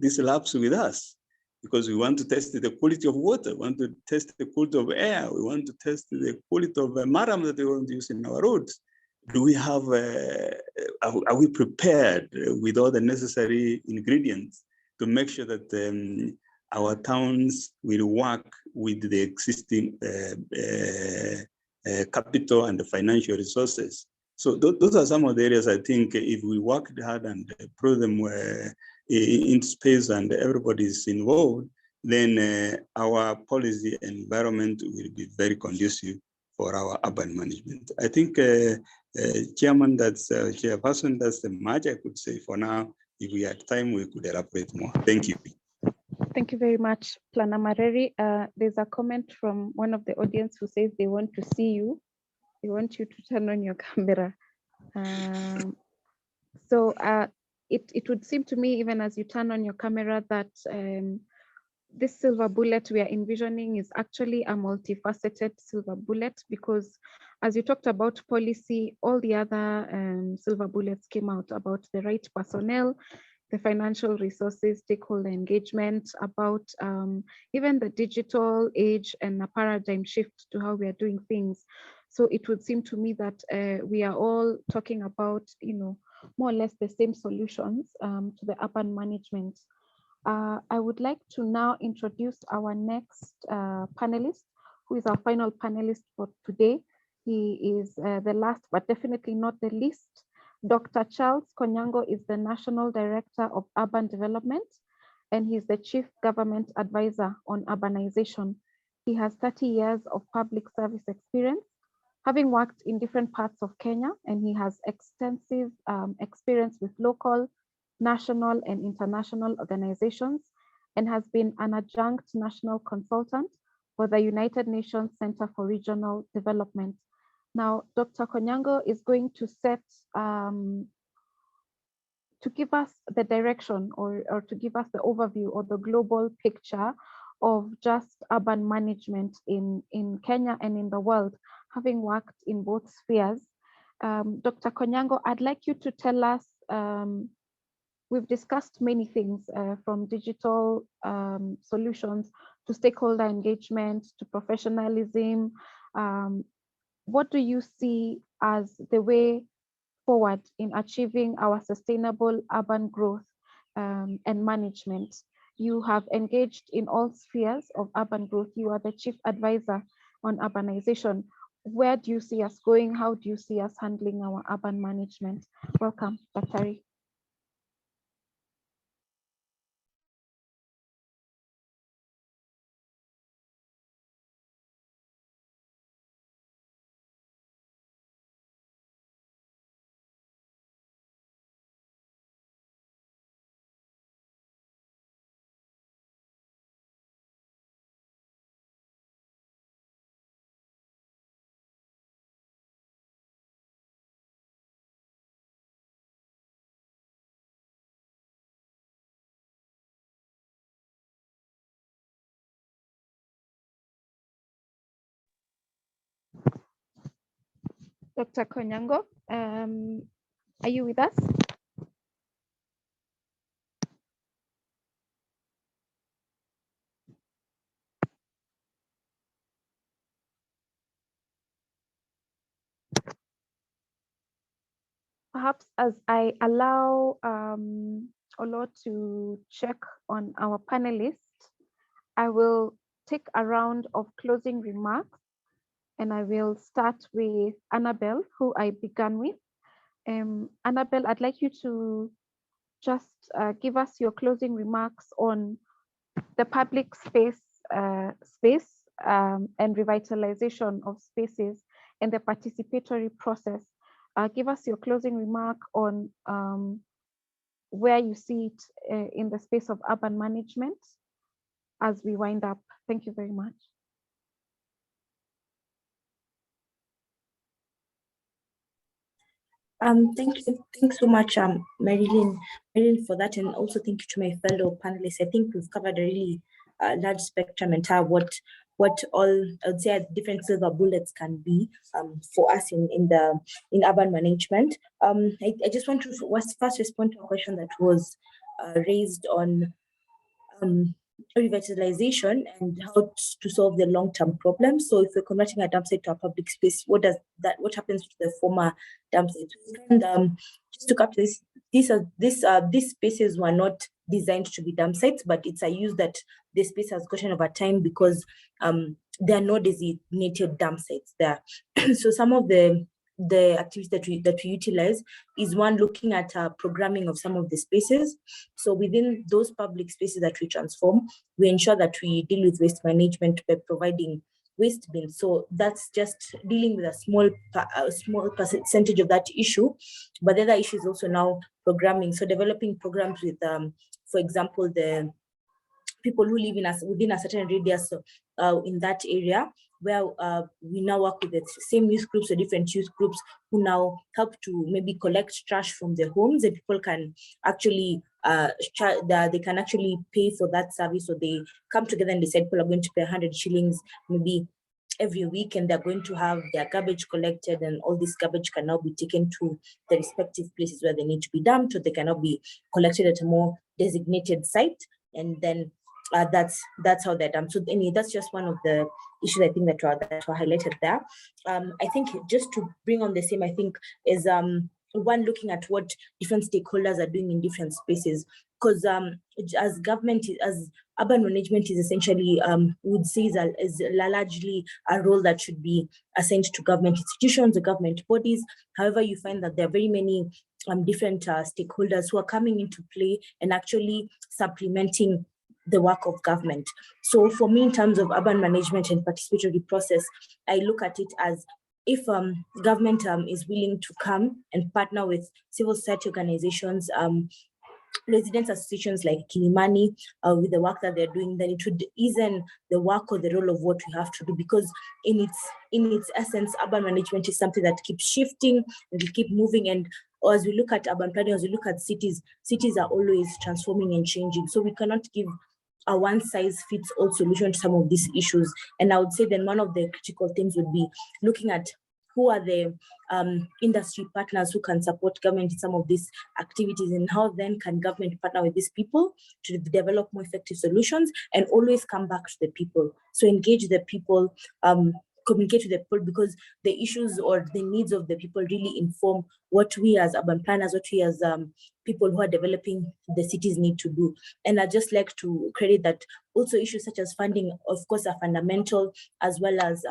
these labs with us because we want to test the quality of water, we want to test the quality of air, we want to test the quality of maram that we want to use in our roads. Do we have, are we prepared with all the necessary ingredients to make sure that our towns will work with the existing capital and the financial resources? So those are some of the areas I think if we work hard and put them into space and everybody is involved, then our policy environment will be very conducive for our urban management. I think Chairman, Chairperson, that's the much I could say for now. If we had time, we could elaborate more. Thank you. Thank you very much, Plana Mareri. There's a comment from one of the audience who says they want to see you. They want you to turn on your camera. So it would seem to me, even as you turn on your camera, that this silver bullet we are envisioning is actually a multifaceted silver bullet, because as you talked about policy, all the other silver bullets came out about the right personnel, the financial resources, stakeholder engagement, about even the digital age and a paradigm shift to how we are doing things. So it would seem to me that we are all talking about, more or less the same solutions to the urban management. I would like to now introduce our next panelist, who is our final panelist for today. He is the last, but definitely not the least. Dr. Charles Konyango is the National Director of Urban Development, and he's the Chief Government Advisor on Urbanization. He has 30 years of public service experience, having worked in different parts of Kenya, and he has extensive experience with local, national, and international organizations, and has been an adjunct national consultant for the United Nations Center for Regional Development. Now, Dr. Konyango is going to set, to give us the direction or to give us the overview or the global picture of just urban management in Kenya and in the world, having worked in both spheres. Dr. Konyango, I'd like you to tell us, we've discussed many things from digital solutions to stakeholder engagement to professionalism. What do you see as the way forward in achieving our sustainable urban growth and management? You have engaged in all spheres of urban growth. You are the Chief Advisor on urbanization. Where do you see us going? How do you see us handling our urban management? Welcome, Daktari. Dr. Konyango, are you with us? Perhaps as I allow Olo to check on our panelists, I will take a round of closing remarks, and I will start with Annabelle, who I began with. Annabelle, I'd like you to just give us your closing remarks on the public space and revitalization of spaces and the participatory process. Give us your closing remark on where you see it in the space of urban management as we wind up. Thank you very much. Thanks so much, Marilyn, for that, and also thank you to my fellow panelists. I think we've covered a really large spectrum and what all, I would say, different silver bullets can be for us in urban management. I just want to first respond to a question that was raised on revitalization and how to solve the long-term problems. So if we're converting a dump site to a public space, what happens to the former dump site? And just to capture this, these spaces were not designed to be dump sites, but it's a use that the space has gotten over time because there are no designated dump sites there. So some of the activities that we utilize is one, looking at programming of some of the spaces. So within those public spaces that we transform, we ensure that we deal with waste management by providing waste bins. So that's just dealing with a small percentage of that issue. But the other issue is also now programming. So developing programs with, for example, the people who live within a certain radius in that area, where we now work with the same youth groups or different youth groups who now help to maybe collect trash from their homes, and people can actually they can actually pay for that service. So they come together and decide people are going to pay 100 shillings maybe every week, and they're going to have their garbage collected, and all this garbage can now be taken to the respective places where they need to be dumped, or they cannot be collected at a more designated site, and then that's how they're dumped. So anyway, that's just one of the issues I think that were highlighted there. I think just to bring on the same, I think is one, looking at what different stakeholders are doing in different spaces, because as government, as urban management is essentially, would say is largely a role that should be assigned to government institutions or government bodies. However, you find that there are very many different stakeholders who are coming into play and actually supplementing the work of government. So for me, in terms of urban management and participatory process, I look at it as, if government is willing to come and partner with civil society organizations, residents associations like Kilimani, with the work that they're doing, then it would ease in the work or the role of what we have to do, because in its essence, urban management is something that keeps shifting and will keep moving. And as we look at urban planning, as we look at cities are always transforming and changing. So we cannot give a one-size-fits-all solution to some of these issues. And I would say then one of the critical things would be looking at who are the industry partners who can support government in some of these activities, and how then can government partner with these people to develop more effective solutions, and always come back to the people. So engage the people, communicate to the people, because the issues or the needs of the people really inform what we as urban planners, what we as people who are developing the cities need to do. And I just like to credit that also issues such as funding, of course, are fundamental, as well as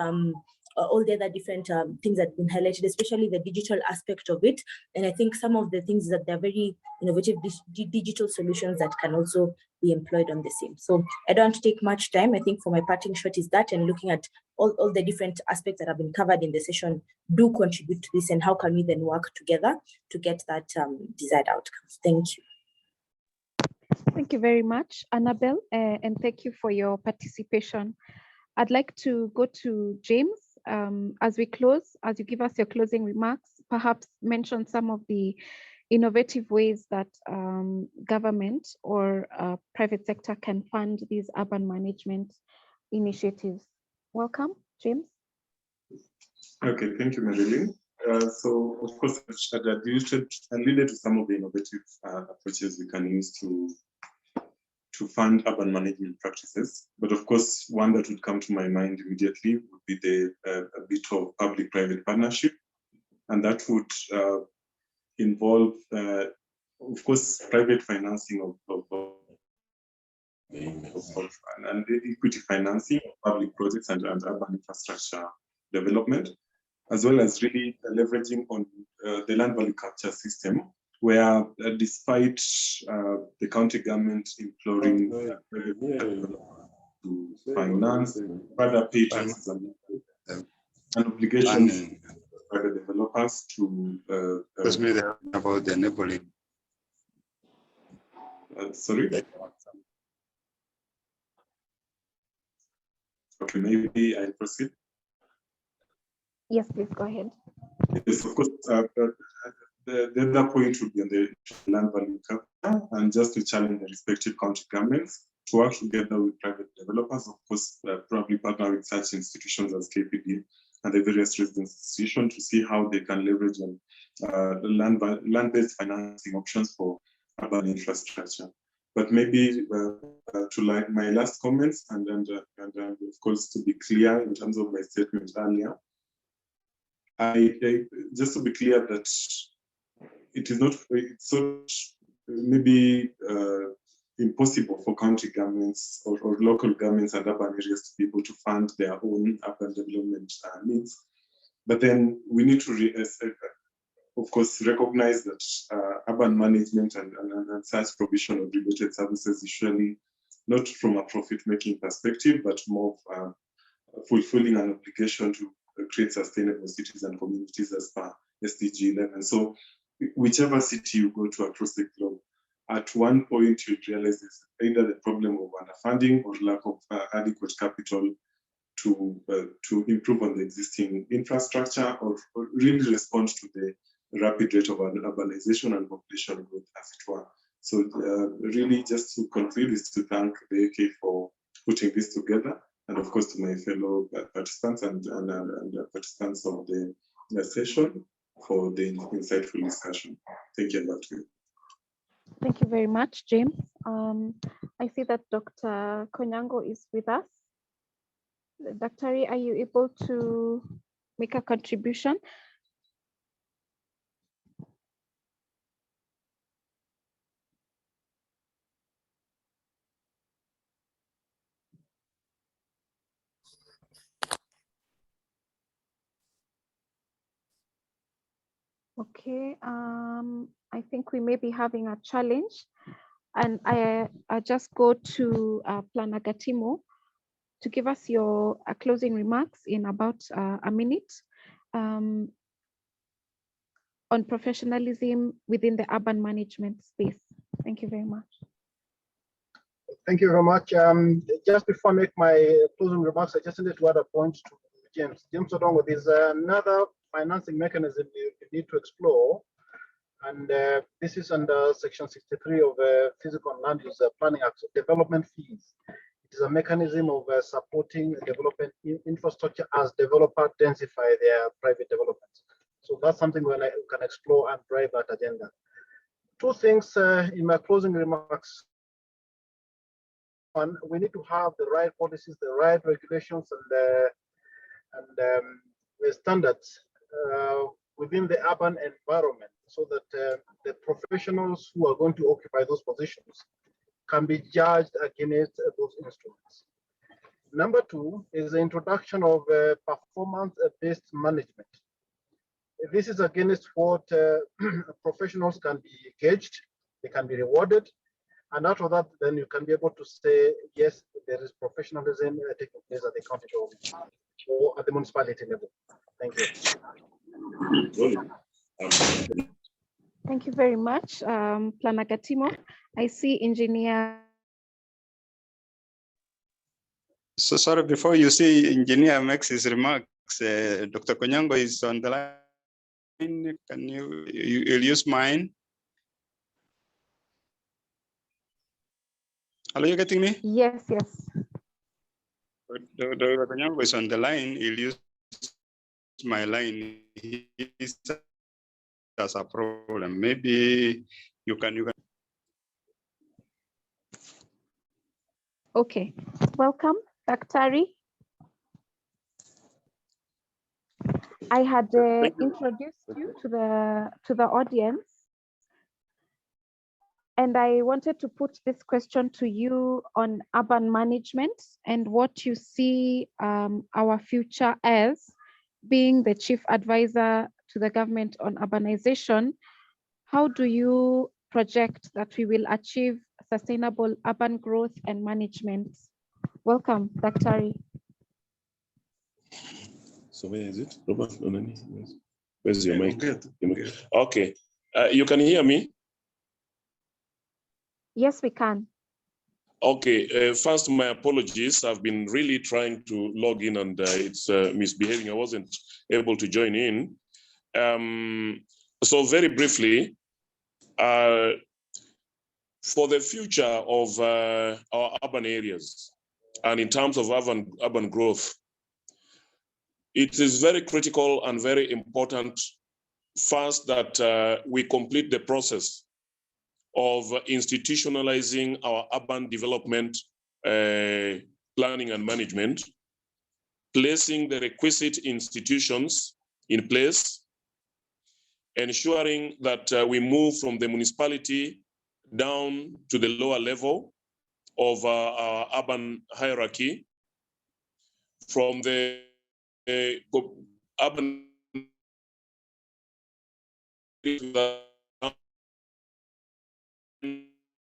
all the other different things that have been highlighted, especially the digital aspect of it. And I think some of the things that they're very innovative digital solutions that can also be employed on the same. So I don't want to take much time. I think for my parting shot is that, and looking at all the different aspects that have been covered in the session do contribute to this, and how can we then work together to get that desired outcomes. Thank you. Thank you very much, Annabelle, and thank you for your participation. I'd like to go to James. As we close, as you give us your closing remarks, perhaps mention some of the innovative ways that government or private sector can fund these urban management initiatives. Welcome, James. Okay, thank you, Marilyn. So, of course, I alluded to some of the innovative approaches we can use to fund urban management practices. But of course, one that would come to my mind immediately would be a bit of public-private partnership. And that would involve, of course, private financing and equity financing of public projects and urban infrastructure development, as well as really leveraging on the land value capture system, where despite the county government imploring to finance, rather pay taxes and obligations by the developers to about the enabling. Sorry? Okay, maybe I proceed. Yes, please go ahead. Yes, of course. The other point would be on the land value capture, and just to challenge the respective county governments to work together with private developers, of course, probably partner with such institutions as KPD and the various residence institutions to see how they can leverage on the land-based financing options for urban infrastructure. But maybe to like my last comments, and of course to be clear in terms of my statement earlier, just to be clear that it's not maybe impossible for county governments or local governments and urban areas to be able to fund their own urban development needs. But then we need to, of course, recognize that urban management and such provision of related services is usually not from a profit-making perspective, but more of fulfilling an obligation to create sustainable cities and communities as per SDG 11. So whichever city you go to across the globe, at one point you realize there's either the problem of underfunding or lack of adequate capital to improve on the existing infrastructure, or really respond to the rapid rate of urbanization and population growth, as it were. So really, just to conclude, is to thank the AK for putting this together, and of course to my fellow participants and participants of the session for the insightful discussion. Thank you, and back to you. Thank you very much, James. I see that Dr. Konyango is with us. Dr. Are you able to make a contribution? Okay, I think we may be having a challenge, and I just go to Planner Gatimo to give us your closing remarks in about a minute on professionalism within the urban management space. Thank you very much. Thank you very much. Just before I make my closing remarks, I just wanted to add a point to James. James Odongo, there's another financing mechanism you need to explore, and this is under Section 63 of Physical and Land Use Planning Act, development fees. It is a mechanism of supporting development infrastructure as developers densify their private developments. So that's something we can explore and drive that agenda. Two things in my closing remarks. One, we need to have the right policies, the right regulations, and the standards within the urban environment, so that the professionals who are going to occupy those positions can be judged against those instruments. Number two is the introduction of performance-based management. This is against what professionals can be gauged, they can be rewarded, and out of that, then you can be able to say, yes, there is professionalism taking place at the county level or at the municipality level. Thank you. Thank you very much, Planner Gatimo. I see Engineer. So sorry, before you see Engineer makes his remarks, Dr. Konyango is on the line. Can you'll use mine? Hello, you getting me? Yes, yes. Dr. Konyango is on the line. He'll use my line. He has a problem. Maybe you can. Okay, welcome, Daktari. I had introduced you to the audience, and I wanted to put this question to you on urban management and what you see our future as, being the chief advisor to the government on urbanization. How do you project that we will achieve sustainable urban growth and management? Welcome, Daktari. So where is it? Robert, where's your mic? Okay, you can hear me? Yes, we can. Okay, first, my apologies. I've been really trying to log in and it's misbehaving. I wasn't able to join in. So very briefly, for the future of our urban areas and in terms of urban growth, it is very critical and very important first that we complete the process of institutionalizing our urban development planning and management, placing the requisite institutions in place, ensuring that we move from the municipality down to the lower level of our urban hierarchy, from the urban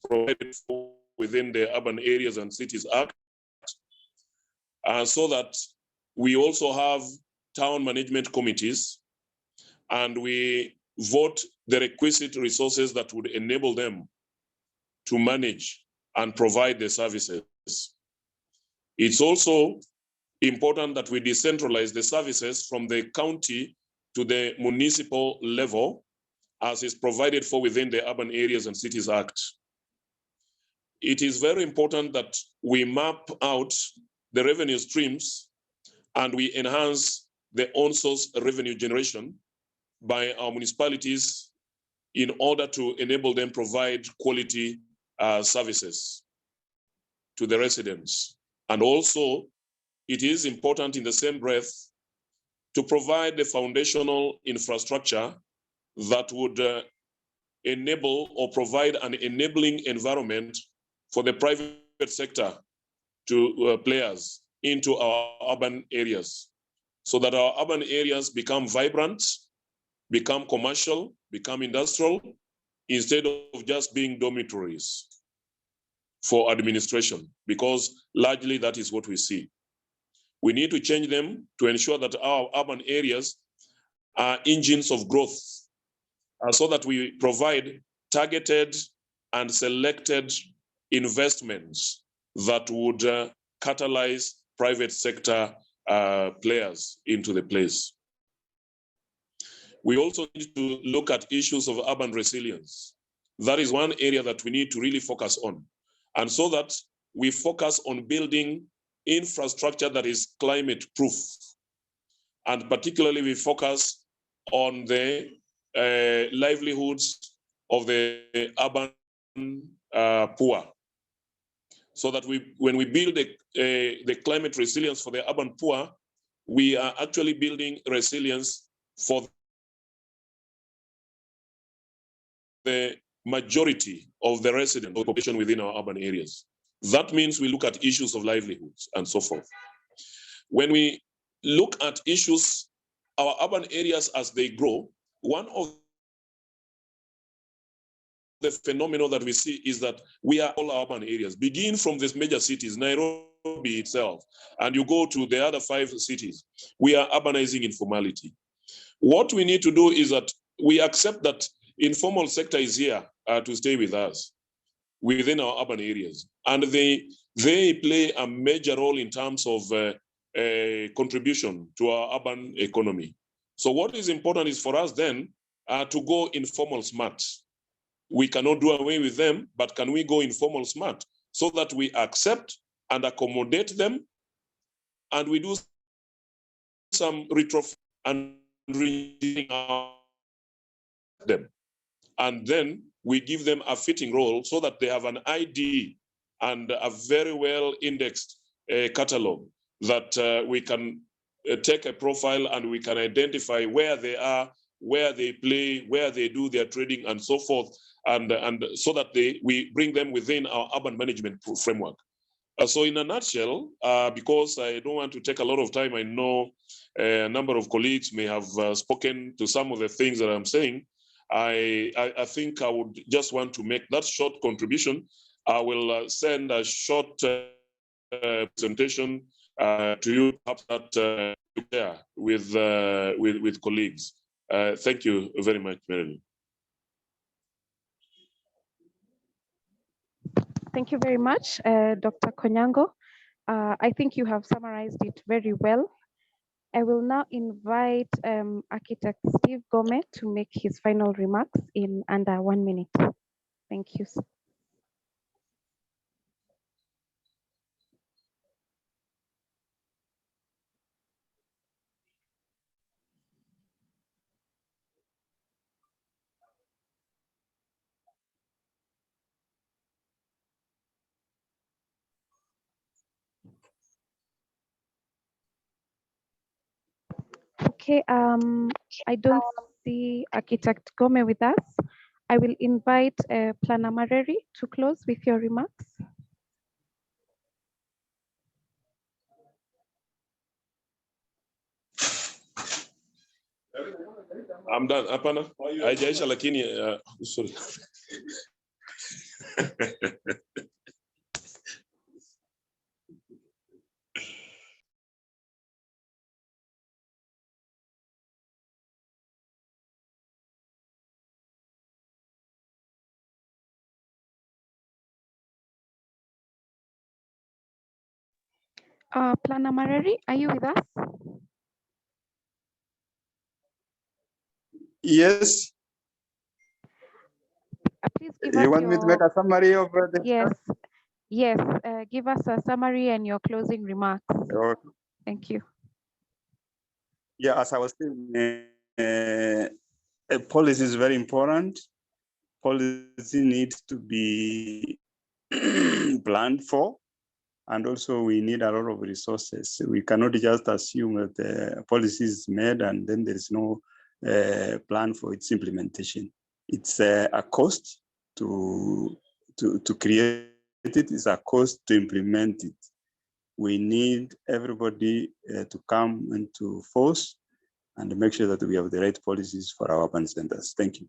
provided for within the Urban Areas and Cities Act, so that we also have town management committees and we vote the requisite resources that would enable them to manage and provide the services. It's also important that we decentralize the services from the county to the municipal level, as is provided for within the Urban Areas and Cities Act. It is very important that we map out the revenue streams, and we enhance the on-source revenue generation by our municipalities in order to enable them provide quality services to the residents. And also, it is important in the same breath to provide the foundational infrastructure that would enable or provide an enabling environment for the private sector to players into our urban areas, so that our urban areas become vibrant, become commercial, become industrial, instead of just being dormitories for administration, because largely that is what we see. We need to change them to ensure that our urban areas are engines of growth, so that we provide targeted and selected investments that would catalyze private sector players into the place. We also need to look at issues of urban resilience. That is one area that we need to really focus on. And so that we focus on building infrastructure that is climate proof. And particularly we focus on the livelihoods of the urban poor. So that when we build the climate resilience for the urban poor, we are actually building resilience for the majority of the resident population within our urban areas. That means we look at issues of livelihoods and so forth. When we look at issues, our urban areas as they grow, one of the phenomena that we see is that we are all urban areas, begin from these major cities, Nairobi itself, and you go to the other 5 cities, we are urbanizing informality. What we need to do is that we accept that informal sector is here to stay with us within our urban areas. And they play a major role in terms of contribution to our urban economy. So what is important is for us then to go informal smart. We cannot do away with them, but can we go informal smart so that we accept and accommodate them, and we do some retrofit and them. And then we give them a fitting role so that they have an ID and a very well indexed catalog that we can take a profile and we can identify where they are, where they play, where they do their trading and so forth, and so that we bring them within our urban management framework. So in a nutshell, because I don't want to take a lot of time, I know a number of colleagues may have spoken to some of the things that I'm saying. I think I would just want to make that short contribution. I will send a short presentation to you, perhaps that share with colleagues. Thank you very much, Marilyn. Thank you very much, Dr. Konyango. I think you have summarized it very well. I will now invite Architect Steve Gomez to make his final remarks in under 1 minute. Thank you. Okay, I don't see Architect Gomez with us. I will invite Planner Mareri to close with your remarks. I'm done. Hapana. Haijaisha lakini sorry. Planner Mareri, are you with us? Yes. Please give you us want me to make a summary of the yes. Yes, give us a summary and your closing remarks. Okay. Thank you. Yeah, as I was saying, policy is very important. Policy needs to be planned for, and also we need a lot of resources. We cannot just assume that the policy is made and then there is no plan for its implementation. It's a cost to create it, it's a cost to implement it. We need everybody to come into force and make sure that we have the right policies for our urban centers. Thank you.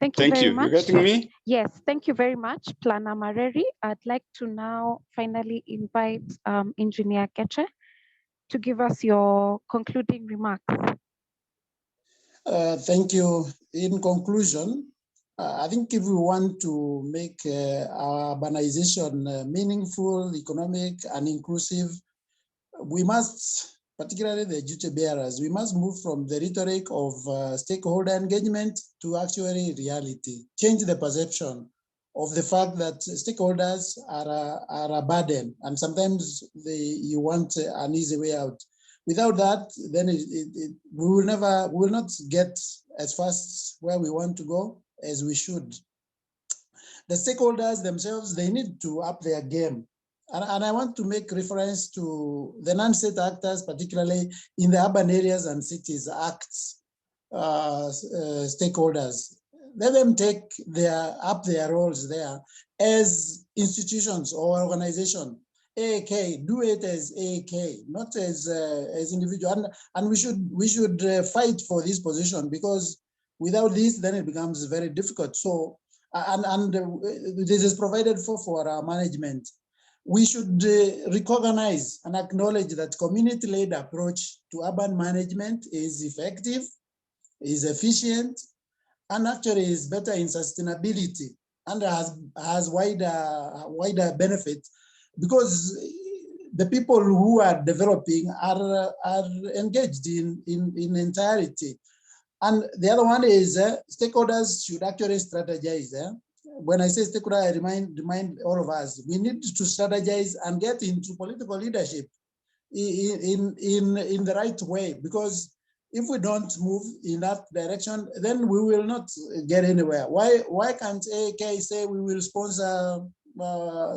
Thank you Thank very you. much. You getting me? Yes, thank you very much, Planner Mareri. I'd like to now finally invite Engineer Keche to give us your concluding remarks. Thank you. In conclusion, I think if we want to make our urbanization meaningful, economic, and inclusive, we must, particularly the duty bearers, we must move from the rhetoric of stakeholder engagement to actually reality. Change the perception of the fact that stakeholders are a burden, and sometimes you want an easy way out. Without that, then we will not get as fast where we want to go as we should. The stakeholders themselves, they need to up their game. And I want to make reference to the non-state actors, particularly in the urban areas and cities acts, stakeholders. Let them take up their roles there as institutions or organizations. AAK, do it as AAK, not as individual. And we should fight for this position, because without this, then it becomes very difficult. So, and this is provided for our management. We should recognize and acknowledge that community-led approach to urban management is effective, is efficient, and actually is better in sustainability, and has wider benefits, because the people who are developing are engaged in entirety. And the other one is stakeholders should actually strategize. When I say stakeholder, I remind all of us, we need to strategize and get into political leadership in the right way, because if we don't move in that direction, then we will not get anywhere. Why can't AK say we will sponsor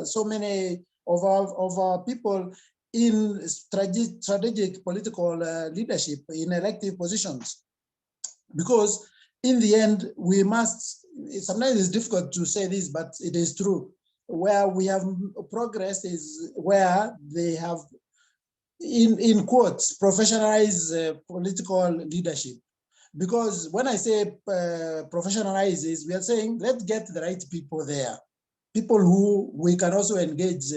so many of our people in strategic political leadership in elective positions? Because in the end, we must, sometimes it's difficult to say this, but it is true. Where we have progress is where they have, in quotes, professionalize political leadership. Because when I say professionalize, we are saying, let's get the right people there. People who we can also engage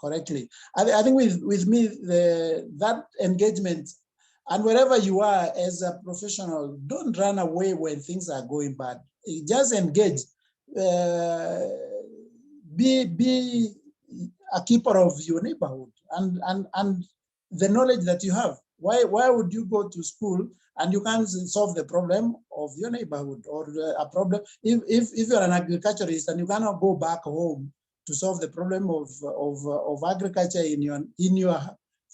correctly. I think with me, that engagement, and wherever you are as a professional, don't run away when things are going bad. Just engage. Be a keeper of your neighborhood and the knowledge that you have. Why would you go to school and you can't solve the problem of your neighborhood, or a problem? If you're an agriculturist and you cannot go back home to solve the problem of agriculture in your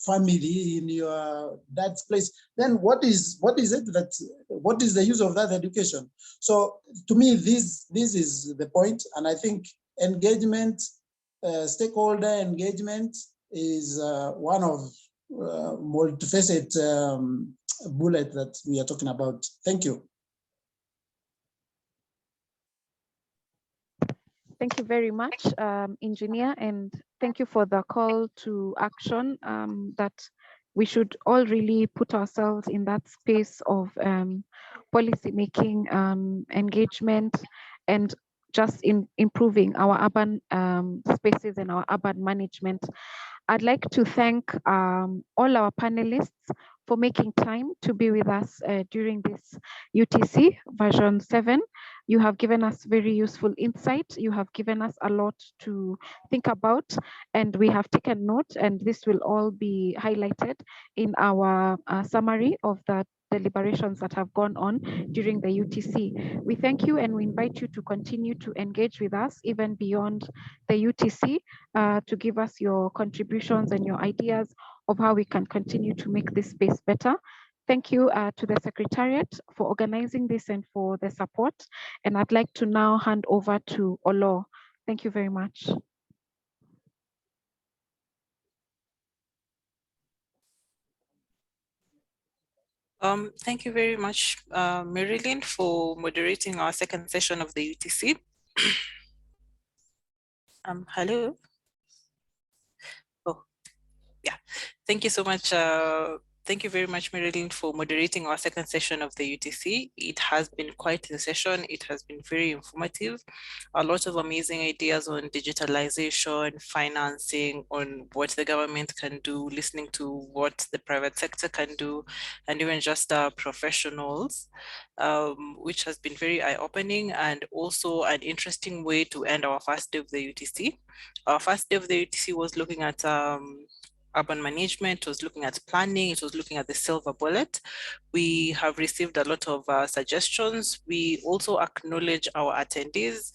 family, in your dad's place, then what is the use of that education? So to me, this is the point, and I think engagement, stakeholder engagement, is one of multifaceted bullet that we are talking about. Thank you. Thank you very much, Engineer, and thank you for the call to action, that we should all really put ourselves in that space of policy making, engagement, and just in improving our urban spaces and our urban management. I'd like to thank all our panelists for making time to be with us during this UTC version 7. You have given us very useful insight. You have given us a lot to think about, and we have taken note, and this will all be highlighted in our summary of the deliberations that have gone on during the UTC. We thank you and we invite you to continue to engage with us even beyond the UTC to give us your contributions and your ideas of how we can continue to make this space better. Thank you to the Secretariat for organizing this and for the support. And I'd like to now hand over to Olo. Thank you very much. Thank you very much, Marilyn, for moderating our second session of the UTC. Hello. Oh, yeah. Thank you so much. Thank you very much, Marilyn, for moderating our second session of the UTC. It has been quite the session. It has been very informative. A lot of amazing ideas on digitalization, financing, on what the government can do, listening to what the private sector can do, and even just professionals, which has been very eye-opening and also an interesting way to end our first day of the UTC. Our first day of the UTC was looking at urban management, was looking at planning, it was looking at the silver bullet. We have received a lot of suggestions. We also acknowledge our attendees.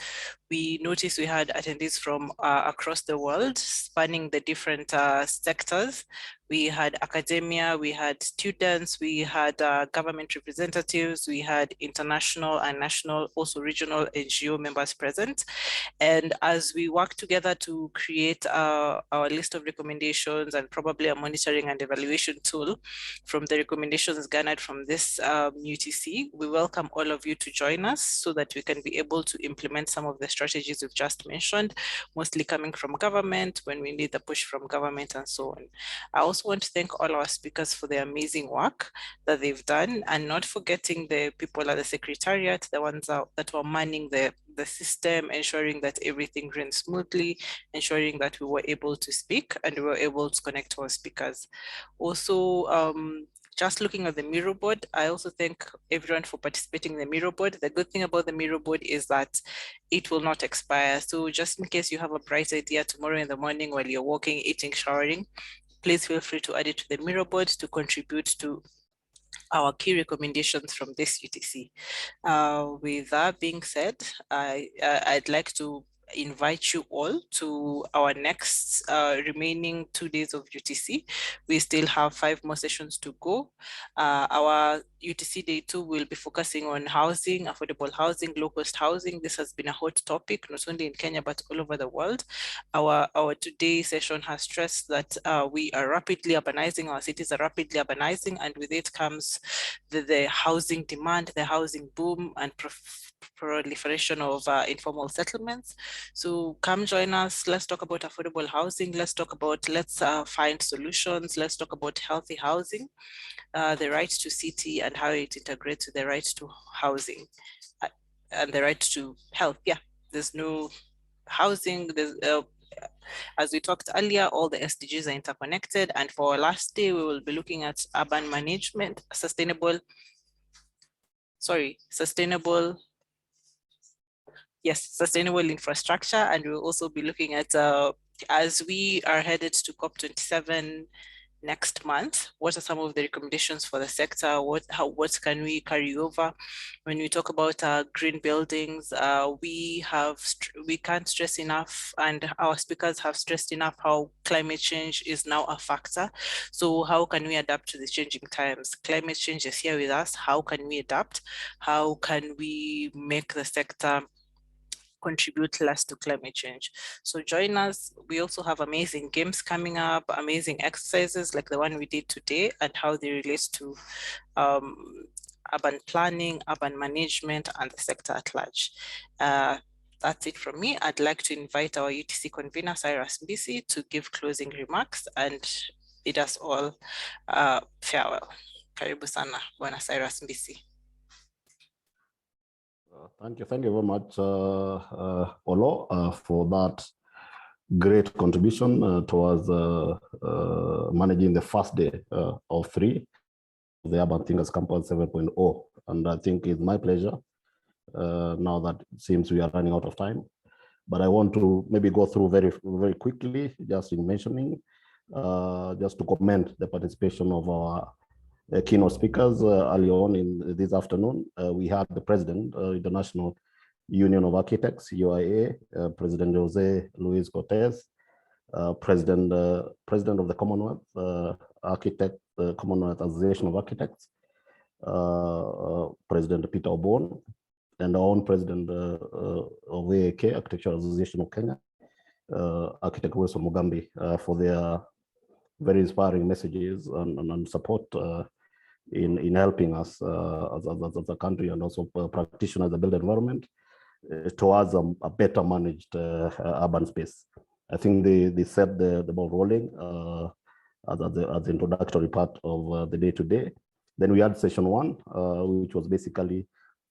We noticed we had attendees from across the world, spanning the different sectors. We had academia, we had students, we had government representatives, we had international and national, also regional NGO members present. And as we work together to create our list of recommendations and probably a monitoring and evaluation tool from the recommendations garnered from this UTC, we welcome all of you to join us so that we can be able to implement some of the strategies we've just mentioned, mostly coming from government when we need the push from government and so on. I also want to thank all our speakers for the amazing work that they've done, and not forgetting the people at the Secretariat, the ones that were manning the system, ensuring that everything ran smoothly, ensuring that we were able to speak and we were able to connect to our speakers. Also, just looking at the Miro board, I also thank everyone for participating in the Miro board. The good thing about the Miro board is that it will not expire. So just in case you have a bright idea tomorrow in the morning while you're walking, eating, showering, please feel free to add it to the Miro board to contribute to our key recommendations from this UTC. With that being said, I'd like to invite you all to our next remaining 2 days of UTC. We still have 5 more sessions to go. Our UTC Day 2 will be focusing on housing, affordable housing, low-cost housing. This has been a hot topic, not only in Kenya, but all over the world. Our today's session has stressed that we are rapidly urbanizing, our cities are rapidly urbanizing, and with it comes the housing demand, the housing boom, and proliferation of informal settlements. So come join us. Let's talk about affordable housing. Let's find solutions. Let's talk about healthy housing, the right to city and how it integrates with the right to housing and the right to health. Yeah, there's no housing. As we talked earlier, all the SDGs are interconnected. And for our last day, we will be looking at urban management, sustainable infrastructure. And we'll also be looking at, as we are headed to COP27 next month, what are some of the recommendations for the sector? What can we carry over? When we talk about green buildings, we can't stress enough, and our speakers have stressed enough, how climate change is now a factor. So how can we adapt to the changing times? Climate change is here with us. How can we adapt? How can we make the sector contribute less to climate change? So join us. We also have amazing games coming up, amazing exercises like the one we did today, and how they relate to urban planning, urban management, and the sector at large. That's it from me. I'd like to invite our UTC convener, Cyrus Mbisi, to give closing remarks and bid us all farewell. Karibu sana, Bwana Cyrus Mbisi. Thank you very much, Olo, for that great contribution towards managing the first day of 3. the Urban Thinkers Campus 7.0. And I think it's my pleasure, now that it seems we are running out of time, but I want to maybe go through very quickly, just in mentioning, just to commend the participation of our keynote speakers early on in this afternoon. We had the President, International Union of Architects, UIA, President José-Luis Corté, President of the Commonwealth, Commonwealth Association of Architects, President Peter Oborn, and our own President of AAK, Architectural Association of Kenya, Architect Wilson Mugambi, for their very inspiring messages and support in helping us as a country, and also practitioners of the built environment towards a better managed urban space. I think they set the ball rolling as the introductory part of the day-to-day. Then we had session 1, which was basically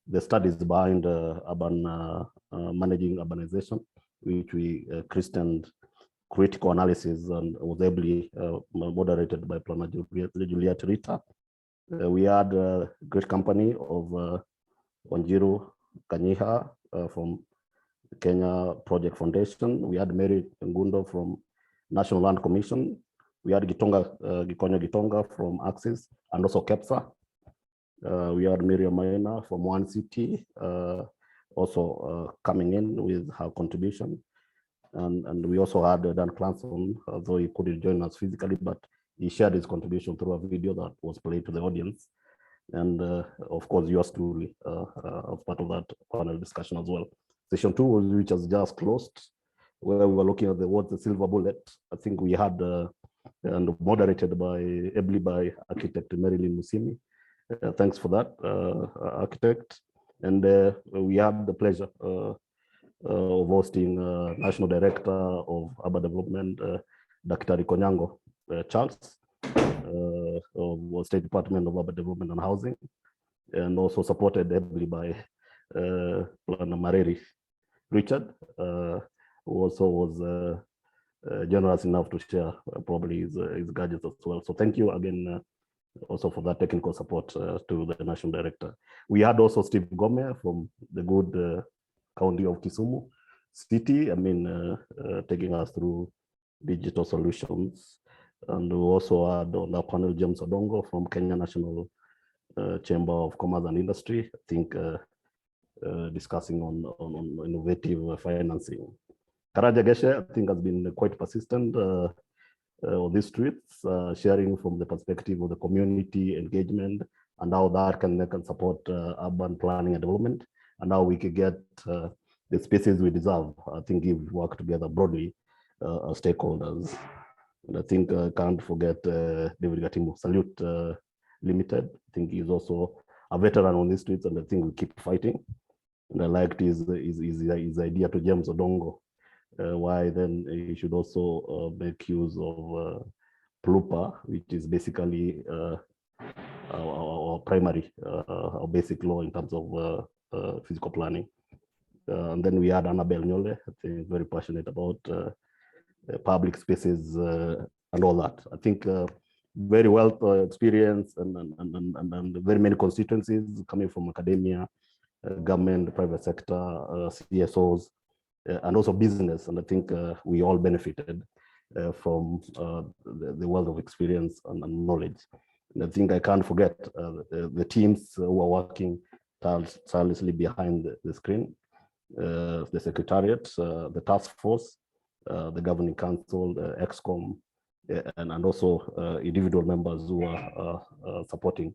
the studies behind managing urbanization, which we christened critical analysis, and was ably moderated by Planner Juliet Rita. We had a great company of Wanjiru Kanyiha from Kenya Project Foundation. We had Mary Ngundo from National Land Commission. We had Gikonyo Gitonga from Axis, and also KEPSA. We had Miriam Maina from One City, also coming in with her contribution. And we also had Dan Clanson, although he couldn't join us physically, but he shared his contribution through a video that was played to the audience. And of course, yours truly as part of that panel discussion as well. Session 2, which has just closed, where we were looking at what's the silver bullet. I think we had, and moderated ably by architect Marilyn Musimi. Thanks for that, architect. And we had the pleasure of hosting National Director of Urban Development, Dr. Konyango Charles, of State Department of Urban Development and Housing, and also supported heavily by Planner Mareri Richard, who also was generous enough to share probably his gadgets as well. So thank you again also for that technical support to the National Director. We had also Steve Gome from the good county of Kisumu City, taking us through digital solutions. And we also had on our panel James Odongo from Kenya National Chamber of Commerce and Industry, I think discussing on innovative financing. Karaja Geshe, I think, has been quite persistent on these streets, sharing from the perspective of the community engagement and how that can support urban planning and development, and how we can get the spaces we deserve. I think if we work together broadly as stakeholders. And I think I can't forget David Gatimu, Salute Limited. I think he's also a veteran on these streets, and I think we keep fighting. And I liked his idea to James Odongo, why then he should also make use of PLUPA, which is basically our primary, our basic law in terms of physical planning. And then we had Annabelle Nyole, I think very passionate about public spaces and all that. I think very well experienced and very many constituencies coming from academia, government, private sector, CSOs, and also business. And I think we all benefited from the wealth of experience and knowledge. And I think I can't forget the teams who are working tirelessly behind the screen, the Secretariat, the task force, the Governing Council, the ExCom, and also individual members who are supporting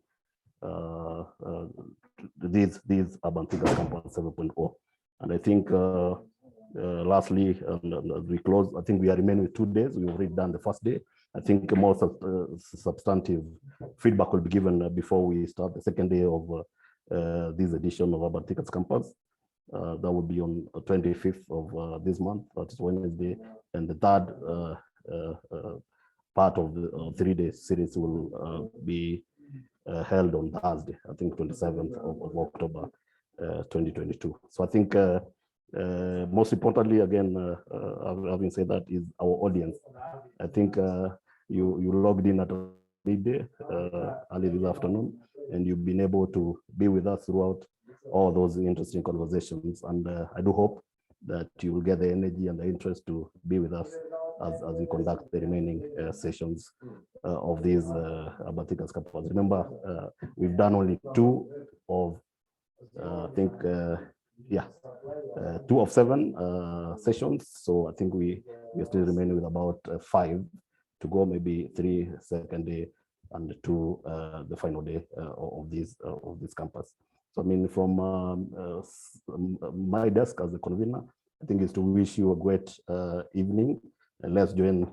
these Urban Thinkers Campus 7.0. And I think lastly, as we close, I think we are remaining with 2 days. We've already done the first day. I think more substantive feedback will be given before we start the second day of this edition of Urban Thinkers Campus. That will be on the 25th of this month, that's Wednesday, and the third part of the 3-day series will be held on Thursday, I think 27th of October 2022. So I think most importantly, again, having said that, is our audience. I think you logged in at midday early this afternoon, and you've been able to be with us throughout all those interesting conversations. And I do hope that you will get the energy and the interest to be with us as we conduct the remaining sessions of these Urban Thinkers Campus. Remember, we've done only 2 of, I think, 2 of 7 sessions. So I think we still remain with about 5 to go, maybe 3 second day and 2 the final day of this campus. So I mean, from my desk as the convener, I think is to wish you a great evening, and let's join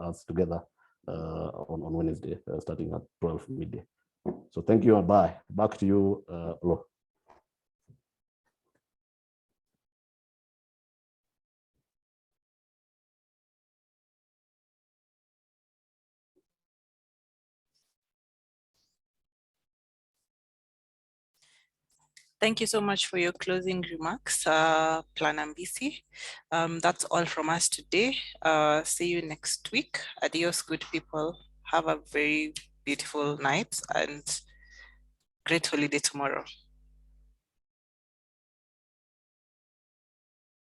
us together on Wednesday, starting at 12 midday. So thank you and bye. Back to you, Lo. Thank you so much for your closing remarks, Planner Mbisi. That's all from us today. See you next week. Adios, good people. Have a very beautiful night and great holiday tomorrow.